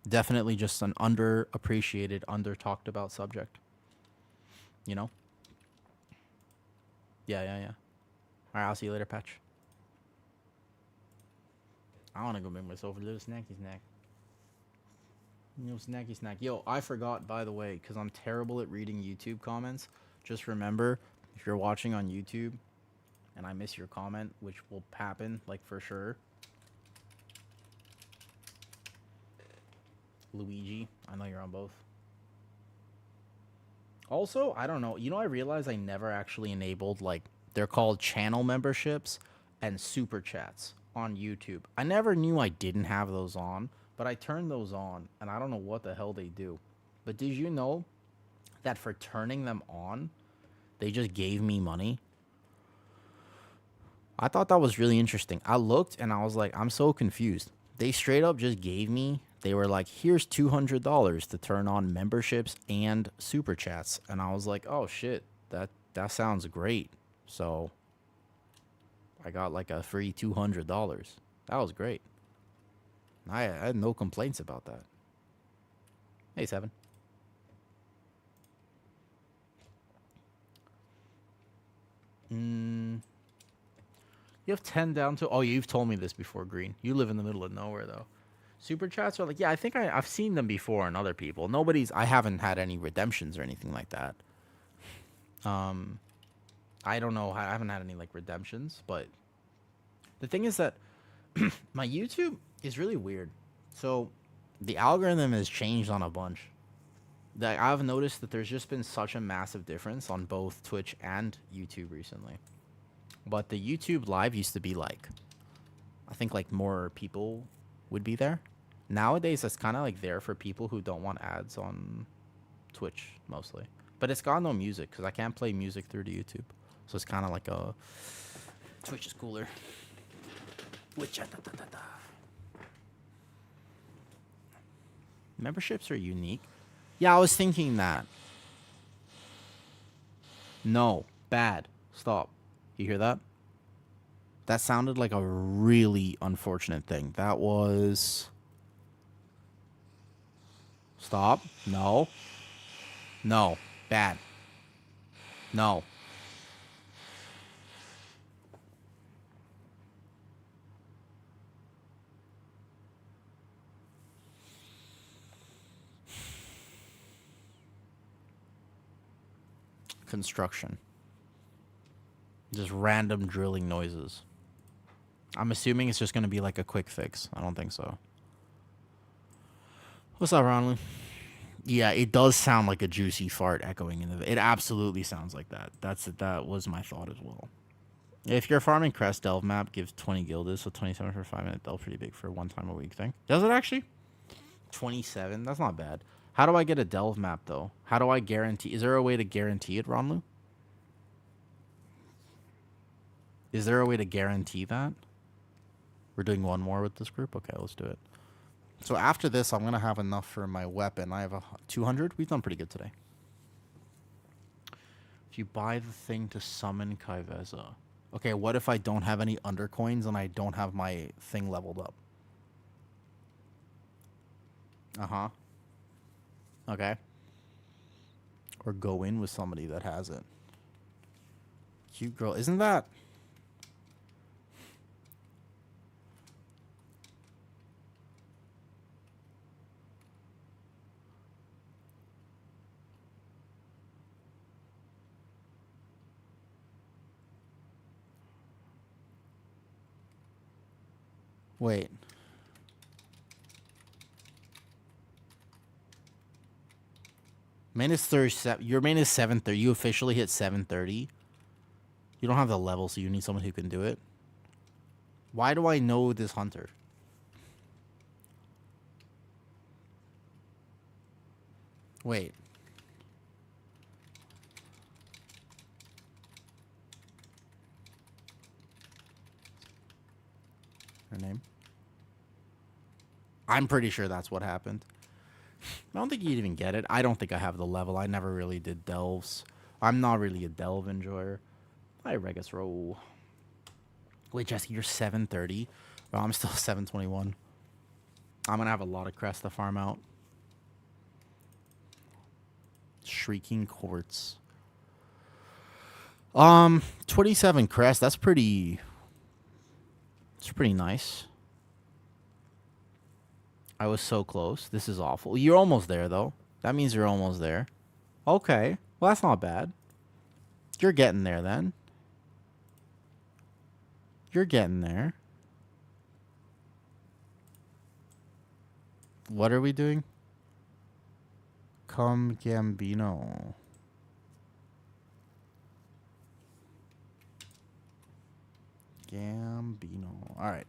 Definitely just an underappreciated, under-talked about subject. You know? Yeah. All right, I'll see you later, Patch. I want to go make myself a little snacky snack. Snacky snack. Yo, I forgot, by the way, because I'm terrible at reading YouTube comments. Just remember, if you're watching on YouTube and I miss your comment, which will happen, like, for sure. Luigi, I know you're on both. Also, I don't know. You know, I realized I never actually enabled, like, they're called channel memberships and super chats on YouTube. I never knew I didn't have those on. But I turned those on, and I don't know what the hell they do. But did you know that for turning them on, they just gave me money? I thought that was really interesting. I looked, and I was like, I'm so confused. They straight up just gave me, they were like, here's $200 to turn on memberships and super chats. And I was like, oh, shit, that sounds great. So I got like a free $200. That was great. I had no complaints about that. Hey, Seven. You have 10 down to... Oh, you've told me this before, Green. You live in the middle of nowhere, though. Super chats are like... Yeah, I think I've seen them before in other people. I haven't had any redemptions or anything like that. I don't know. I haven't had any, like, redemptions. But the thing is that my YouTube is really weird. So the algorithm has changed on a bunch. That I've noticed that there's just been such a massive difference on both Twitch and YouTube recently. But the YouTube live used to be like, I think like more people would be there. Nowadays, it's kind of like there for people who don't want ads on Twitch mostly. But it's got no music because I can't play music through the YouTube. So it's kind of like a Twitch is cooler. Which memberships are unique. Yeah, I was thinking that. No, bad. Stop. You hear that? That sounded like a really unfortunate thing. That was... Stop. No. No. Bad. No. Construction. Just random drilling noises. I'm assuming it's just going to be like a quick fix. I don't think so. What's up, Ronley? Yeah, it does sound like a juicy fart echoing in the... It absolutely sounds like that. That was my thought as well. If you're farming crest, delve map gives 20 gilded, so 27 for a 5-minute delve, pretty big for a one time a week thing. Does it actually? 27? That's not bad. How do I get a delve map, though? How do I guarantee... Is there a way to guarantee it, Ronlu? Is there a way to guarantee that? We're doing one more with this group? Okay, let's do it. So after this, I'm going to have enough for my weapon. I have a 200. We've done pretty good today. If you buy the thing to summon Kaiveza. Okay, what if I don't have any undercoins and I don't have my thing leveled up? Uh-huh. Okay. Or go in with somebody that has it. Cute girl. Isn't that... Wait. Main is 37. Your main is 730. You officially hit 730. You don't have the level, so you need someone who can do it. Why do I know this hunter? Wait. Her name? I'm pretty sure that's what happened. I don't think you'd even get it. I don't think I have the level. I never really did delves. I'm not really a delve enjoyer. Hi, Regus Roll. Wait, Jesse, you're 730? Well, I'm still 721. I'm going to have a lot of crest to farm out. Shrieking Quartz. 27 crest. That's pretty... It's pretty nice. I was so close. This is awful. You're almost there, though. That means you're almost there. Okay. Well, that's not bad. You're getting there, then. You're getting there. What are we doing? Come Gambino. Gambino. All right.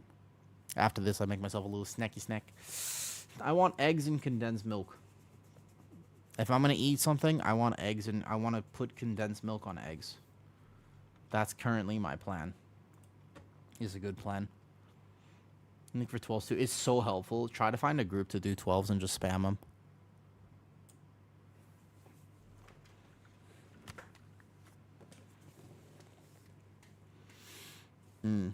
After this, I make myself a little snacky snack. I want eggs and condensed milk. If I'm going to eat something, I want eggs and I want to put condensed milk on eggs. That's currently my plan. It's a good plan. I think for 12s too. It's so helpful. Try to find a group to do 12s and just spam them. Hmm.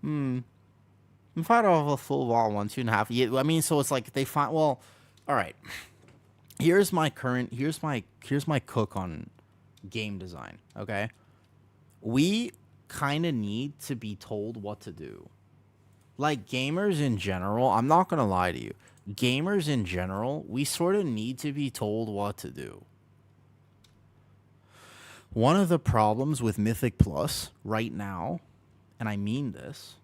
Hmm. I'm fighting off a full wall 1.5. Yeah, I mean, so it's like they find. Well, all right. Here's my current. Here's my cook on game design. Okay, we kind of need to be told what to do. Like gamers in general, I'm not gonna lie to you. Gamers in general, we sort of need to be told what to do. One of the problems with Mythic Plus right now, and I mean this,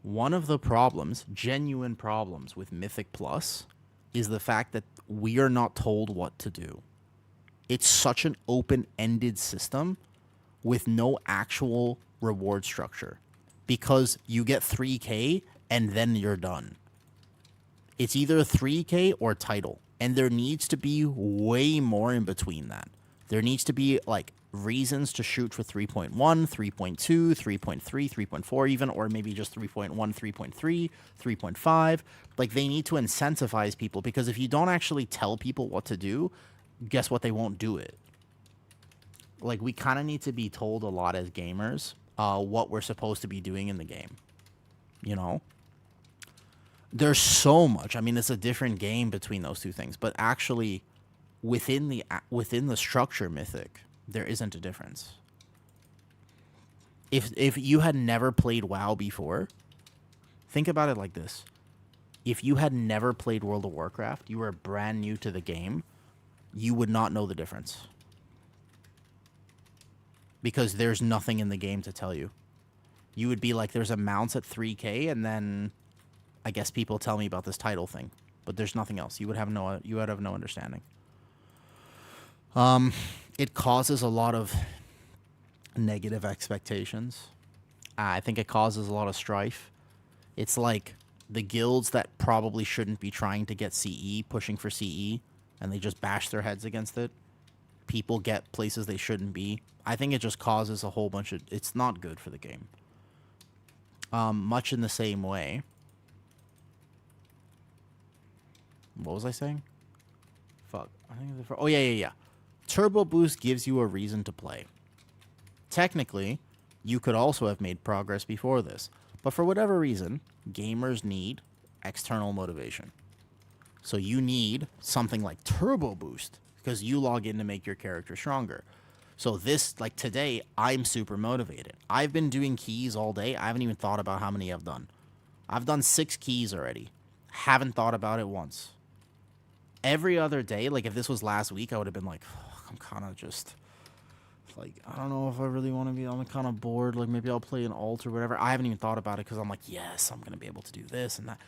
one of the problems, genuine problems with Mythic Plus, is the fact that we are not told what to do. It's such an open-ended system with no actual reward structure because you get 3K and then you're done. It's either 3K or title, and there needs to be way more in between that. There needs to be like reasons to shoot for 3.1, 3.2, 3.3, 3.4 even, or maybe just 3.1, 3.3, 3.5. Like they need to incentivize people because if you don't actually tell people what to do, guess what? They won't do it. Like we kind of need to be told a lot as gamers what we're supposed to be doing in the game. You know? There's so much. I mean, it's a different game between those two things, but actually within the structure Mythic, there isn't a difference. If you had never played WoW before, think about it like this. If you had never played World of Warcraft, you were brand new to the game, you would not know the difference. Because there's nothing in the game to tell you. You would be like, there's amounts at 3K, and then I guess people tell me about this title thing, but there's nothing else. You would have no understanding. It causes a lot of negative expectations. I think it causes a lot of strife. It's like the guilds that probably shouldn't be trying to get CE, pushing for CE, and they just bash their heads against it. People get places they shouldn't be. I think it just causes a whole bunch of... It's not good for the game. Much in the same way... What was I saying? Fuck. I think oh, yeah. Turbo Boost gives you a reason to play. Technically, you could also have made progress before this. But for whatever reason, gamers need external motivation. So you need something like Turbo Boost because you log in to make your character stronger. So this, like today, I'm super motivated. I've been doing keys all day. I haven't even thought about how many I've done. I've done 6 keys already. Haven't thought about it once. Every other day, like if this was last week, I would have been like, I'm kind of just, like, I don't know if I really want to be, I'm kind of bored, like maybe I'll play an alt or whatever. I haven't even thought about it because I'm like, yes, I'm going to be able to do this and that.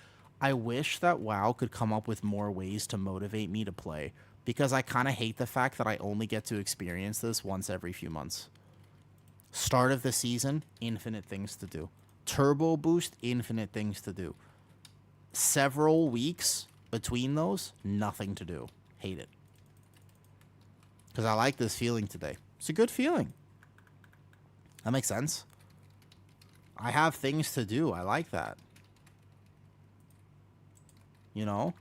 I wish that WoW could come up with more ways to motivate me to play because I kind of hate the fact that I only get to experience this once every few months. Start of the season, infinite things to do. Turbo Boost, infinite things to do. Several weeks between those, nothing to do. Hate it. Because I like this feeling today. It's a good feeling. That makes sense. I have things to do. I like that. You know?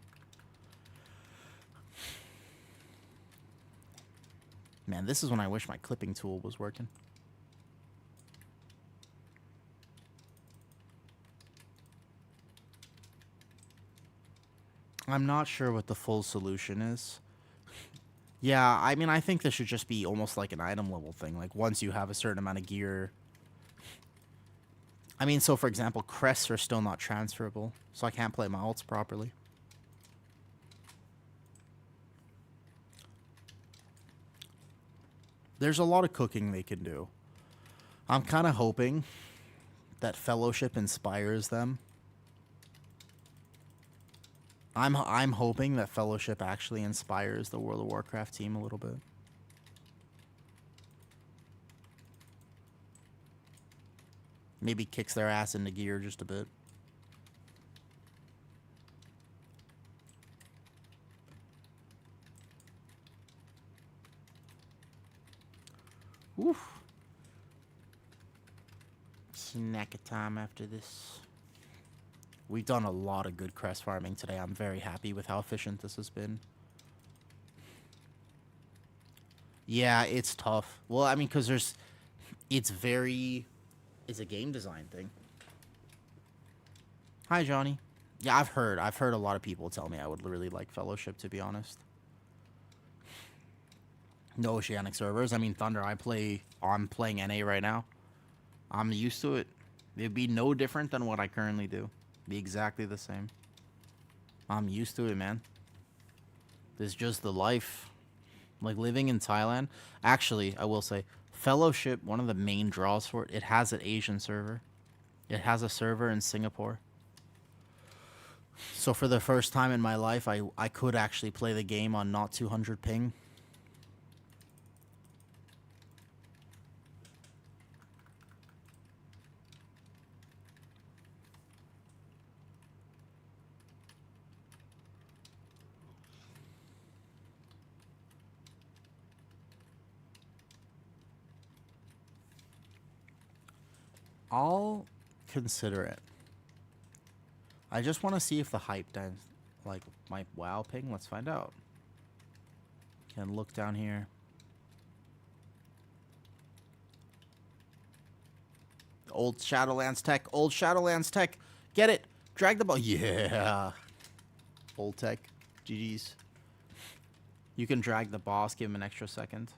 Man, this is when I wish my clipping tool was working. I'm not sure what the full solution is. Yeah, I mean, I think this should just be almost like an item level thing. Like, once you have a certain amount of gear... I mean, so for example, crests are still not transferable, so I can't play my ults properly. There's a lot of cooking they can do. I'm kind of hoping that Fellowship inspires them. I'm hoping that Fellowship actually inspires the World of Warcraft team a little bit. Maybe kicks their ass into gear just a bit. Oof. Snack time after this. We've done a lot of good crest farming today. I'm very happy with how efficient this has been. Yeah, it's tough. Well, I mean, because it's it's a game design thing. Hi, Johnny. Yeah, I've heard a lot of people tell me I would really like Fellowship, to be honest. No Oceanic servers. I mean, Thunder, I'm playing NA right now. I'm used to it. It'd be no different than what I currently do. Be exactly the same. I'm used to it, man. It's just the life. Like living in Thailand. Actually, I will say, Fellowship, one of the main draws for it, it has an Asian server. It has a server in Singapore. So for the first time in my life, I could actually play the game on not 200 ping. I'll consider it. I just want to see if the hype does, like, my WoW ping. Let's find out. Can look down here. Old Shadowlands tech. Old Shadowlands tech. Get it. Drag the ball. Yeah. Old tech. GG's. You can drag the boss. Give him an extra second.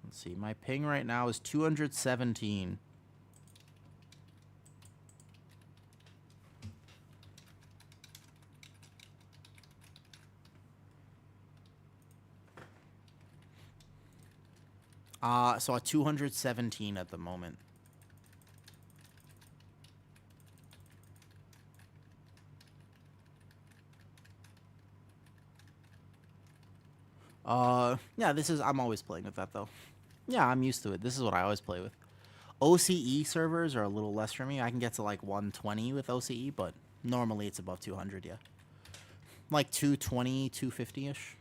Let's see. My ping right now is 217. So at 217 at the moment. Yeah, I'm always playing with that, though. Yeah, I'm used to it. This is what I always play with. OCE servers are a little less for me. I can get to, like, 120 with OCE, but normally it's above 200, yeah. Like 220, 250-ish.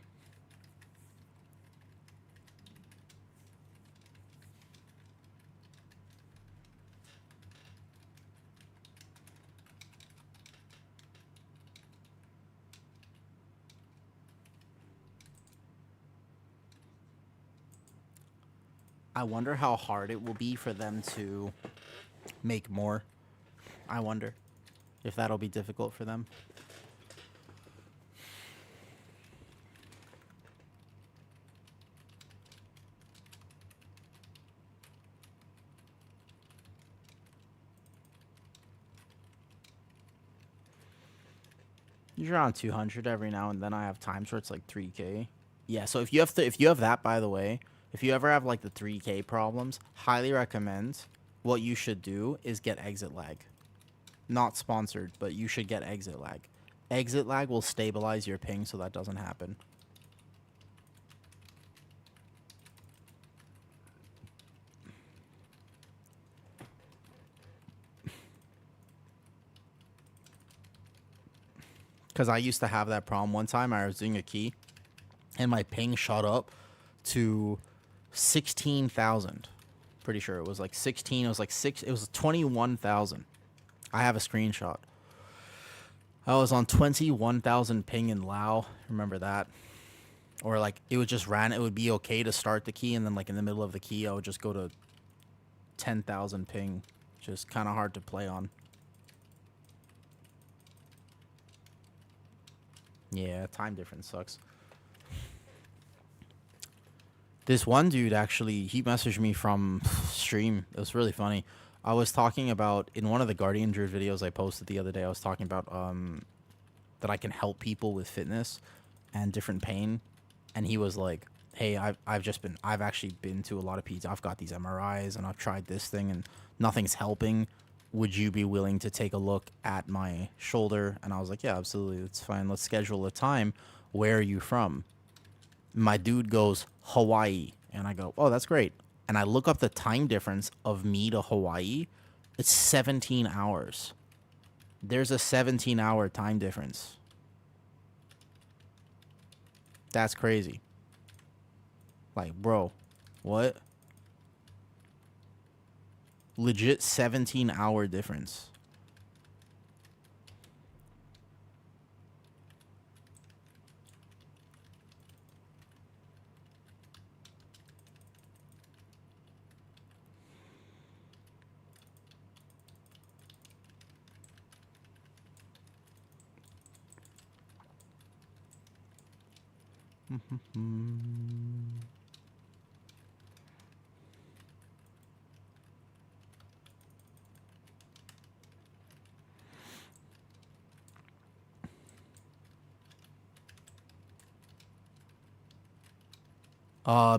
I wonder how hard it will be for them to make more. I wonder if that'll be difficult for them. You're on 200 every now and then. I have times where it's like 3K. Yeah, so if you have that, by the way, if you ever have like the 3K problems, highly recommend what you should do is get exit lag. Not sponsored, but you should get exit lag. Exit lag will stabilize your ping so that doesn't happen. Because I used to have that problem one time. I was doing a key, and my ping shot up to 16,000. Pretty sure it was like 16. It was like it was 21,000. I have a screenshot. I was on 21,000 ping in Lao. Remember that? Or like it would just it would be okay to start the key, and then like in the middle of the key, I would just go to 10,000 ping. Just kind of hard to play on. Yeah, time difference sucks. This one dude actually, he messaged me from stream. It was really funny. I was talking about, in one of the Guardian Druid videos I posted the other day, I was talking about that I can help people with fitness and different pain. And he was like, hey, I've actually been to a lot of PTs. I've got these MRIs and I've tried this thing and nothing's helping. Would you be willing to take a look at my shoulder? And I was like, yeah, absolutely. It's fine. Let's schedule a time. Where are you from? My dude goes, Hawaii. And I go, oh, that's great. And I look up the time difference of me to Hawaii. It's 17 hours. There's a 17-hour time difference. That's crazy. Like, bro, what? Legit 17-hour difference.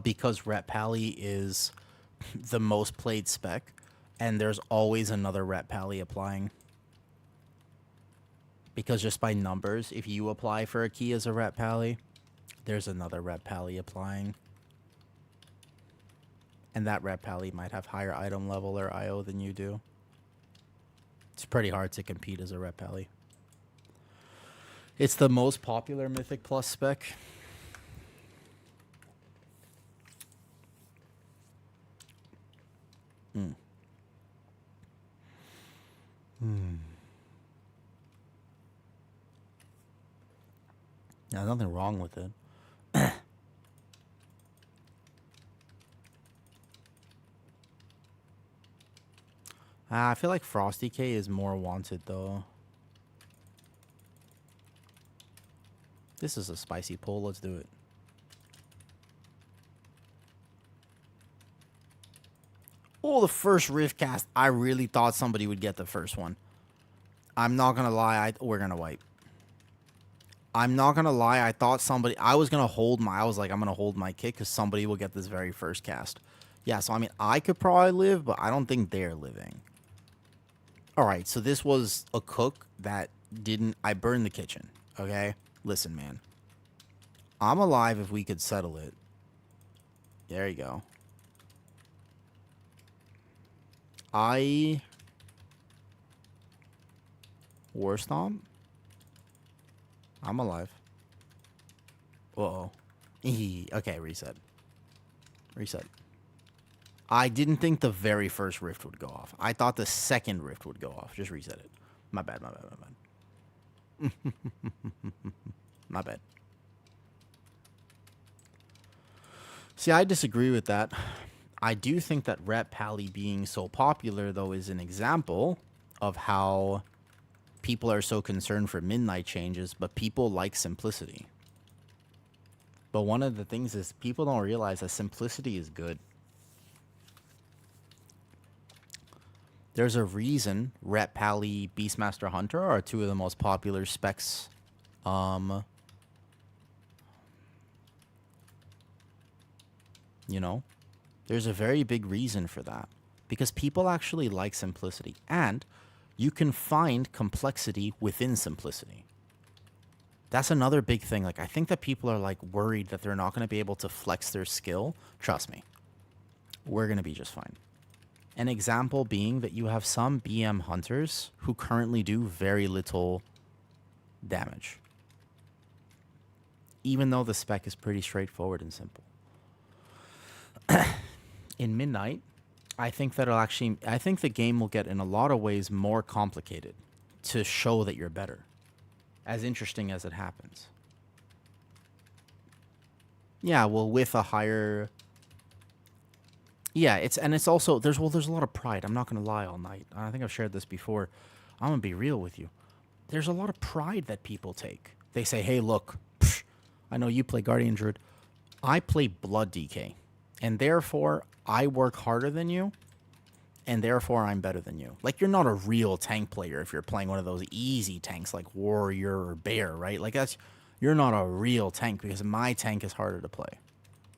Because Ret Pally is the most played spec, and there's always another Ret Pally applying. Because just by numbers, if you apply for a key as a Ret Pally, there's another Ret Pally applying. And that Ret Pally might have higher item level or IO than you do. It's pretty hard to compete as a Ret Pally. It's the most popular Mythic Plus spec. There's nothing wrong with it. I feel like Frosty K is more wanted, though. This is a spicy pull. Let's do it. Oh, the first Rift cast. I really thought somebody would get the first one. I'm not going to lie. We're going to wipe. I'm not going to lie. I thought somebody... I was going to hold my... I was like, I'm going to hold my kick because somebody will get this very first cast. Yeah, so I mean, I could probably live, but I don't think they're living. Alright, so this was a cook that didn't... I burned the kitchen, okay? Listen, man. I'm alive if we could settle it. There you go. War Stomp? I'm alive. Uh-oh. Okay, reset. Reset. I didn't think the very first rift would go off. I thought the second rift would go off. Just reset it. My bad, my bad, my bad. My bad. See, I disagree with that. I do think that Ret Pally being so popular, though, is an example of how people are so concerned for midnight changes, but people like simplicity. But one of the things is people don't realize that simplicity is good. There's a reason Ret Pally, Beastmaster Hunter are two of the most popular specs. You know, there's a very big reason for that. Because people actually like simplicity. And you can find complexity within simplicity. That's another big thing. Like, I think that people are, like, worried that they're not going to be able to flex their skill. Trust me. We're going to be just fine. An example being that you have some BM hunters who currently do very little damage. Even though the spec is pretty straightforward and simple. In Midnight, I think the game will get in a lot of ways more complicated to show that you're better. As interesting as it happens. Yeah, well, with a higher... Yeah, it's also... There's a lot of pride. I'm not going to lie all night. I think I've shared this before. I'm going to be real with you. There's a lot of pride that people take. They say, hey, look, I know you play Guardian Druid. I play Blood DK. And therefore, I work harder than you. And therefore, I'm better than you. Like, you're not a real tank player if you're playing one of those easy tanks like Warrior or Bear, right? Like, you're not a real tank because my tank is harder to play.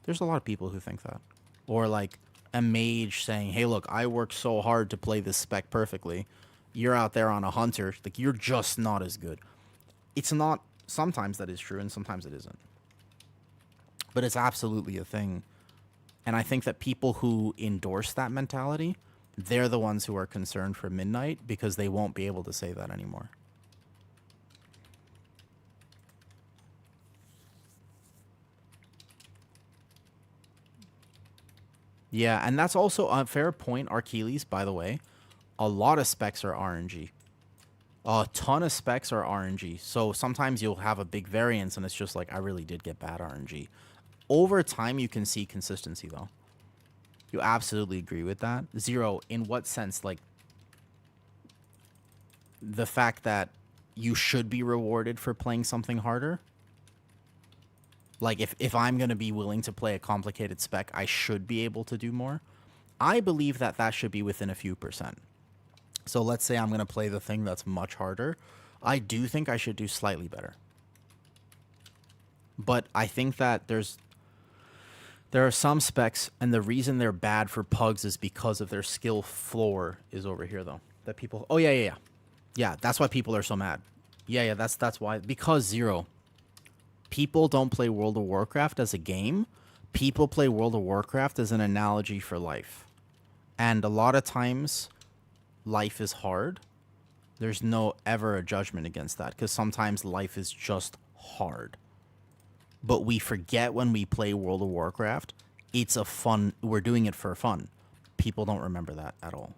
There's a lot of people who think that. Or, like, a mage saying, hey, look, I work so hard to play this spec perfectly. You're out there on a hunter. Like, you're just not as good. It's not... Sometimes that is true, and sometimes it isn't. But it's absolutely a thing. And I think that people who endorse that mentality, they're the ones who are concerned for Midnight because they won't be able to say that anymore. Yeah, and that's also a fair point, Archeles, by the way. A lot of specs are RNG. A ton of specs are RNG. So sometimes you'll have a big variance and it's just like, I really did get bad RNG. Over time, you can see consistency, though. You absolutely agree with that? Zero, in what sense? Like, the fact that you should be rewarded for playing something harder? Like, if I'm going to be willing to play a complicated spec, I should be able to do more. I believe that that should be within a few percent. So let's say I'm going to play the thing that's much harder. I do think I should do slightly better. But I think that there are some specs, and the reason they're bad for pugs is because of their skill floor is over here, though. That people... Oh, yeah. Yeah, that's why people are so mad. Yeah, that's why. Because Zero... People don't play World of Warcraft as a game. People play World of Warcraft as an analogy for life. And a lot of times, life is hard. There's no ever a judgment against that, because sometimes life is just hard. But we forget when we play World of Warcraft, it's a fun... We're doing it for fun. People don't remember that at all.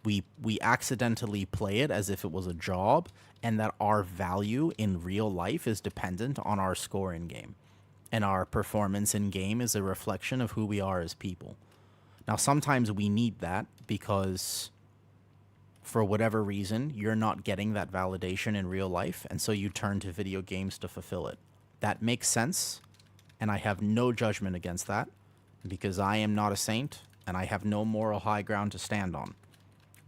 We accidentally play it as if it was a job, and that our value in real life is dependent on our score in game. And our performance in game is a reflection of who we are as people. Now, sometimes we need that because for whatever reason, you're not getting that validation in real life, and so you turn to video games to fulfill it. That makes sense, and I have no judgment against that because I am not a saint, and I have no moral high ground to stand on.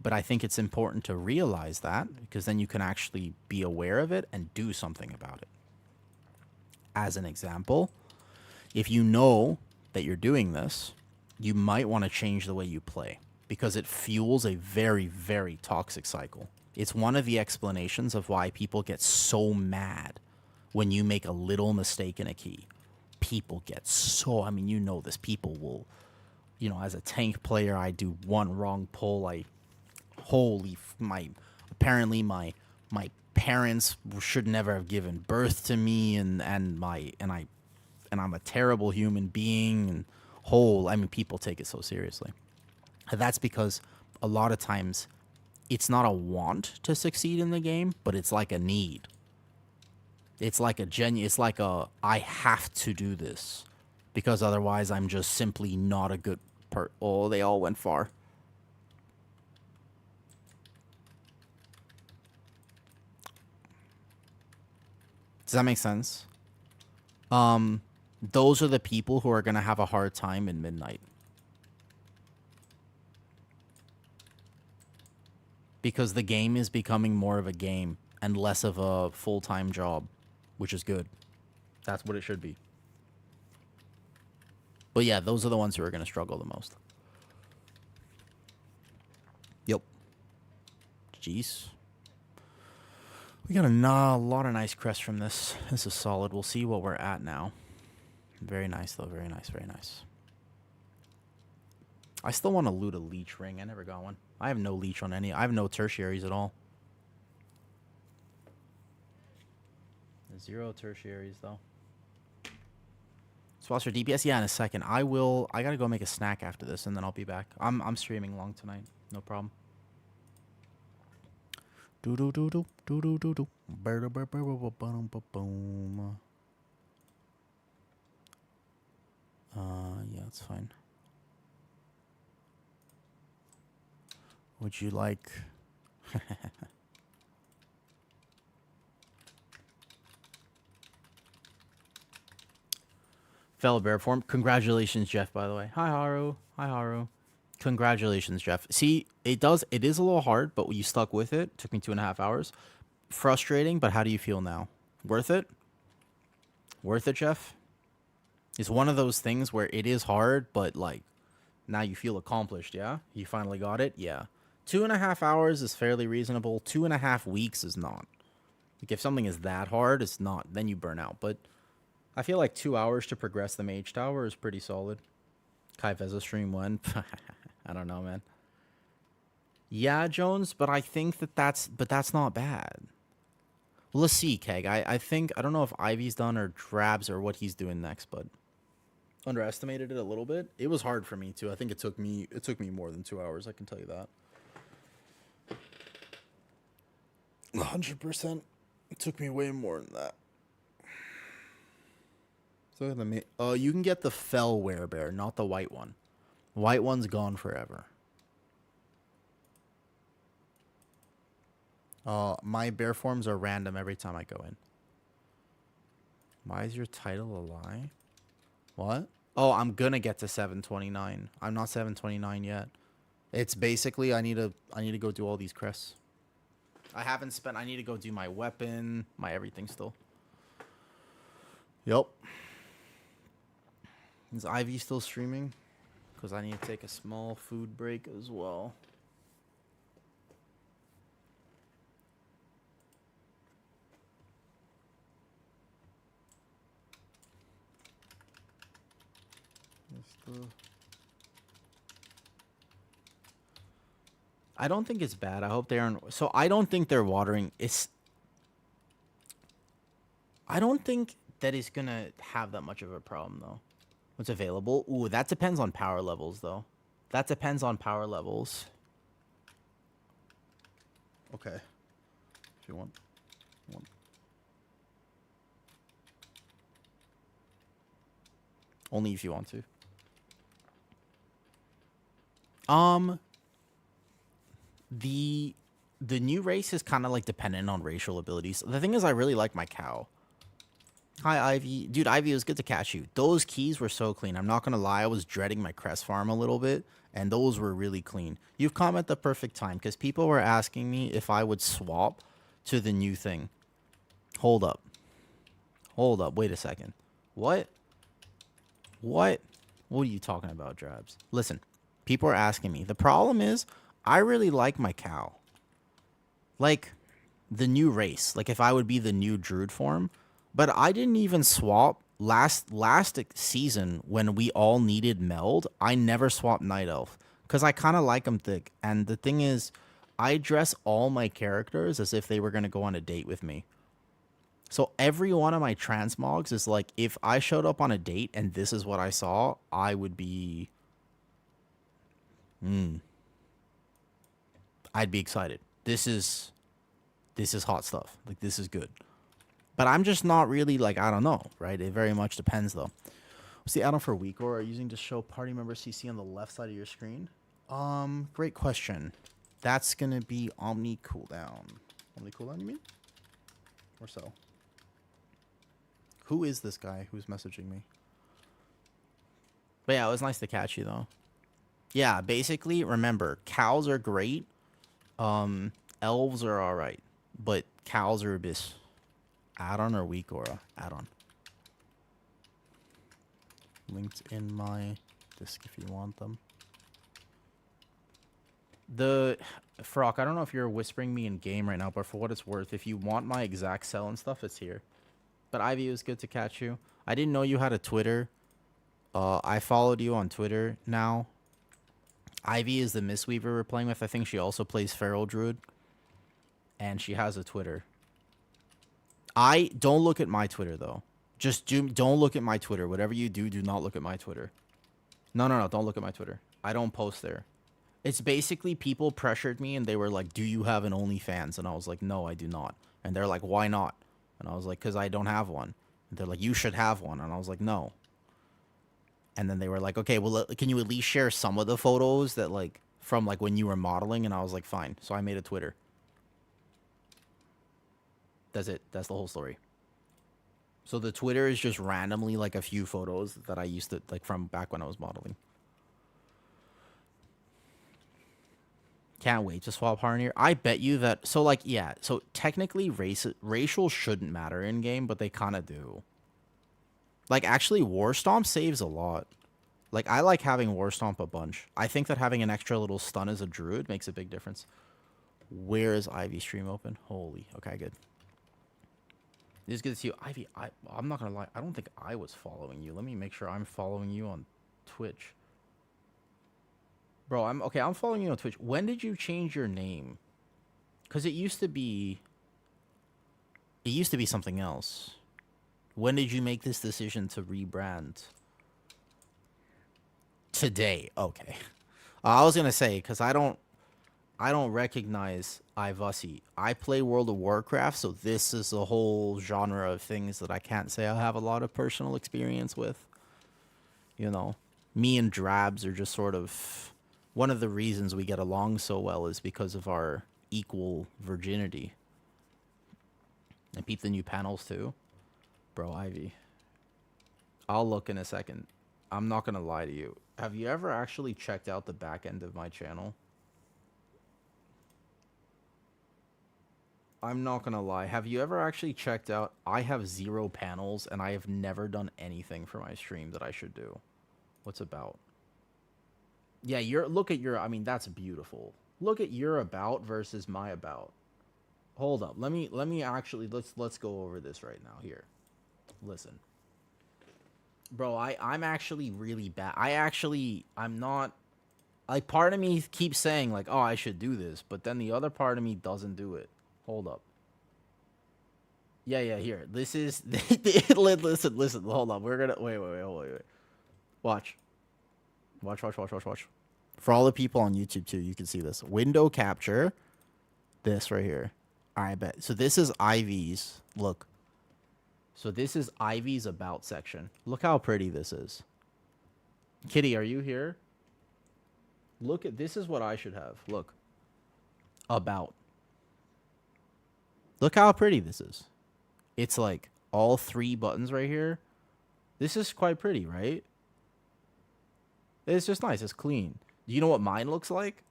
But I think it's important to realize that, because then you can actually be aware of it and do something about it. As an example, if you know that you're doing this, you might want to change the way you play, because it fuels a very, very toxic cycle. It's one of the explanations of why people get so mad when you make a little mistake in a key. People get so... I mean, you know this. People will... You know, as a tank player, I do one wrong pull, apparently my parents should never have given birth to me, and I'm a terrible human being, and people take it so seriously. That's because a lot of times it's not a want to succeed in the game, but it's like a need. It's like I have to do this because otherwise I'm just simply not a good Oh, they all went far. Does that make sense? Those are the people who are going to have a hard time in Midnight. Because the game is becoming more of a game and less of a full-time job, which is good. That's what it should be. But yeah, those are the ones who are going to struggle the most. Yep. Jeez. We got a lot of nice crests from this. This is solid. We'll see what we're at now. Very nice, though. Very nice, very nice. I still want to loot a leech ring. I never got one. I have no leech on any. I have no tertiaries at all. 0 tertiaries, though. Sponsor DPS? Yeah, in a second. I gotta go make a snack after this, and then I'll be back. I'm streaming long tonight. No problem. Yeah, it's fine. Would you like... Fellow bear form. Congratulations, Jeff, by the way. Hi, Haru. Hi, Haru. Congratulations, Jeff. See, it is a little hard, but you stuck with it. Took me 2.5 hours. Frustrating, but how do you feel now? Worth it? Worth it, Jeff? It's one of those things where it is hard, but like, now you feel accomplished, yeah? You finally got it? Yeah. 2.5 hours is fairly reasonable. 2.5 weeks is not. Like, if something is that hard, it's not. Then you burn out. But I feel like 2 hours to progress the Mage Tower is pretty solid. Kai Veza stream 1. I don't know, man. Yeah, Jones, but I think that's not bad. Well, let's see, Keg. I don't know if Ivy's done or Drabs or what he's doing next, but underestimated it a little bit. It was hard for me too. I think it took me more than 2 hours, I can tell you that. 100%. It took me way more than that. So you can get the Fell Werebear, not the white one. White one's gone forever. My bear forms are random every time I go in. Why is your title a lie? What? Oh, I'm gonna get to 729. I'm not 729 yet. It's basically I need to go do all these crests. I haven't spent. I need to go do my weapon, my everything still. Yup. Is Ivy still streaming? Because I need to take a small food break as well. I don't think it's bad. I hope they aren't. So I don't think they're watering. I don't think that is going to have that much of a problem, though. What's available? Ooh, that depends on power levels, though. That depends on power levels. Okay. If you want. Only if you want to. The new race is kind of like dependent on racial abilities. The thing is, I really like my cow. Hi, Ivy. Dude, Ivy, it was good to catch you. Those keys were so clean. I'm not going to lie. I was dreading my crest farm a little bit, and those were really clean. You've come at the perfect time, because people were asking me if I would swap to the new thing. Hold up. Hold up. Wait a second. What? What? What are you talking about, Drabs? Listen, people are asking me. The problem is, I really like my cow. Like, the new race. Like, if I would be the new Druid form. But I didn't even swap last season when we all needed meld. I never swapped Night Elf because I kind of like them thick. And the thing is, I dress all my characters as if they were going to go on a date with me. So every one of my transmogs is like, if I showed up on a date and this is what I saw, I would be... I'd be excited. This is hot stuff. Like, this is good. But I'm just not really, like, I don't know, right? It very much depends, though. What's the add-on for weak or are you using to show party member CC on the left side of your screen? Great question. That's going to be Omni Cooldown. Omni Cooldown, you mean? Or so. Who is this guy who's messaging me? But yeah, it was nice to catch you, though. Yeah, basically, remember, cows are great. Elves are alright. But cows are abyss. Add-on or weak aura? Add-on. Linked in my disc if you want them. The Frock, I don't know if you're whispering me in game right now, but for what it's worth, if you want my exact sell and stuff, it's here. But Ivy, it was good to catch you. I didn't know you had a Twitter. I followed you on Twitter now. Ivy is the Mistweaver we're playing with. I think she also plays Feral Druid. And she has a Twitter. I don't look at my Twitter, though. Just don't look at my Twitter. Whatever you do, do not look at my Twitter. No, don't look at my Twitter. I don't post there. It's basically people pressured me and they were like, do you have an OnlyFans? And I was like, no, I do not. And they're like, why not? And I was like, because I don't have one. And they're like, you should have one. And I was like, no. And then they were like, okay, well, can you at least share some of the photos that, like, from, like, when you were modeling? And I was like, fine. So I made a Twitter. That's it. That's the whole story. So the Twitter is just randomly, like, a few photos that I used to, like, from back when I was modeling. Can't wait to swap Harnier. I bet you that... So, like, yeah. So, technically, racial shouldn't matter in-game, but they kind of do. Like, actually, War Stomp saves a lot. Like, I like having War Stomp a bunch. I think that having an extra little stun as a Druid makes a big difference. Where is Ivy stream open? Holy. Okay, good. It is good to see you. Ivy, I'm not going to lie. I don't think I was following you. Let me make sure I'm following you on Twitch. Bro, I'm following you on Twitch. When did you change your name? Because it used to be something else. When did you make this decision to rebrand? Today. Okay. I was going to say, because I don't recognize Ivasi. I play World of Warcraft, so this is a whole genre of things that I can't say I have a lot of personal experience with. You know, me and Drabs are just sort of... One of the reasons we get along so well is because of our equal virginity. And peep the new panels, too. Bro, Ivy. I'll look in a second. I'm not gonna lie to you. Have you ever actually checked out the back end of my channel? I'm not gonna lie. Have you ever actually checked out? I have 0 panels, and I have never done anything for my stream that I should do. What's about? Yeah, look at your. I mean, that's beautiful. Look at your about versus my about. Hold up. Let me actually let's go over this right now. Here, listen, bro. I'm actually really bad. I'm not. Like, part of me keeps saying like, oh, I should do this, but then the other part of me doesn't do it. Hold up. Yeah, here. This is listen. Hold on. We're gonna wait. Watch. For all the people on YouTube too, you can see this. Window capture. This right here. I bet. So this is Ivy's. Look. So this is Ivy's about section. Look how pretty this is. Kitty, are you here? Look at this is what I should have. Look. About. Look how pretty this is. It's like all 3 buttons right here. This is quite pretty, right? It's just nice. It's clean. Do you know what mine looks like?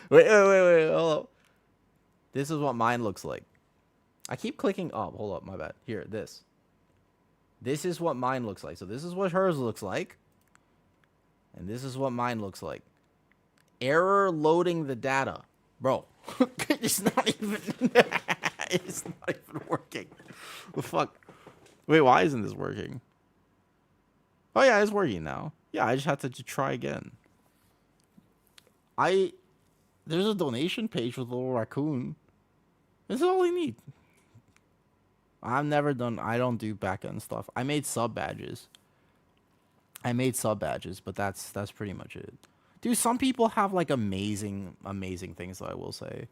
wait. Hold up. This is what mine looks like. I keep clicking up. Hold up. My bad. Here, this. This is what mine looks like. So this is what hers looks like. And this is what mine looks like. Error loading the data. Bro. It's not even... it's not even working. The fuck? Wait, why isn't this working? Oh, yeah, it's working now. Yeah, I just have to try again. There's a donation page with a little raccoon. This is all you need. I don't do back-end stuff. I made sub badges. But that's pretty much it. Dude, some people have like amazing things that I will say.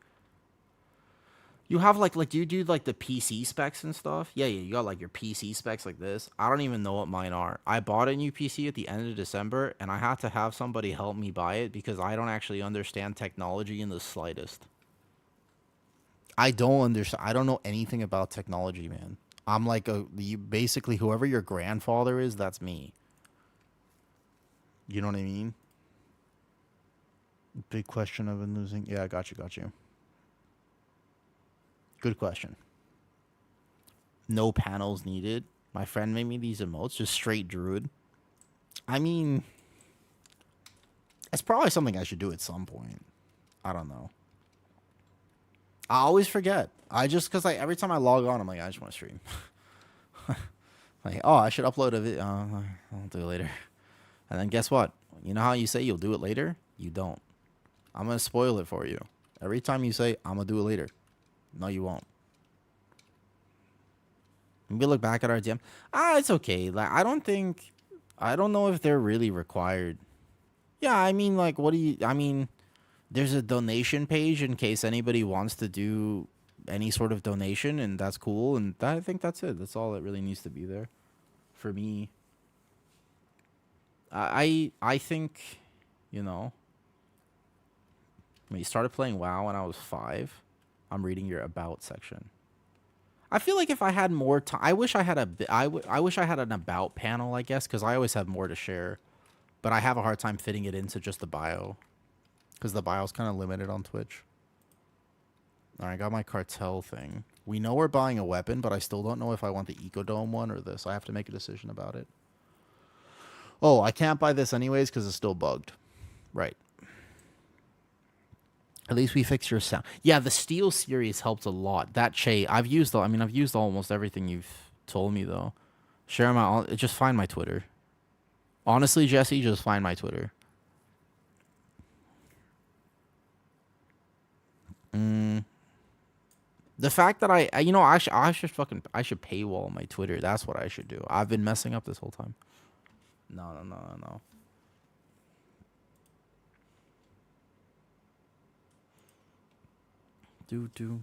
You have like do you do like the PC specs and stuff? Yeah, you got like your PC specs like this. I don't even know what mine are. I bought a new PC at the end of December, and I had to have somebody help me buy it because I don't actually understand technology in the slightest. I don't know anything about technology, man. I'm like basically whoever your grandfather is, that's me. You know what I mean? Big question I've been losing. Yeah, I got you. Good question. No panels needed. My friend made me these emotes, just straight Druid. I mean, it's probably something I should do at some point. I don't know. I always forget. Because every time I log on, I'm like, I just want to stream. Like, oh, I should upload a video. I'll do it later. And then guess what? You know how you say you'll do it later? You don't. I'm going to spoil it for you. Every time you say, I'm going to do it later. No, you won't. Maybe look back at our DM. It's okay. Like, I don't know if they're really required. Yeah, I mean, like, there's a donation page in case anybody wants to do any sort of donation, and that's cool. And I think that's it. That's all that really needs to be there for me. I think, when you started playing WoW when I was 5, I'm reading your about section. I feel like if I had more time, I wish I had an about panel, I guess, because I always have more to share. But I have a hard time fitting it into just the bio, because the bio's kind of limited on Twitch. All right, I got my cartel thing. We know we're buying a weapon, but I still don't know if I want the Ecodome one or this. I have to make a decision about it. Oh, I can't buy this anyways because it's still bugged. Right. At least we fixed your sound. Yeah, the Steel series helped a lot. That I've used almost everything you've told me though. Just find my Twitter. Honestly, Jesse, just find my Twitter. The fact that I should paywall my Twitter. That's what I should do. I've been messing up this whole time. No.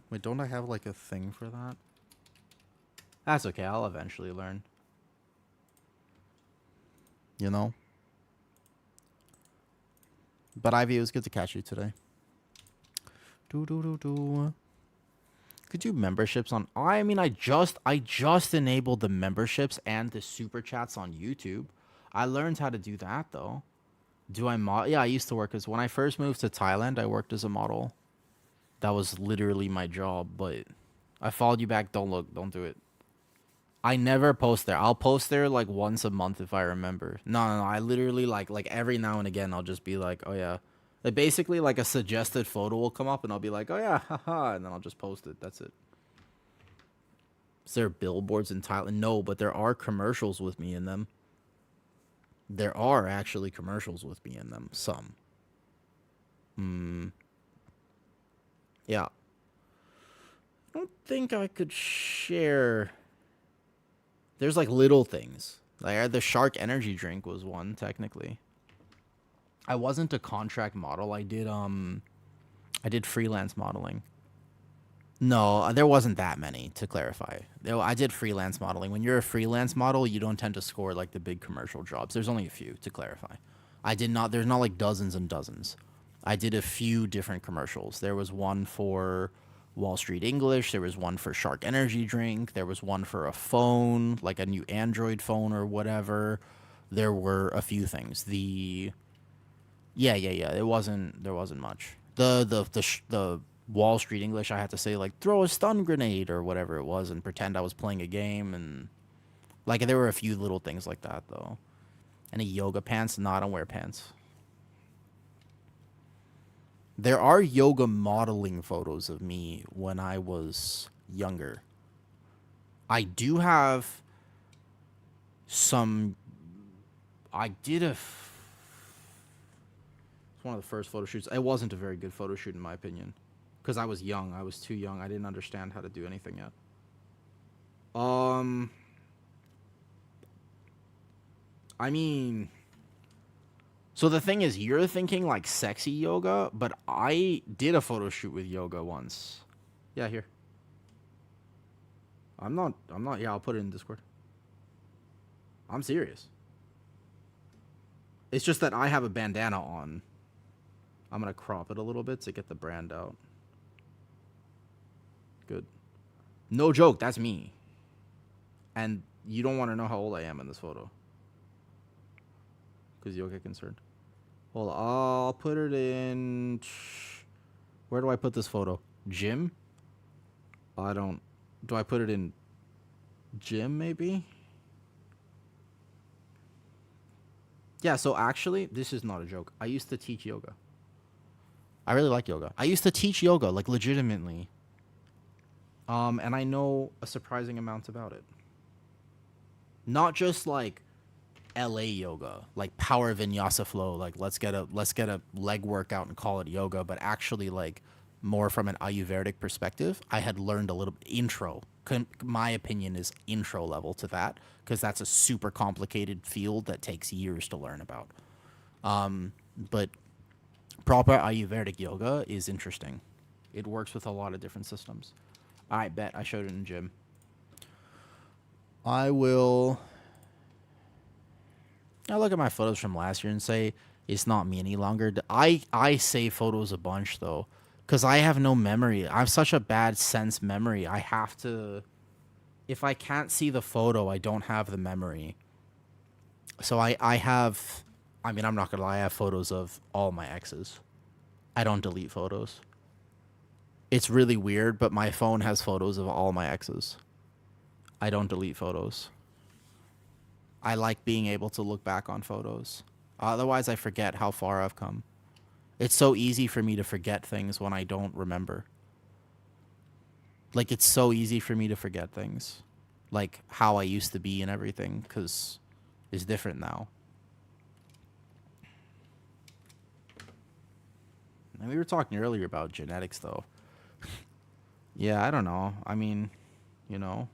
Wait, don't I have like a thing for that? That's okay. I'll eventually learn. But Ivy, it was good to catch you today. Could do memberships on. I mean, I just enabled the memberships and the super chats on YouTube. I learned how to do that though. Do I mod? Yeah, I used to work as when I first moved to Thailand. I worked as a model. That was literally my job. But I followed you back. Don't look. Don't do it. I never post there. I'll post there like once a month if I remember. No. I literally like every now and again I'll just be like, oh yeah. Like basically like a suggested photo will come up and I'll be like, oh yeah, haha, and then I'll just post it. That's it. Is there billboards in Thailand? No, but there are commercials with me in them. There are actually commercials with me in them. Some. Yeah. I don't think I could share. There's like little things. Like the shark energy drink was one technically. I wasn't a contract model. I did freelance modeling. No, there wasn't that many to clarify. I did freelance modeling. When you're a freelance model, you don't tend to score like the big commercial jobs. There's only a few to clarify. I did not there's not like dozens and dozens. I did a few different commercials. There was one for Wall Street English, there was one for Shark Energy Drink, there was one for a phone, like a new Android phone or whatever. There were a few things. Yeah. There wasn't much. The Wall Street English, I had to say like throw a stun grenade or whatever it was and pretend I was playing a game, and like there were a few little things like that though. Any yoga pants? No, I don't wear pants. There are yoga modeling photos of me when I was younger. I do have some. I did a. It's one of the first photo shoots. It wasn't a very good photo shoot in my opinion, because I was young. I was too young. I didn't understand how to do anything yet. I mean, so the thing is, you're thinking like sexy yoga, but I did a photo shoot with yoga once. Yeah, here. I'm not. Yeah, I'll put it in Discord. I'm serious. It's just that I have a bandana on. I'm gonna crop it a little bit to get the brand out. Good. No joke, that's me. And you don't want to know how old I am in this photo, because you'll get concerned. Well, I'll put it in. Where do I put this photo? Gym? I don't. Do I put it in gym, maybe? Yeah, so actually, this is not a joke. I used to teach yoga. I really like yoga. I used to teach yoga, like legitimately. And I know a surprising amount about it. Not just like LA yoga, like power vinyasa flow, like let's get a leg workout and call it yoga, but actually like more from an Ayurvedic perspective. I had learned a little intro. My opinion is intro level to that, because that's a super complicated field that takes years to learn about. But proper Ayurvedic yoga is interesting. It works with a lot of different systems. I bet I showed it in gym. I will. I look at my photos from last year and say it's not me any longer. I save photos a bunch though, because I have no memory. I have such a bad sense memory. I have to. If I can't see the photo, I don't have the memory. So I have. I mean, I'm not gonna lie. I have photos of all my exes. I don't delete photos. It's really weird, but my phone has photos of all my exes. I don't delete photos. I like being able to look back on photos. Otherwise, I forget how far I've come. It's so easy for me to forget things when I don't remember. Like, it's so easy for me to forget things. Like, how I used to be and everything, because it's different now. And we were talking earlier about genetics, though. Yeah, I don't know. I mean, you know.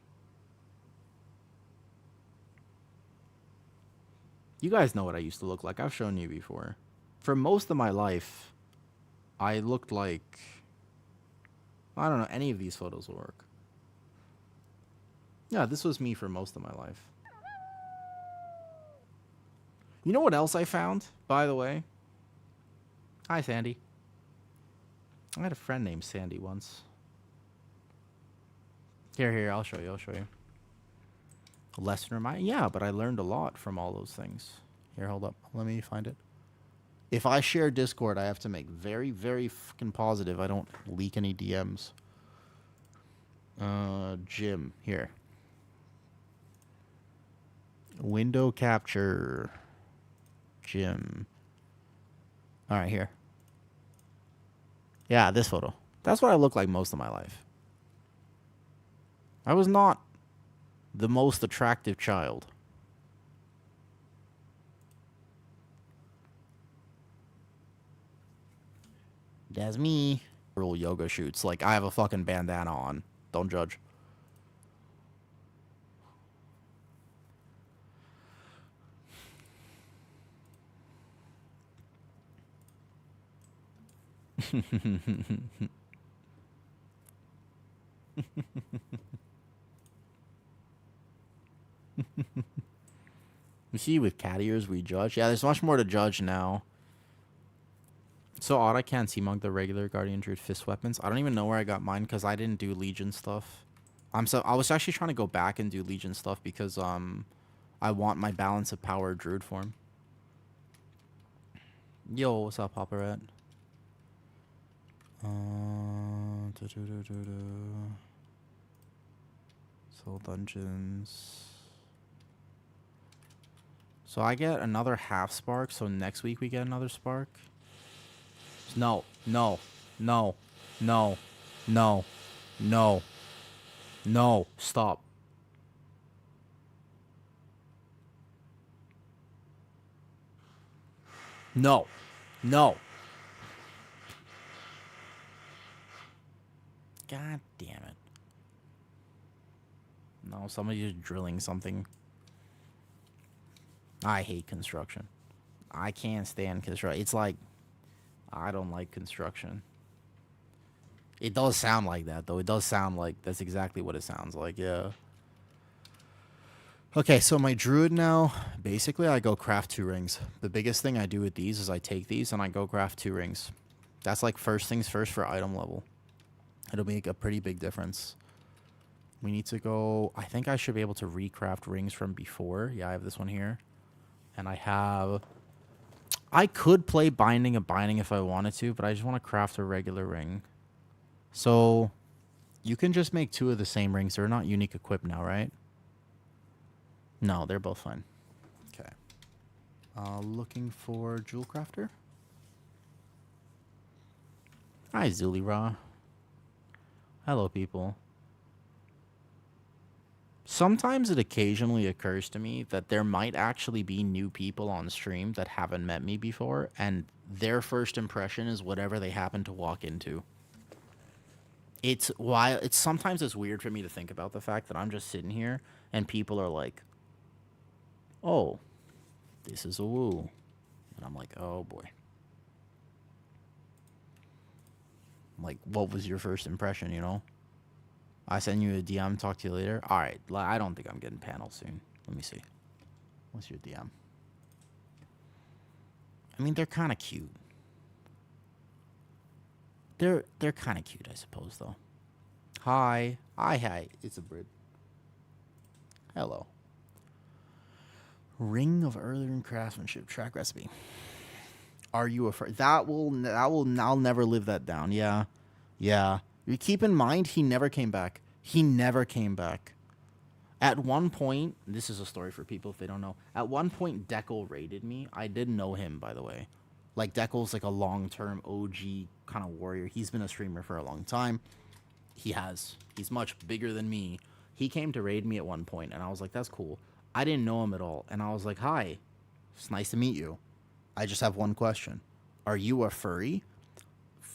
You guys know what I used to look like. I've shown you before. For most of my life, I looked like... I don't know. Any of these photos will work. Yeah, this was me for most of my life. You know what else I found, by the way? Hi, Sandy. I had a friend named Sandy once. Here, I'll show you. Lesson remind. Yeah, but I learned a lot from all those things. Here, hold up. Let me find it. If I share Discord, I have to make very, very fucking positive I don't leak any DMs. Jim, here. Window capture. Jim. All right, here. Yeah, this photo. That's what I look like most of my life. I was not the most attractive child. That's me. Real yoga shoots. Like, I have a fucking bandana on. Don't judge. You see, with cat ears, we judge. Yeah, there's much more to judge now. So odd I can't see monk the regular Guardian Druid fist weapons. I don't even know where I got mine because I didn't do Legion stuff. I was actually trying to go back and do Legion stuff because I want my balance of power Druid form. Yo, what's up, Papa Rat? Soul dungeons. So I get another half spark. So next week we get another spark. No. Stop. No. God damn it. No, somebody's just drilling something. I hate construction. I can't stand construction. It's like, I don't like construction. It does sound like that, though. It does sound like that's exactly what it sounds like, yeah. Okay, so my Druid now, basically I go craft 2 rings. The biggest thing I do with these is I take these and I go craft 2 rings. That's like first things first for item level. It'll make a pretty big difference. We need to go... I think I should be able to recraft rings from before. Yeah, I have this one here. And I have... I could play Binding of Binding if I wanted to, but I just want to craft a regular ring. So, you can just make 2 of the same rings. They're not unique equipped now, right? No, they're both fine. Okay. Looking for Jewel Crafter. Hi, Zulira. Hello, people. Sometimes it occasionally occurs to me that there might actually be new people on stream that haven't met me before, and their first impression is whatever they happen to walk into. Sometimes it's weird for me to think about the fact that I'm just sitting here and people are like, oh, this is a woo. And I'm like, oh boy. Like, what was your first impression, you know? I send you a DM, talk to you later. All right, I don't think I'm getting panel soon. Let me see. What's your DM? I mean, they're kind of cute. They're kind of cute, I suppose, though. Hi. Hi. It's a Brit. Hello. Ring of Earlier Craftsmanship track recipe. Are you afraid? I'll never live that down. Yeah. You keep in mind, he never came back. At one point, this is a story for people if they don't know. At one point, Dekel raided me. I didn't know him, by the way. Like, Dekel's like a long-term OG kind of warrior. He's been a streamer for a long time. He's much bigger than me. He came to raid me at one point, and I was like, that's cool. I didn't know him at all, and I was like, hi, it's nice to meet you. I just have one question. Are you a furry?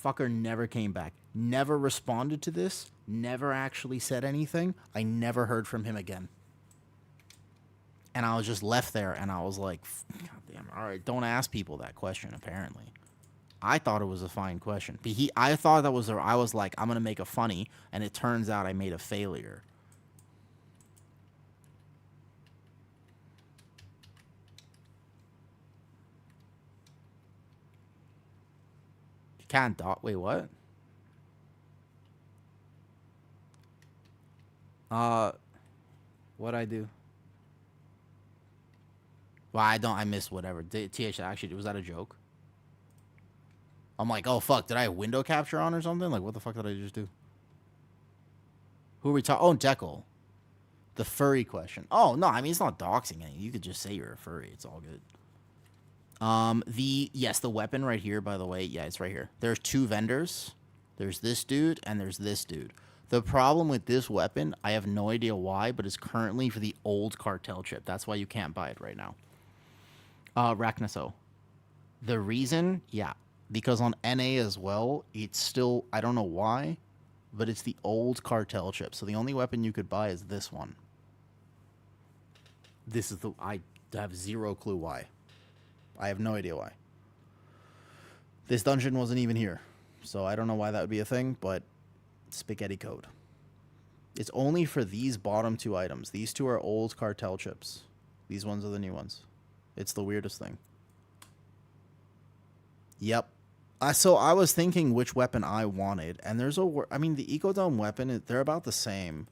Fucker never came back. Never responded to this. Never actually said anything. I never heard from him again. And I was just left there, and I was like, God damn, all right, don't ask people that question, apparently. I thought it was a fine question. I thought that was I was like, I'm going to make a funny, and it turns out I made a failure. You can't dot. Wait, what? What'd I do? Well, I missed whatever. TH, actually, was that a joke? I'm like, oh, fuck, did I have window capture on or something? Like, what the fuck did I just do? Who are we talking? Oh, Deckle. The furry question. Oh, no, I mean, it's not doxing anything. You could just say you're a furry. It's all good. The weapon right here, by the way. Yeah, it's right here. There's 2 vendors. There's this dude, and there's this dude. The problem with this weapon, I have no idea why, but it's currently for the old cartel chip. That's why you can't buy it right now. Rachnaso. The reason, yeah, because on NA as well, it's still, I don't know why, but it's the old cartel chip. So the only weapon you could buy is this one. This is I have zero clue why. I have no idea why. This dungeon wasn't even here. So I don't know why that would be a thing, but spaghetti code. It's only for these bottom 2 items. These 2 are old cartel chips. These ones are the new ones. It's the weirdest thing. Yep. So I was thinking which weapon I wanted, and there's I mean, the Ecodome weapon, they're about the same.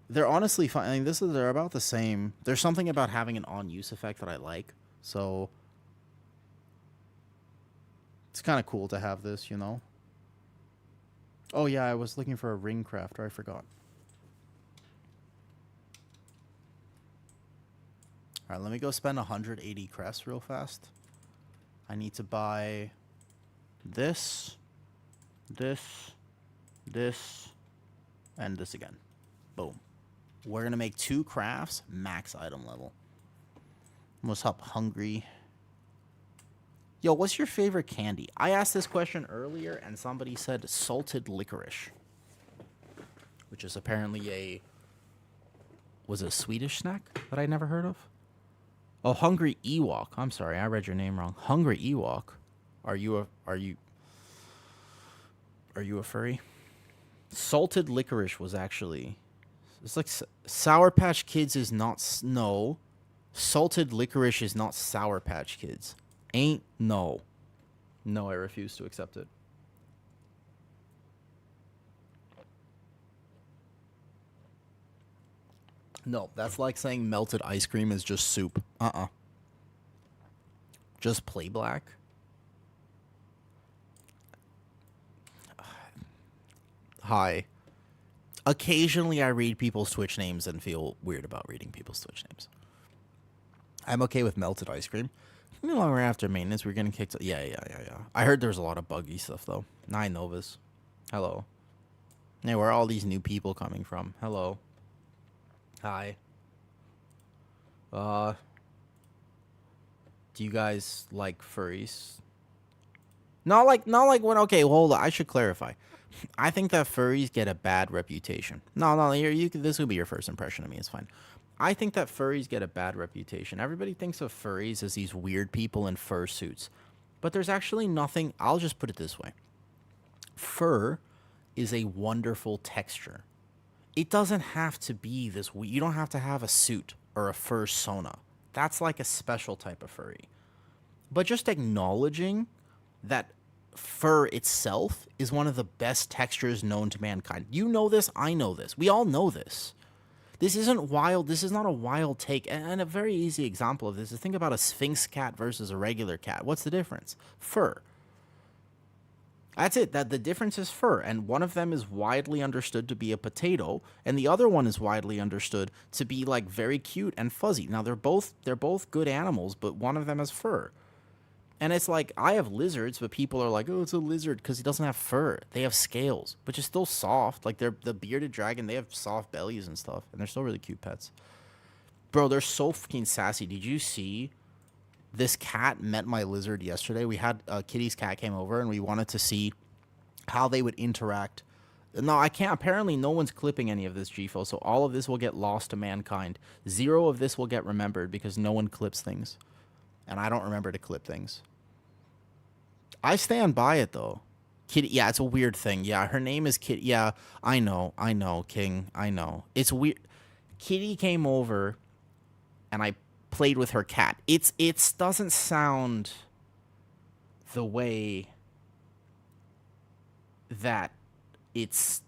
They're honestly fine. I mean, they're about the same. There's something about having an on-use effect that I like, so it's kind of cool to have this, you know? Oh, yeah, I was looking for a ring crafter. I forgot. All right, let me go spend 180 crests real fast. I need to buy this, this, this, and this again. Boom. We're going to make 2 crafts, max item level. What's up, hungry? Yo, what's your favorite candy? I asked this question earlier, and somebody said salted licorice, which is apparently was it a Swedish snack that I never heard of? Oh, Hungry Ewok. I'm sorry, I read your name wrong. Hungry Ewok. Are you a furry? Salted licorice was actually, it's like Sour Patch Kids is not, no. Salted licorice is not Sour Patch Kids. Ain't no. No, I refuse to accept it. No, that's like saying melted ice cream is just soup. Just play black. Hi. Occasionally I read people's Twitch names and feel weird about reading people's Twitch names. I'm okay with melted ice cream. No longer after maintenance, we're getting kicked. Yeah. I heard there's a lot of buggy stuff, though. 9 Novas. Hello. Hey, where are all these new people coming from? Hello. Hi. Do you guys like furries? Not like when, okay, hold on. I should clarify. I think that furries get a bad reputation. No, this will be your first impression of me. It's fine. I think that furries get a bad reputation. Everybody thinks of furries as these weird people in fur suits. But there's actually nothing. I'll just put it this way. Fur is a wonderful texture. It doesn't have to be this. You don't have to have a suit or a fur sona. That's like a special type of furry. But just acknowledging that fur itself is one of the best textures known to mankind. You know this. I know this. We all know this. This isn't wild. This is not a wild take. And a very easy example of this is think about a Sphinx cat versus a regular cat. What's the difference? Fur. That's it. That the difference is fur, and one of them is widely understood to be a potato, and the other one is widely understood to be like very cute and fuzzy. Now they're both good animals, but one of them has fur. And it's like, I have lizards, but people are like, oh, it's a lizard because it doesn't have fur. They have scales, which is still soft. Like, they're the bearded dragon, they have soft bellies and stuff, and they're still really cute pets. Bro, they're so fucking sassy. Did you see this cat met my lizard yesterday? We had Kitty's cat came over, and we wanted to see how they would interact. No, I can't. Apparently, no one's clipping any of this, GFO, so all of this will get lost to mankind. 0 of this will get remembered because no one clips things. And I don't remember to clip things. I stand by it, though. Kitty, yeah, it's a weird thing. Yeah, her name is Kitty. Yeah, I know, King. I know. It's weird. Kitty came over, and I played with her cat. It doesn't sound the way that it's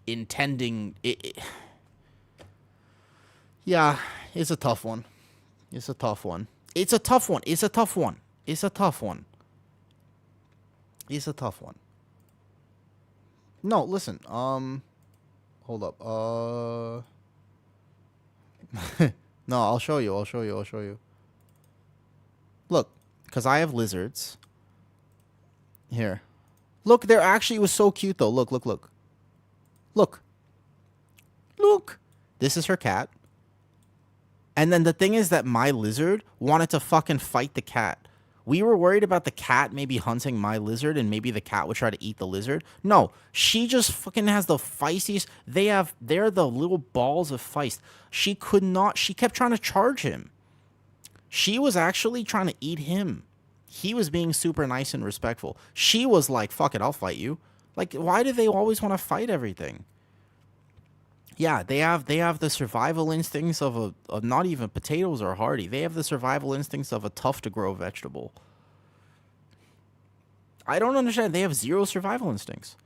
intending. Yeah, it's a tough one. It's a tough one. It's a tough one. It's a tough one. It's a tough one. It's a tough one. No, listen. Hold up. No, I'll show you. I'll show you. I'll show you. Look, because I have lizards. Here. Look, they're actually, it was so cute though. Look, look, look. Look. Look. This is her cat. And then the thing is that my lizard wanted to fucking fight the cat. We were worried about the cat maybe hunting my lizard and maybe the cat would try to eat the lizard. No, she just fucking has the feistiest. They're the little balls of feist. She kept trying to charge him. She was actually trying to eat him. He was being super nice and respectful. She was like, fuck it, I'll fight you. Like, why do they always want to fight everything? Yeah, they have the survival instincts of not even potatoes are hardy. They have the survival instincts of a tough to grow vegetable. I don't understand. They have zero survival instincts.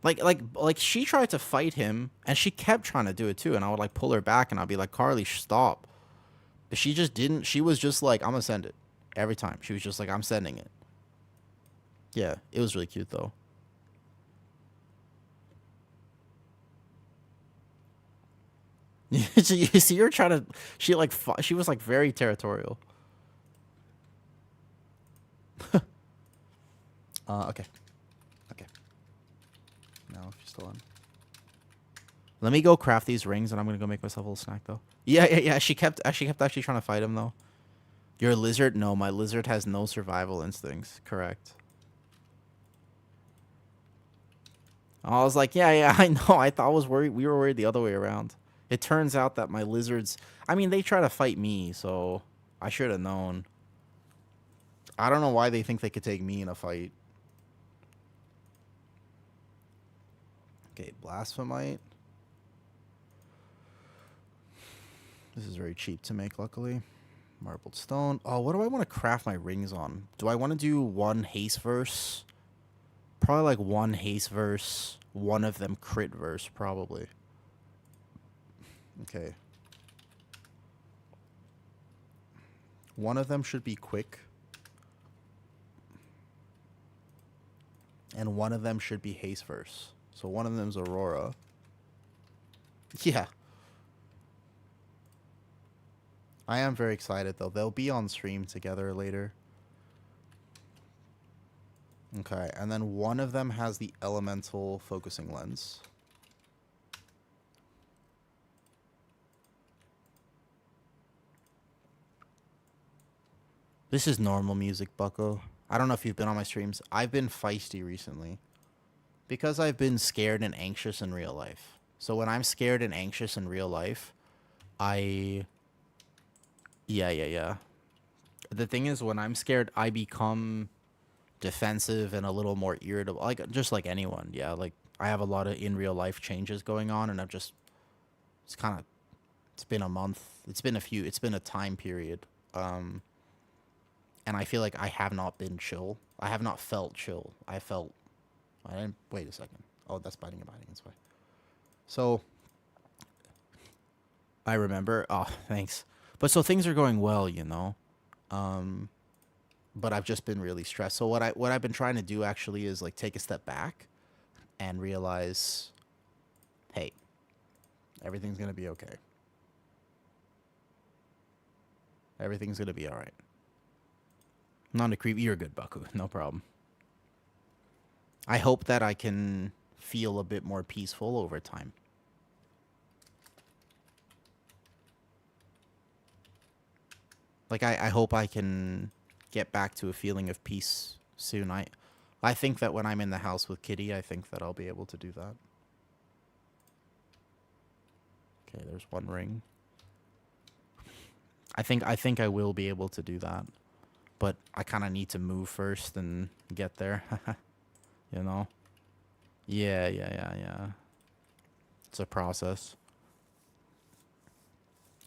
Like she tried to fight him and she kept trying to do it too. And I would like pull her back and I'd be like, Carly, stop. But she just didn't. She was just like, I'm gonna send it every time. She was just like, I'm sending it. Yeah, it was really cute though. You see her trying to. She was like very territorial. Okay. Okay. No, she's still on. Let me go craft these rings, and I'm gonna go make myself a little snack though. Yeah. She kept actually trying to fight him though. Your lizard? No, my lizard has no survival instincts. Correct. I was like, yeah, I know. I was worried. We were worried the other way around. It turns out that my lizards, I mean, they try to fight me, so I should have known. I don't know why they think they could take me in a fight. Okay, blasphemite. This is very cheap to make, luckily. Marbled stone. Oh, what do I want to craft my rings on? Do I want to do one haste verse? Probably like one haste verse, one of them crit verse, probably. Okay. One of them should be quick. And one of them should be haste verse. So one of them's Aurora. Yeah. I am very excited though. They'll be on stream together later. Okay, and then one of them has the elemental focusing lens. This is normal music, bucko. I don't know if you've been on my streams. I've been feisty recently. Because I've been scared and anxious in real life. So when I'm scared and anxious in real life, Yeah. The thing is, when I'm scared, I become defensive and a little more irritable. Like, just like anyone, yeah. Like, I have a lot of in real life changes going on, and it's been a month. It's been a time period. And I feel like I have not been chill. I have not felt chill. Wait a second. Oh, that's biting and biting. That's why. So, I remember. Oh, thanks. But so things are going well, you know. But I've just been really stressed. So what I've been trying to do actually is like take a step back and realize, hey, everything's gonna be okay. Everything's gonna be all right. Not a creep. You're good, Baku. No problem. I hope that I can feel a bit more peaceful over time. Like, I hope I can get back to a feeling of peace soon. I think that when I'm in the house with Kitty, I think that I'll be able to do that. Okay, there's one ring. I think I will be able to do that. But I kind of need to move first and get there. You know? Yeah. It's a process.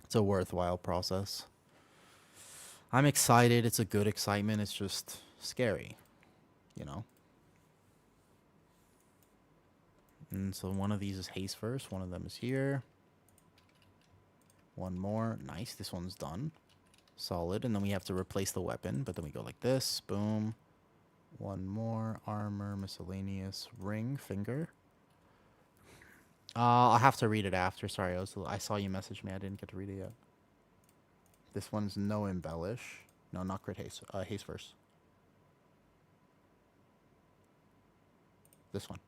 It's a worthwhile process. I'm excited. It's a good excitement. It's just scary, you know? And so one of these is haste first. One of them is here. One more. Nice. This one's done. Solid. And then we have to replace the weapon. But then we go like this. Boom. One more. Armor, miscellaneous, ring, finger. I'll have to read it after. Sorry, I saw you message me. I didn't get to read it yet. This one's no embellish. No, not crit haste. Haste first. This one.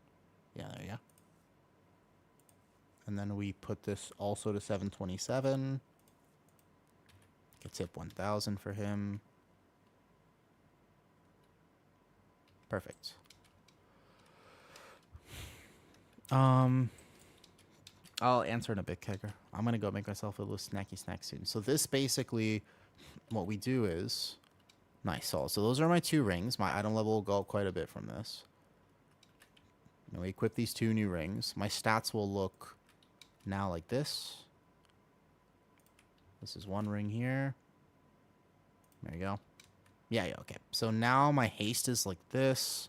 Yeah, there you go. And then we put this also to 727. Get tip 1,000 for him. Perfect. I'll answer in a bit, Kegger. I'm going to go make myself a little snacky snack soon. So this basically, what we do is... Nice. So those are my 2 rings. My item level will go up quite a bit from this. And we equip these 2 new rings. My stats will look now like this. This is 1 ring here. There you go. Yeah, okay. So now my haste is like this.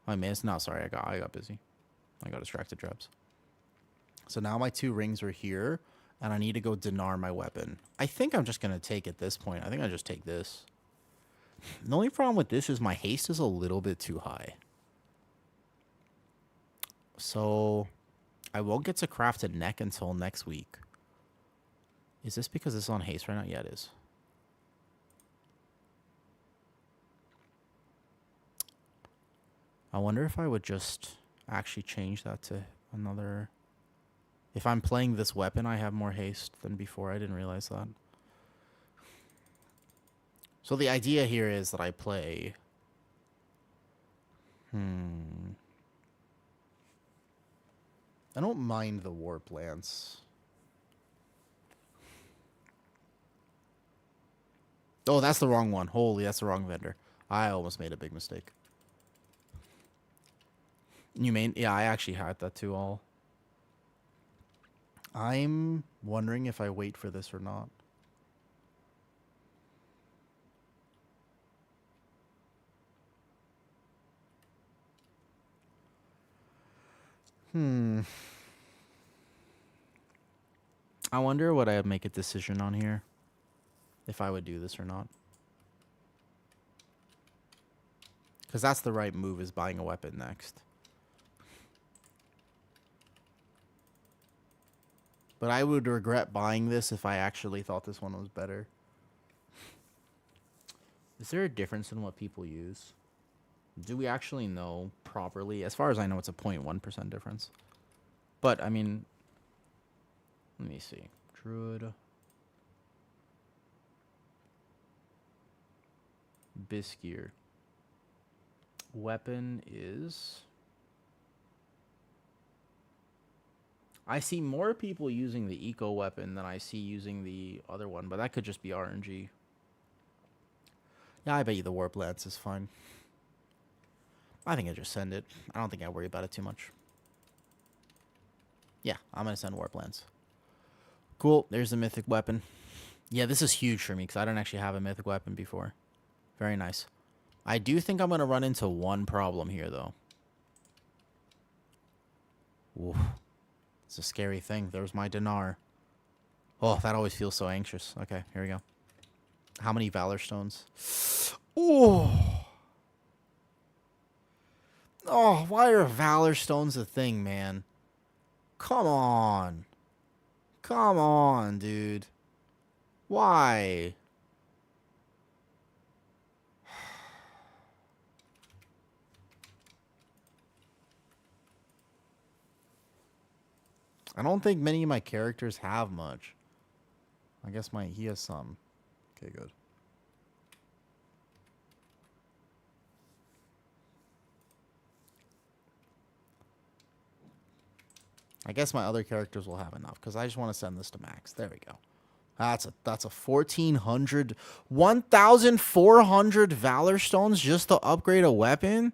I missed. No, sorry, I got busy. I got distracted, Drebs. So now my 2 rings are here, and I need to go dinar my weapon. I think I'm just going to take at this point. I think I just take this. The only problem with this is my haste is a little bit too high. So I won't get to craft a neck until next week. Is this because it's on haste right now? Yeah, it is. I wonder if I would just actually change that to another... If I'm playing this weapon, I have more haste than before. I didn't realize that. So the idea here is that I play... I don't mind the warp lance. Oh, that's the wrong one. Holy, that's the wrong vendor. I almost made a big mistake. You mean... Yeah, I actually had that too all. I'm wondering if I wait for this or not. I wonder what I would make a decision on here. If I would do this or not. Because that's the right move, is buying a weapon next. But I would regret buying this if I actually thought this one was better. Is there a difference in what people use? Do we actually know properly? As far as I know, it's a 0.1% difference. But, I mean... Let me see. Druid. Biskier. Weapon is... I see more people using the eco weapon than I see using the other one, but that could just be RNG. Yeah, I bet you the warp lance is fine. I think I just send it. I don't think I worry about it too much. Yeah, I'm going to send warp lance. Cool, there's the mythic weapon. Yeah, this is huge for me because I don't actually have a mythic weapon before. Very nice. I do think I'm going to run into one problem here, though. Oof. It's a scary thing. There's my dinar. Oh, that always feels so anxious. Okay, here we go. How many Valor Stones? Oh! Oh, why are Valor Stones a thing, man? Come on. Come on, dude. Why? I don't think many of my characters have much. I guess he has some. Okay, good. I guess my other characters will have enough because I just want to send this to max. There we go. That's a 1,400 Valor Stones just to upgrade a weapon?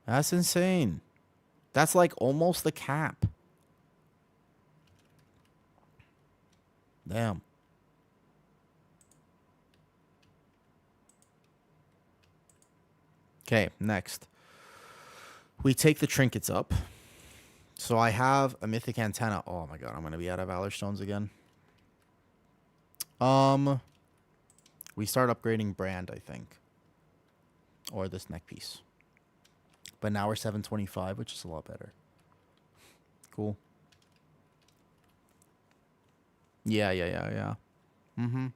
That's insane. That's like almost the cap. Damn. Okay, next. We take the trinkets up. So I have a mythic antenna. Oh my god, I'm going to be out of Valor Stones again. We start upgrading brand, I think. Or this neck piece. But now we're 725, which is a lot better. Cool. Yeah. Mm-hmm.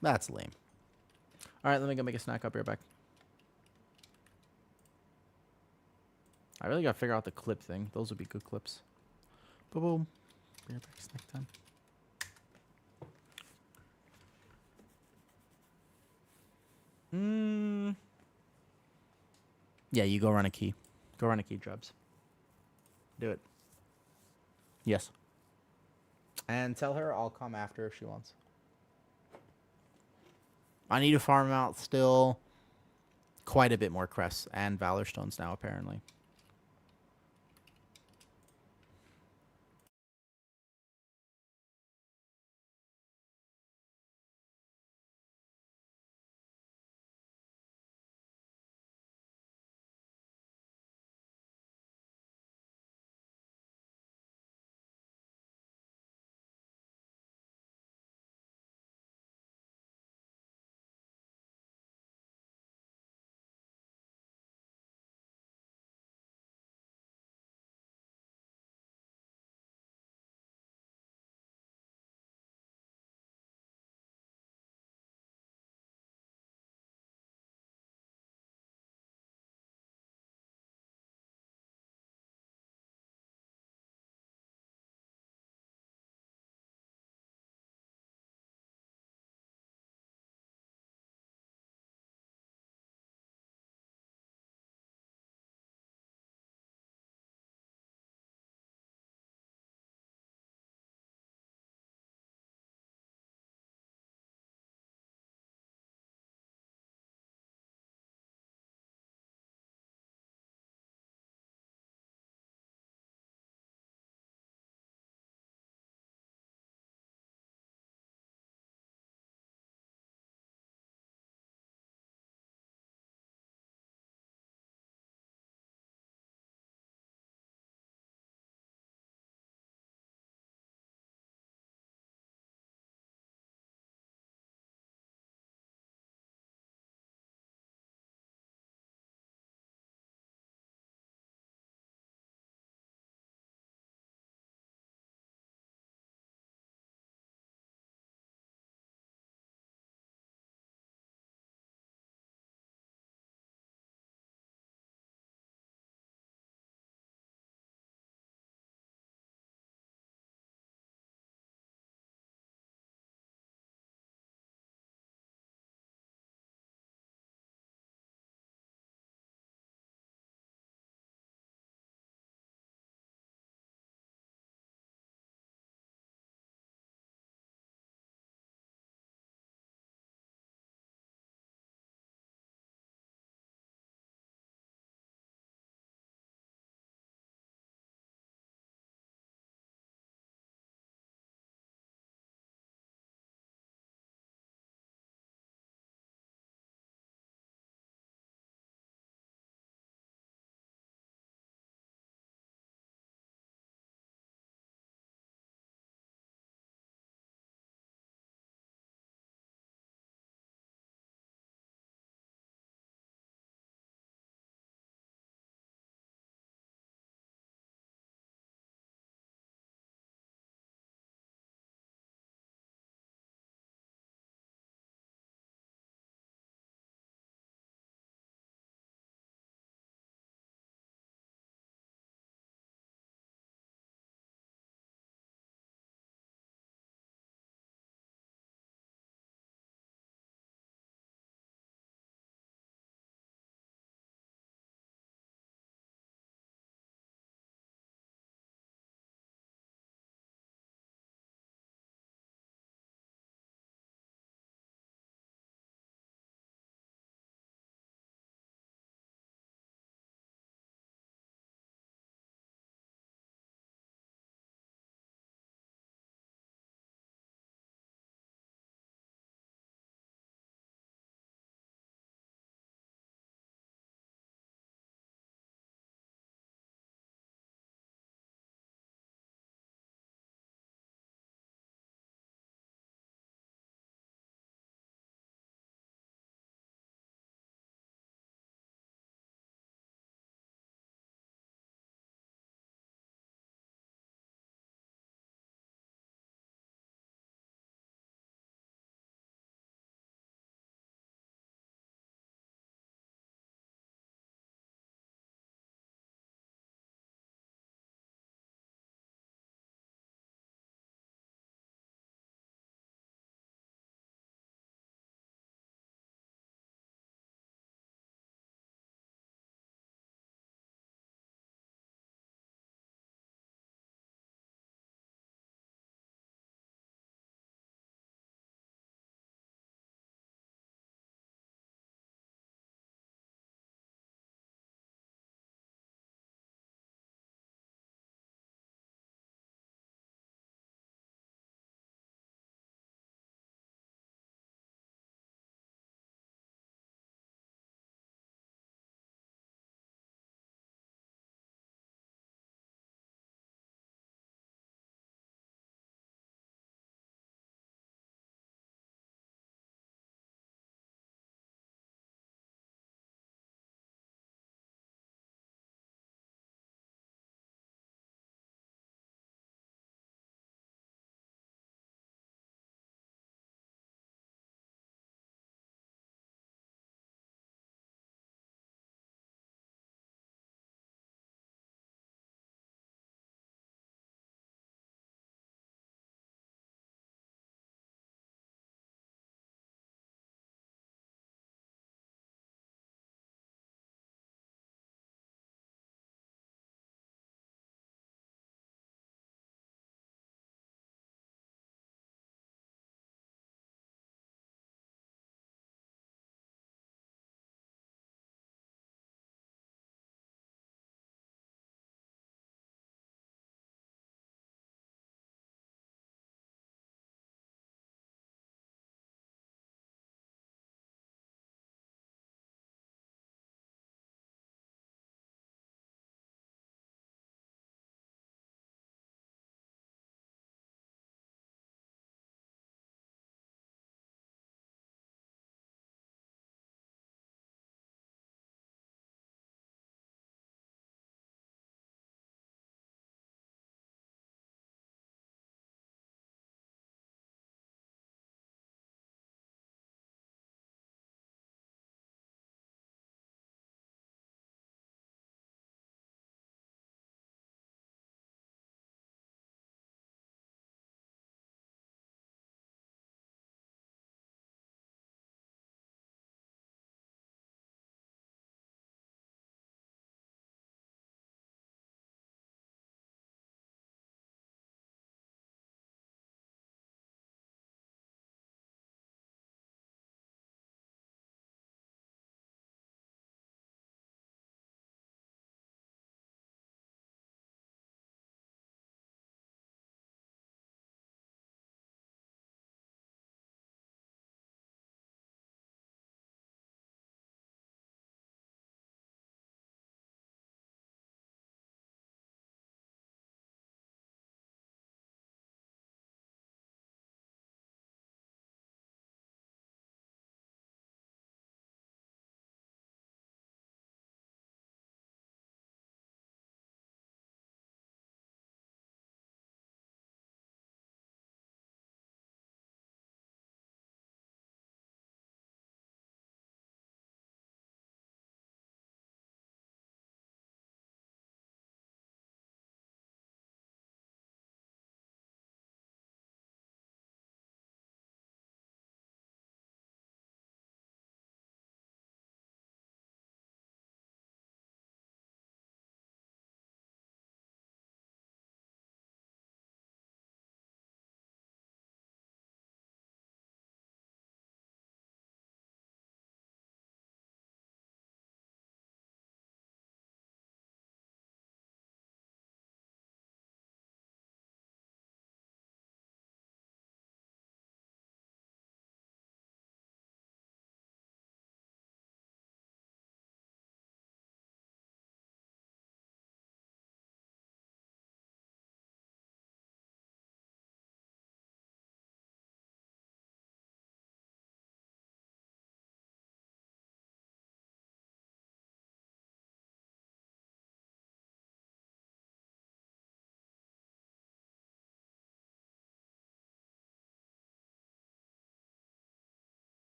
That's lame. All right, let me go make a snack. I'll be right back. I really gotta figure out the clip thing. Those would be good clips. Boom, boom. Be right back. Snack time. Yeah, you go run a key. Go run a key, Drebs. Do it. Yes. And tell her I'll come after if she wants. I need to farm out still quite a bit more crests and Valor Stones now, apparently.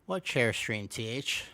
What chair stream, TH?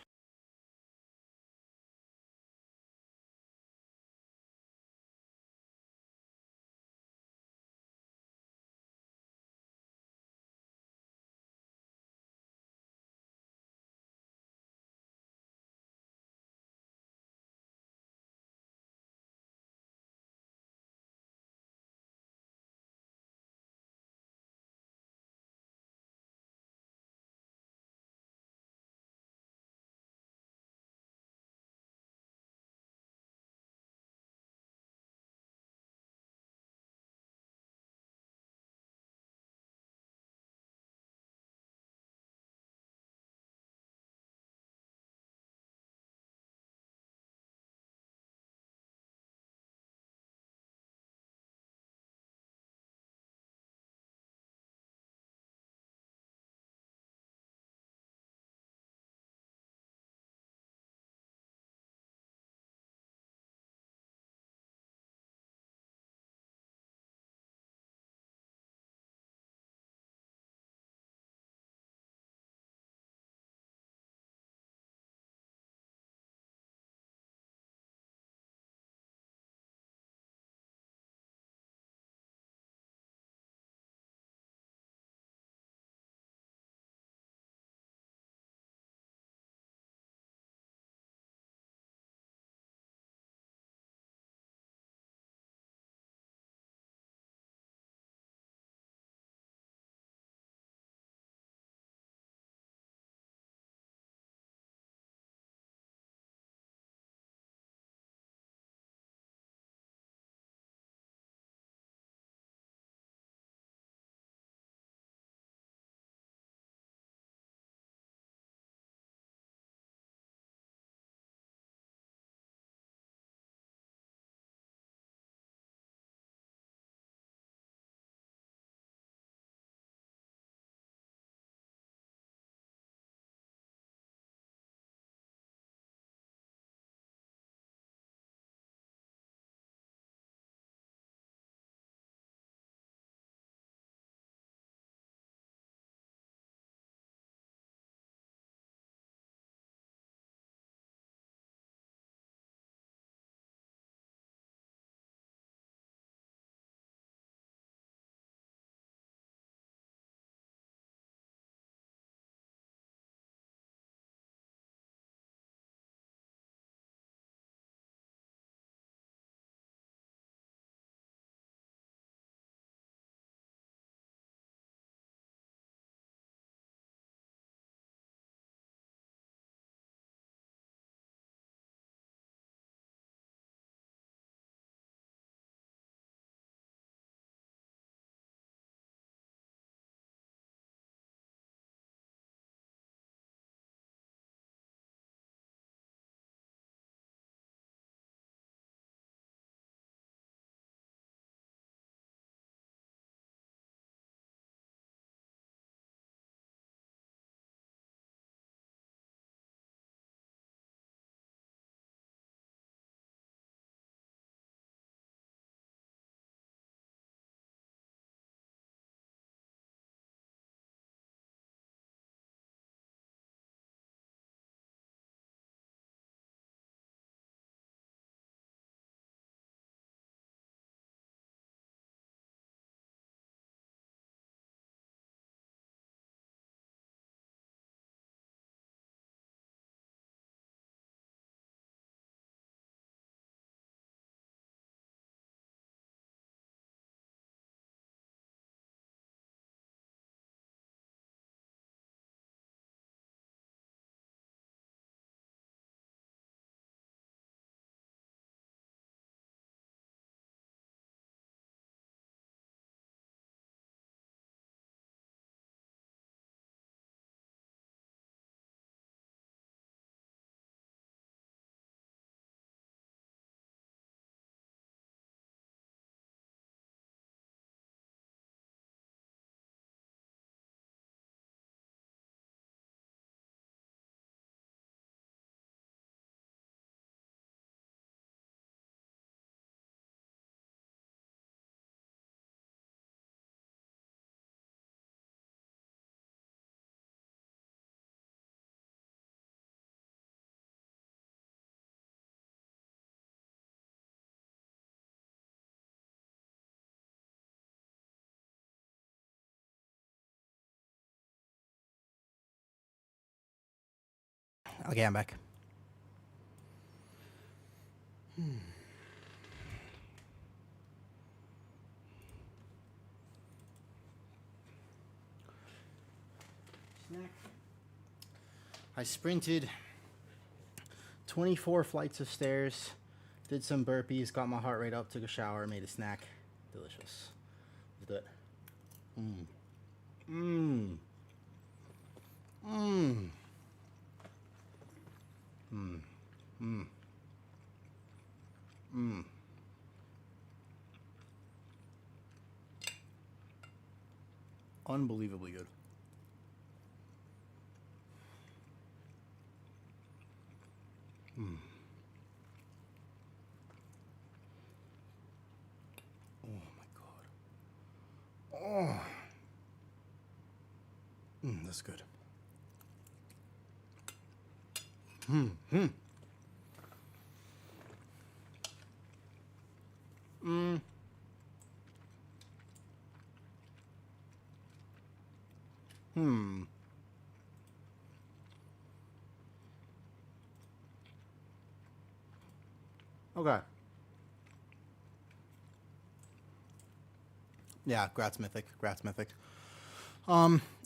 Okay, I'm back. Snack. I sprinted 24 flights of stairs, did some burpees, got my heart rate up, took a shower, made a snack. Delicious. Let's do it. Mmm. Mmm. Mmm. Mmm. Mmm. Unbelievably good. Mmm. Oh my god. Oh. That's good. Hmm. Okay. Yeah, Grats Mythic. Grats Mythic.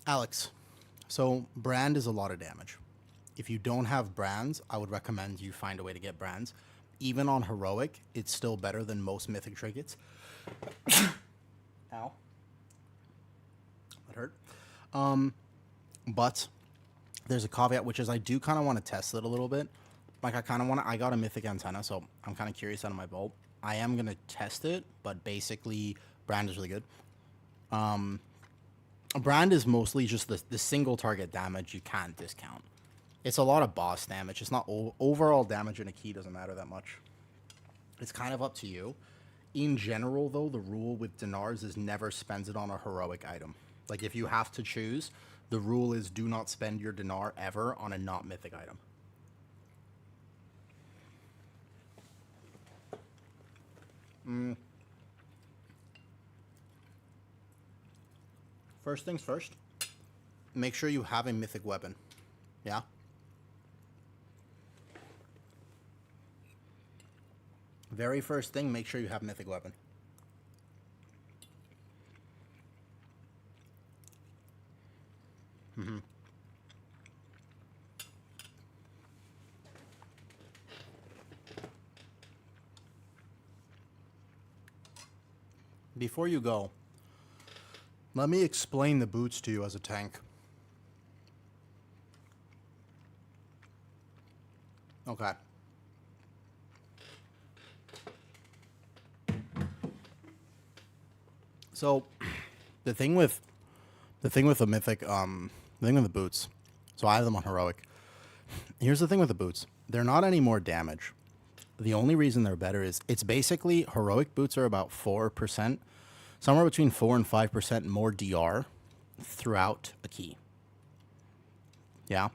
Alex. So brand is a lot of damage. If you don't have brands, I would recommend you find a way to get brands. Even on heroic, it's still better than most mythic trinkets. Ow. That hurt. But there's a caveat, which is I do kind of want to test it a little bit. Like I got a mythic antenna, so I'm kind of curious out of my bolt. I am going to test it, but basically brand is really good. Brand is mostly just the single target damage you can't discount. It's a lot of boss damage. It's not overall damage in a key doesn't matter that much. It's kind of up to you. In general, though, the rule with dinars is never spends it on a heroic item. Like, if you have to choose, the rule is do not spend your dinar ever on a not mythic item. First things first, make sure you have a mythic weapon. Yeah? Very first thing, make sure you have mythic weapon. Before you go, let me explain the boots to you as a tank. Okay. So, the thing with the mythic, the thing with the boots. So I have them on heroic. Here's the thing with the boots. They're not any more damage. The only reason they're better is it's basically heroic boots are about 4%, somewhere between 4 and 5% more DR throughout a key. Yeah.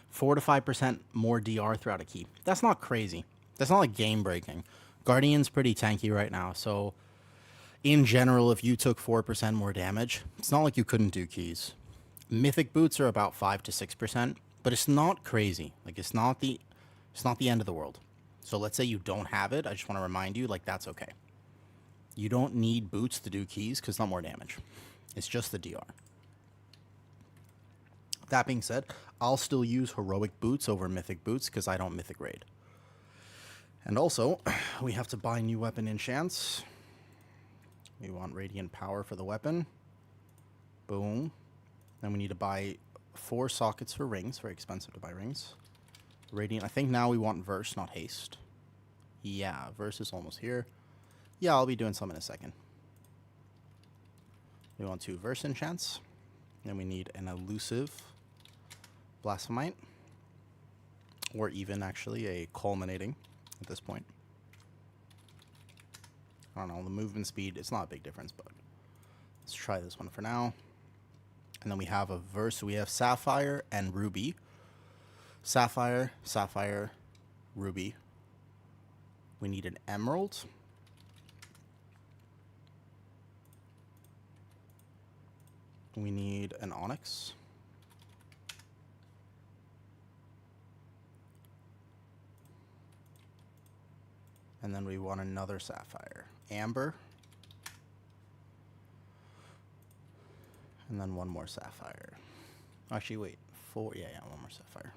4 to 5% more DR throughout a key. That's not crazy. That's not like game breaking. Guardian's pretty tanky right now, so in general, if you took 4% more damage, it's not like you couldn't do keys. Mythic boots are about 5 to 6%, but it's not crazy. Like it's not the end of the world. So let's say you don't have it. I just want to remind you, like that's okay. You don't need boots to do keys because it's not more damage. It's just the DR. That being said, I'll still use heroic boots over mythic boots because I don't mythic raid. And also, we have to buy new weapon enchants. We want radiant power for the weapon. Boom. Then we need to buy 4 sockets for rings. Very expensive to buy rings. Radiant. I think now we want verse, not haste. Yeah, verse is almost here. Yeah, I'll be doing some in a second. We want 2 verse enchants. Then we need an elusive blasphemite. Or even actually a culminating at this point. I don't know, the movement speed, it's not a big difference, but let's try this one for now. And then we have a verse. We have Sapphire and Ruby. Sapphire, Sapphire, Ruby. We need an Emerald. We need an Onyx. And then we want another sapphire. Amber. And then one more sapphire. Actually, wait. 4. Yeah, one more sapphire.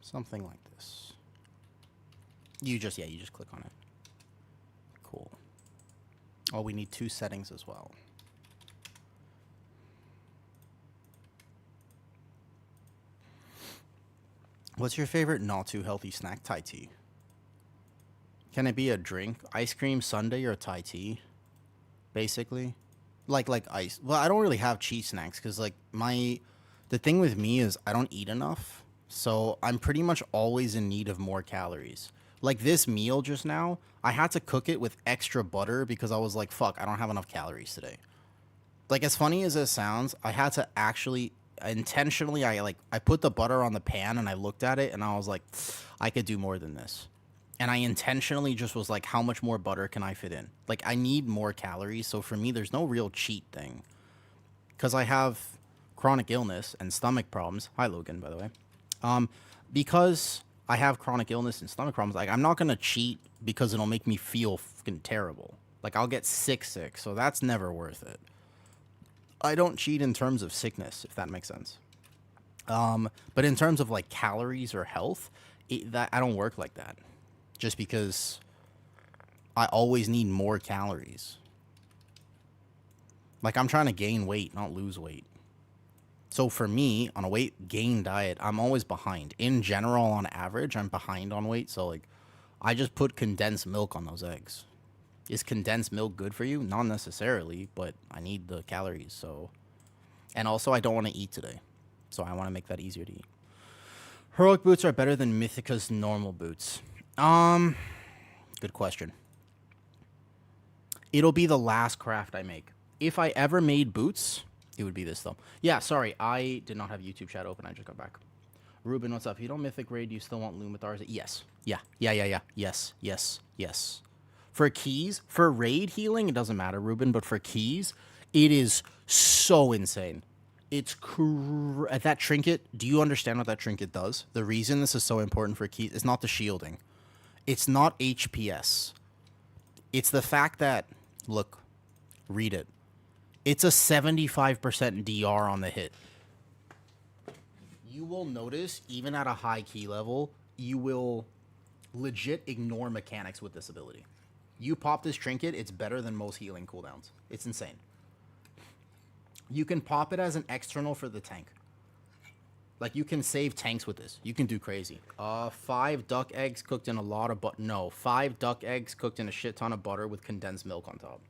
Something like this. You just click on it. Cool. Oh, we need 2 settings as well. What's your favorite not too healthy snack? Thai tea. Can it be a drink? Ice cream sundae or Thai tea? Basically. Like ice. Well, I don't really have cheat snacks because like the thing with me is I don't eat enough. So I'm pretty much always in need of more calories. Like this meal just now, I had to cook it with extra butter because I was like, fuck, I don't have enough calories today. Like as funny as it sounds, I had to actually intentionally I put the butter on the pan and I looked at it and I was like, I could do more than this. And I intentionally just was like, how much more butter can I fit in? Like I need more calories. So for me, there's no real cheat thing because I have chronic illness and stomach problems. Hi, Logan, by the way. Because I have chronic illness and stomach problems, like I'm not going to cheat because it'll make me feel fucking terrible. Like I'll get sick. So that's never worth it. I don't cheat in terms of sickness, if that makes sense. But in terms of like calories or health, that I don't work like that. Just because I always need more calories. Like I'm trying to gain weight, not lose weight. So for me, on a weight gain diet, I'm always behind. In general, on average, I'm behind on weight. So like, I just put condensed milk on those eggs. Is condensed milk good for you? Not necessarily, but I need the calories, so. And also, I don't want to eat today, so I want to make that easier to eat. Heroic boots are better than Mythica's normal boots. Good question. It'll be the last craft I make. If I ever made boots, it would be this, though. Yeah, sorry, I did not have YouTube chat open. I just got back. Ruben, what's up? If you don't Mythic raid, you still want Lumathars? Yes. Yeah. Yes. For keys, for raid healing, it doesn't matter, Ruben, but for keys, it is so insane. It's that trinket, do you understand what that trinket does? The reason this is so important for keys is not the shielding. It's not HPS. It's the fact that, look, read it. It's a 75% DR on the hit. You will notice, even at a high key level, you will legit ignore mechanics with this ability. You pop this trinket, it's better than most healing cooldowns. It's insane. You can pop it as an external for the tank. Like, you can save tanks with this. You can do crazy. 5 duck eggs cooked in a lot of butter. No, 5 duck eggs cooked in a shit ton of butter with condensed milk on top.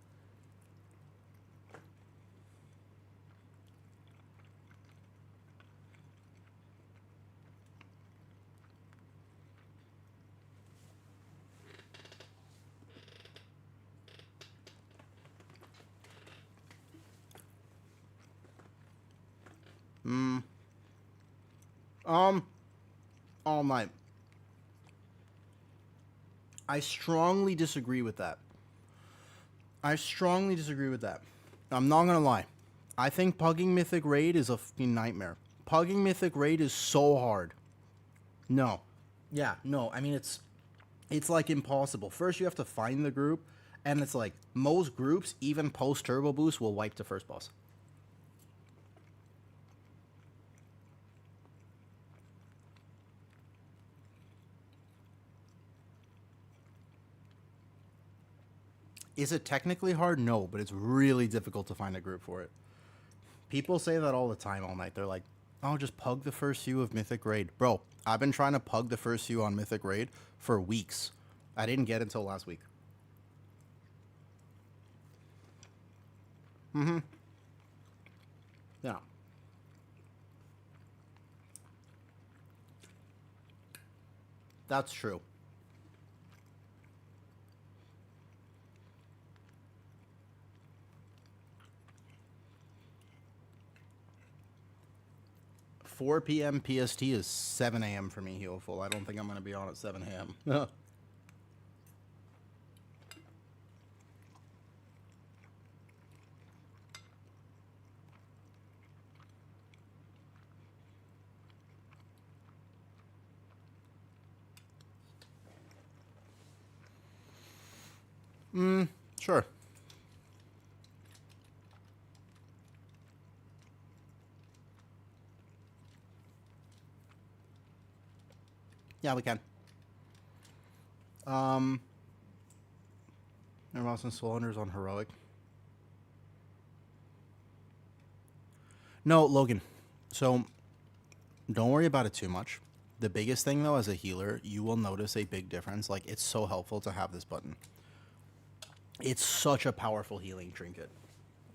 All night. I strongly disagree with that. I'm not gonna lie. I think pugging Mythic Raid is a fucking nightmare. Pugging Mythic Raid is so hard. No. Yeah, no. I mean, it's like impossible. First, you have to find the group, and it's like most groups, even post Turbo Boost, will wipe the first boss. Is it technically hard? No, but it's really difficult to find a group for it. People say that all the time all night. They're like, oh, just pug the first few of Mythic Raid. Bro, I've been trying to pug the first few on Mythic Raid for weeks. I didn't get it until last week. Yeah. That's true. $4 p.m. PST is 7 a.m. for me, Healful. I don't think I'm going to be on at 7 a.m. Sure. Yeah, we can. Everyone's in Soul Hunters on Heroic. No, Logan. So, don't worry about it too much. The biggest thing, though, as a healer, you will notice a big difference. Like, it's so helpful to have this button. It's such a powerful healing trinket.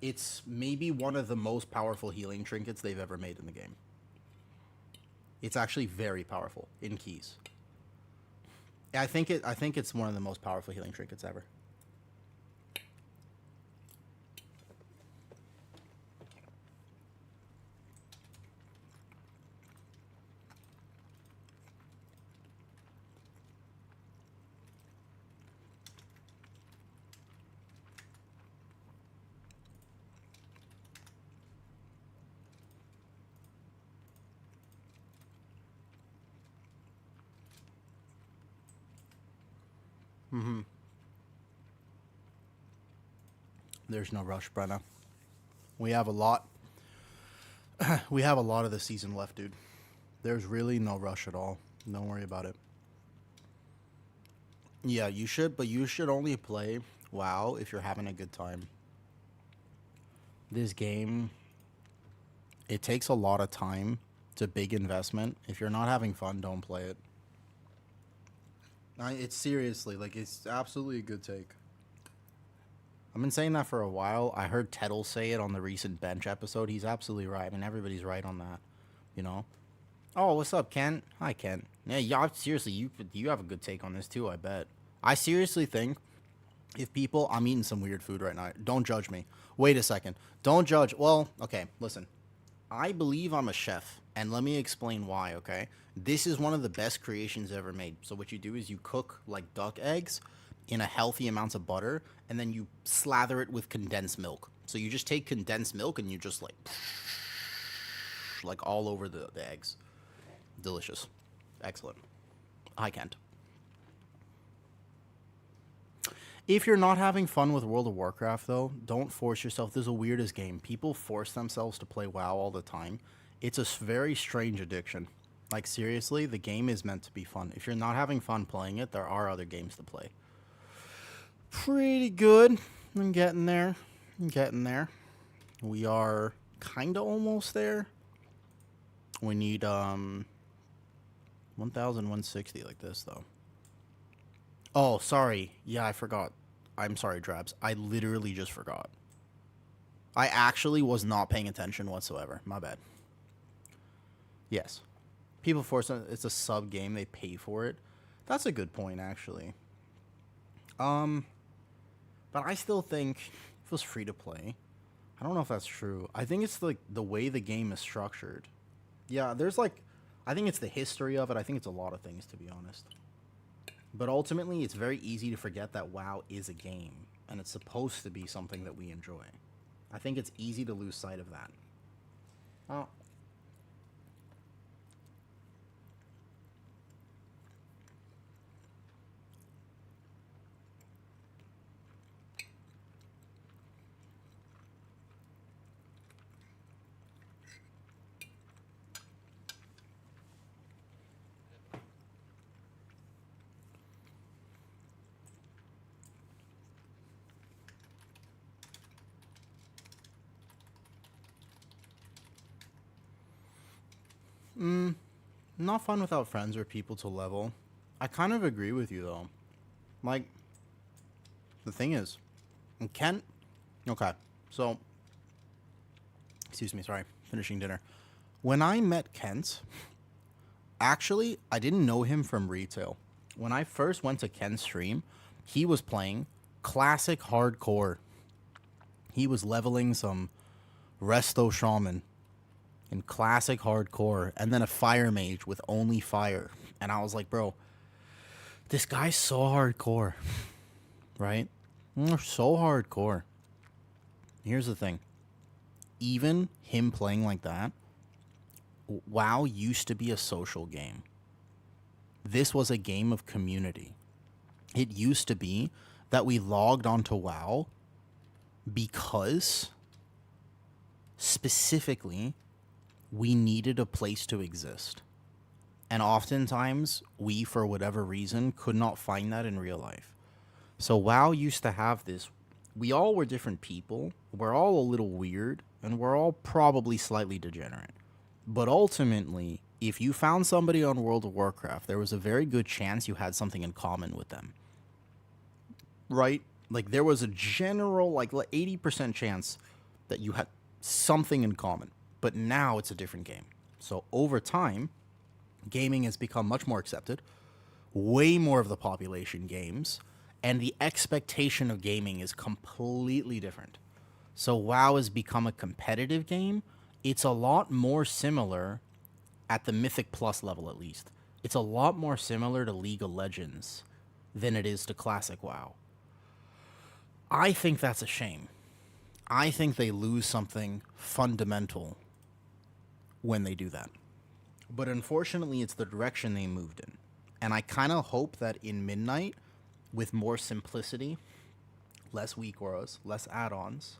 It's maybe one of the most powerful healing trinkets they've ever made in the game. It's actually very powerful in keys. I think it's one of the most powerful healing trinkets ever. There's no rush, Brenna. We have a lot. We have a lot of the season left, dude. There's really no rush at all. Don't worry about it. Yeah, you should, but you should only play WoW if you're having a good time. This game, it takes a lot of time. It's a big investment. If you're not having fun, don't play it. It's seriously, like, it's absolutely a good take. I've been saying that for a while. I heard Teddle say it on the recent bench episode. He's absolutely right. I mean, everybody's right on that, you know? Oh, what's up, Ken? Hi, Ken. Yeah, y'all, seriously, you have a good take on this, too, I bet. I seriously think if people... I'm eating some weird food right now. Don't judge me. Wait a second. Don't judge... Well, okay, listen. I believe I'm a chef, and let me explain why, okay? This is one of the best creations ever made. So what you do is you cook, like, duck eggs in a healthy amount of butter, and then you slather it with condensed milk. So you just take condensed milk, and you just, like all over the eggs. Delicious. Excellent. I can't. If you're not having fun with World of Warcraft, though, don't force yourself. This is the weirdest game. People force themselves to play WoW all the time. It's a very strange addiction. Like, seriously, the game is meant to be fun. If you're not having fun playing it, there are other games to play. Pretty good. I'm getting there. We are kind of almost there. We need 1,160 like this, though. Oh, sorry. Yeah, I forgot. I'm sorry, Drabs. I literally just forgot. I actually was not paying attention whatsoever. My bad. Yes. People force it. It's a sub game. They pay for it. That's a good point, actually. But I still think if it was free to play, I don't know if that's true. I think it's like the way the game is structured. Yeah, there's like, I think it's the history of it. I think it's a lot of things, to be honest. But ultimately, it's very easy to forget that WoW is a game, and it's supposed to be something that we enjoy. I think it's easy to lose sight of that. Oh. Not fun without friends or people to level. I kind of agree with you, though. Like, the thing is, Kent... Okay, so... Excuse me, sorry. Finishing dinner. When I met Kent, actually, I didn't know him from retail. When I first went to Kent's stream, he was playing classic hardcore. He was leveling some Resto Shaman in classic hardcore, and then a fire mage with only fire. And I was like, bro, this guy's so hardcore, right? So hardcore. Here's the thing. Even him playing like that, WoW used to be a social game. This was a game of community. It used to be that we logged onto WoW because specifically we needed a place to exist. And oftentimes we, for whatever reason, could not find that in real life. So WoW used to have this. We all were different people. We're all a little weird, and we're all probably slightly degenerate. But ultimately, if you found somebody on World of Warcraft, there was a very good chance you had something in common with them. Right? Like, there was a general, 80% chance that you had something in common. But now it's a different game. So over time, gaming has become much more accepted. Way more of the population games. And the expectation of gaming is completely different. So WoW has become a competitive game. It's a lot more similar, at the Mythic Plus level at least, it's a lot more similar to League of Legends than it is to Classic WoW. I think that's a shame. I think they lose something fundamental when they do that. But unfortunately, it's the direction they moved in. And I kind of hope that in Midnight, with more simplicity, less weak auras, less add-ons,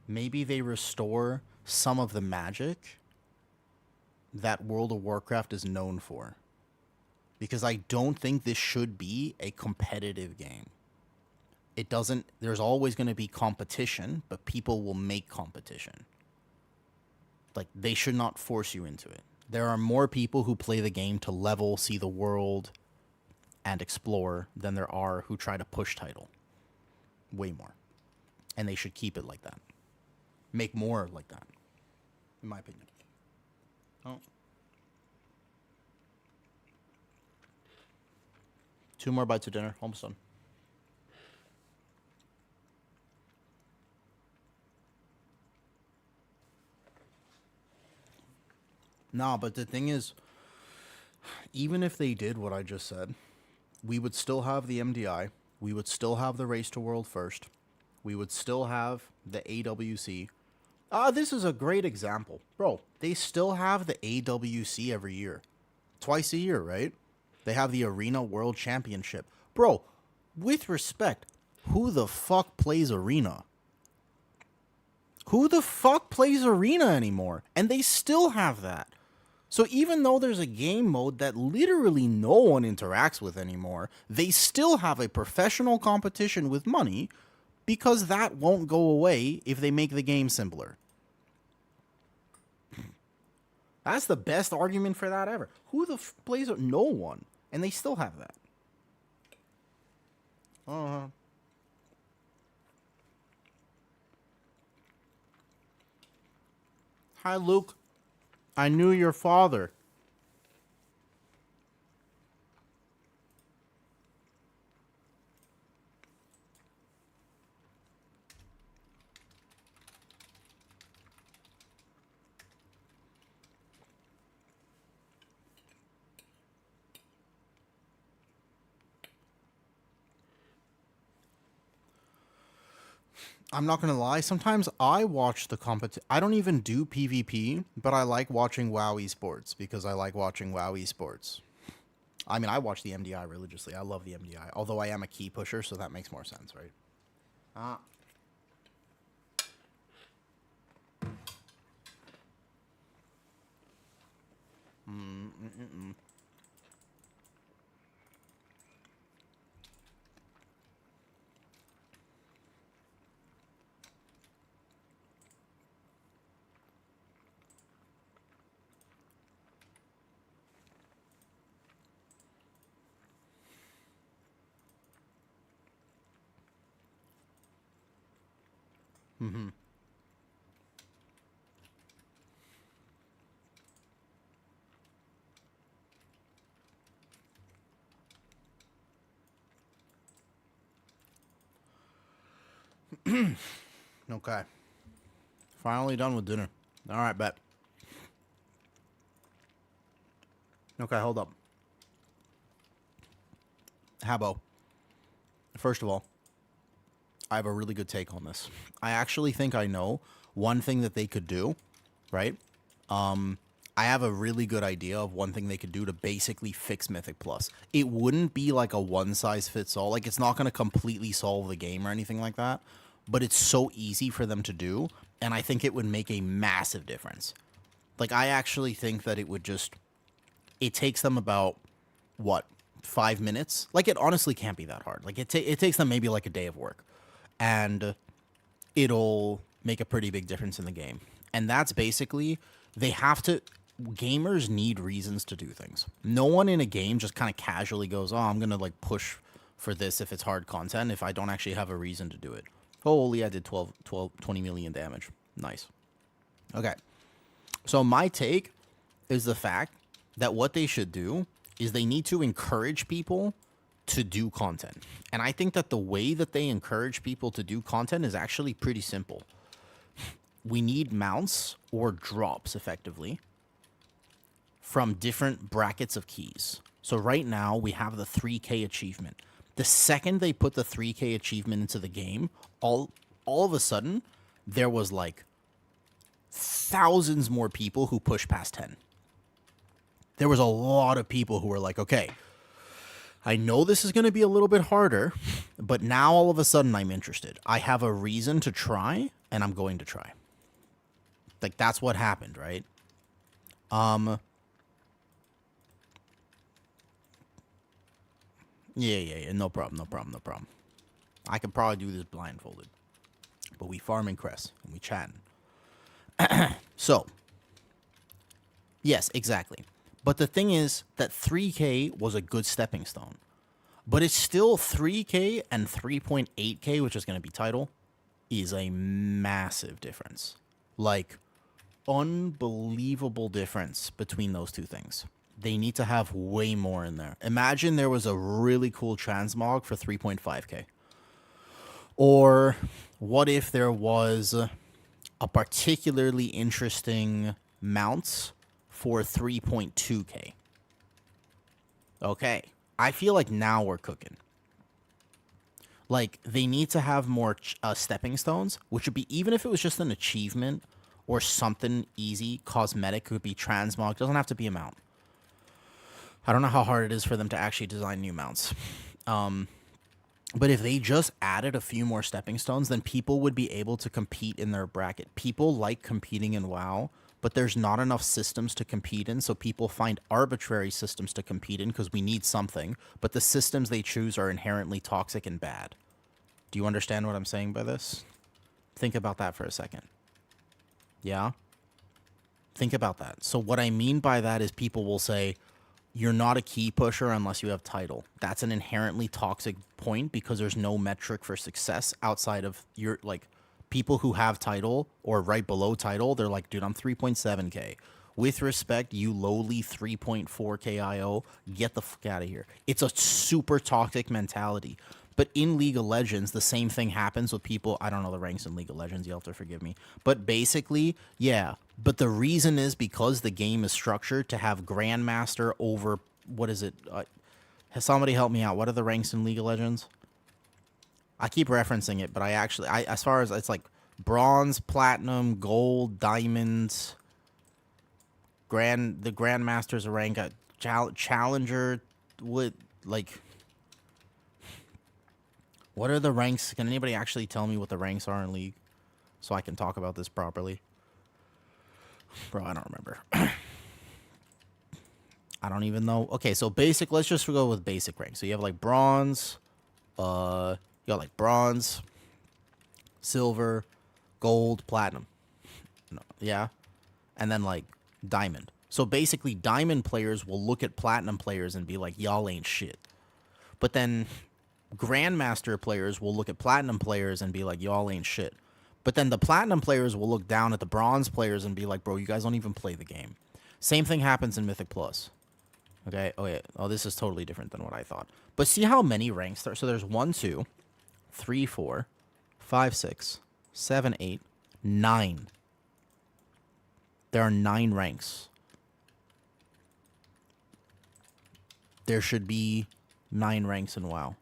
maybe they restore some of the magic that World of Warcraft is known for. Because I don't think this should be a competitive game. It doesn't, there's always going to be competition, but people will make competition. Like, they should not force you into it. There are more people who play the game to level, see the world, and explore than there are who try to push title. Way more. And they should keep it like that. Make more like that, in my opinion. Oh. 2 more bites of dinner. Almost done. Nah, but the thing is, even if they did what I just said, we would still have the MDI. We would still have the Race to World First. We would still have the AWC. This is a great example. Bro, they still have the AWC every year. Twice a year, right? They have the Arena World Championship. Bro, with respect, who the fuck plays Arena? Who the fuck plays Arena anymore? And they still have that. So even though there's a game mode that literally no one interacts with anymore, they still have a professional competition with money because that won't go away if they make the game simpler. That's the best argument for that ever. Who the f plays it? No one. And they still have that. Hi, Luke. I knew your father. I'm not going to lie. Sometimes I watch the competition. I don't even do PvP, but I like watching WoW esports because I like watching WoW esports. I mean, I watch the MDI religiously. I love the MDI. Although I am a key pusher, so that makes more sense, right? Okay. Finally done with dinner. All right, bet. Okay, hold up. Habbo. First of all, I have a really good take on this. I actually think I know one thing that they could do, right? I have a really good idea of one thing they could do to basically fix Mythic Plus. It wouldn't be like a one-size-fits-all. Like, it's not going to completely solve the game or anything like that, but it's so easy for them to do, and I think it would make a massive difference. Like, I actually think that it would just... It takes them about, what, 5 minutes? Like, it honestly can't be that hard. Like, it takes them maybe like a day of work, and it'll make a pretty big difference in the game. And that's basically... They have to... Gamers need reasons to do things. No one in a game just kind of casually goes, oh, I'm going to, like, push for this if it's hard content if I don't actually have a reason to do it. Holy, I did 20 million damage. Nice. Okay. So my take is the fact that what they should do is they need to encourage people to do content. And I think that the way that they encourage people to do content is actually pretty simple. We need mounts or drops, effectively, from different brackets of keys. So right now, we have the 3K achievement. The second they put the 3K achievement into the game, all of a sudden, there was like thousands more people who pushed past 10. There was a lot of people who were like, okay, I know this is going to be a little bit harder, but now all of a sudden I'm interested. I have a reason to try, and I'm going to try. Like, that's what happened, right? Yeah, no problem. I could probably do this blindfolded. But we farming Cress, and we chatting. So, yes, exactly. But the thing is that 3K was a good stepping stone. But it's still 3K and 3.8K, which is going to be title, is a massive difference. Like, unbelievable difference between those two things. They need to have way more in there. Imagine there was a really cool transmog for 3.5K. Or what if there was a particularly interesting mounts for 3.2K? Okay. I feel like now we're cooking. Like, they need to have more stepping stones, which would be, even if it was just an achievement or something easy, cosmetic, could be transmog. Doesn't have to be a mount. I don't know how hard it is for them to actually design new mounts. But if they just added a few more stepping stones, then people would be able to compete in their bracket. People like competing in WoW, but there's not enough systems to compete in, so people find arbitrary systems to compete in because we need something, but the systems they choose are inherently toxic and bad. Do you understand what I'm saying by this? Think about that for a second. Yeah? Think about that. So what I mean by that is people will say, you're not a key pusher unless you have title. That's an inherently toxic point because there's no metric for success outside of your, like, people who have title or right below title. They're like, dude, I'm 3.7K. With respect, you lowly 3.4K IO, get the fuck out of here. It's a super toxic mentality. But in League of Legends, the same thing happens with people. I don't know the ranks in League of Legends. You'll have to forgive me. But basically, yeah. But the reason is because the game is structured to have Grandmaster over... What is it? Has somebody help me out? What are the ranks in League of Legends? I keep referencing it, but as far as... It's like Bronze, Platinum, Gold, Diamonds... The Grandmaster's a rank. Challenger... What... Like... What are the ranks? Can anybody actually tell me what the ranks are in League? So I can talk about this properly. Bro, I don't remember. I don't even know. Okay, so basic, let's just go with basic ranks. So you have like bronze, you got like bronze, silver, gold, platinum. No, yeah. And then like diamond. So basically diamond players will look at platinum players and be like, y'all ain't shit. But then Grandmaster players will look at platinum players and be like, y'all ain't shit. But then the platinum players will look down at the bronze players and be like, bro, you guys don't even play the game. Same thing happens in Mythic Plus. Okay? Oh, yeah. Oh, this is totally different than what I thought. But see how many ranks there? So there's 1, 2, 3, 4, 5, 6, 7, 8, 9. There are 9 ranks. There should be 9 ranks in WoW.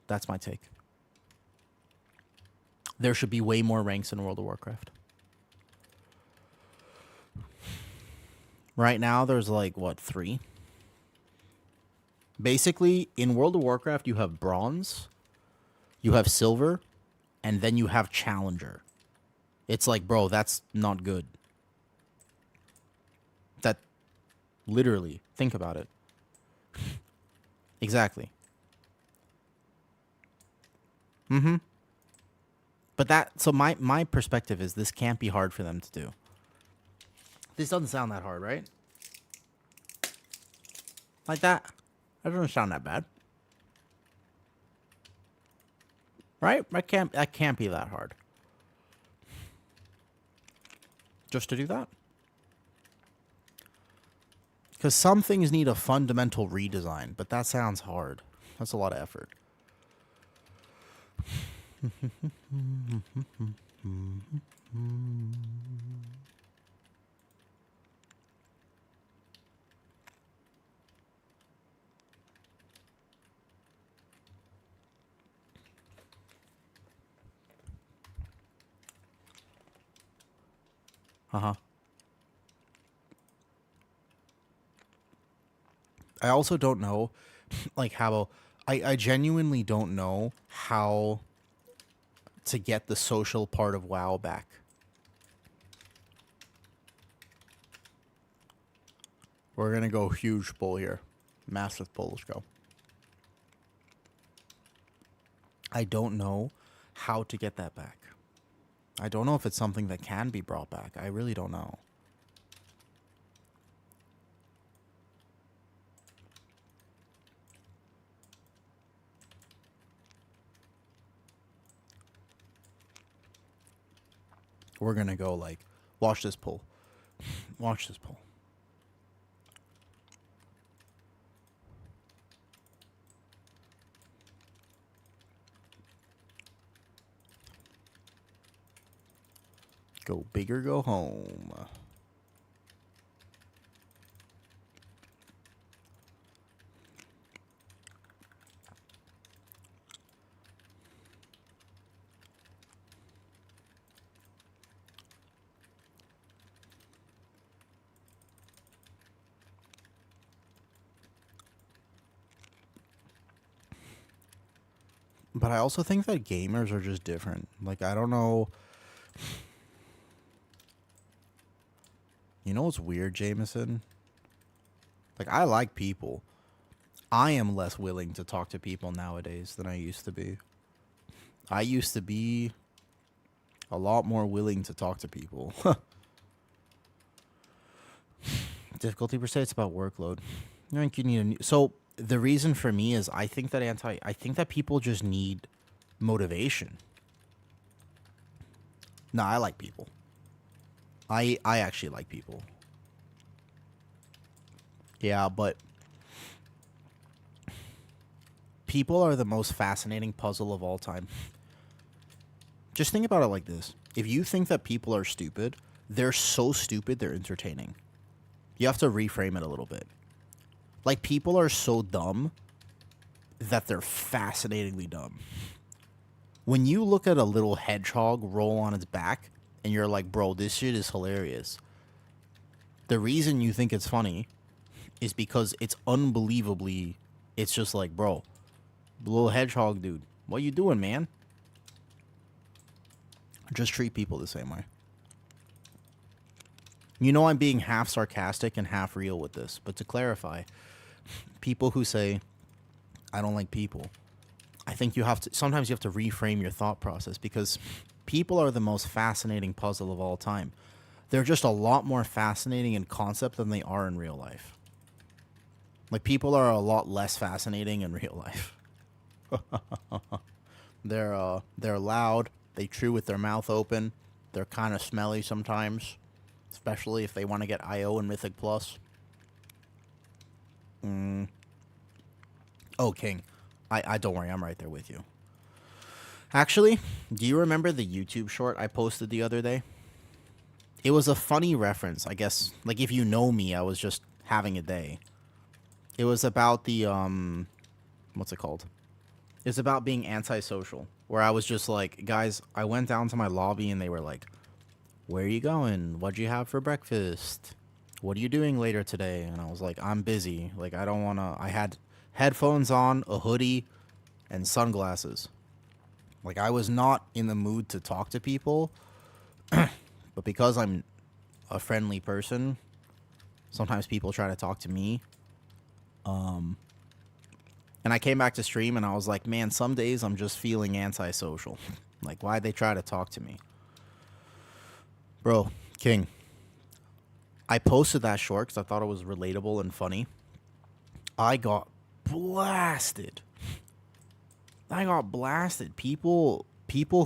That's my take. There should be way more ranks in World of Warcraft. Right now, there's like, what, 3? Basically, in World of Warcraft, you have bronze, you have silver, and then you have challenger. It's like, bro, that's not good. That, literally, think about it. Exactly. Mm-hmm. But that, so my perspective is this can't be hard for them to do. This doesn't sound that hard, right? Like that. That doesn't sound that bad. Right? That can't be that hard. Just to do that. Because some things need a fundamental redesign, but that sounds hard. That's a lot of effort. Uh-huh. I also don't know, like, how... I genuinely don't know how to get the social part of WoW back. We're going to go huge pull here. Massive pull. Let's go. I don't know how to get that back. I don't know if it's something that can be brought back. I really don't know. We're going to go, like, watch this pull. Watch this pull. Go big or go home. But I also think that gamers are just different. Like, I don't know. You know what's weird, Jameson? Like, I like people. I am less willing to talk to people nowadays than I used to be. I used to be a lot more willing to talk to people. Difficulty per se, it's about workload. I think you need a new... So, the reason for me is I think that people just need motivation. No, I like people. I actually like people. Yeah, but people are the most fascinating puzzle of all time. Just think about it like this. If you think that people are stupid, they're so stupid they're entertaining. You have to reframe it a little bit. Like, people are so dumb that they're fascinatingly dumb. When you look at a little hedgehog roll on its back, and you're like, bro, this shit is hilarious. The reason you think it's funny is because it's unbelievably... It's just like, bro, little hedgehog dude, what you doing, man? Just treat people the same way. You know I'm being half sarcastic and half real with this, but to clarify, people who say, I don't like people, I think sometimes you have to reframe your thought process, because people are the most fascinating puzzle of all time. They're just a lot more fascinating in concept than they are in real life. Like, people are a lot less fascinating in real life. They're loud, they chew with their mouth open, they're kind of smelly sometimes. Especially if they want to get IO and Mythic Plus. Oh, King. I don't worry, I'm right there with you. Actually, do you remember the YouTube short I posted the other day? It was a funny reference, I guess. Like, if you know me, I was just having a day. It was about the, what's it called? It's about being antisocial. Where I was just like, guys, I went down to my lobby and they were like, where are you going? What'd you have for breakfast? what are you doing later today? And I was like, I'm busy. Like, I don't want to. I had headphones on, a hoodie, and sunglasses. Like, I was not in the mood to talk to people. But because I'm a friendly person, sometimes people try to talk to me. And I came back to stream and I was like, man, some days I'm just feeling antisocial. Like, why'd they try to talk to me? Bro, King, I posted that short because I thought it was relatable and funny. I got blasted. People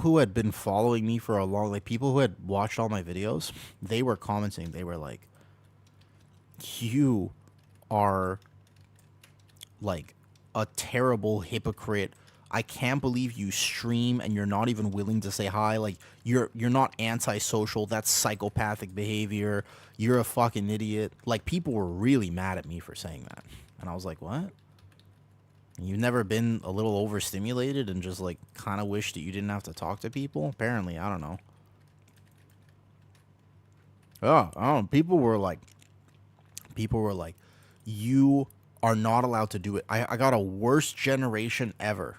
who had been following me for a long, like people who had watched all my videos, they were commenting. They were like, you are like a terrible hypocrite. I can't believe you stream and you're not even willing to say hi. Like, you're not antisocial. That's psychopathic behavior. You're a fucking idiot. Like, people were really mad at me for saying that. And I was like, what? You've never been a little overstimulated and just like kind of wish that you didn't have to talk to people? Apparently, I don't know. Oh, I don't know. People were like, you are not allowed to do it. I got a worst generation ever.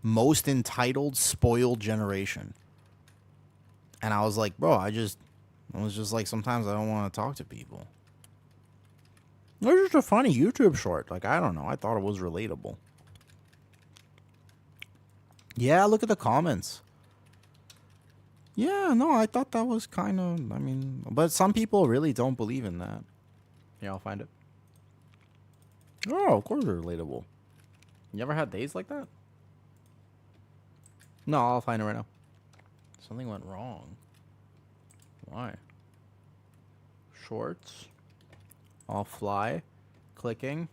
Most entitled, spoiled generation. And I was like, bro, I was just like, sometimes I don't want to talk to people. It was just a funny YouTube short. Like, I don't know. I thought it was relatable. Yeah, look at the comments. Yeah, no, I thought that was kind of, I mean, but some people really don't believe in that. Yeah, I'll find it. Oh, of course they're relatable. You ever had days like that? No, I'll find it right now. Something went wrong. Why? Shorts. I'll fly. Clicking.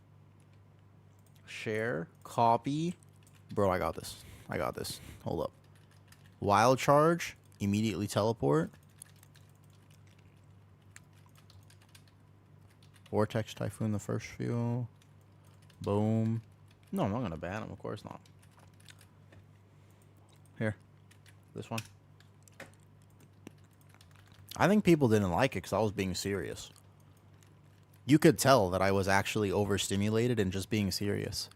Share. Copy. Bro, I got this. I got this. Hold up. Wild charge. Immediately teleport. Vortex Typhoon the first few. Boom. No, I'm not going to ban him. Of course not. Here. This one. I think people didn't like it because I was being serious. You could tell that I was actually overstimulated and just being serious.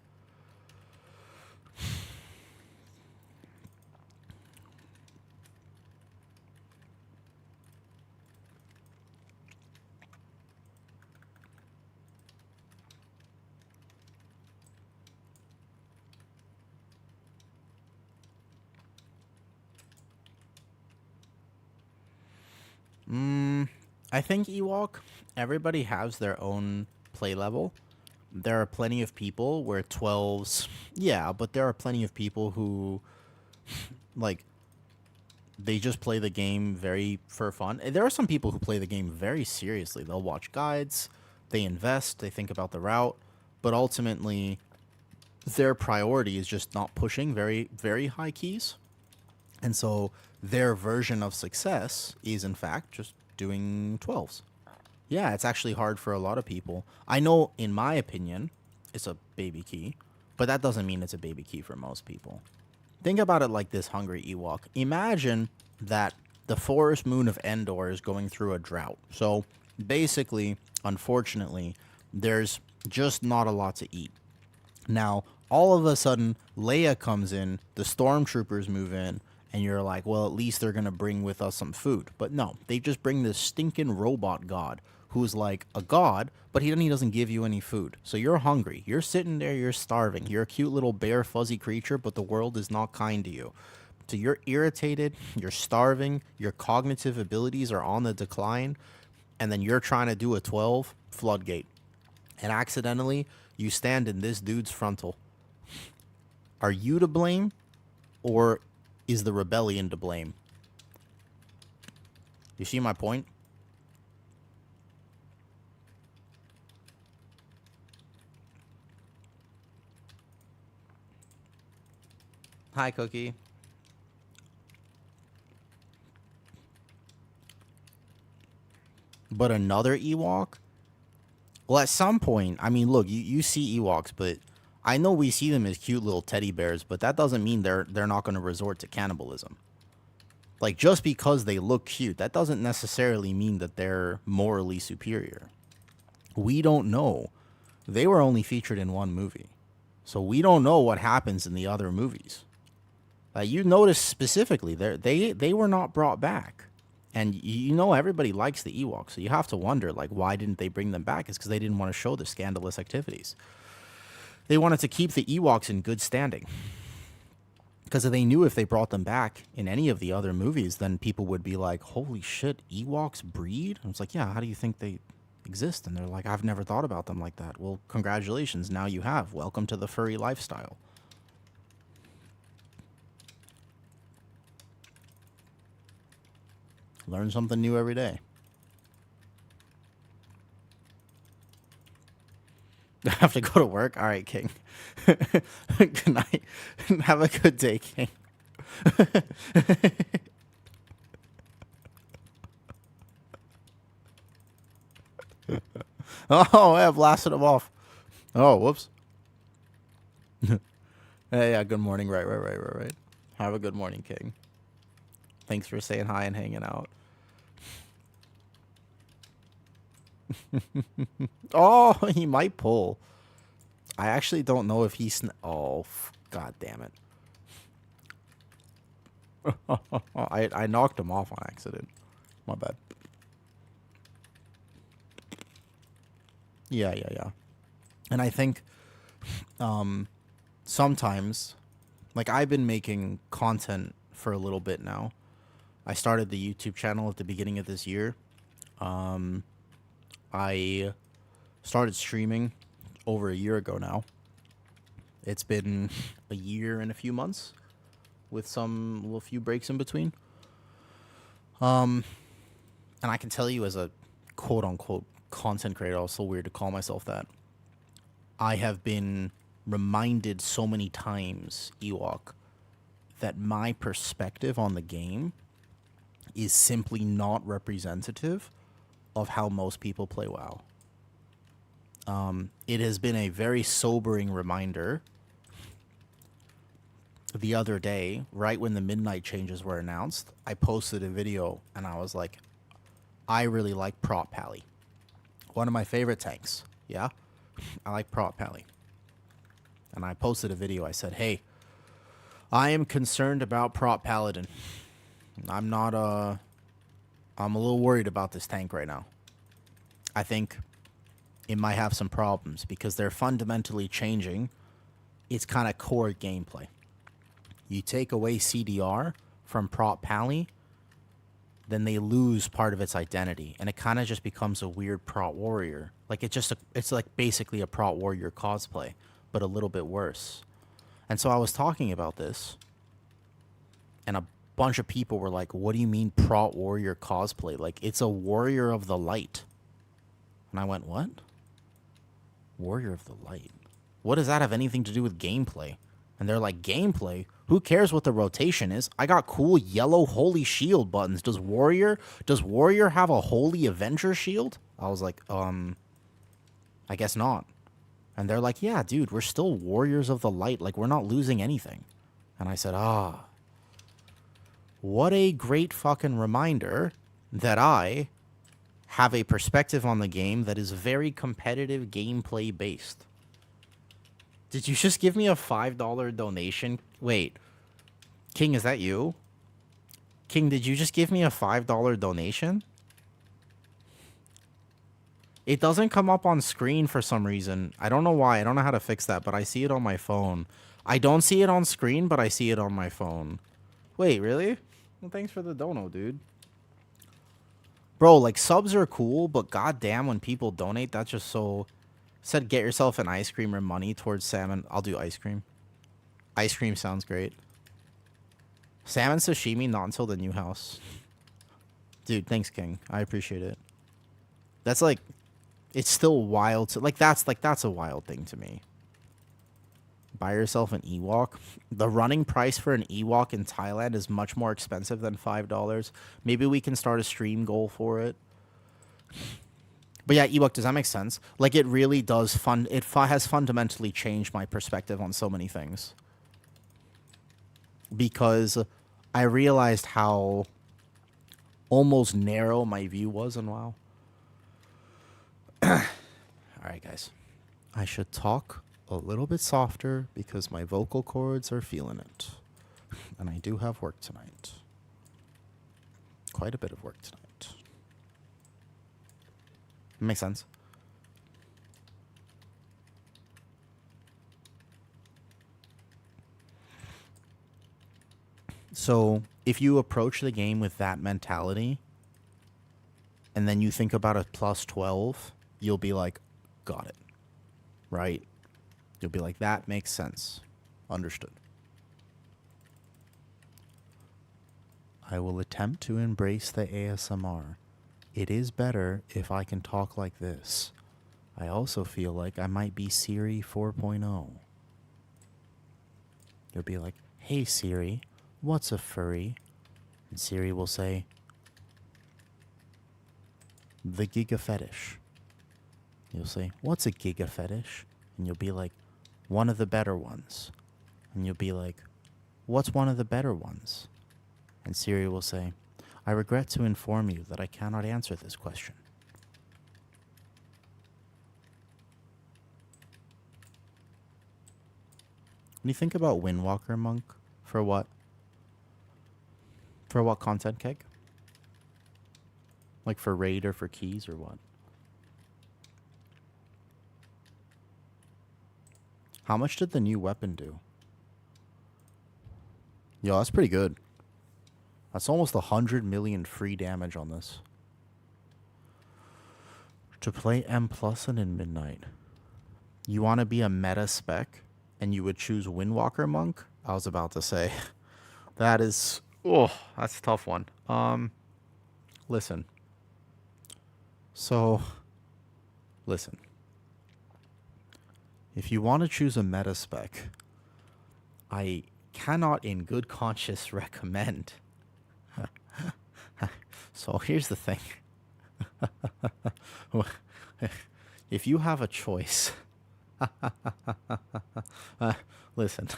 I think Ewok, everybody has their own play level. There are plenty of people where 12s, yeah, but there are plenty of people who, like, they just play the game very for fun. There are some people who play the game very seriously. They'll watch guides, they invest, they think about the route, but ultimately, their priority is just not pushing very, very high keys. And so their version of success is, in fact, just doing 12s. Yeah, it's actually hard for a lot of people. I know, in my opinion, it's a baby key, but that doesn't mean it's a baby key for most people. Think about it like this, Hungry Ewok. Imagine that the forest moon of Endor is going through a drought. So basically, unfortunately, there's just not a lot to eat. Now, all of a sudden, Leia comes in, the stormtroopers move in, and you're like, well, at least they're going to bring with us some food. But no, they just bring this stinking robot god who's like a god, but he doesn't give you any food. So you're hungry. You're sitting there, you're starving. You're a cute little bear fuzzy creature, but the world is not kind to you. So you're irritated, you're starving, your cognitive abilities are on the decline, and then you're trying to do a 12 floodgate. And accidentally, you stand in this dude's frontal. Are you to blame, or is the rebellion to blame? You see my point? Hi, Cookie. But another Ewok? Well, at some point, I mean, look, you see Ewoks, but I know we see them as cute little teddy bears, but that doesn't mean they're not going to resort to cannibalism. Like, just because they look cute, that doesn't necessarily mean that they're morally superior. We don't know. They were only featured in one movie. So we don't know what happens in the other movies. You notice specifically, they were not brought back. And you know everybody likes the Ewoks, so you have to wonder, like, why didn't they bring them back? It's because they didn't want to show the scandalous activities. They wanted to keep the Ewoks in good standing. Because they knew if they brought them back in any of the other movies, then people would be like, holy shit, Ewoks breed? And it's like, yeah, how do you think they exist? And they're like, I've never thought about them like that. Well, congratulations, now you have. Welcome to the furry lifestyle. Learn something new every day. I have to go to work? All right, King. Good night. Have a good day, King. Oh, I blasted him off. Oh, whoops. Yeah, good morning. Right. Have a good morning, King. Thanks for saying hi and hanging out. Oh, he might pull. I actually don't know if he's... Oh, god damn it. I knocked him off on accident. My bad. Yeah. And I think sometimes, like, I've been making content for a little bit now. I started the YouTube channel at the beginning of this year. I started streaming over a year ago now. It's been a year and a few months with a few breaks in between. And I can tell you, as a quote-unquote content creator, also weird to call myself that, I have been reminded so many times, Ewok, that my perspective on the game is simply not representative of how most people play WoW. It has been a very sobering reminder. The other day, right when the midnight changes were announced, I posted a video and I was like, I really like Prot Pally. One of my favorite tanks. Yeah? I like Prot Pally. And I posted a video. I said, hey, I am concerned about Prot Paladin. I'm a little worried about this tank right now. I think it might have some problems because they're fundamentally changing its kind of core gameplay. You take away CDR from Prot Pally, then they lose part of its identity, and it kind of just becomes a weird Prot Warrior. Like, it's like basically a Prot Warrior cosplay, but a little bit worse. And so I was talking about this, and a bunch of people were like, what do you mean Prot Warrior cosplay? Like, it's a Warrior of the Light. And I went, what? Warrior of the Light? What does that have anything to do with gameplay? And they're like, gameplay? Who cares what the rotation is? I got cool yellow holy shield buttons. Does Warrior have a holy Avenger shield? I was like, I guess not. And they're like, yeah, dude, we're still Warriors of the Light. Like, we're not losing anything. And I said, what a great fucking reminder that I have a perspective on the game that is very competitive gameplay based. Did you just give me a $5 donation? Wait, King, is that you? King, did you just give me a $5 donation? It doesn't come up on screen for some reason. I don't know why. I don't know how to fix that, but I see it on my phone. I don't see it on screen, but I see it on my phone. Wait, really? Well, thanks for the dono, dude. Bro, like, subs are cool, but goddamn, when people donate, that's just so... Said get yourself an ice cream or money towards salmon. I'll do ice cream. Ice cream sounds great. Salmon sashimi, not until the new house. Dude, thanks, King. I appreciate it. That's like... It's still wild to... that's a wild thing to me. Buy yourself an Ewok. The running price for an Ewok in Thailand is much more expensive than $5. Maybe we can start a stream goal for it. But yeah, Ewok, does that make sense? Like, it really does has fundamentally changed my perspective on so many things. Because I realized how almost narrow my view was on WoW. Alright, guys. I should talk a little bit softer because my vocal cords are feeling it. And I do have work tonight. Quite a bit of work tonight. Makes sense. So, if you approach the game with that mentality, and then you think about a plus 12, you'll be like, got it. Right? You'll be like, that makes sense. Understood. I will attempt to embrace the ASMR. It is better if I can talk like this. I also feel like I might be Siri 4.0. You'll be like, hey Siri, what's a furry? And Siri will say, the Giga Fetish. You'll say, what's a Giga Fetish? And you'll be like, one of the better ones. And you'll be like, what's one of the better ones? And Siri will say, I regret to inform you that I cannot answer this question. When you think about Windwalker Monk, for what? For what content, Keg? Like for raid or for keys or what? How much did the new weapon do? Yo, that's pretty good. That's almost 100 million free damage on this. To play M plus and in Midnight. You want to be a meta spec and you would choose Windwalker Monk? I was about to say. That is... Oh, that's a tough one. Listen. So, listen. If you want to choose a meta spec, I cannot in good conscience recommend. So here's the thing. If you have a choice, listen,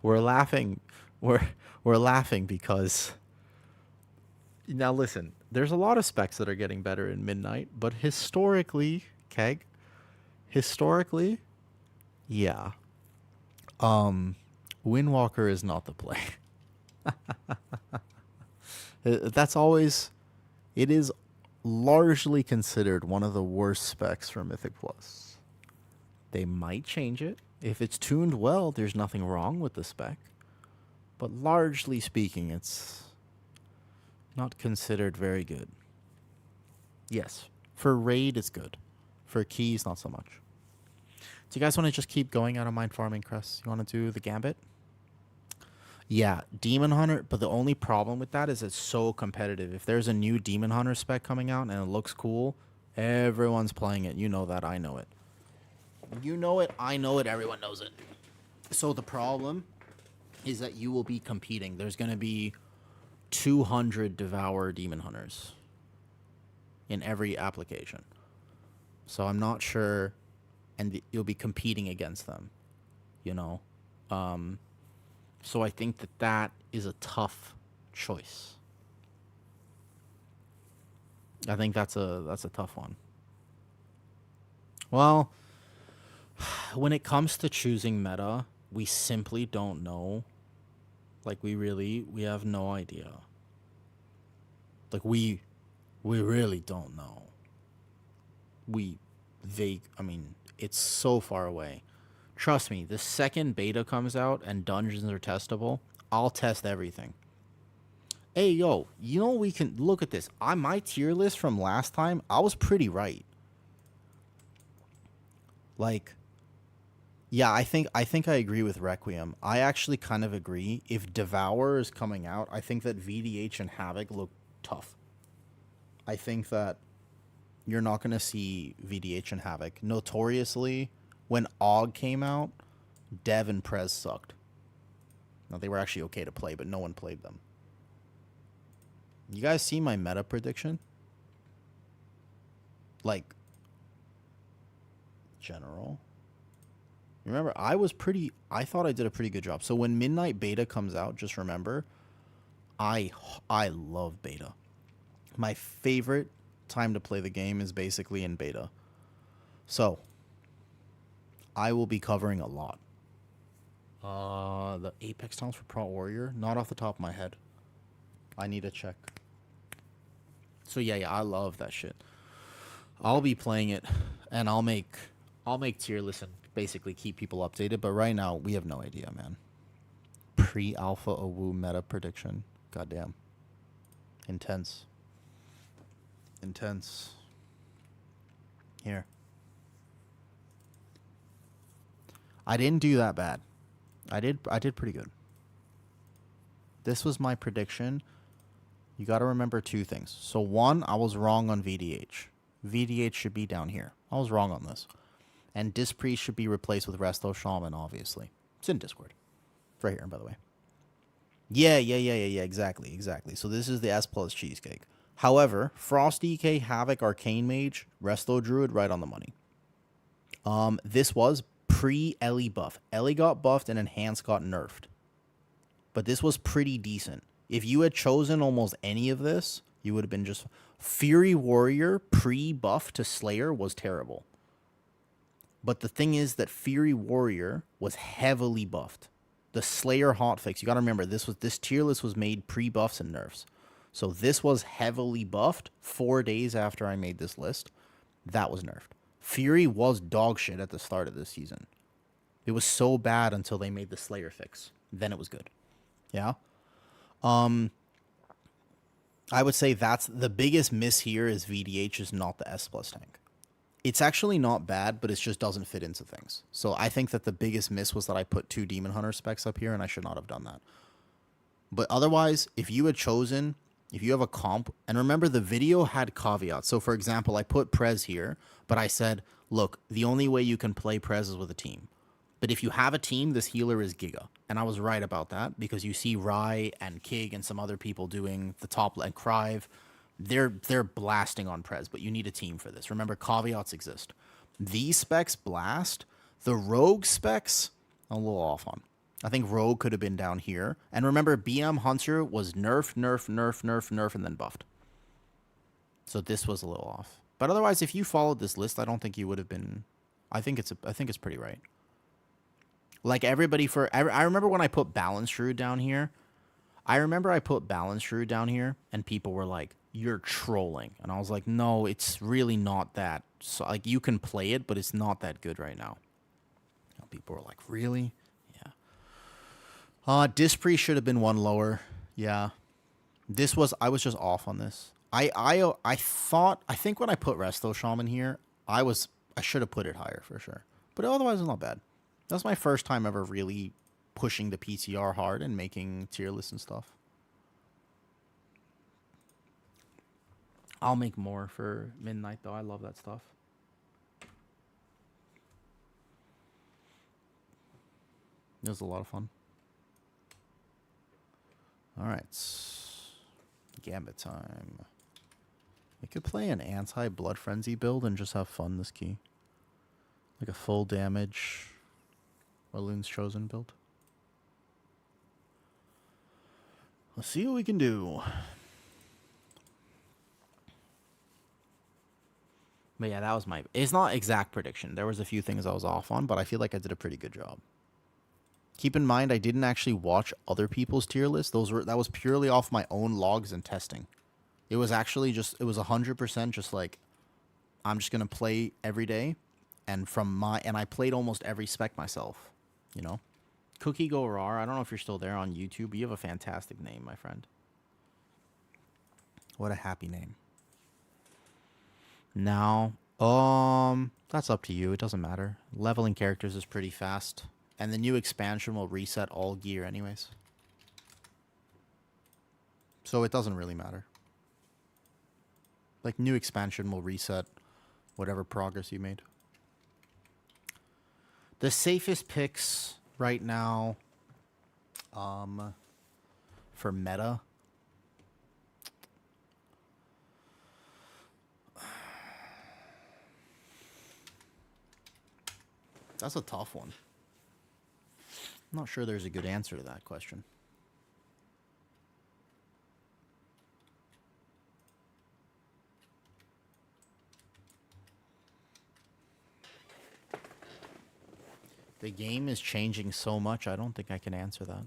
we're laughing. We're laughing because now listen. There's a lot of specs that are getting better in Midnight, but historically, Keg, historically, yeah, Windwalker is not the play. That's always, it is largely considered one of the worst specs for Mythic Plus. They might change it. If it's tuned well, there's nothing wrong with the spec. But largely speaking, it's not considered very good. Yes, for raid, it's good. For keys, not so much. Do you guys want to just keep going out of mind farming, Crest? You want to do the Gambit? Yeah, Demon Hunter, but the only problem with that is it's so competitive. If there's a new Demon Hunter spec coming out and it looks cool, everyone's playing it. You know that, I know it. You know it, I know it, everyone knows it. So the problem is that you will be competing. There's going to be 200 Devour Demon Hunters in every application. So I'm not sure, and you'll be competing against them, you know? So I think that is a tough choice. I think that's a tough one. Well, when it comes to choosing meta, we simply don't know. Like we have no idea. Like we really don't know. I mean, it's so far away. Trust me, the second beta comes out and dungeons are testable, I'll test everything. Hey, yo, you know we can look at this. On my tier list from last time, I was pretty right. Like, yeah, I think I agree with Requiem. I actually kind of agree. If Devour is coming out, I think that VDH and Havoc look tough. I think that you're not going to see VDH and Havoc. Notoriously, when AUG came out, Dev and Prez sucked. Now, they were actually okay to play, but no one played them. You guys see my meta prediction? Like, general. Remember, I thought I did a pretty good job. So when Midnight Beta comes out, just remember, I love beta. My favorite time to play the game is basically in beta. So, I will be covering a lot. The Apex times for Pro Warrior, not off the top of my head. I need to check. So yeah, I love that shit. I'll be playing it, and I'll make tier list and basically keep people updated. But right now, we have no idea, man. Pre-alpha AWU meta prediction. Goddamn. Intense. Intense. Here. I didn't do that bad. I did pretty good. This was my prediction. You got to remember two things. So one, I was wrong on VDH. VDH should be down here. I was wrong on this. And Dispriest should be replaced with Resto Shaman, obviously. It's in Discord. It's right here, by the way. Yeah, exactly. So this is the S plus cheesecake. However, Frost DK, Havoc, Arcane Mage, Resto Druid, right on the money. This was pre-Ellie buff. Ellie got buffed and Enhanced got nerfed. But this was pretty decent. If you had chosen almost any of this, you would have been just... Fury Warrior pre-buff to Slayer was terrible. But the thing is that Fury Warrior was heavily buffed. The Slayer hotfix, you got to remember, this tier list was made pre-buffs and nerfs. So this was heavily buffed 4 days after I made this list. That was nerfed. Fury was dog shit at the start of this season. It was so bad until they made the Slayer fix. Then it was good. Yeah? I would say that's the biggest miss here is VDH is not the S plus tank. It's actually not bad, but it just doesn't fit into things. So I think that the biggest miss was that I put 2 Demon Hunter specs up here, and I should not have done that. But otherwise, if you had chosen, if you have a comp, and remember the video had caveats. So for example, I put Prez here, but I said, look, the only way you can play Prez is with a team. But if you have a team, this healer is Giga. And I was right about that because you see Rai and Kig and some other people doing the top and Krive. They're blasting on Prez, but you need a team for this. Remember, caveats exist. These specs blast. The Rogue specs, I'm a little off on. I think Rogue could have been down here. And remember, BM Hunter was nerf, and then buffed. So this was a little off. But otherwise, if you followed this list, I don't think you would have been... I think it's pretty right. Like everybody I remember when I put Balance Druid down here. And people were like, you're trolling. And I was like, no, it's really not that. So like you can play it, but it's not that good right now. And people were like, really? Yeah. Dispriest should have been one lower. Yeah. I was just off on this. I think when I put Resto Shaman here, I should have put it higher for sure. But otherwise it's not bad. That's my first time ever really pushing the PTR hard and making tier lists and stuff. I'll make more for Midnight, though. I love that stuff. It was a lot of fun. All right. Gambit time. We could play an anti-Blood Frenzy build and just have fun this key. Like a full damage... Balloon's Chosen build. Let's see what we can do. But yeah, that was my... It's not exact prediction. There was a few things I was off on, but I feel like I did a pretty good job. Keep in mind, I didn't actually watch other people's tier lists. That was purely off my own logs and testing. It was actually just... It was 100% just like... I'm just going to play every day. And I played almost every spec myself. You know, Cookie Go Rar. I don't know if you're still there on YouTube, but you have a fantastic name, my friend. What a happy name. Now, that's up to you. It doesn't matter. Leveling characters is pretty fast, and the new expansion will reset all gear anyways. So it doesn't really matter. Like, new expansion will reset whatever progress you made. The safest picks right now for meta. That's a tough one. I'm not sure there's a good answer to that question. The game is changing so much, I don't think I can answer that.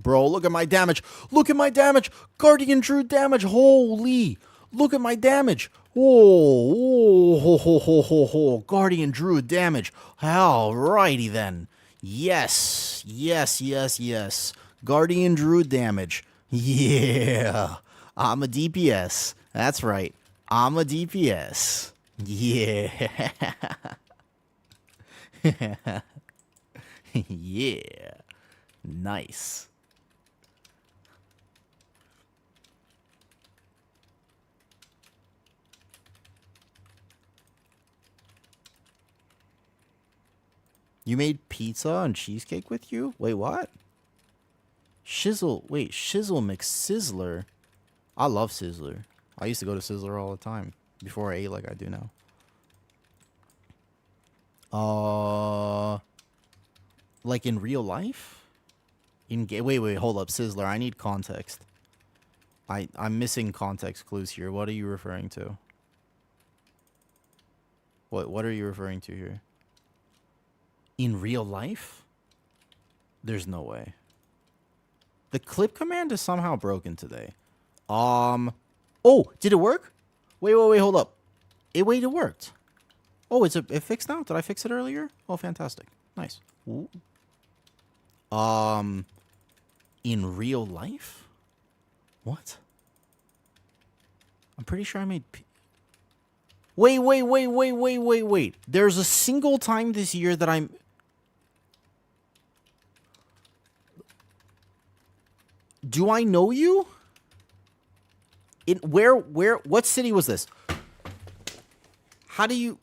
Bro, look at my damage. Look at my damage. Guardian Druid damage. Holy. Look at my damage. Oh, ho, ho, ho, ho, ho. Guardian Druid damage. Alrighty then. Yes. Yes, yes, yes. Guardian Druid damage. Yeah. I'm a DPS. That's right. I'm a DPS. Yeah. Yeah. Nice. You made pizza and cheesecake with you? Wait, what? Shizzle. Wait, Shizzle McSizzler. I love Sizzler. I used to go to Sizzler all the time before I ate like I do now. Like in real life? Wait, hold up, Sizzler. I need context. I'm missing context clues here. What are you referring to? What are you referring to here? In real life? There's no way. The clip command is somehow broken today. Oh, did it work? Wait, hold up. It worked. Oh, it fixed now? Did I fix it earlier? Oh, fantastic. Nice. Ooh. In real life? What? I'm pretty sure I made wait. There's a single time this year that I'm... Do I know you? What city was this? How do you...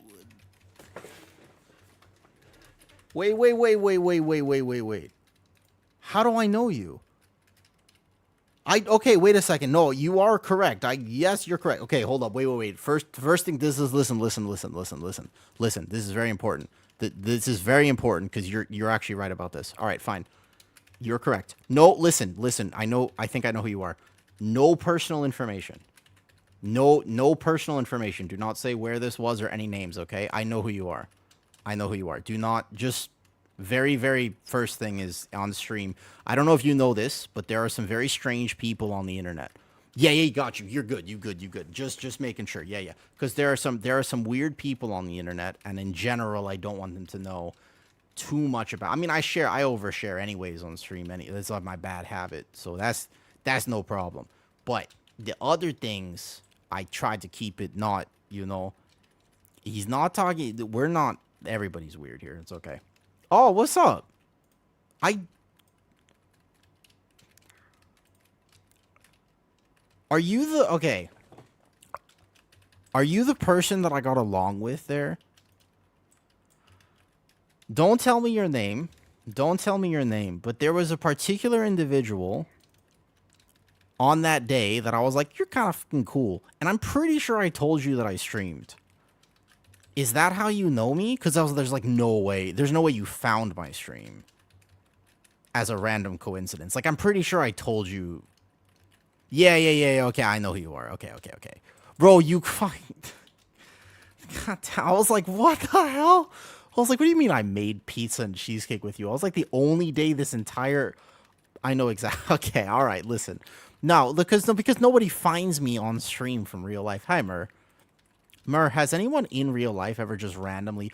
Wait. How do I know you? Okay, wait a second. No, you are correct. Yes, you're correct. Okay, hold up. Wait. First thing, this is listen. Listen, this is very important. This is very important because you're actually right about this. All right, fine. You're correct. No, listen. I think I know who you are. No personal information. No personal information. Do not say where this was or any names, okay? I know who you are. Do not just... Very, very first thing is on stream. I don't know if you know this, but there are some very strange people on the internet. Yeah, got you. You're good. You good. Just making sure. Yeah. Because there are some weird people on the internet, and in general, I don't want them to know too much about... I mean, I overshare anyways on stream. That's like my bad habit, so that's no problem. But the other things, I tried to keep it not, he's not talking... We're not... Everybody's weird here. It's okay. Oh, what's up? Are you the... Okay. Are you the person that I got along with there? Don't tell me your name. But there was a particular individual on that day that I was like, you're kind of fucking cool. And I'm pretty sure I told you that I streamed. Is that how you know me? Because there's like no way. There's no way you found my stream as a random coincidence. Like, I'm pretty sure I told you. Yeah. Okay, I know who you are. Okay. Bro, you fucking... God, I was like, what the hell? I was like, what do you mean I made pizza and cheesecake with you? I was like, the only day this entire... I know exactly. Okay, all right, listen. No, because nobody finds me on stream from real life. Hi, Mer. Mer, has anyone in real life ever just randomly...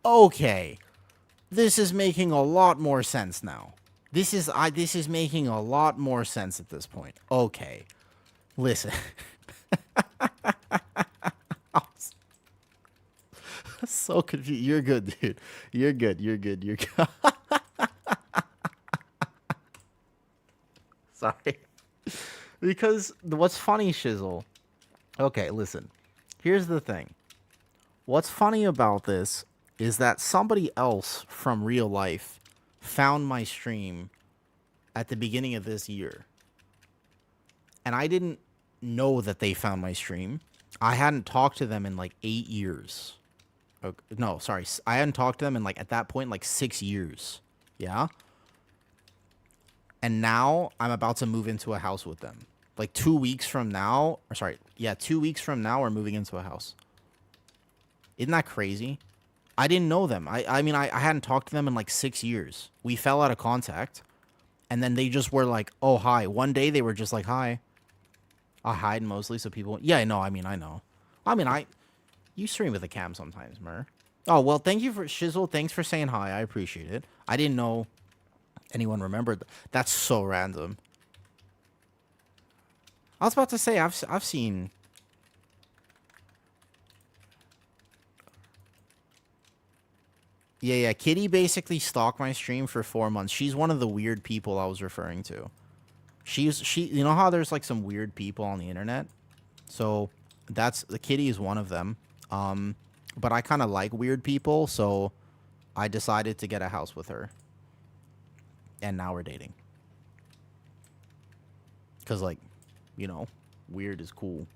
Okay. This is making a lot more sense now. This is making a lot more sense at this point. Okay. Listen. I'm so confused. You're good, dude. You're good. Sorry. Because what's funny, Shizzle... Okay, listen. Here's the thing. What's funny about this is that somebody else from real life found my stream at the beginning of this year. And I didn't know that they found my stream. I hadn't talked to them in like 8 years. No, sorry. I hadn't talked to them in like, at that point, like 6 years. Yeah? And now I'm about to move into a house with them. Like 2 weeks from now, or sorry, yeah, 2 weeks from now, we're moving into a house. Isn't that crazy? I didn't know them. I mean, I hadn't talked to them in like 6 years. We fell out of contact. And then they just were like, oh, hi. One day they were just like, hi. I hide mostly so people... Yeah, no, I know. You stream with a cam sometimes, Mer. Oh, well, thank you for... Shizzle, thanks for saying hi. I appreciate it. I didn't know anyone remembered. That's so random. I was about to say, I've seen... Yeah, Kitty basically stalked my stream for 4 months. She's one of the weird people I was referring to. You know how there's like some weird people on the internet? So the Kitty is one of them. But I kind of like weird people, so I decided to get a house with her. And now we're dating. Cause like, you know, weird is cool.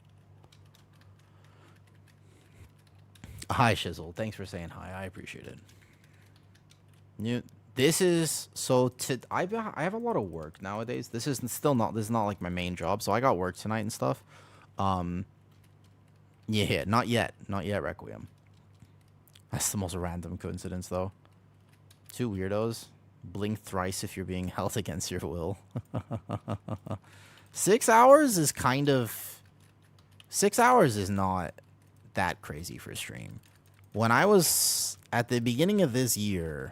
Hi, Shizzle. Thanks for saying hi. I appreciate it. This is so I have a lot of work nowadays. This is not like my main job, so I got work tonight and stuff. Yeah, not yet, Requiem. That's the most random coincidence, though. Two weirdos. Blink thrice if you're being held against your will. 6 hours is kind of... 6 hours is not that crazy for stream. When I was at the beginning of this year...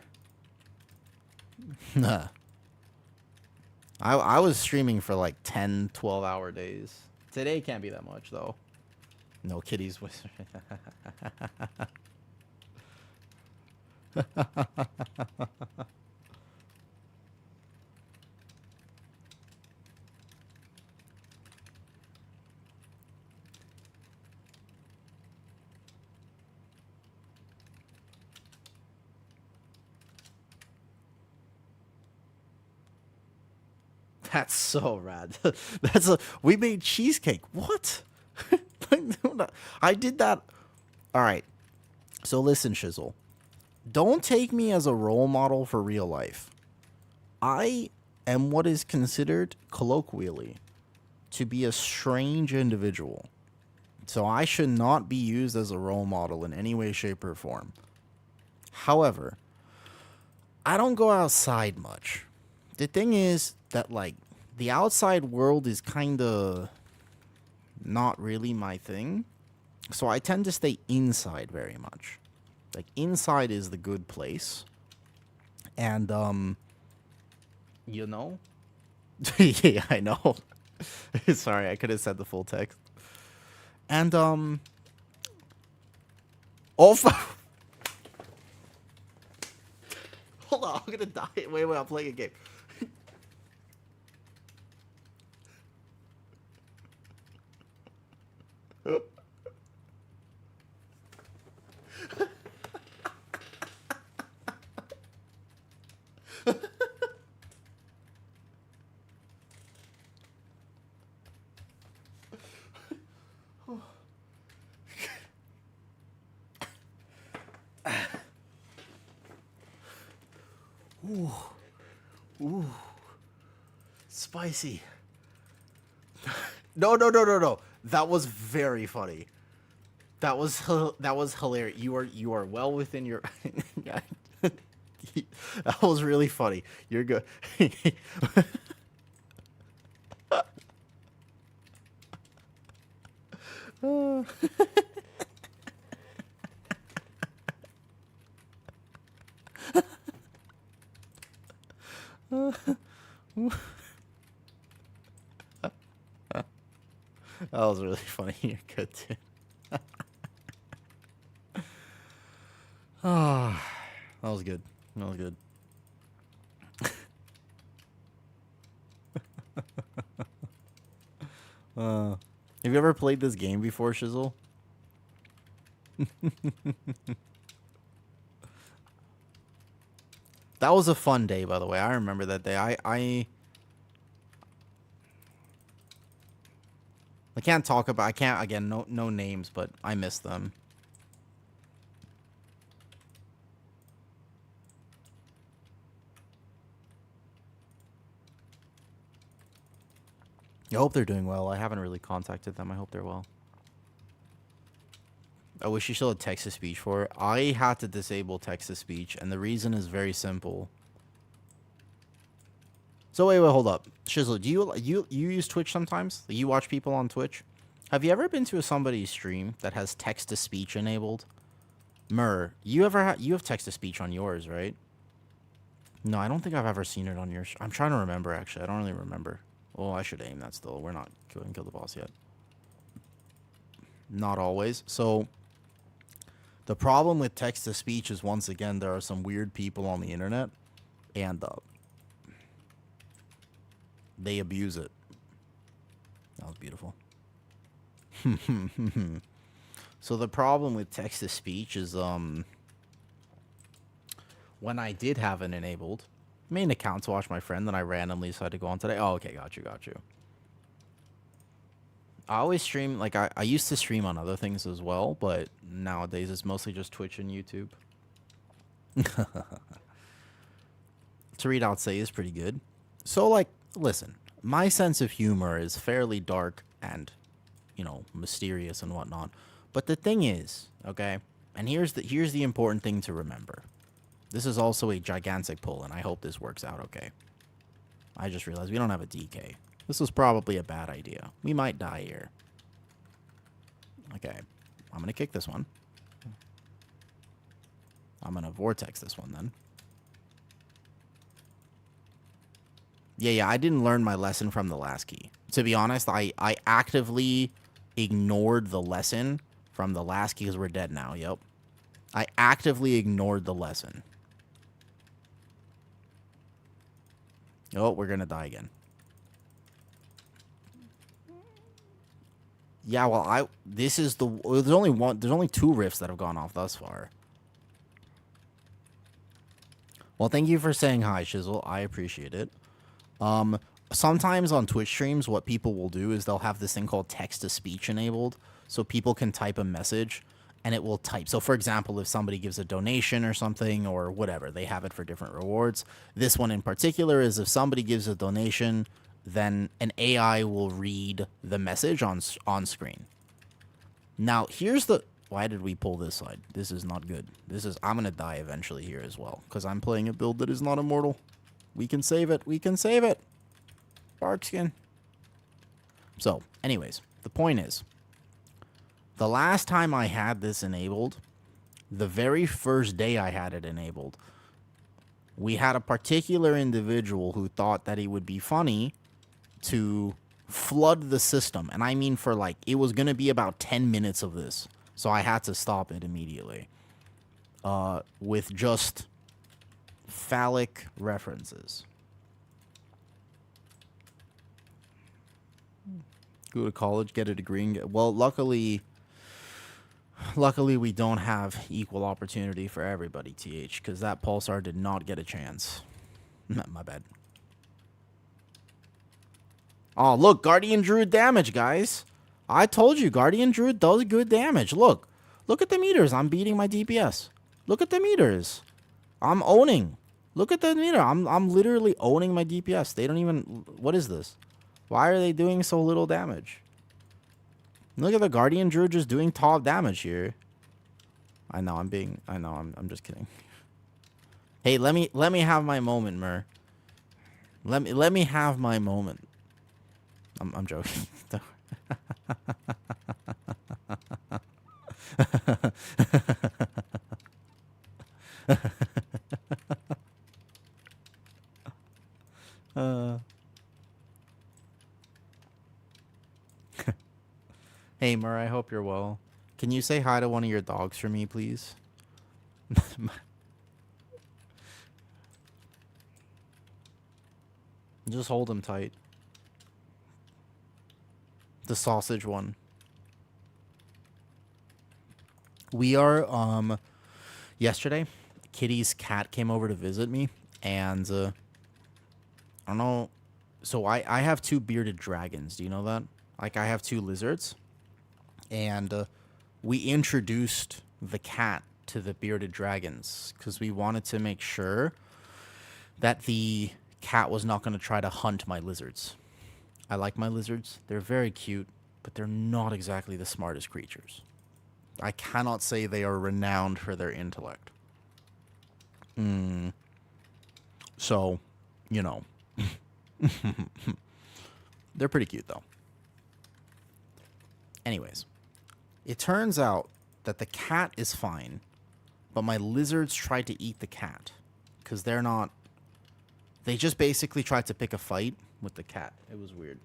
I was streaming for like 10, 12-hour days. Today can't be that much, though. No kitties. That's so rad. We made cheesecake. What? I did that. All right. So listen, Shizzle. Don't take me as a role model for real life. I am what is considered colloquially to be a strange individual. So I should not be used as a role model in any way, shape, or form. However, I don't go outside much. The thing is that, like, the outside world is kind of not really my thing. So I tend to stay inside very much. Like, inside is the good place. And, you know? Yeah, I know. Sorry, I could have said the full text. And, oh, hold on, I'm gonna die. Wait, I'm playing a game. Ooh. Spicy. No. That was very funny. That was hilarious. You are well within your... That was really funny. You're good. That was really funny. You're good too. Oh, that was good. That was good. Have you ever played this game before, Shizzle? That was a fun day, by the way. I remember that day. I can't talk about. I can't again. No names, but I miss them. I hope they're doing well. I haven't really contacted them. I hope they're well. I wish you still had text-to-speech for it. I had to disable text-to-speech, and the reason is very simple. So wait, hold up. Shizzle, do you use Twitch sometimes? You watch people on Twitch? Have you ever been to somebody's stream that has text-to-speech enabled? Mur, you have text-to-speech on yours, right? No, I don't think I've ever seen it on yours. I'm trying to remember, actually. I don't really remember. Oh, I should aim that still. We're not going to kill the boss yet. Not always. So, the problem with text-to-speech is, once again, there are some weird people on the internet, and they abuse it. That was beautiful. So the problem with text-to-speech is, when I did have it enabled, main account to watch my friend, then I randomly decided to go on today. Oh, okay, got you. I always stream, like, I used to stream on other things as well, but nowadays it's mostly just Twitch and YouTube. To read out say is pretty good. So, like, listen, my sense of humor is fairly dark and, you know, mysterious and whatnot. But the thing is, okay, and here's the important thing to remember. This is also a gigantic pull, and I hope this works out okay. I just realized we don't have a DK. This was probably a bad idea. We might die here. Okay, I'm gonna kick this one. I'm gonna vortex this one then. Yeah, I didn't learn my lesson from the last key. To be honest, I actively ignored the lesson from the last key because we're dead now, yep. I actively ignored the lesson. Oh, we're gonna die again. Yeah, well, this is the... There's only two rifts that have gone off thus far. Well, thank you for saying hi, Shizzle. I appreciate it. Sometimes on Twitch streams, what people will do is they'll have this thing called text-to-speech enabled, so people can type a message, and it will type. So, for example, if somebody gives a donation or something, or whatever, they have it for different rewards. This one in particular is if somebody gives a donation, then an AI will read the message on screen. Now, here's the... Why did we pull this side? This is not good. I'm going to die eventually here as well, because I'm playing a build that is not immortal. We can save it. We can save it. Dark skin. So, anyways, the point is, the last time I had this enabled, the very first day I had it enabled, we had a particular individual who thought that it would be funny to flood the system. And I mean for like, it was going to be about 10 minutes of this. So I had to stop it immediately. With just phallic references. Go to college, get a degree. And well, luckily we don't have equal opportunity for everybody, TH, because that Pulsar did not get a chance. My bad. Oh, look, Guardian Druid damage, guys. I told you, Guardian Druid does good damage. Look at the meters. I'm beating my DPS. Look at the meters. I'm owning. Look at the meter. I'm literally owning my DPS. They don't even... What is this? Why are they doing so little damage? Look at the Guardian Druid just doing top damage here. I know, I'm just kidding. Hey, let me have my moment, Mur. Let me have my moment. I'm joking. Hey, Mur, I hope you're well. Can you say hi to one of your dogs for me, please? Just hold him tight. The sausage one. We are, yesterday, Kitty's cat came over to visit me, and, I don't know. So I have two bearded dragons. Do you know that? Like, I have two lizards, and we introduced the cat to the bearded dragons because we wanted to make sure that the cat was not going to try to hunt my lizards. I like my lizards. They're very cute, but they're not exactly the smartest creatures. I cannot say they are renowned for their intellect. So, you know. They're pretty cute, though. Anyways, it turns out that the cat is fine, but my lizards tried to eat the cat because they're not. They just basically tried to pick a fight with the cat. It was weird.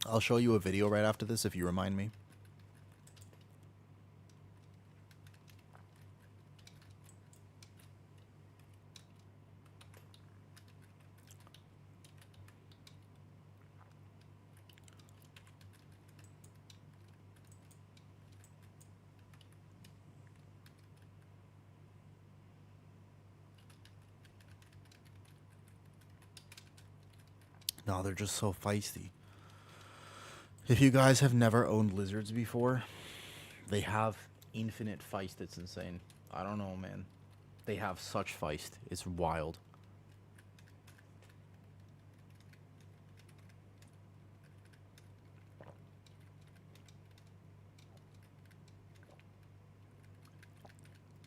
I'll show you a video right after this if you remind me. No, they're just so feisty. If you guys have never owned lizards before, they have infinite feist. It's insane. I don't know, man. They have such feist. It's wild.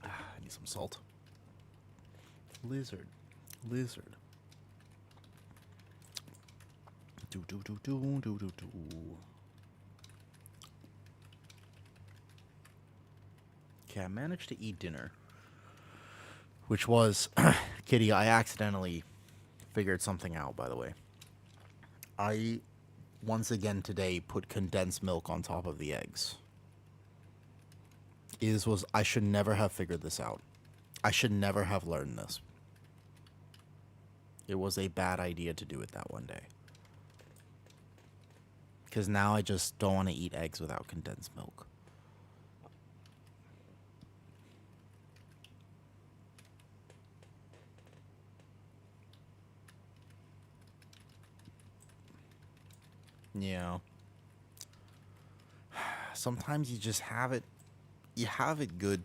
I need some salt. Lizard. Lizard. Okay, I managed to eat dinner. Which was... Kitty, I accidentally figured something out, by the way. I, once again today, put condensed milk on top of the eggs. I should never have figured this out. I should never have learned this. It was a bad idea to do it that one day. Because now I just don't want to eat eggs without condensed milk. Yeah. Sometimes you just have it. You have it good.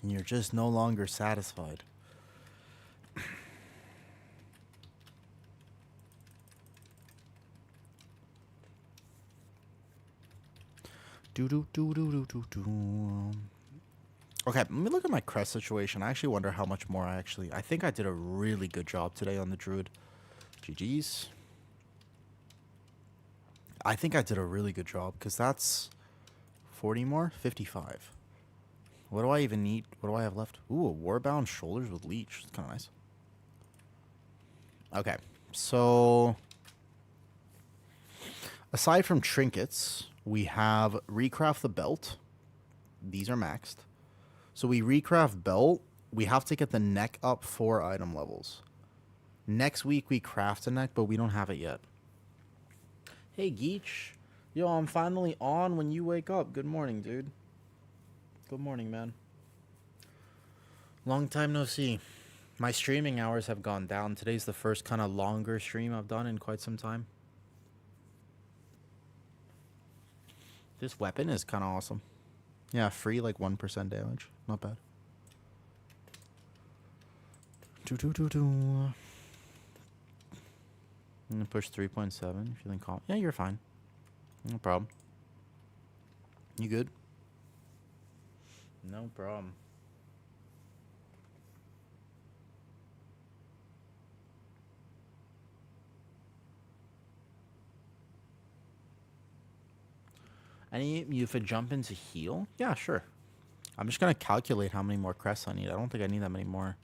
And you're just no longer satisfied. Okay, let me look at my crest situation. I actually wonder how much more I think I did a really good job today on the Druid. GG's. I think I did a really good job because that's 40 more? 55. What do I even need? What do I have left? Ooh, a Warbound Shoulders with Leech. It's kind of nice. Okay, so aside from trinkets, we have Recraft the Belt. These are maxed. So we recraft belt. We have to get the neck up 4 item levels. Next week we craft a neck, but we don't have it yet. Hey, Geech. Yo, I'm finally on when you wake up. Good morning, dude. Good morning, man. Long time no see. My streaming hours have gone down. Today's the first kind of longer stream I've done in quite some time. This weapon is kind of awesome. Yeah, free like 1% damage. Not bad. I'm gonna push 3.7. Feeling calm. Yeah, you're fine. No problem. You good? No problem. If I jump into heal? Yeah, sure. I'm just gonna calculate how many more crests I need. I don't think I need that many more.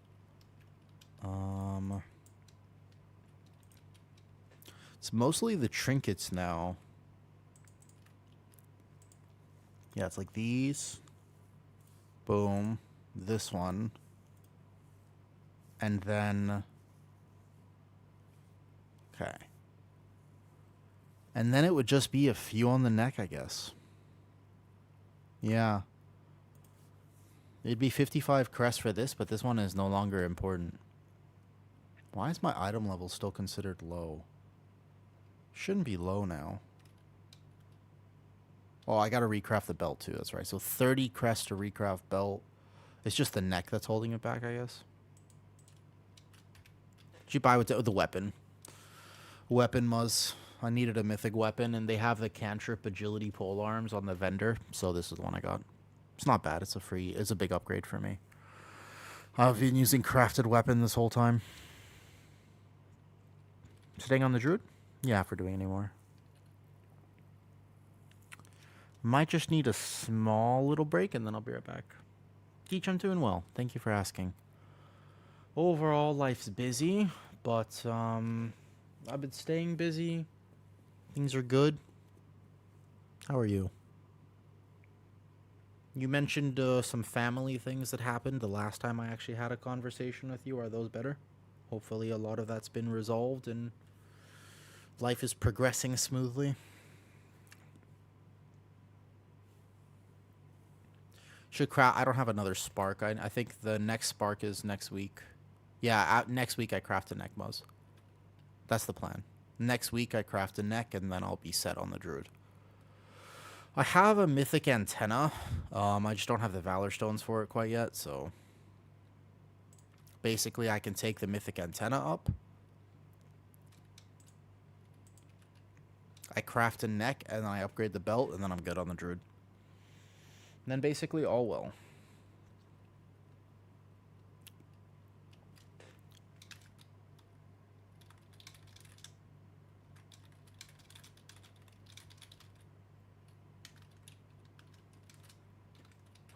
It's mostly the trinkets now. Yeah, it's like these. Boom. This one. And then Okay. And then it would just be a few on the neck, I guess. Yeah. It'd be 55 crest for this, but this one is no longer important. Why is my item level still considered low? Shouldn't be low now. Oh, I gotta recraft the belt too, that's right. So 30 crest to recraft belt. It's just the neck that's holding it back, I guess. Did you buy with the weapon? Weapon Muzz. I needed a mythic weapon, and they have the cantrip agility pole arms on the vendor, so this is the one I got. It's not bad. It's a big upgrade for me. I've been using crafted weapon this whole time. Staying on the Druid? Yeah, if we're doing any more. Might just need a small little break, and then I'll be right back. Geech, I'm doing well. Thank you for asking. Overall, life's busy, but I've been staying busy. Things are good. How are you? You mentioned some family things that happened the last time I actually had a conversation with you. Are those better? Hopefully a lot of that's been resolved and life is progressing smoothly. I don't have another spark. I think the next spark is next week. Yeah, next week I craft a neck Muzz. That's the plan. Next week I craft a neck and then I'll be set on the Druid. I have a mythic antenna. I just don't have the Valor Stones for it quite yet, so basically I can take the mythic antenna up. I craft a neck and then I upgrade the belt and then I'm good on the Druid. And then basically all well.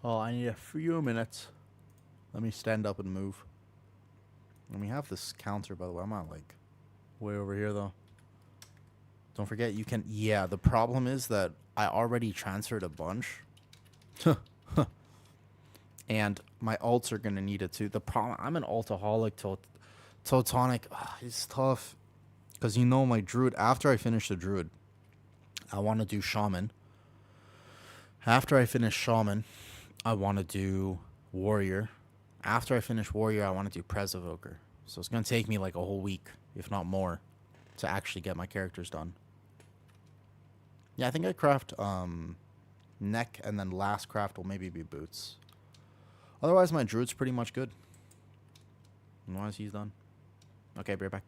Oh, I need a few minutes. Let me stand up and move. And we have this counter, by the way. I'm not, like, way over here, though. Don't forget, you can... Yeah, the problem is that I already transferred a bunch. And my alts are going to need it, too. The problem... I'm an altaholic. Totonic. It's tough. Because you know my Druid... After I finish the Druid, I want to do Shaman. After I finish Shaman, I want to do Warrior. After I finish Warrior, I want to do Prez Evoker. So it's going to take me like a whole week, if not more, to actually get my characters done. Yeah, I think I craft neck, and then last craft will maybe be boots. Otherwise, my Druid's pretty much good. Otherwise, he's done. Okay, be right back.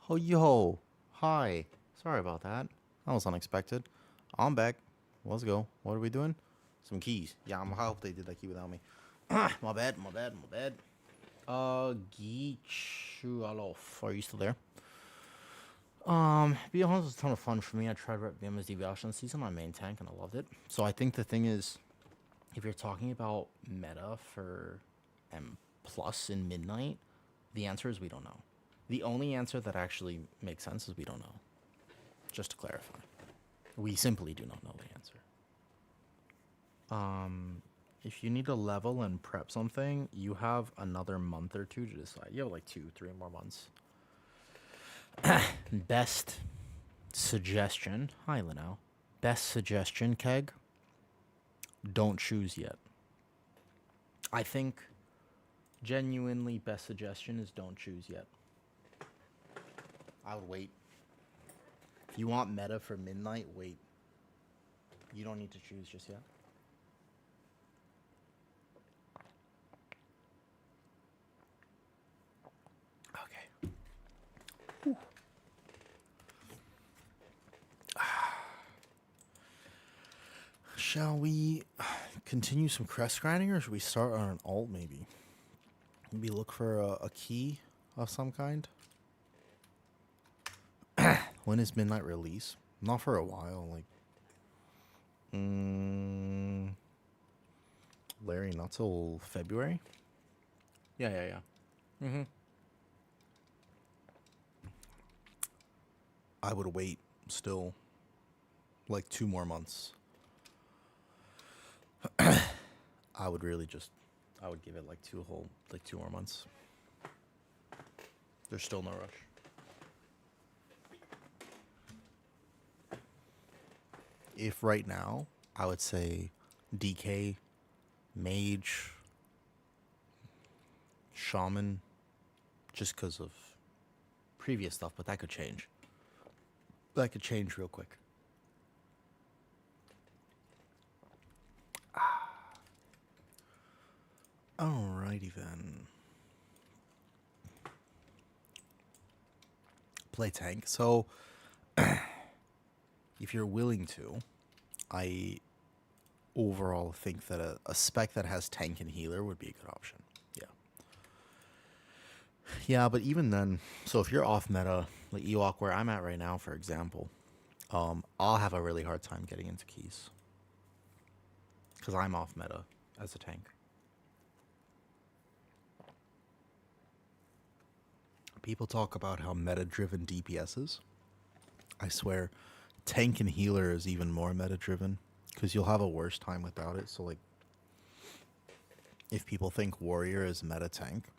Oh, yo. Hi. Sorry about that. That was unexpected. I'm back. Let's go. What are we doing? Some keys. Yeah, I hope they did that key without me. My bad. Geechualof. Are you still there? Be honest, it was a ton of fun for me. I tried Rep VM's deviation season on main tank and I loved it. So I think the thing is, if you're talking about meta for M plus in Midnight, the answer is we don't know. The only answer that actually makes sense is we don't know. Just to clarify. We simply do not know the answer. If you need to level and prep something, you have another month or two to decide. You have like 2-3 more months. Best suggestion. Hi, Leno. Best suggestion, Keg. Don't choose yet. I think genuinely best suggestion is don't choose yet. I would wait. If you want meta for Midnight, wait. You don't need to choose just yet. Okay. Whew. Shall we continue some crest grinding, or should we start on an alt maybe? Maybe look for a key of some kind? When is Midnight release? Not for a while, like... Larry, not till February? Yeah. I would wait still like 2 more months. I would really just, I would give it like 2 more months. There's still no rush. If right now, I would say DK, Mage, Shaman, just because of previous stuff, but that could change. That could change real quick. Alrighty then. Play tank. So, if you're willing to, I overall think that a spec that has tank and healer would be a good option. Yeah, but even then, so if you're off meta, like Ewok, where I'm at right now, for example, I'll have a really hard time getting into keys. Because I'm off meta as a tank. People talk about how meta-driven DPS is. I swear, tank and healer is even more meta-driven. Because you'll have a worse time without it. So, like, if people think warrior is meta-tank,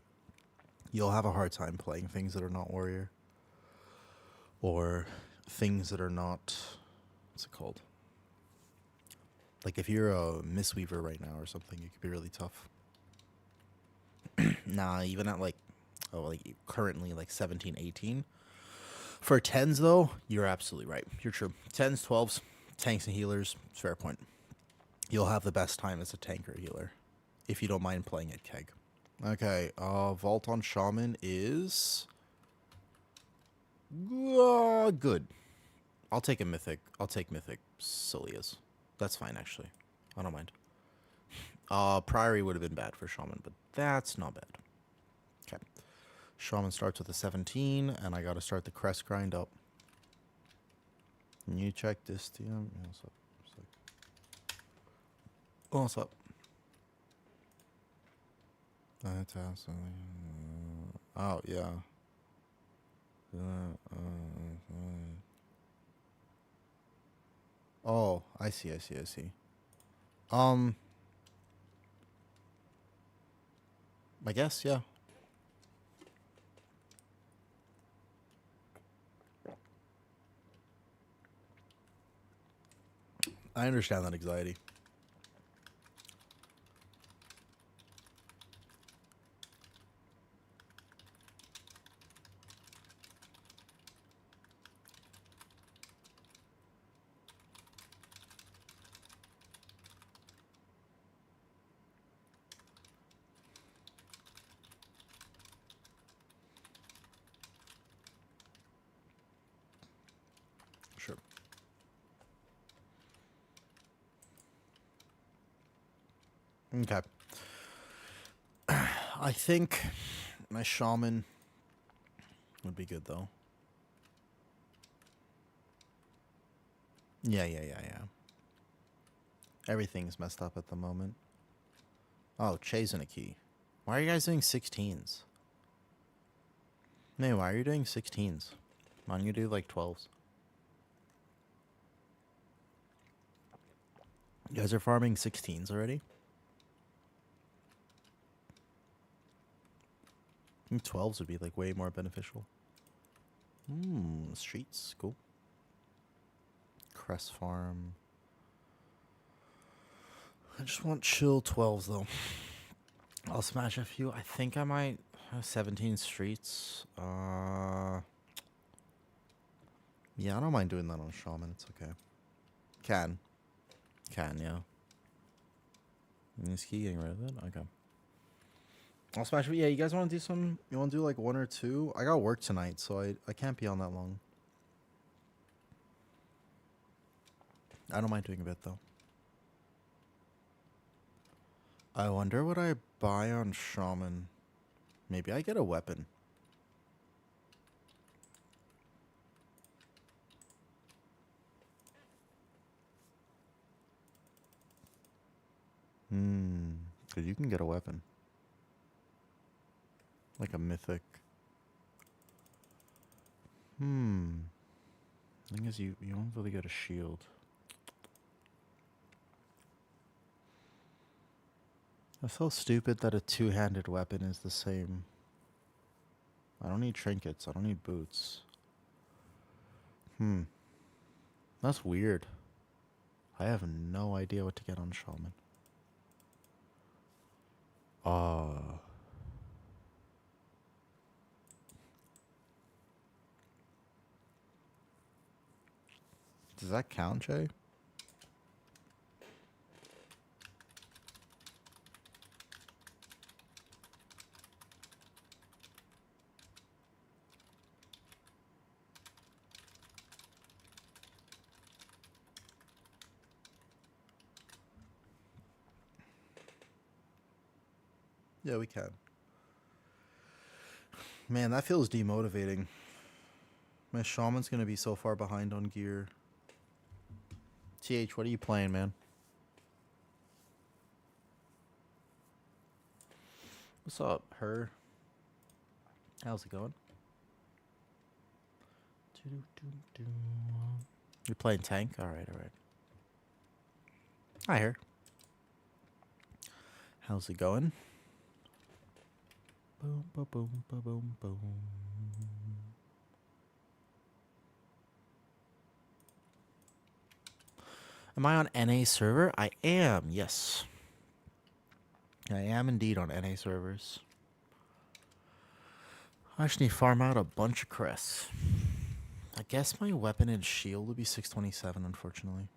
you'll have a hard time playing things that are not warrior. Or things that are not... What's it called? Like, if you're a Mistweaver right now or something, it could be really tough. Nah, even at, like, currently, like, 17, 18. For 10s, though, you're absolutely right. You're true. 10s, 12s, tanks and healers, fair point. You'll have the best time as a tank or healer. If you don't mind playing at Keg. Okay, Vault on Shaman is... good. I'll take a Mythic. I'll take Mythic Cilias. That's fine, actually. I don't mind. Priory would have been bad for Shaman, but that's not bad. Okay. Shaman starts with a 17, and I gotta start the crest grind up. Can you check this, TM? Yeah, what's up? What's up? Oh, yeah. Oh, I see. I guess, yeah. I understand that anxiety. Okay. I think my shaman would be good, though. Yeah. Everything's messed up at the moment. Oh, chasing a key. Why are you guys doing 16s? Man, why are you doing 16s? Why don't you do, like, 12s? You guys are farming 16s already? I think 12s would be, like, way more beneficial. Streets. Cool. Crest farm. I just want chill 12s, though. I'll smash a few. I think I might have 17 streets. Yeah, I don't mind doing that on shaman. It's okay. Can, yeah. Is he getting rid of it? Okay. I'll smash it. Yeah, you guys want to do some? You want to do like 1 or 2? I got work tonight, so I can't be on that long. I don't mind doing a bit, though. I wonder what I buy on shaman. Maybe I get a weapon. Because you can get a weapon. Like a mythic. Thing is, you don't really get a shield. I feel stupid that a two-handed weapon is the same. I don't need trinkets. I don't need boots. That's weird. I have no idea what to get on shaman. Does that count, Jay? Yeah, we can. Man, that feels demotivating. My shaman's gonna be so far behind on gear. TH, what are you playing, man? What's up, her? How's it going? You're playing tank? Alright. Hi, her. How's it going? Boom, boom, boom, boom, boom, boom. Am I on NA server? I am, yes. I am indeed on NA servers. I actually need to farm out a bunch of crests. I guess my weapon and shield would be 627, unfortunately.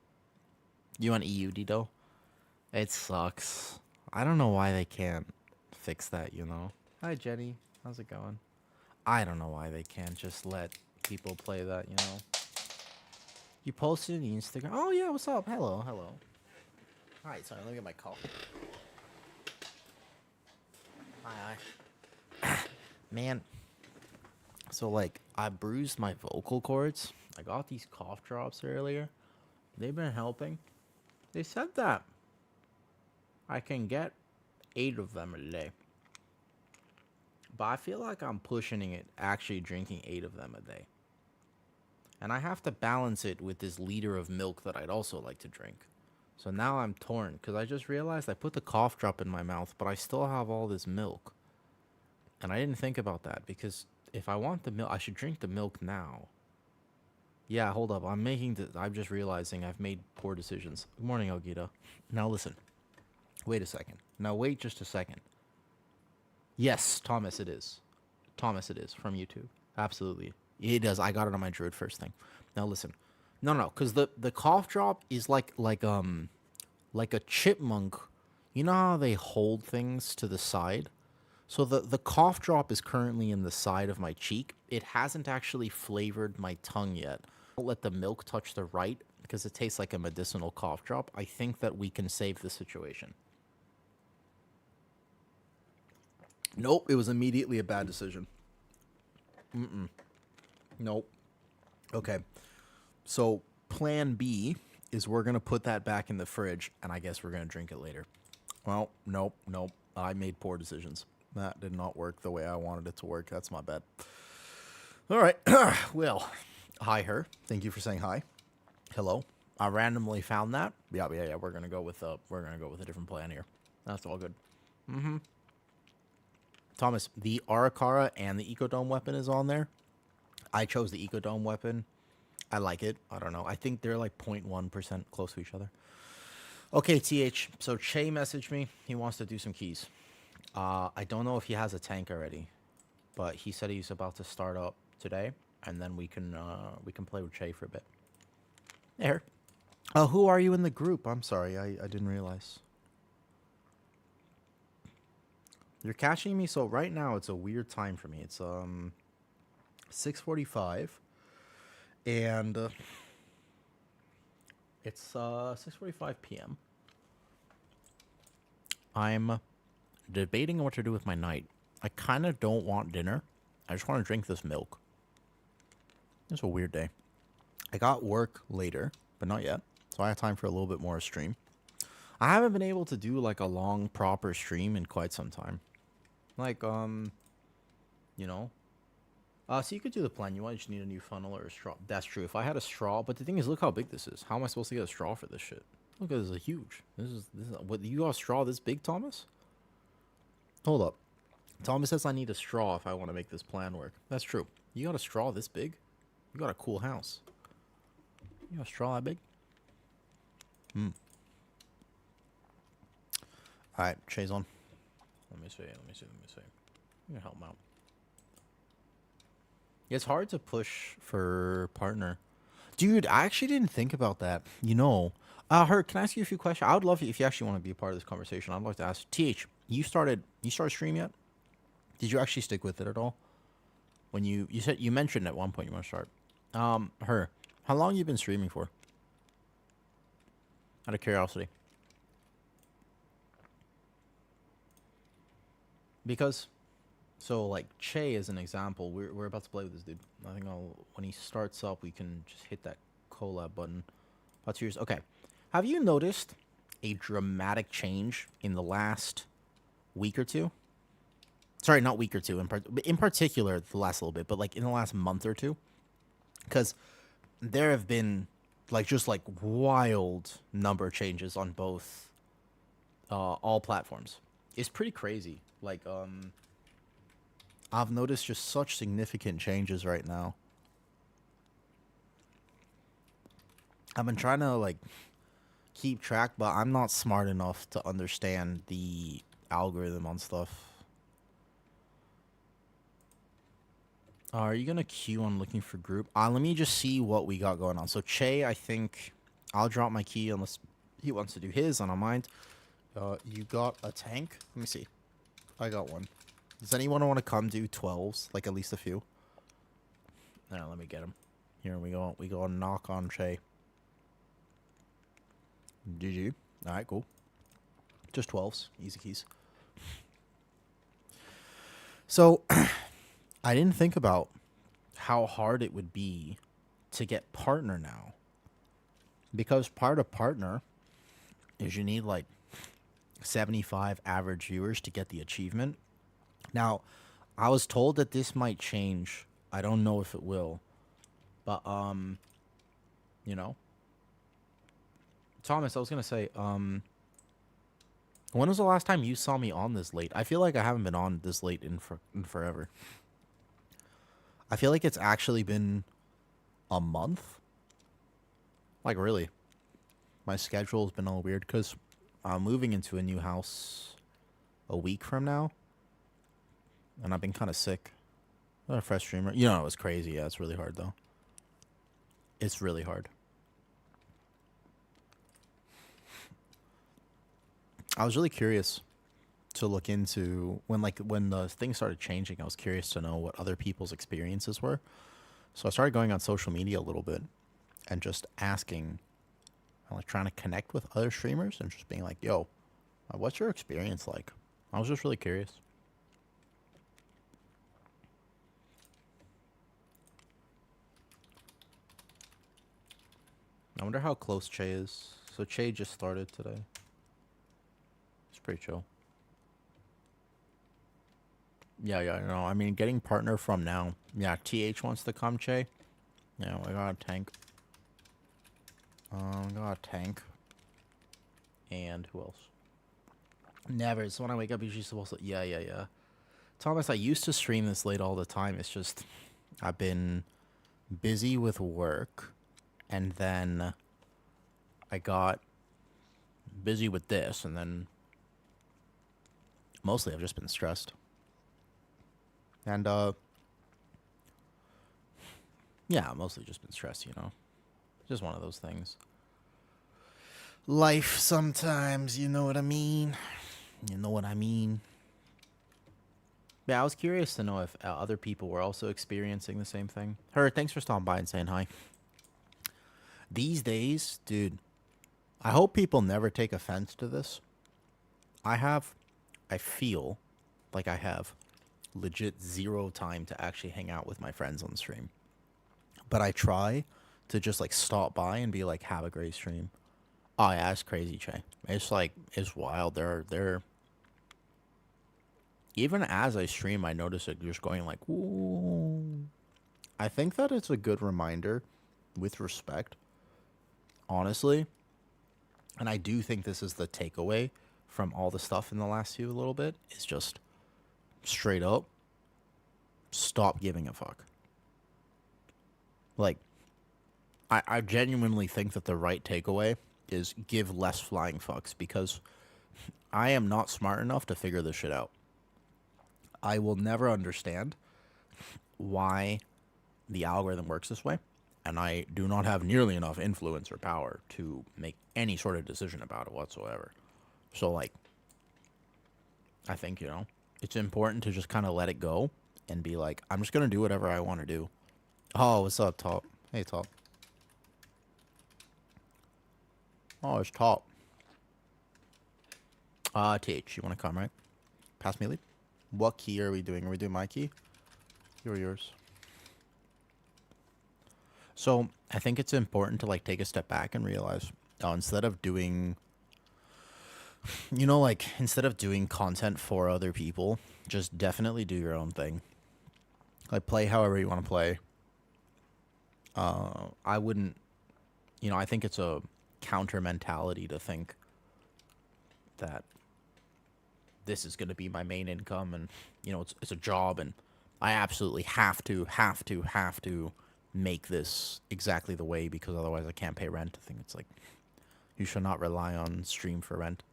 You on EU, Dido? It sucks. I don't know why they can't fix that, you know? Hi, Jenny. How's it going? I don't know why they can't just let people play that, you know? You posted on Instagram. Oh, yeah, what's up? Hello. Hi, sorry, let me get my coffee. Hi. Man. So, like, I bruised my vocal cords. I got these cough drops earlier. They've been helping. They said that I can get 8 of them a day. But I feel like I'm pushing it, actually drinking 8 of them a day. And I have to balance it with this liter of milk that I'd also like to drink. So now I'm torn, because I just realized I put the cough drop in my mouth, but I still have all this milk. And I didn't think about that, because if I want the milk, I should drink the milk now. Yeah, hold up. I'm just realizing I've made poor decisions. Good morning, Ogita. Now listen. Wait a second. Now wait just a second. Yes, Thomas it is. From YouTube. Absolutely. It does. I got it on my Druid first thing. Now listen. No, because the cough drop is like a chipmunk. You know how they hold things to the side? So the cough drop is currently in the side of my cheek. It hasn't actually flavored my tongue yet. Don't let the milk touch the right because it tastes like a medicinal cough drop. I think that we can save the situation. Nope, it was immediately a bad decision. Nope. Okay. So plan B is we're going to put that back in the fridge, and I guess we're going to drink it later. Well, nope. I made poor decisions. That did not work the way I wanted it to work. That's my bad. All right. Well, hi, her. Thank you for saying hi. Hello. I randomly found that. Yeah. We're gonna go with a different plan here. That's all good. Thomas, the Arakara and the Ecodome weapon is on there. I chose the Ecodome weapon. I like it. I don't know. I think they're like 0.1% close to each other. Okay, TH. So Che messaged me. He wants to do some keys. I don't know if he has a tank already, but he said he's about to start up today, and then we can play with Che for a bit. There. Who are you in the group? I'm sorry, I didn't realize. You're catching me, so right now it's a weird time for me. It's 6:45, and it's 6:45 p.m. I'm debating what to do with my night. I kind of don't want dinner. I just want to drink this milk. It's a weird day. I got work later, but not yet. So I have time for a little bit more stream. I haven't been able to do like a long proper stream in quite some time. Like, you know. So you could do the plan. You might just need a new funnel or a straw. That's true. If I had a straw, but the thing is, look how big this is. How am I supposed to get a straw for this shit? Look, this is huge. This is what, you got a straw this big, Thomas? Hold up. Thomas says I need a straw if I want to make this plan work. That's true. You got a straw this big? You got a cool house. You got a straw that big? Alright, Che's on. Let me see. I'm gonna help him out. It's hard to push for partner. Dude, I actually didn't think about that. You know. Hurt, can I ask you a few questions? I would love if you actually want to be a part of this conversation. I'd like to ask TH, you started stream yet? Did you actually stick with it at all? When you said you mentioned at one point you want to start. Her, how long you been streaming for? Out of curiosity. Because, so like Che is an example. We're about to play with this dude. I think when he starts up, we can just hit that collab button. About 2 years. Okay. Have you noticed a dramatic change in the last week or two? Sorry, not week or two. In particular, the last little bit, but like in the last month or two, because there have been like just like wild number changes on both, all platforms. It's pretty crazy. Like I've noticed just such significant changes right now. I've been trying to like keep track, but I'm not smart enough to understand the algorithm on stuff. Are you gonna queue on looking for group? Let me just see what we got going on. So Che, I think I'll drop my key unless he wants to do his. I don't mind. You got a tank? Let me see. I got one. Does anyone want to come do 12s? Like at least a few. Now let me get him. Here we go. We go knock on Che. GG. All right, cool. Just 12s, easy keys. So. I didn't think about how hard it would be to get partner now. Because part of partner is you need like 75 average viewers to get the achievement. Now, I was told that this might change. I don't know if it will. But, you know. Thomas, I was going to say, when was the last time you saw me on this late? I feel like I haven't been on this late in forever. I feel like it's actually been a month. Like, really. My schedule has been all weird because I'm moving into a new house a week from now. And I've been kind of sick. I'm a fresh streamer. You know, it was crazy. Yeah, it's really hard, though. It's really hard. I was really curious to look into when the thing started changing. I was curious to know what other people's experiences were, so I started going on social media a little bit and just asking, like trying to connect with other streamers and just being like, yo, what's your experience like? I was just really curious. I wonder how close Che is. So Che just started today. It's pretty chill. Yeah, no. I mean, getting partner from now. Yeah, TH wants to come, Che. Yeah, I got a tank. Got a tank. And who else? Never. It's when I wake up, usually supposed to... Yeah. Thomas, I used to stream this late all the time. It's just... I've been busy with work. And then... I got busy with this. And then... Mostly, I've just been stressed. And, yeah, mostly just been stressed, you know. Just one of those things. Life sometimes, you know what I mean? You know what I mean? Yeah, I was curious to know if other people were also experiencing the same thing. Her, thanks for stopping by and saying hi. These days, dude, I hope people never take offense to this. I feel like I have legit zero time to actually hang out with my friends on stream. But I try to just like stop by and be like, have a great stream. Oh yeah, it's crazy, Che. It's like, it's wild. They're even as I stream, I notice it just going like, ooh. I think that it's a good reminder, with respect, honestly. And I do think this is the takeaway from all the stuff in the last few little bit. Is just straight up, stop giving a fuck. Like, I genuinely think that the right takeaway is give less flying fucks, because I am not smart enough to figure this shit out. I will never understand why the algorithm works this way, and I do not have nearly enough influence or power to make any sort of decision about it whatsoever. So, like, I think, you know, it's important to just kind of let it go and be like, I'm just going to do whatever I want to do. Oh, what's up, Top? Hey, Top. Oh, it's Top. TH, you want to come, right? Pass me lead. What key are we doing? Are we doing my key? You or yours? So, I think it's important to, like, take a step back and realize, instead of doing... You know, like, instead of doing content for other people, just definitely do your own thing. Like, play however you want to play. I wouldn't... You know, I think it's a counter mentality to think that this is going to be my main income, and, you know, it's a job, and I absolutely have to make this exactly the way, because otherwise I can't pay rent. I think it's like, you should not rely on stream for rent.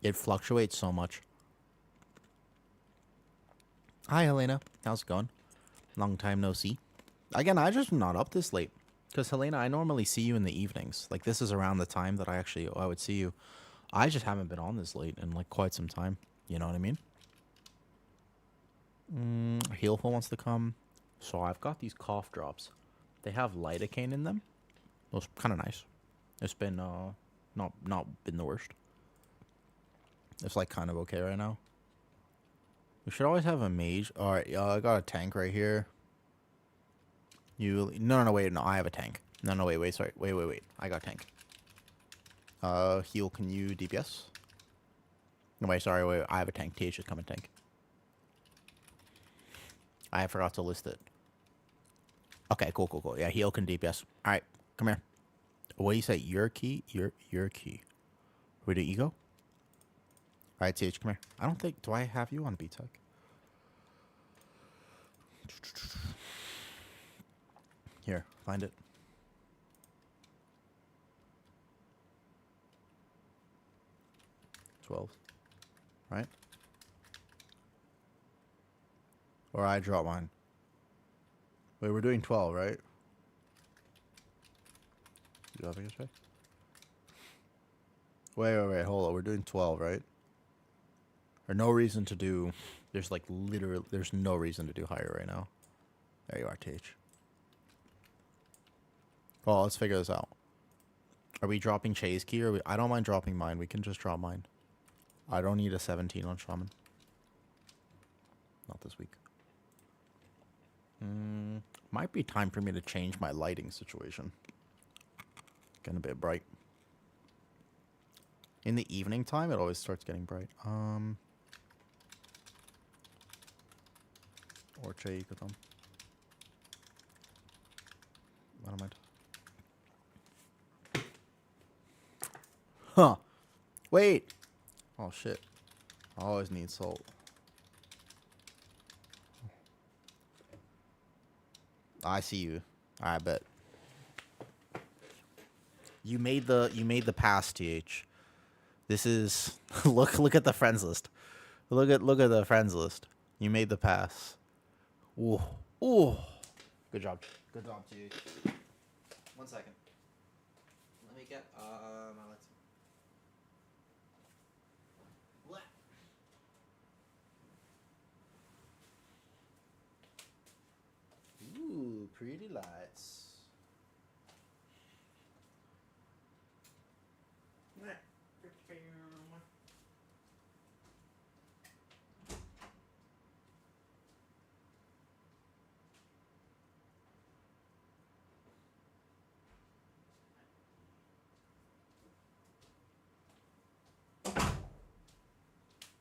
It fluctuates so much. Hi, Helena. How's it going? Long time no see. Again, I just not up this late. Because, Helena, I normally see you in the evenings. Like, this is around the time that I would see you. I just haven't been on this late in, like, quite some time. You know what I mean? Healful wants to come. So, I've got these cough drops. They have lidocaine in them. Those kind of nice. It's been, not been the worst. It's, like, kind of okay right now. We should always have a mage. Alright, I got a tank right here. No, wait, no, I have a tank. No, wait, sorry. Wait. I got a tank. Heal, can you DPS? No, wait, sorry, wait, I have a tank. TH is coming tank. I forgot to list it. Okay, cool. Yeah, heal can DPS. Alright, come here. What do you say? Your key? Your key. Where do you go? Alright, TH, come here. I don't think... Do I have you on B-Tech? Here, find it. $12. Right? Or I drop mine. Wait, we're doing 12, right? You have a check? Wait, hold on. We're doing 12, right? Or no reason to do... There's like literally... There's no reason to do higher right now. There you are, TH. Well, let's figure this out. Are we dropping Che's key? Or I don't mind dropping mine. We can just drop mine. I don't need a 17 on Shaman. Not this week. Might be time for me to change my lighting situation. Getting a bit bright. In the evening time, it always starts getting bright. Or Che, you could come. I don't mind. Huh. Wait. Oh, shit. I always need salt. I see you. I bet. You made the pass, TH. This is look at the friends list. Look at the friends list. You made the pass. Ooh. Ooh. Good job. Good job, TH. 1 second. Let me get what? Ooh, pretty lights.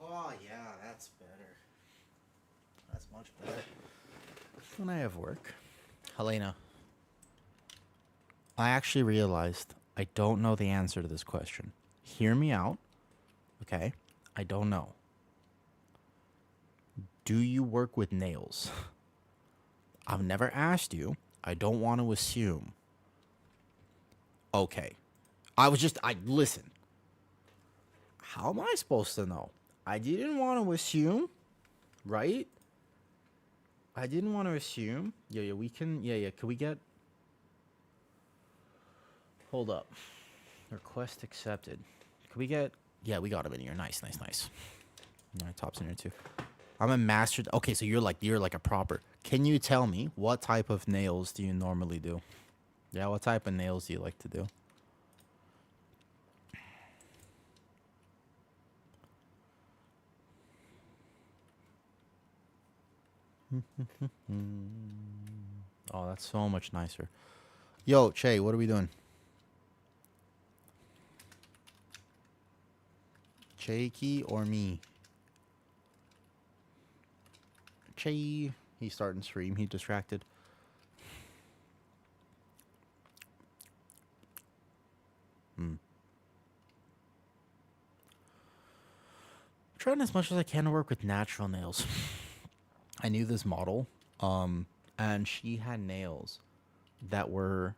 Oh yeah, that's better. That's much better. When I have work. Helena, I actually realized I don't know the answer to this question. Hear me out, okay? I don't know. Do you work with nails? I've never asked you. I don't want to assume. Okay. Listen. How am I supposed to know? I didn't want to assume, right? I didn't want to assume. Yeah, we can. Yeah. Can we get. Hold up. Request accepted. Can we get. Yeah, we got him in here. Nice. All right, Top's in here too. I'm a master. Okay, so you're like a proper. Can you tell me what type of nails do you normally do? Yeah, what type of nails do you like to do? Oh, that's so much nicer. Yo, Che, what are we doing? Che or me? Che. He's starting to stream. He distracted. Trying as much as I can to work with natural nails. I knew this model, and she had nails that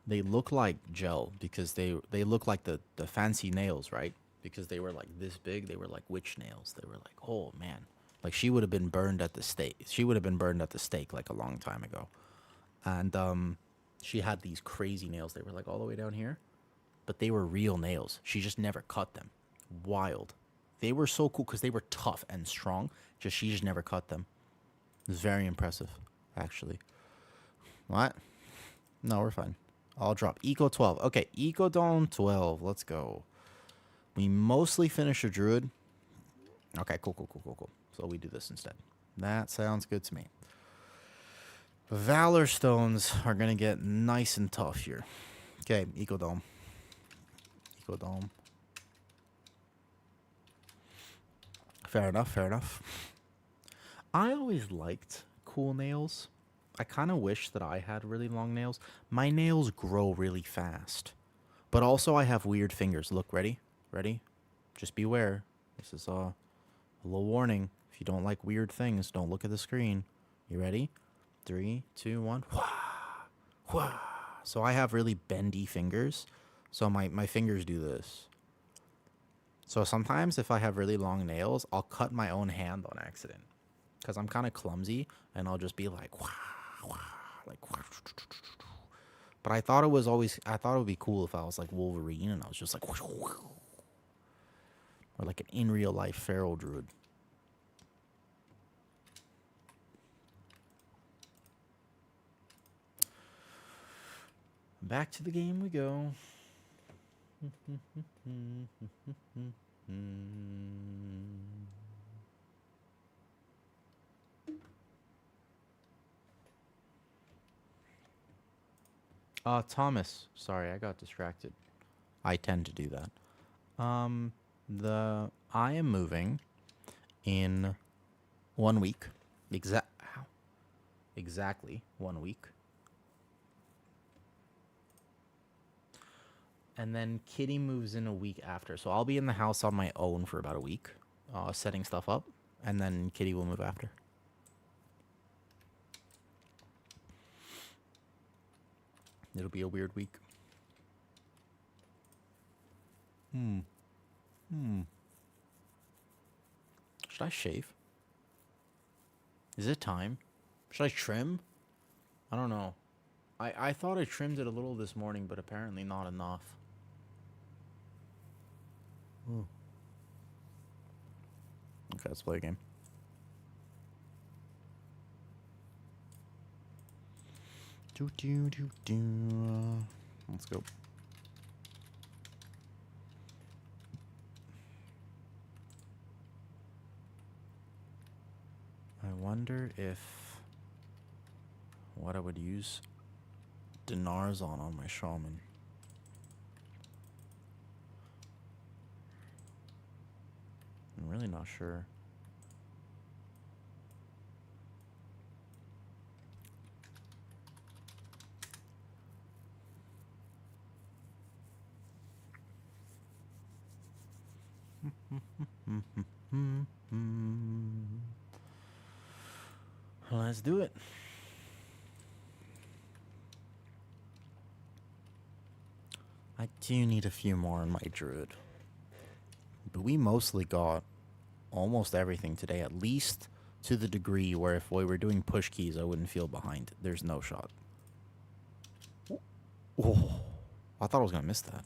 they look like gel because they look like the fancy nails, right? Because they were like this big. They were like witch nails. They were like, oh man, like she would have been burned at the stake. She would have been burned at the stake like a long time ago. And she had these crazy nails. They were like all the way down here, but they were real nails. She just never cut them. Wild. They were so cool because they were tough and strong. She just never cut them. It was very impressive, actually. What? No, we're fine. I'll drop Eco 12. Okay, Eco Dome 12. Let's go. We mostly finish a Druid. Okay, cool. So we do this instead. That sounds good to me. Valor Stones are going to get nice and tough here. Okay, Eco Dome. Fair enough. I always liked cool nails. I kind of wish that I had really long nails. My nails grow really fast. But also I have weird fingers. Look, ready? Just beware. This is a little warning. If you don't like weird things, don't look at the screen. You ready? 3, 2, 1. So I have really bendy fingers. So my fingers do this. So sometimes if I have really long nails, I'll cut my own hand on accident. Because I'm kind of clumsy, and I'll just be like, But I thought it would be cool if I was like Wolverine, and I was just like, or like an in real life feral druid. Back to the game we go. Thomas. Sorry, I got distracted. I tend to do that. I am moving in 1 week. Exactly 1 week. And then Kitty moves in a week after. So I'll be in the house on my own for about a week, setting stuff up. And then Kitty will move after. It'll be a weird week. Should I shave? Is it time? Should I trim? I don't know. I thought I trimmed it a little this morning, but apparently not enough. Ooh. Okay, let's play a game. Let's go. I wonder if what I would use dinars on my shaman. I'm really not sure. Let's do it. I do need a few more on my Druid. But we mostly got almost everything today, at least to the degree where if we were doing push keys, I wouldn't feel behind. There's no shot. Oh, I thought I was going to miss that.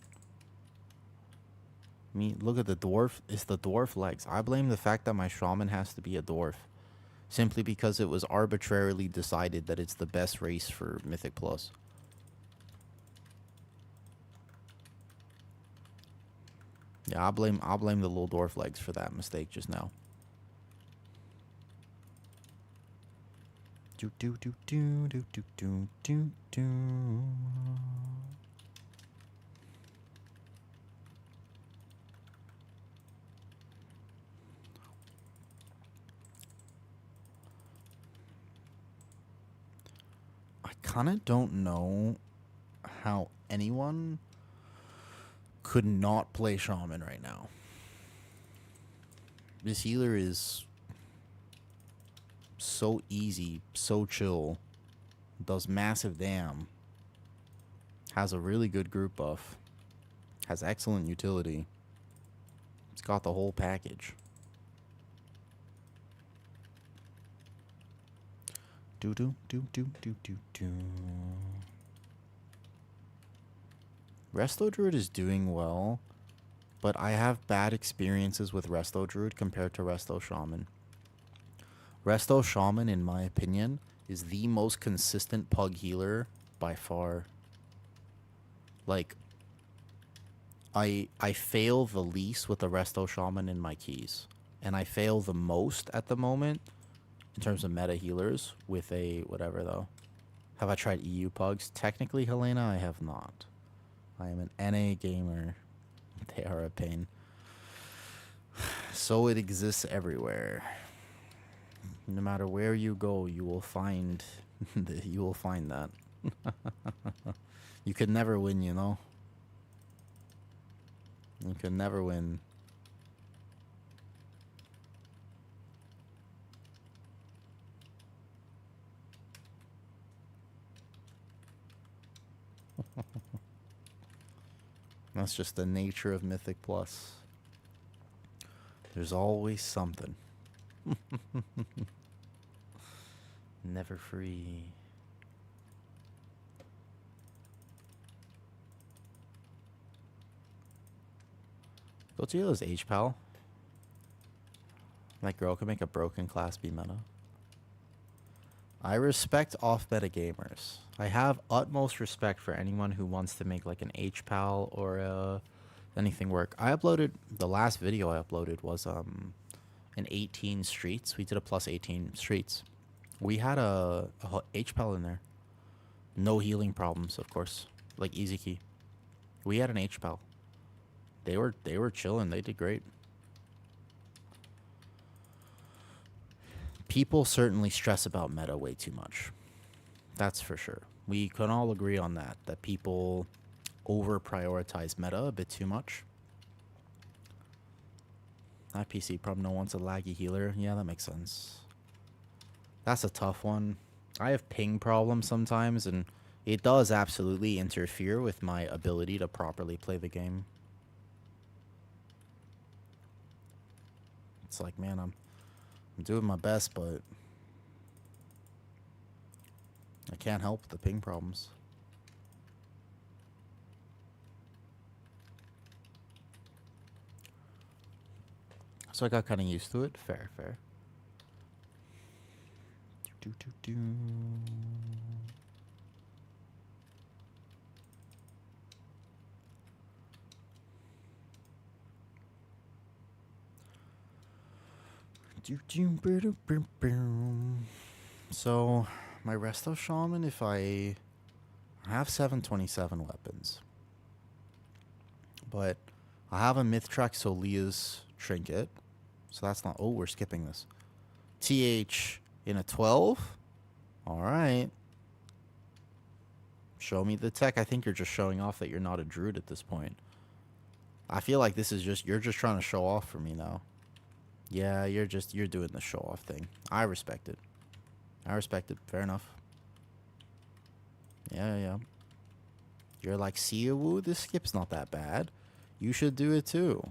I mean, look at the dwarf. It's the dwarf legs. I blame the fact that my shaman has to be a dwarf. Simply because it was arbitrarily decided that it's the best race for Mythic Plus. Yeah, I'll blame the little dwarf legs for that mistake just now. Do do do do do do do do do. I kind of don't know how anyone could not play shaman right now. This healer is so easy, so chill, does massive damn, has a really good group buff, has excellent utility. It's got the whole package. Do do do do do do do. Resto Druid is doing well, but I have bad experiences with Resto Druid compared to Resto Shaman. Resto Shaman, in my opinion, is the most consistent pug healer by far. Like, I fail the least with the Resto Shaman in my keys. And I fail the most at the moment, in terms of meta healers, with a whatever, though. Have I tried EU pugs? Technically, Helena, I have not. I am an NA gamer. They are a pain. So it exists everywhere. No matter where you go, you will find that. You could never win, you know? You could never win. That's just the nature of Mythic Plus. There's always something. Never free. Go to those H-Pal. That girl can make a broken class B meta. I respect off-meta gamers. I have utmost respect for anyone who wants to make like an H-Pal or anything work. I uploaded, the last video I uploaded was an 18 streets. We did a plus 18 streets. We had a H-Pal in there. No healing problems, of course. Like easy key. We had an H-Pal. They were chilling. They did great. People certainly stress about meta way too much. That's for sure. We can all agree on that. That people over prioritize meta a bit too much. That PC probably no wants a laggy healer. Yeah, that makes sense. That's a tough one. I have ping problems sometimes, and it does absolutely interfere with my ability to properly play the game. It's like, man, I'm doing my best, but I can't help the ping problems. So I got kind of used to it. Fair, fair. Do, do, do. So, my Resto Shaman, if I have 727 weapons, but I have a Mythic Solia's Trinket, so that's not... Oh, we're skipping this. TH in a 12? Alright. Show me the tech. I think you're just showing off that you're not a Druid at this point. I feel like this is just... You're just trying to show off for me now. Yeah, you're doing the show off thing. I respect it. I respect it. Fair enough. Yeah. You're like, see woo, this skip's not that bad. You should do it too.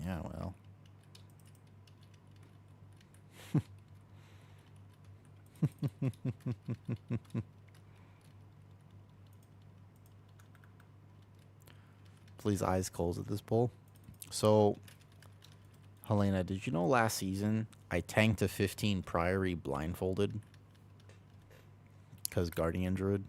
Yeah, well. Please eyes closed at this poll. So, Helena, did you know last season I tanked a 15 Priory blindfolded? Because Guardian Druid.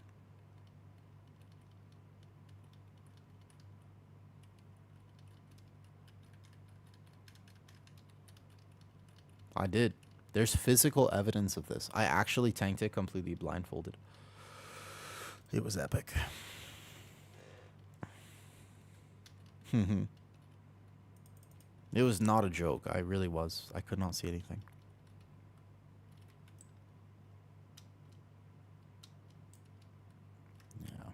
I did. There's physical evidence of this. I actually tanked it completely blindfolded. It was epic. It was not a joke. I really was. I could not see anything. Yeah.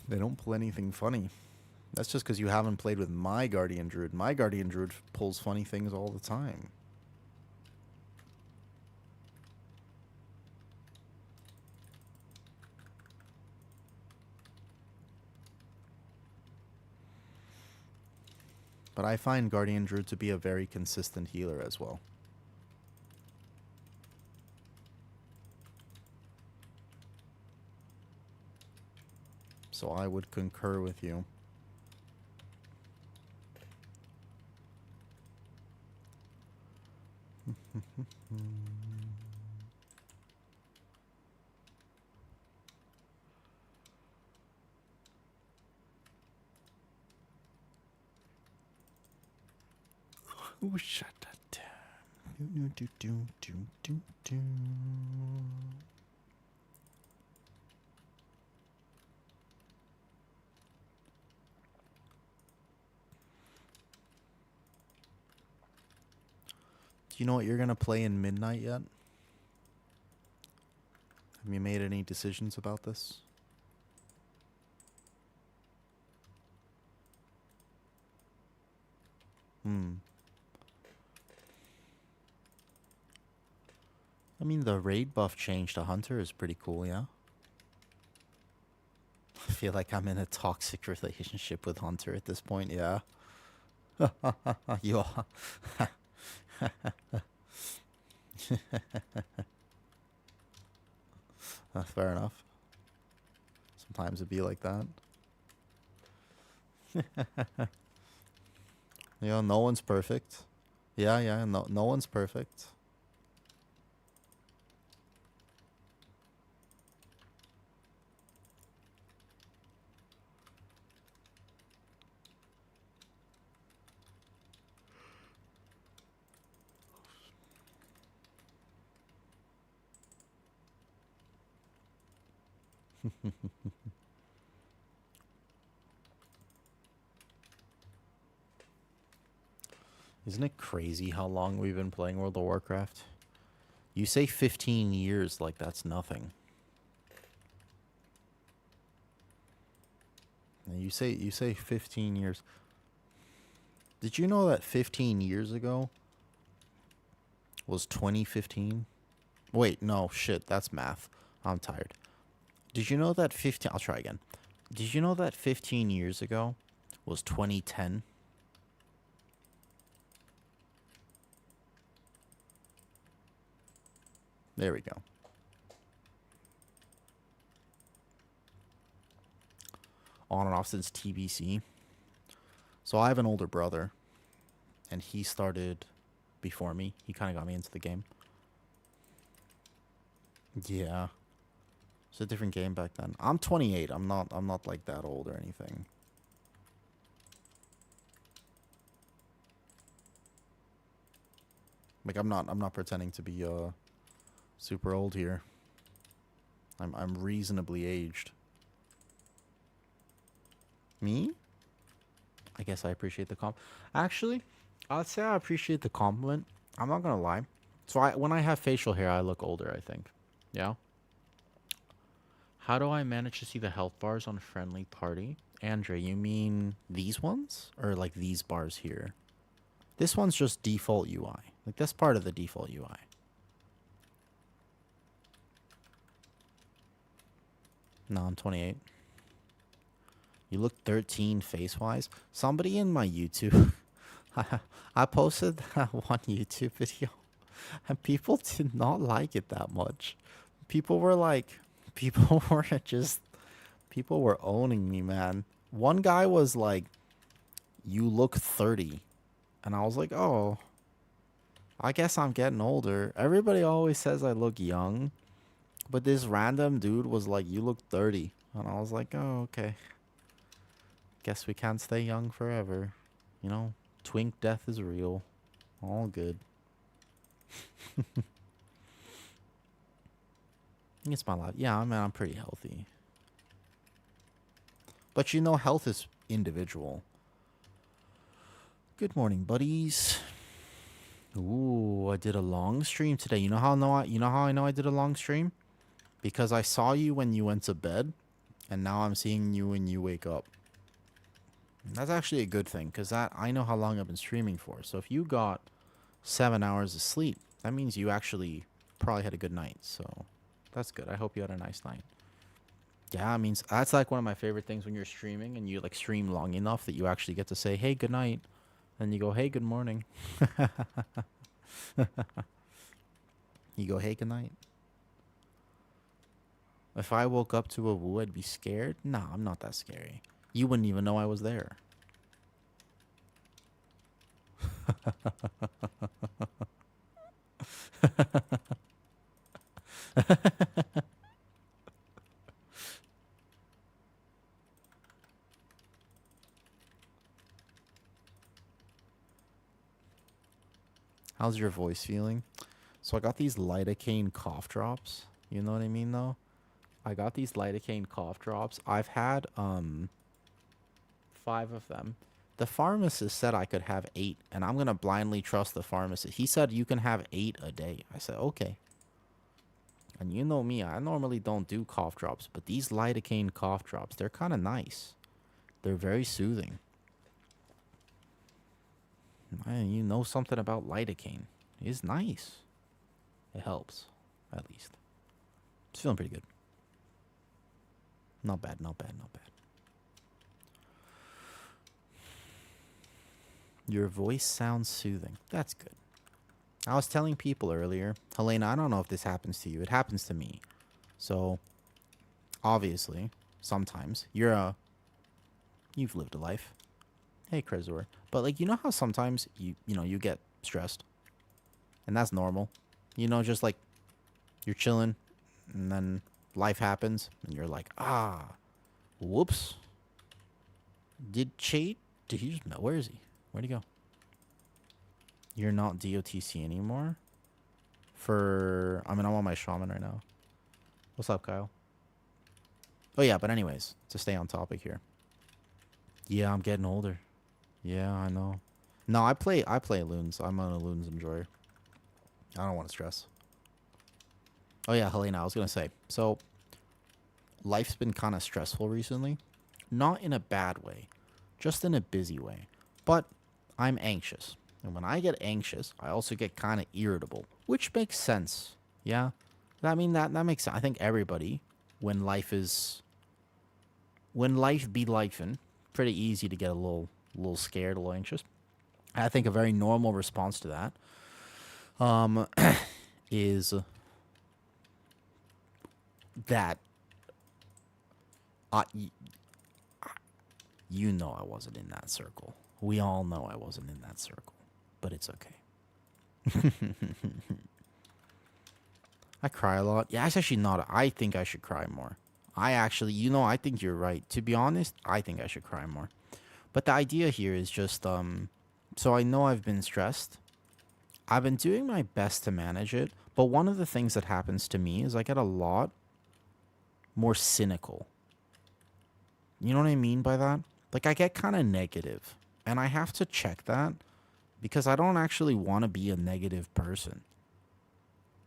They don't pull anything funny. That's just because you haven't played with my Guardian Druid. My Guardian Druid pulls funny things all the time. But I find Guardian Druid to be a very consistent healer as well. So I would concur with you. Ooh, shut that down. Do. Do you know what you're going to play in Midnight yet? Have you made any decisions about this? I mean, the raid buff change to Hunter is pretty cool, yeah? I feel like I'm in a toxic relationship with Hunter at this point, yeah? You are. Fair enough. Sometimes it'd be like that. You know, no one's perfect. Yeah, no one's perfect. Isn't it crazy how long we've been playing World of Warcraft? You say 15 years like that's nothing. You say 15 years. Did you know that 15 years ago was 2015? Wait, no, shit, that's math. I'm tired. Did you know that 15... I'll try again. Did you know that 15 years ago was 2010? There we go. On and off since TBC. So I have an older brother, and he started before me. He kind of got me into the game. Yeah. It's a different game back then. I'm 28. I'm not like that old or anything. Like I'm not pretending to be super old here. I'm reasonably aged. Me? I guess I appreciate the compliment. Actually, I'd say I appreciate the compliment. I'm not gonna lie. So when I have facial hair, I look older, I think. Yeah. How do I manage to see the health bars on friendly party? Andre, you mean these ones? Or like these bars here? This one's just default UI. Like that's part of the default UI. No, I'm 28. You look 13 face-wise. Somebody in my YouTube... I posted that one YouTube video, and people did not like it that much. People were like... People were just... People were owning me, man. One guy was like, you look 30. And I was like, oh, I guess I'm getting older. Everybody always says I look young. But this random dude was like, you look 30. And I was like, oh, okay. Guess we can't stay young forever. You know, twink death is real. All good. It's my life. Yeah, I mean, I'm pretty healthy. But you know, health is individual. Good morning, buddies. Ooh, I did a long stream today. You know how I know I did a long stream? Because I saw you when you went to bed, and now I'm seeing you when you wake up. That's actually a good thing, because I know how long I've been streaming for. So if you got 7 hours of sleep, that means you actually probably had a good night. So that's good. I hope you had a nice night. Yeah, I mean, that's like one of my favorite things when you're streaming and you like stream long enough that you actually get to say, hey, good night. And you go, hey, good morning. You go, hey, good night. If I woke up to a woo, I'd be scared? Nah, I'm not that scary. You wouldn't even know I was there. How's your voice feeling? So I got these lidocaine cough drops. You know what I mean, though? I got these lidocaine cough drops. I've had 5 of them. The pharmacist said I could have 8, and I'm gonna blindly trust the pharmacist. He said you can have 8 a day. I said okay. And you know me, I normally don't do cough drops, but these lidocaine cough drops, they're kind of nice. They're very soothing. Man, you know something about lidocaine. It's nice. It helps, at least. It's feeling pretty good. Not bad, not bad, not bad. Your voice sounds soothing. That's good. I was telling people earlier, Helena, I don't know if this happens to you. It happens to me. So, obviously, sometimes you've lived a life. Hey, Krezor. But like, you know how sometimes you get stressed, and that's normal. You know, just like you're chilling, and then life happens, and you're like, whoops. Did he just know? Where is he? Where'd he go? You're not DOTC anymore? I'm on my shaman right now. What's up, Kyle? Oh yeah, but anyways, to stay on topic here. Yeah, I'm getting older. Yeah, I know. No, I play loons. I'm a loons enjoyer. I don't want to stress. Oh yeah, Helena, I was gonna say. So life's been kind of stressful recently. Not in a bad way, just in a busy way. But I'm anxious. And when I get anxious, I also get kind of irritable, which makes sense. Yeah? I mean, that makes sense. I think everybody, when life be lifing, pretty easy to get a little scared, a little anxious. I think a very normal response to that um, is that I, you know I wasn't in that circle. We all know I wasn't in that circle, but it's okay. I cry a lot. Yeah, it's actually not. I think I should cry more. I actually, I think you're right. To be honest, I think I should cry more. But the idea here is just, so I know I've been stressed. I've been doing my best to manage it. But one of the things that happens to me is I get a lot more cynical. You know what I mean by that? Like, I get kind of negative, and I have to check that because I don't actually want to be a negative person.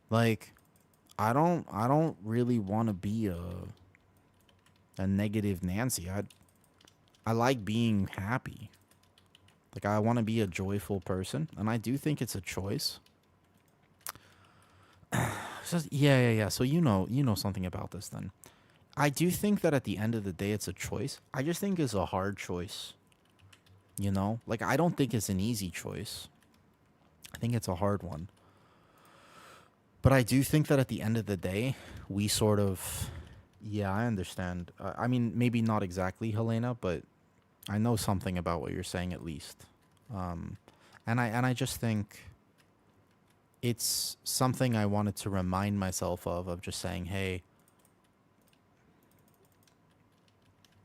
Like, I don't really want to be a negative Nancy. I like being happy. Like, I want to be a joyful person, and I do think it's a choice. Yeah. So you know something about this then. I do think that at the end of the day it's a choice. I just think it's a hard choice. Like, I don't think it's an easy choice. I think it's a hard one. But I do think that at the end of the day, we sort of, yeah, I understand. I mean, maybe not exactly, Helena, but I know something about what you're saying at least. Um, and I just think it's something I wanted to remind myself of just saying, hey,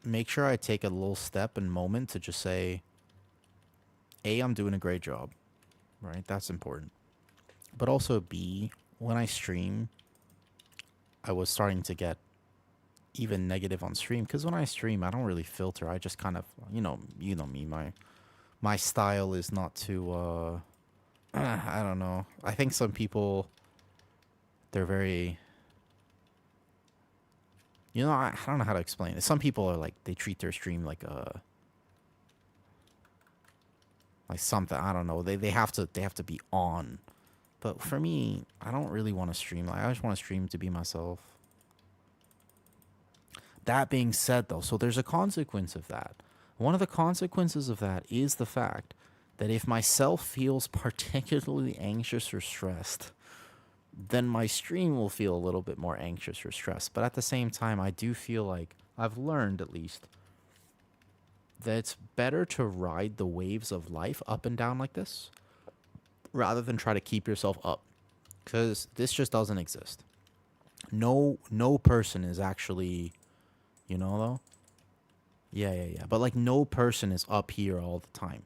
make sure I take a little step and moment to just say, A, I'm doing a great job, right? That's important. But also, B, when I stream, I was starting to get even negative on stream because when I stream, I don't really filter. I just kind of, you know me. My style is not to. I don't know. I think some people, they're very. I don't know how to explain it. Some people are like they treat their stream like something. I don't know. They have to be on. But for me, I don't really want to stream. Like, I just want to stream to be myself. That being said, though, so there's a consequence of that. One of the consequences of that is the fact that if myself feels particularly anxious or stressed, then my stream will feel a little bit more anxious or stressed. But at the same time, I do feel like I've learned, at least, that it's better to ride the waves of life up and down like this rather than try to keep yourself up, because this just doesn't exist. No person is actually, though. Yeah. But like, no person is up here all the time.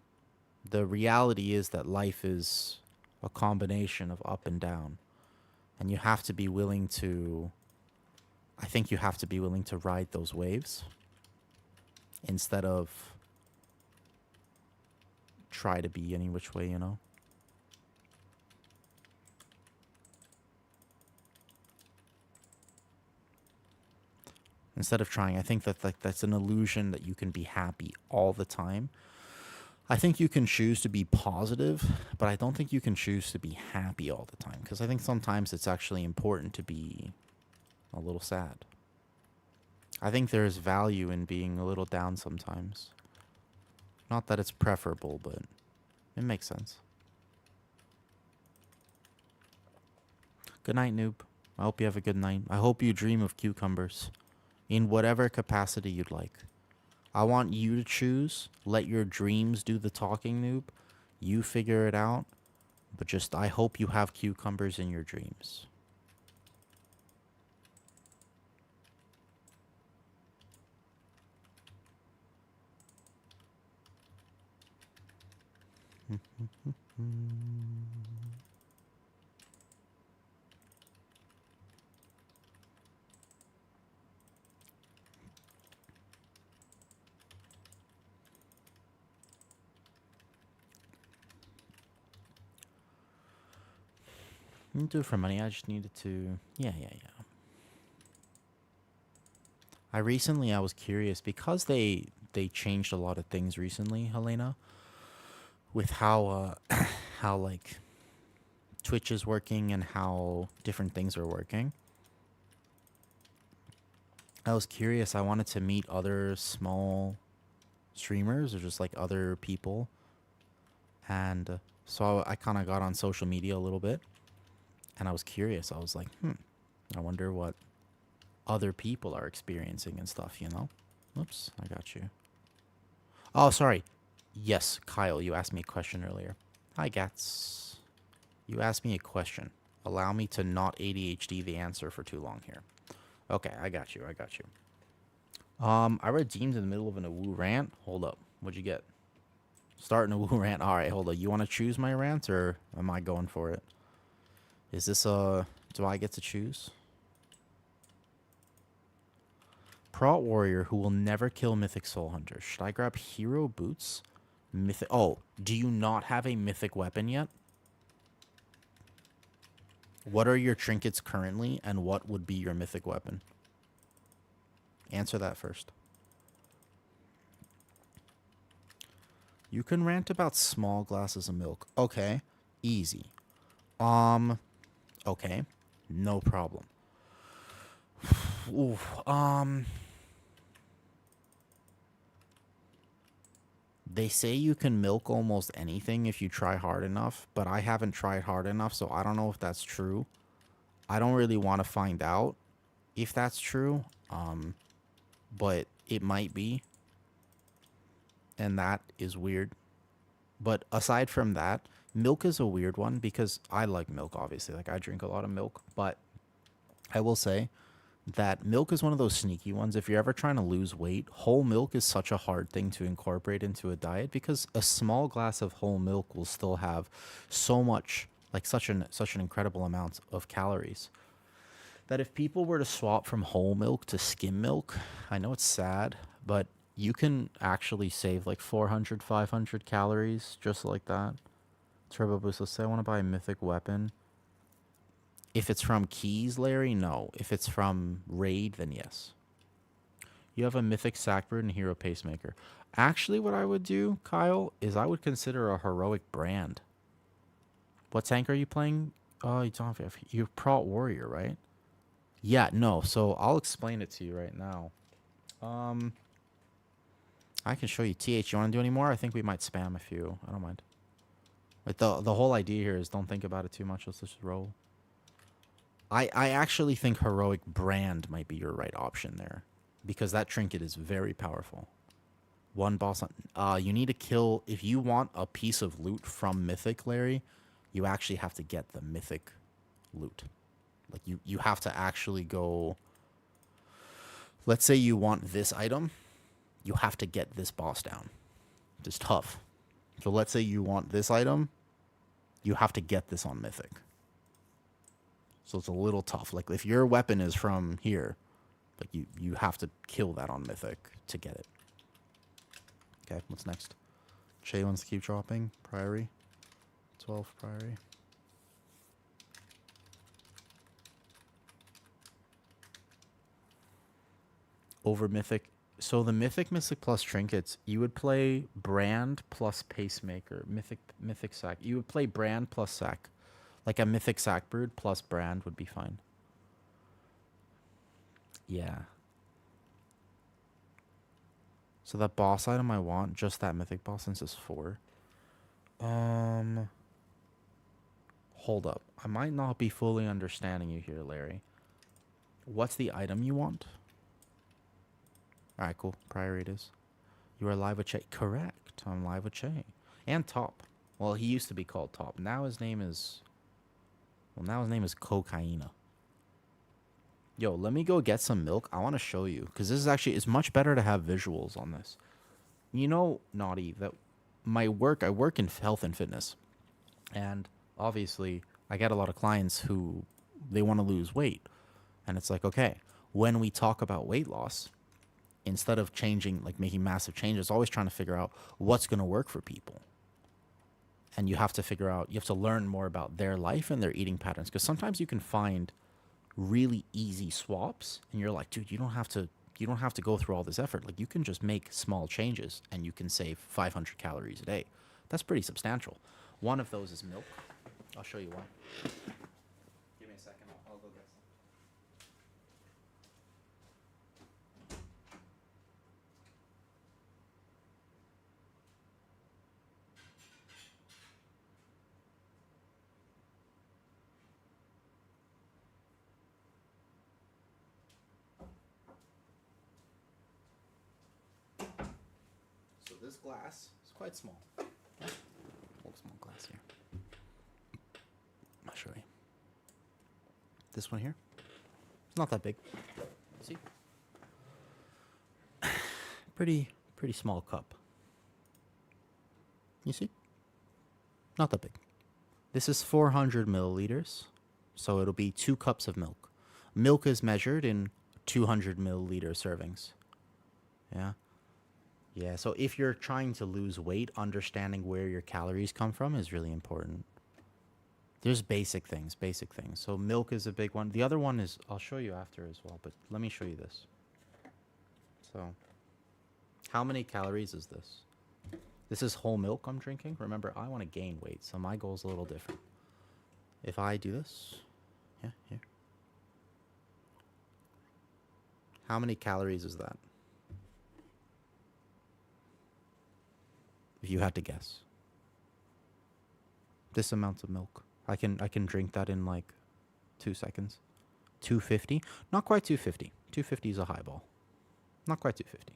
The reality is that life is a combination of up and down, and you have to be willing to. I think you have to be willing to ride those waves instead of try to be any which way. Instead of trying, I think that that's an illusion that you can be happy all the time. I think you can choose to be positive, but I don't think you can choose to be happy all the time, because I think sometimes it's actually important to be a little sad. I think there's value in being a little down sometimes. Not that it's preferable, but it makes sense. Good night, noob. I hope you have a good night. I hope you dream of cucumbers in whatever capacity you'd like. I want you to choose. Let your dreams do the talking, noob. You figure it out. But just, I hope you have cucumbers in your dreams. You can do it for money. I just needed to... Yeah. I was curious because they changed a lot of things recently, Helena, with how how like Twitch is working and how different things are working. I was curious. I wanted to meet other small streamers or just like other people, and so I kind of got on social media a little bit, and I was curious. I was like, I wonder what other people are experiencing and stuff, you know? Oops, I got you. Oh, sorry. Yes, Kyle, you asked me a question earlier. Hi, Gats. You asked me a question. Allow me to not ADHD the answer for too long here. Okay, I got you. I redeemed in the middle of an woo rant. Hold up. What'd you get? Starting a woo rant. All right, hold up. You want to choose my rant, or am I going for it? Is this do I get to choose? Prot warrior who will never kill mythic soul hunter. Should I grab hero boots? Mythic. Oh, do you not have a mythic weapon yet? What are your trinkets currently, and what would be your mythic weapon? Answer that first. You can rant about small glasses of milk. Okay, easy. Okay, no problem. Oof, they say you can milk almost anything if you try hard enough, but I haven't tried hard enough, so I don't know if that's true. I don't really want to find out if that's true, but it might be, and that is weird. But aside from that, milk is a weird one because I like milk, obviously. Like, I drink a lot of milk, but I will say that milk is one of those sneaky ones. If you're ever trying to lose weight, whole milk is such a hard thing to incorporate into a diet because a small glass of whole milk will still have so much, like such an incredible amount of calories, that if people were to swap from whole milk to skim milk, I know it's sad, but you can actually save like 400, 500 calories just like that. Turbo Boost, let's say I want to buy a mythic weapon. If it's from Keys, Larry, no. If it's from Raid, then yes. You have a Mythic Sackbird and Hero Pacemaker. Actually, what I would do, Kyle, is I would consider a Heroic Brand. What tank are you playing? Oh, you don't have... You're Prot Warrior, right? Yeah, no. So I'll explain it to you right now. I can show you. TH, you want to do any more? I think we might spam a few. I don't mind. But the whole idea here is don't think about it too much. Let's just roll. I actually think Heroic Brand might be your right option there, because that trinket is very powerful. One boss on... you need to kill... If you want a piece of loot from Mythic, Larry, you actually have to get the Mythic loot. Like, you have to actually go... Let's say you want this item. You have to get this boss down. It's tough. So let's say you want this item. You have to get this on Mythic. So it's a little tough. Like, if your weapon is from here, like, you have to kill that on Mythic to get it. Okay, what's next? Che wants to keep dropping. Priory. 12 Priory. Over Mythic. So the Mythic plus trinkets, you would play Brand plus Pacemaker. Mythic Sack. You would play Brand plus Sack. Like a Mythic Sackbird plus Brand would be fine. Yeah. So that boss item I want, just that Mythic boss, since it's 4. Hold up. I might not be fully understanding you here, Larry. What's the item you want? Alright, cool. Prior it is. You are live with Che. Correct. I'm live with Che. And Top. Well, he used to be called Top. Now his name is... Well, now his name is Cocaina. Yo, let me go get some milk. I want to show you. Because this is actually... It's much better to have visuals on this. You know, Naughty, that my work... I work in health and fitness. And obviously, I get a lot of clients who... They want to lose weight. And it's like, okay, when we talk about weight loss... Instead of changing, like making massive changes, always trying to figure out what's going to work for people. And you have to figure out, you have to learn more about their life and their eating patterns. Because sometimes you can find really easy swaps and you're like, dude, you don't have to go through all this effort. Like, you can just make small changes and you can save 500 calories a day. That's pretty substantial. One of those is milk. I'll show you one. Give me a second. I'll go get some. So this glass is quite small. Hold a small glass here. I'll show you. This one here, it's not that big. See? Pretty small cup. You see? Not that big. This is 400 milliliters, so it'll be 2 cups of milk. Milk is measured in 200 milliliter servings. Yeah. Yeah, so if you're trying to lose weight, understanding where your calories come from is really important. There's basic things. So milk is a big one. The other one is, I'll show you after as well, but let me show you this. So, how many calories is this? This is whole milk I'm drinking. Remember, I want to gain weight, so my goal is a little different. If I do this, yeah, here. How many calories is that? If you had to guess. This amount of milk. I can drink that in like 2 seconds. 250? Not quite 250. 250 is a highball. Not quite 250.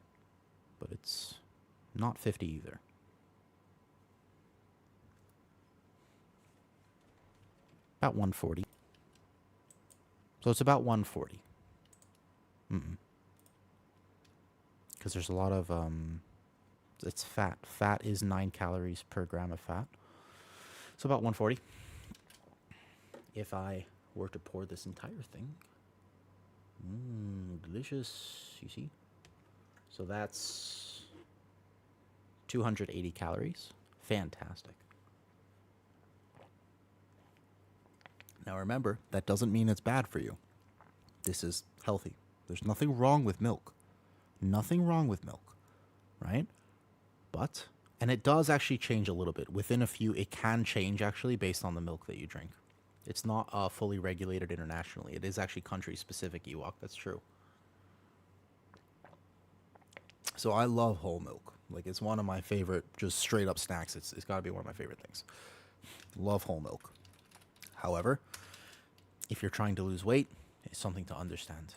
But it's not 50 either. About 140. So it's about 140. Because there's a lot of it's fat. Fat is 9 calories per gram of fat. So about 140. If I were to pour this entire thing. Delicious. You see? So that's 280 calories. Fantastic. Now remember, that doesn't mean it's bad for you. This is healthy. There's nothing wrong with milk. Nothing wrong with milk. Right? But, and it does actually change a little bit. Within a few, it can change actually based on the milk that you drink. It's not fully regulated internationally. It is actually country-specific, Ewok. That's true. So I love whole milk. Like, it's one of my favorite, just straight-up snacks. It's got to be one of my favorite things. Love whole milk. However, if you're trying to lose weight, it's something to understand.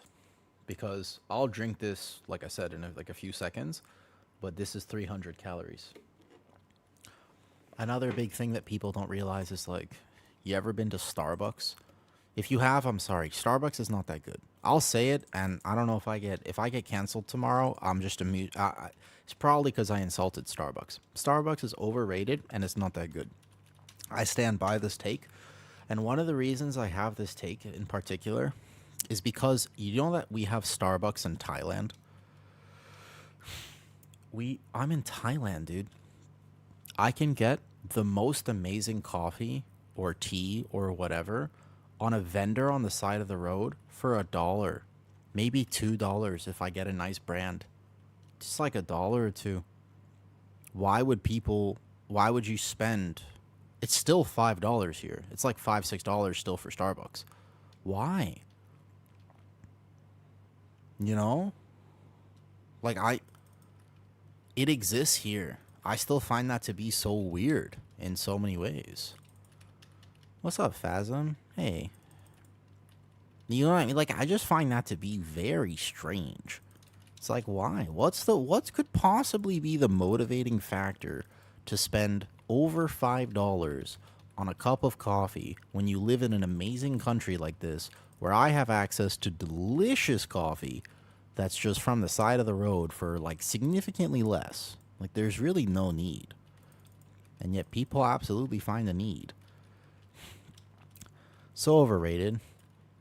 Because I'll drink this, like I said, in like a few seconds, but this is 300 calories. Another big thing that people don't realize is, like, you ever been to Starbucks? If you have, I'm sorry. Starbucks is not that good. I'll say it, and I don't know if I get canceled tomorrow, I'm just amused. It's probably because I insulted Starbucks. Starbucks is overrated, and it's not that good. I stand by this take. And one of the reasons I have this take in particular is because you know that we have Starbucks in Thailand? I'm in Thailand, dude. I can get the most amazing coffee or tea or whatever on a vendor on the side of the road for $1, maybe $2 if I get a nice brand. Just like $1 or $2. Why would you spend? It's still $5 here. It's like $5, $6 still for Starbucks. Why? You know? Like, it exists here. I still find that to be so weird in so many ways. What's up, Phasm? Hey. You know what I mean? Like, I just find that to be very strange. It's like, why? What could possibly be the motivating factor to spend over $5 on a cup of coffee when you live in an amazing country like this, where I have access to delicious coffee that's just from the side of the road for, like, significantly less? Like, there's really no need. And yet people absolutely find a need. So overrated.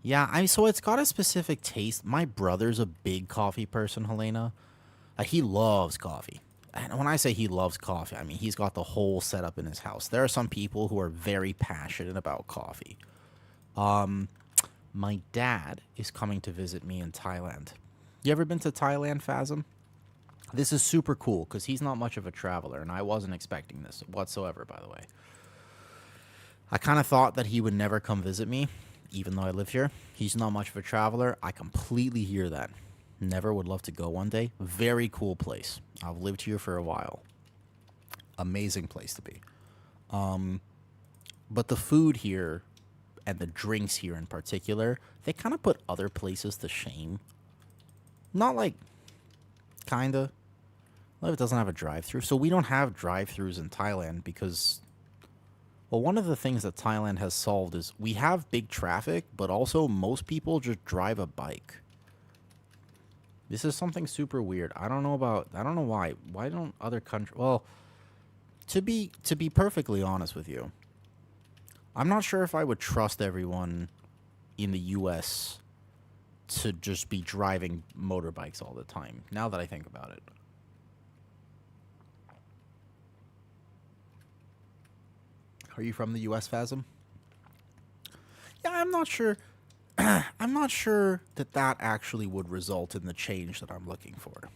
Yeah, so it's got a specific taste. My brother's a big coffee person, Helena. He loves coffee. and when I say he loves coffee, I mean he's got the whole setup in his house. There are some people who are very passionate about coffee. My dad is coming to visit me in Thailand. You ever been to Thailand, Phasm? This is super cool because he's not much of a traveler, and I wasn't expecting this whatsoever, by the way. I kind of thought that he would never come visit me, even though I live here. He's not much of a traveler. I completely hear that. Never, would love to go one day. Very cool place. I've lived here for a while. Amazing place to be. But the food here and the drinks here in particular, they kind of put other places to shame. Not like, kind of. Well, it doesn't have a drive-thru. So we don't have drive-thrus in Thailand because, well, one of the things that Thailand has solved is we have big traffic, but also most people just drive a bike. This is something super weird. I don't know why. Why don't other countries... Well, to be perfectly honest with you, I'm not sure if I would trust everyone in the U.S. to just be driving motorbikes all the time, now that I think about it. Are you from the U.S., Phasm? Yeah, I'm not sure. I'm not sure that actually would result in the change that I'm looking for.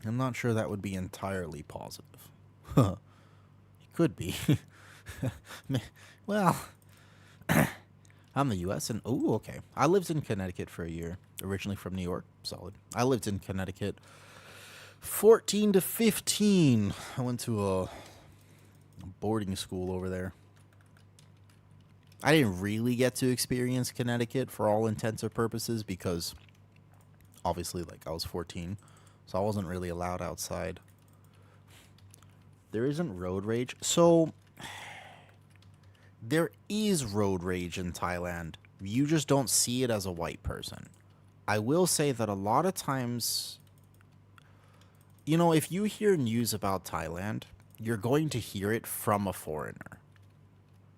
I'm not sure that would be entirely positive. It could be. Well, I'm the U.S. and... Oh, okay. I lived in Connecticut for a year. Originally from New York. Solid. I lived in Connecticut 14 to 15. I went to a boarding school over there. I didn't really get to experience Connecticut for all intents or purposes because obviously, like, I was 14, so I wasn't really allowed outside. There isn't road rage. So there is road rage in Thailand. You just don't see it as a white person. I will say that a lot of times, you know, if you hear news about Thailand, you're going to hear it from a foreigner,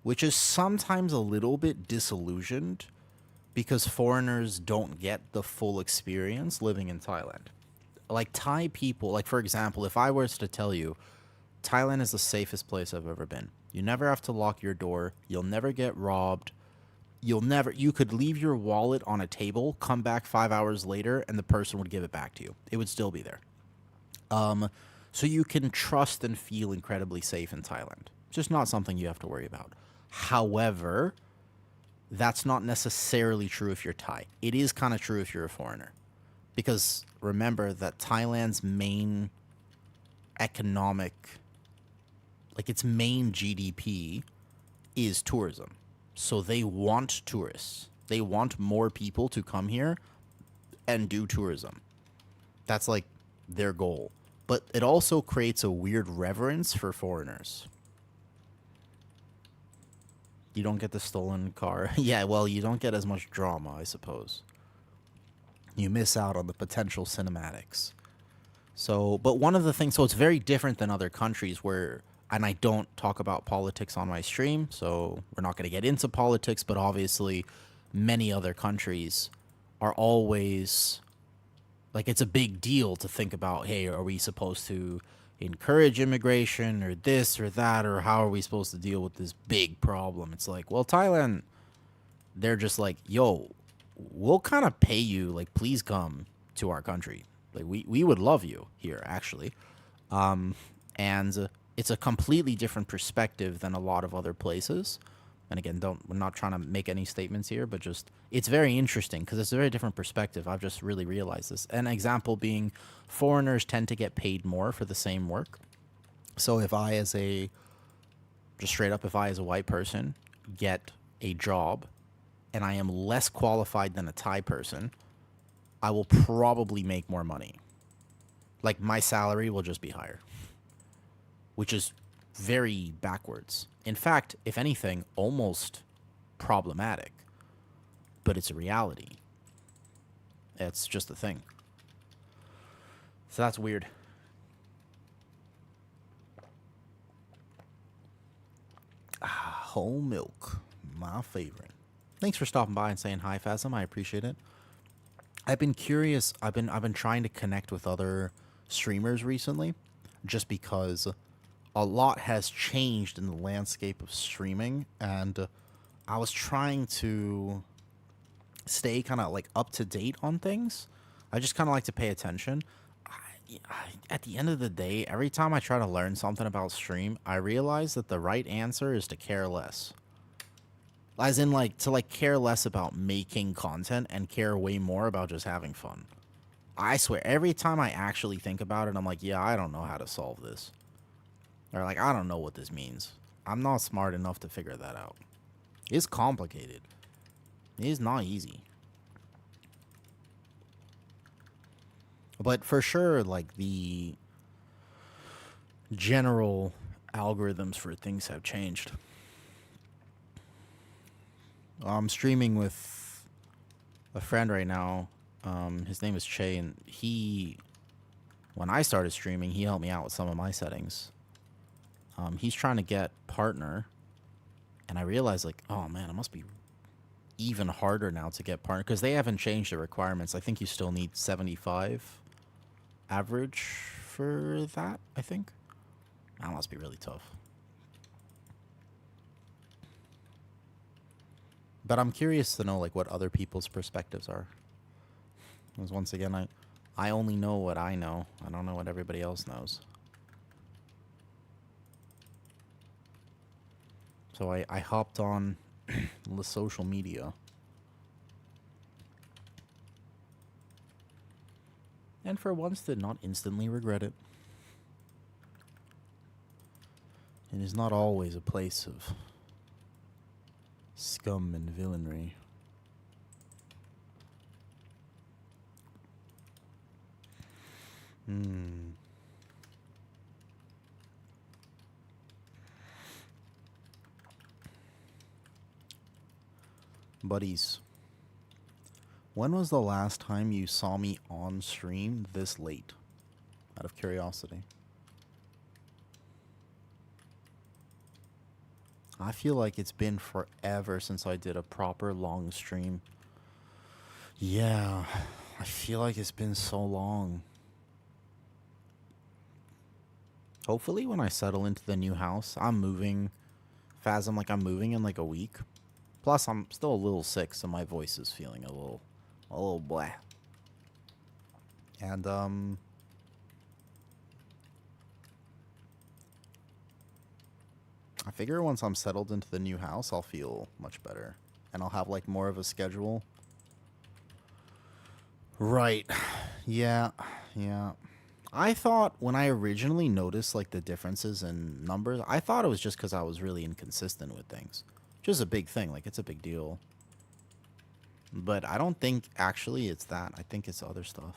which is sometimes a little bit disillusioned because foreigners don't get the full experience living in Thailand. Like Thai people, like for example, if I was to tell you, Thailand is the safest place I've ever been. You never have to lock your door. You'll never get robbed. You could leave your wallet on a table, come back 5 hours later, and the person would give it back to you. It would still be there. So you can trust and feel incredibly safe in Thailand. It's just not something you have to worry about. However, that's not necessarily true if you're Thai. It is kind of true if you're a foreigner. Because remember that Thailand's main economic, like its main GDP is tourism. So they want tourists. They want more people to come here and do tourism. That's like their goal. But it also creates a weird reverence for foreigners. You don't get the stolen car. Yeah, well, you don't get as much drama, I suppose. You miss out on the potential cinematics. So, but one of the things, so it's very different than other countries where, and I don't talk about politics on my stream, so we're not going to get into politics, but obviously many other countries are always, like, it's a big deal to think about, hey, are we supposed to encourage immigration or this or that, or how are we supposed to deal with this big problem? It's like, well, Thailand, they're just like, yo, we'll kind of pay you, like, please come to our country. Like, we would love you here, actually. And it's a completely different perspective than a lot of other places. And again, we're not trying to make any statements here, but just, it's very interesting because it's a very different perspective. I've just really realized this. An example being foreigners tend to get paid more for the same work. So if I as a white person get a job and I am less qualified than a Thai person, I will probably make more money. Like, my salary will just be higher, which is very backwards. In fact, if anything, almost problematic. But it's a reality. It's just a thing. So that's weird. Whole milk, my favorite. Thanks for stopping by and saying hi, Phasm. I appreciate it. I've been curious. I've been trying to connect with other streamers recently. just because a lot has changed in the landscape of streaming, and I was trying to stay kind of like up to date on things. I just kind of like to pay attention. At the end of the day, every time I try to learn something about stream, I realize that the right answer is to care less. As in, like, to, like, care less about making content and care way more about just having fun. I swear, every time I actually think about it, I'm like, yeah, I don't know how to solve this. Or, like, I don't know what this means. I'm not smart enough to figure that out. It's complicated. It's not easy. But for sure, like, the general algorithms for things have changed. I'm streaming with a friend right now. His name is Che, and when I started streaming, he helped me out with some of my settings. He's trying to get partner, and I realized, like, oh man, it must be even harder now to get partner, because they haven't changed the requirements. I think you still need 75 average for that, I think. That must be really tough. But I'm curious to know, like, what other people's perspectives are. Because once again, I only know what I know. I don't know what everybody else knows. So I hopped on the social media. And for once did not instantly regret it. It is not always a place of scum and villainy. Buddies, when was the last time you saw me on stream this late? Out of curiosity. I feel like it's been forever since I did a proper long stream. Yeah, I feel like it's been so long. Hopefully when I settle into the new house, I'm moving. Phasm, like, I'm moving in like a week. Plus, I'm still a little sick, so my voice is feeling a little blah. And, I figure once I'm settled into the new house, I'll feel much better. And I'll have, like, more of a schedule. Right. Yeah. I thought when I originally noticed, like, the differences in numbers, I thought it was just because I was really inconsistent with things. Which is a big thing. Like, it's a big deal. But I don't think actually it's that. I think it's other stuff.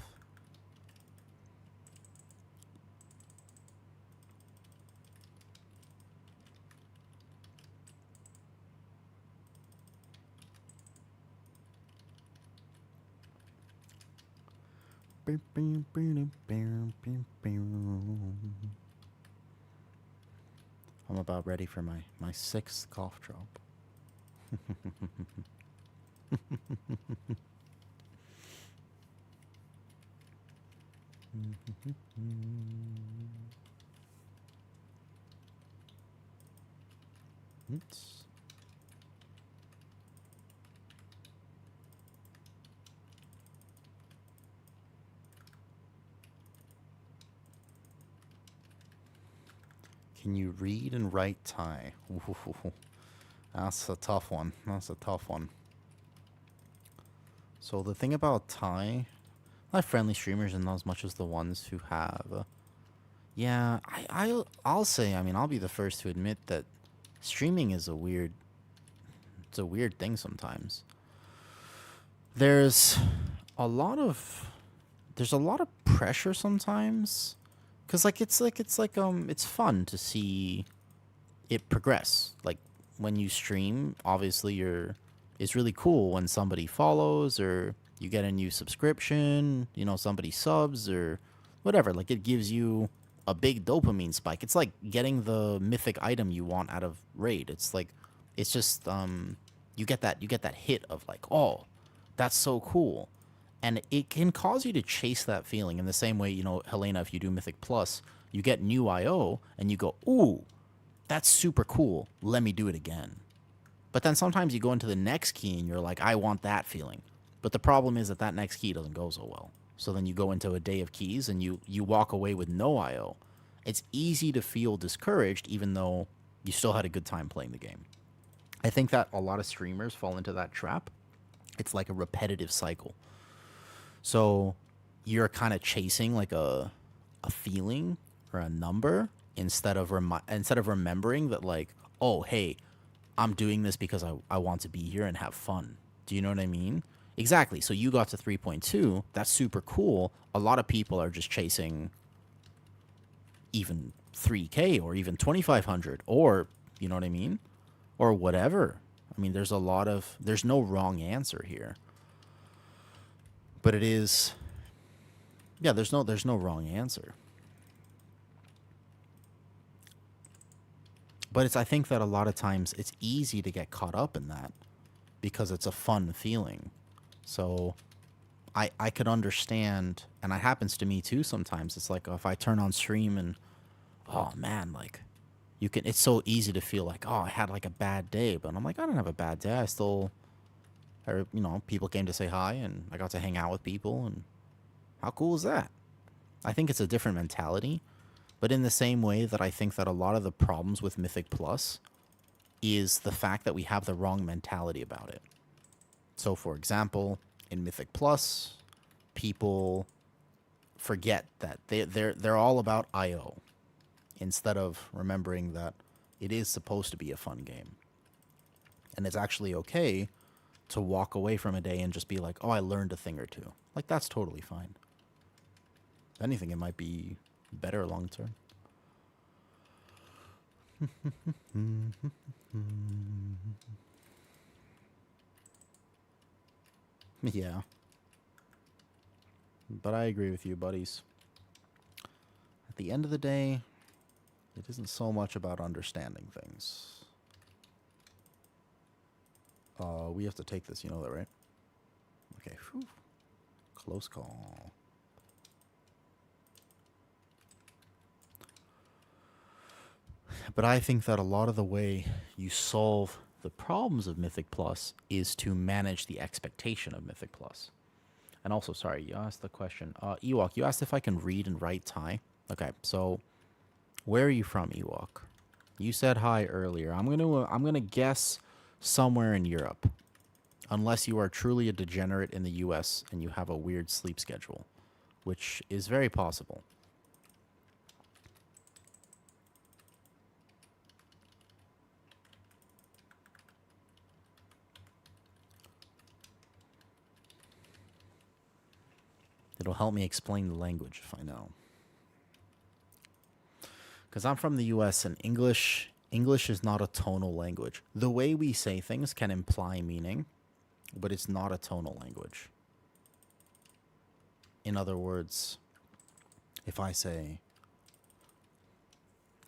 I'm about ready for my sixth cough drop. Oops. Can you read and write Thai? Ooh, that's a tough one. So the thing about Thai, I have friendly streamers and not as much as the ones who have. Yeah, I'll say, I mean, I'll be the first to admit that streaming is it's a weird thing sometimes. There's a lot of pressure sometimes. Cause it's fun to see it progress. Like when you stream, obviously it's really cool when somebody follows or you get a new subscription, you know, somebody subs or whatever. Like it gives you a big dopamine spike. It's like getting the mythic item you want out of raid. It's like, it's just you get that hit of like, oh, that's so cool. And it can cause you to chase that feeling in the same way, you know, Helena, if you do Mythic Plus, You get new IO and you go, ooh, that's super cool. Let me do it again. But then sometimes you go into the next key and you're like, I want that feeling. But the problem is that that next key doesn't go so well. So then you go into a day of keys and you walk away with no IO. It's easy to feel discouraged even though you still had a good time playing the game. I think that a lot of streamers fall into that trap. It's like a repetitive cycle. So you're kind of chasing like a feeling or a number instead of remembering that, like, oh, hey, I'm doing this because I want to be here and have fun. Do you know what I mean? Exactly. So you got to 3.2. That's super cool. A lot of people are just chasing even 3K or even 2,500 or, you know what I mean? Or whatever. I mean, there's no wrong answer here. But it is, yeah, there's no wrong answer. But I think that a lot of times it's easy to get caught up in that because it's a fun feeling. So I could understand, and it happens to me too sometimes. It's like if I turn on stream and, oh man, like it's so easy to feel like, oh, I had like a bad day. But I'm like, I don't have a bad day. People came to say hi and I got to hang out with people. And how cool is that? I think it's a different mentality. But in the same way that I think that a lot of the problems with Mythic Plus is the fact that we have the wrong mentality about it. So, for example, in Mythic Plus, people forget that they're all about IO instead of remembering that it is supposed to be a fun game. And it's actually okay to walk away from a day and just be like, oh, I learned a thing or two. Like, that's totally fine. If anything, it might be better long term. Yeah. But I agree with you, buddies. At the end of the day, it isn't so much about understanding things. We have to take this, you know that, right? Okay. Whew. Close call. But I think that a lot of the way you solve the problems of Mythic Plus is to manage the expectation of Mythic Plus. And also, sorry, you asked the question. Ewok, you asked if I can read and write Thai. Okay, so where are you from, Ewok? You said hi earlier. I'm gonna guess somewhere in Europe, unless you are truly a degenerate in the U.S. and you have a weird sleep schedule, which is very possible. It'll help me explain the language if I know. Because I'm from the US and English is not a tonal language. The way we say things can imply meaning, but it's not a tonal language. In other words, if I say,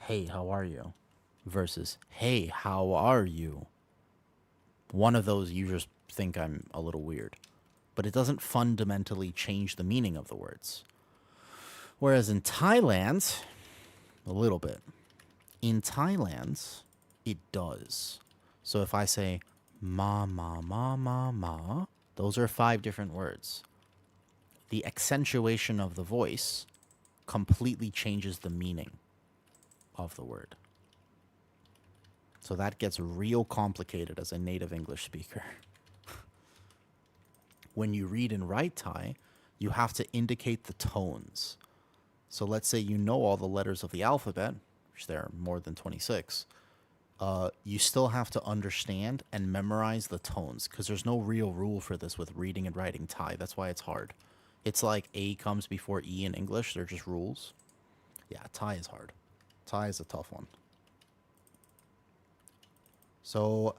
hey, how are you? Versus, hey, how are you? One of those you just think I'm a little weird. But it doesn't fundamentally change the meaning of the words. Whereas in Thailand, a little bit. In Thailand, it does. So if I say ma, ma, ma, ma, ma, those are 5 different words. The accentuation of the voice completely changes the meaning of the word. So that gets real complicated as a native English speaker. When you read and write Thai, you have to indicate the tones. So let's say you know all the letters of the alphabet, which there are more than 26. You still have to understand and memorize the tones because there's no real rule for this with reading and writing Thai. That's why it's hard. It's like A comes before E in English. They're just rules. Yeah, Thai is hard. Thai is a tough one. So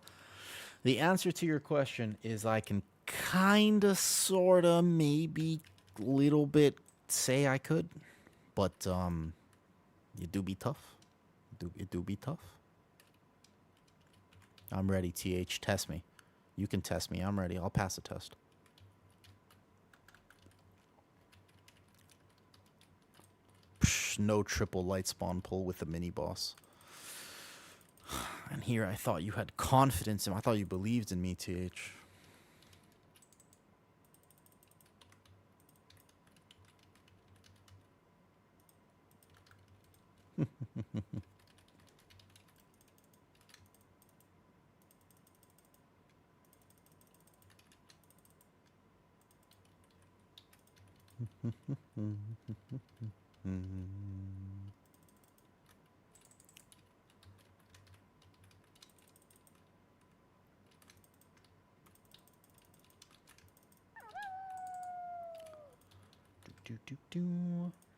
the answer to your question is I can kind of, sort of, maybe little bit say I could. But it do be tough. It do be tough. I'm ready, TH. Test me. You can test me. I'm ready. I'll pass the test. no triple light spawn pull with the mini boss. And here I thought you had confidence in me. I thought you believed in me, TH.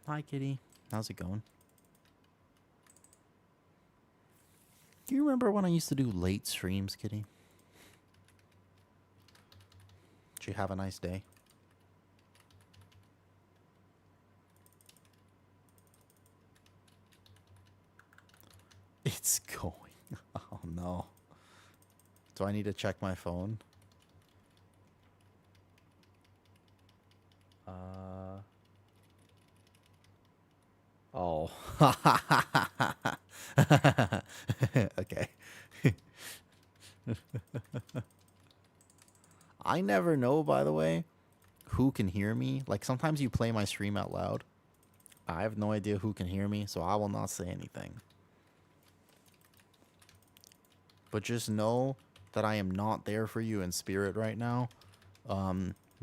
Hi, kitty. How's it going? Do you remember when I used to do late streams, kitty? Did you have a nice day? It's going. Oh, no. Do I need to check my phone? Oh. Okay. I never know, by the way, who can hear me. Like, sometimes you play my stream out loud. I have no idea who can hear me, so I will not say anything. But just know that I am not there for you in spirit right now,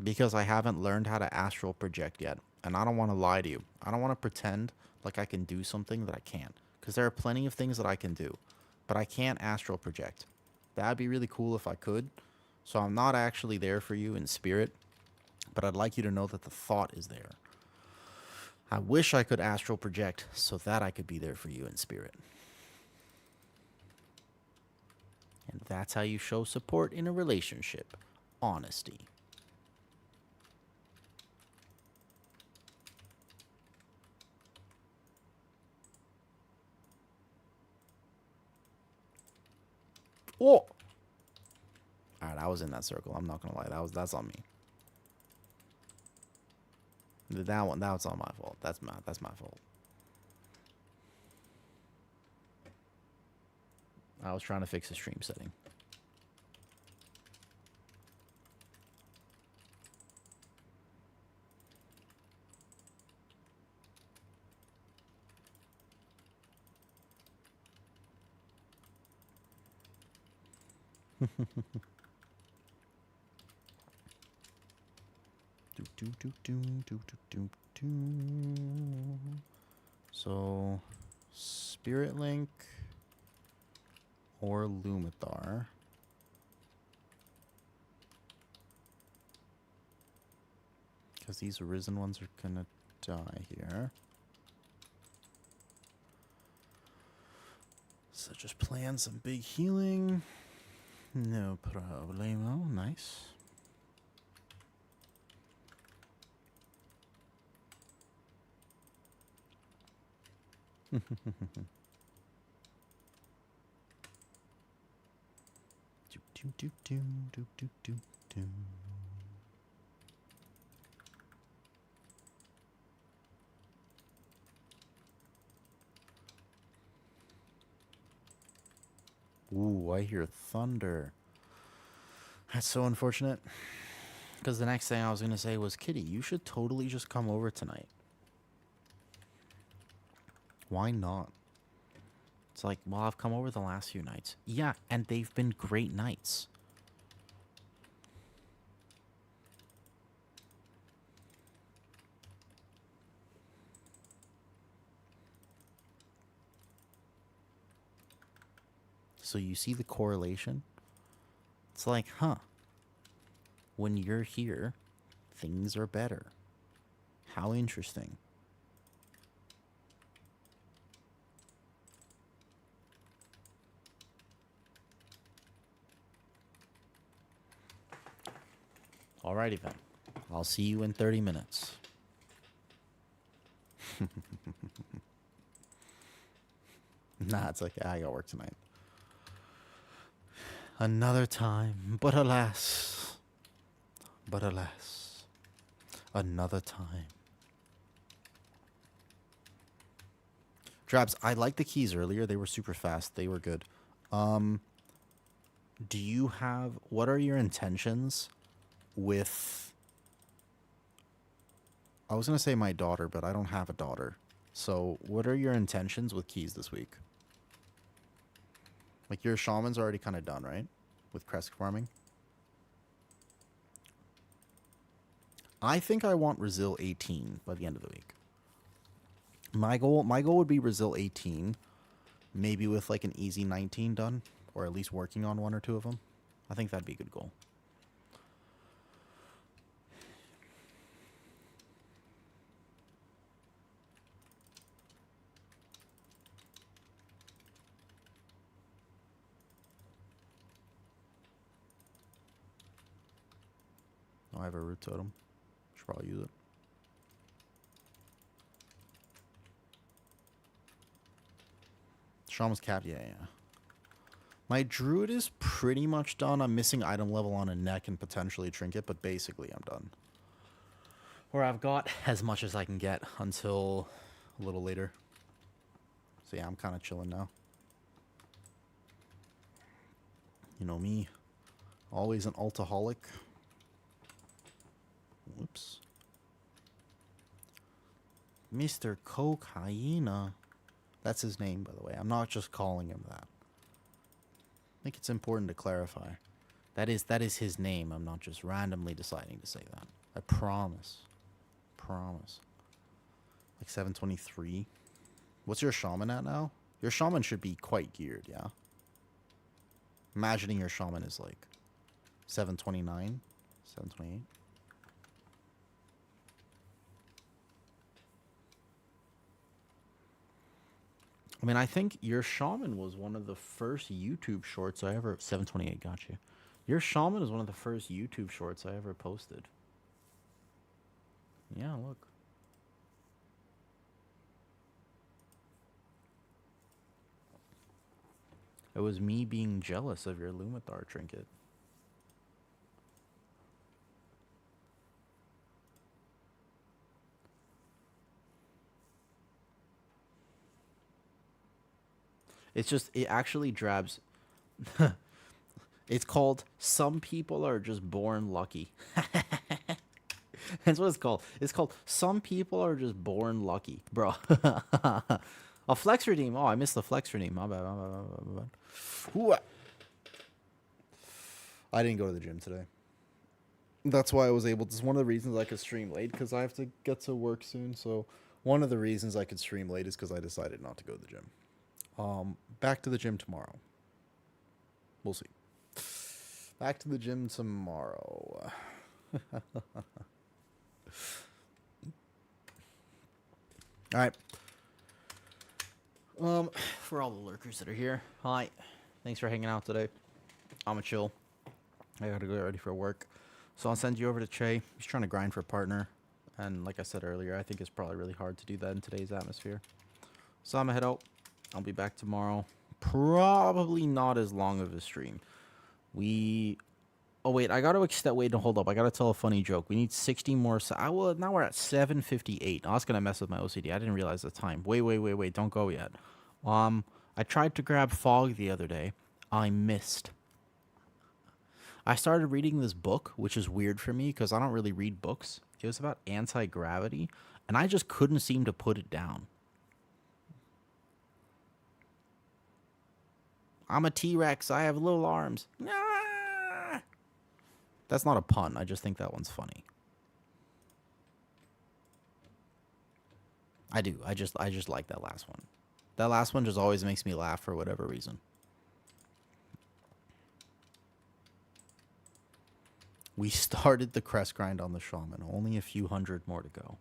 because I haven't learned how to astral project yet. And I don't want to lie to you. I don't want to pretend like I can do something that I can't. Because there are plenty of things that I can do. But I can't astral project. That'd be really cool if I could. So I'm not actually there for you in spirit. But I'd like you to know that the thought is there. I wish I could astral project so that I could be there for you in spirit. And that's how you show support in a relationship. Honesty. Oh! Alright, I was in that circle. I'm not gonna lie. That's on me. That was on my fault. That's my fault. I was trying to fix the stream setting. So, Spirit Link or Lumathar. Because these Arisen ones are gonna die here. So just plan some big healing. No problemo. Nice. Ooh, I hear thunder. That's so unfortunate. Because the next thing I was going to say was, Kitty, you should totally just come over tonight. Why not? It's like, well, I've come over the last few nights. Yeah, and they've been great nights. So you see the correlation? It's like, huh. When you're here, things are better. How interesting. Alrighty then. I'll see you in 30 minutes. Nah, it's like, I got work tonight. Another time, but alas. But alas. Another time. Drabs, I liked the keys earlier. They were super fast. They were good. Do you have... What are your intentions with... I was going to say my daughter, but I don't have a daughter. So, what are your intentions with keys this week? Like, your shaman's already kind of done, right? With crest farming. I think I want Resil 18 by the end of the week. My goal would be Resil 18, maybe with like an easy 19 done, or at least working on one or two of them. I think that'd be a good goal. Oh, I have a root totem. Should probably use it. Shaman's capped, yeah. My druid is pretty much done. I'm missing item level on a neck and potentially a trinket, but basically I'm done. Or I've got as much as I can get until a little later. So yeah, I'm kind of chilling now. You know me. Always an altaholic. Whoops. Mr. Cocaina. That's his name, by the way. I'm not just calling him that. I think it's important to clarify. That is his name. I'm not just randomly deciding to say that. I promise. Promise. Like 723. What's your shaman at now? Your shaman should be quite geared, yeah? Imagining your shaman is like 729, 728. I mean, I think your shaman was one of the first YouTube shorts I ever... 728, got you. Your shaman is one of the first YouTube shorts I ever posted. Yeah, look. It was me being jealous of your Lumithar trinket. It's just, it actually drabs. It's called Some People Are Just Born Lucky. That's what it's called. It's called Some People Are Just Born Lucky. Bro. A flex redeem. Oh, I missed the flex redeem. My bad. My bad. Ooh. I didn't go to the gym today. That's why I was able to. It's one of the reasons I could stream late, because I have to get to work soon. So one of the reasons I could stream late is because I decided not to go to the gym. Back to the gym tomorrow. We'll see. Back to the gym tomorrow. All right. For all the lurkers that are here, hi. Thanks for hanging out today. I'm a chill. I gotta go get ready for work. So I'll send you over to Che. He's trying to grind for a partner. And like I said earlier, I think it's probably really hard to do that in today's atmosphere. So I'm gonna head out. I'll be back tomorrow. Probably not as long of a stream. Oh, wait. I got to extend... Wait, no, hold up. I got to tell a funny joke. We need 60 more... Well, now we're at 7:58. Oh, that's going to mess with my OCD. I didn't realize the time. Wait. Don't go yet. I tried to grab fog the other day. I missed. I started reading this book, which is weird for me because I don't really read books. It was about anti-gravity, and I just couldn't seem to put it down. I'm a T-Rex. I have little arms. Ah! That's not a pun. I just think that one's funny. I do. I just like that last one. That last one just always makes me laugh for whatever reason. We started the crest grind on the shaman. Only a few hundred more to go.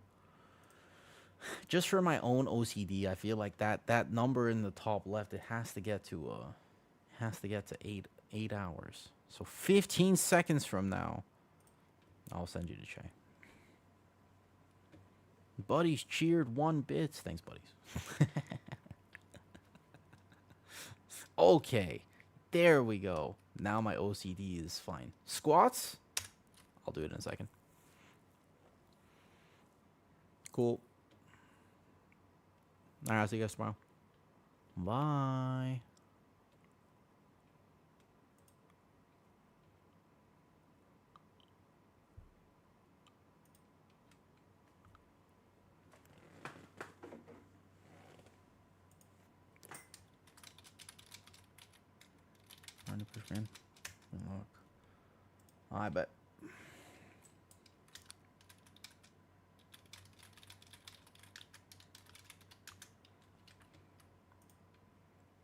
Just for my own OCD, I feel like that number in the top left, it has to get to 8 hours. So 15 seconds from now, I'll send you to Che. Buddies cheered 1 bits. Thanks, buddies. Okay, there we go. Now my OCD is fine. Squats? I'll do it in a second. Cool. All right, I'll see you guys tomorrow. Bye. Trying to push in. Look. I bet.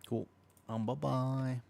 Cool. Bye-bye.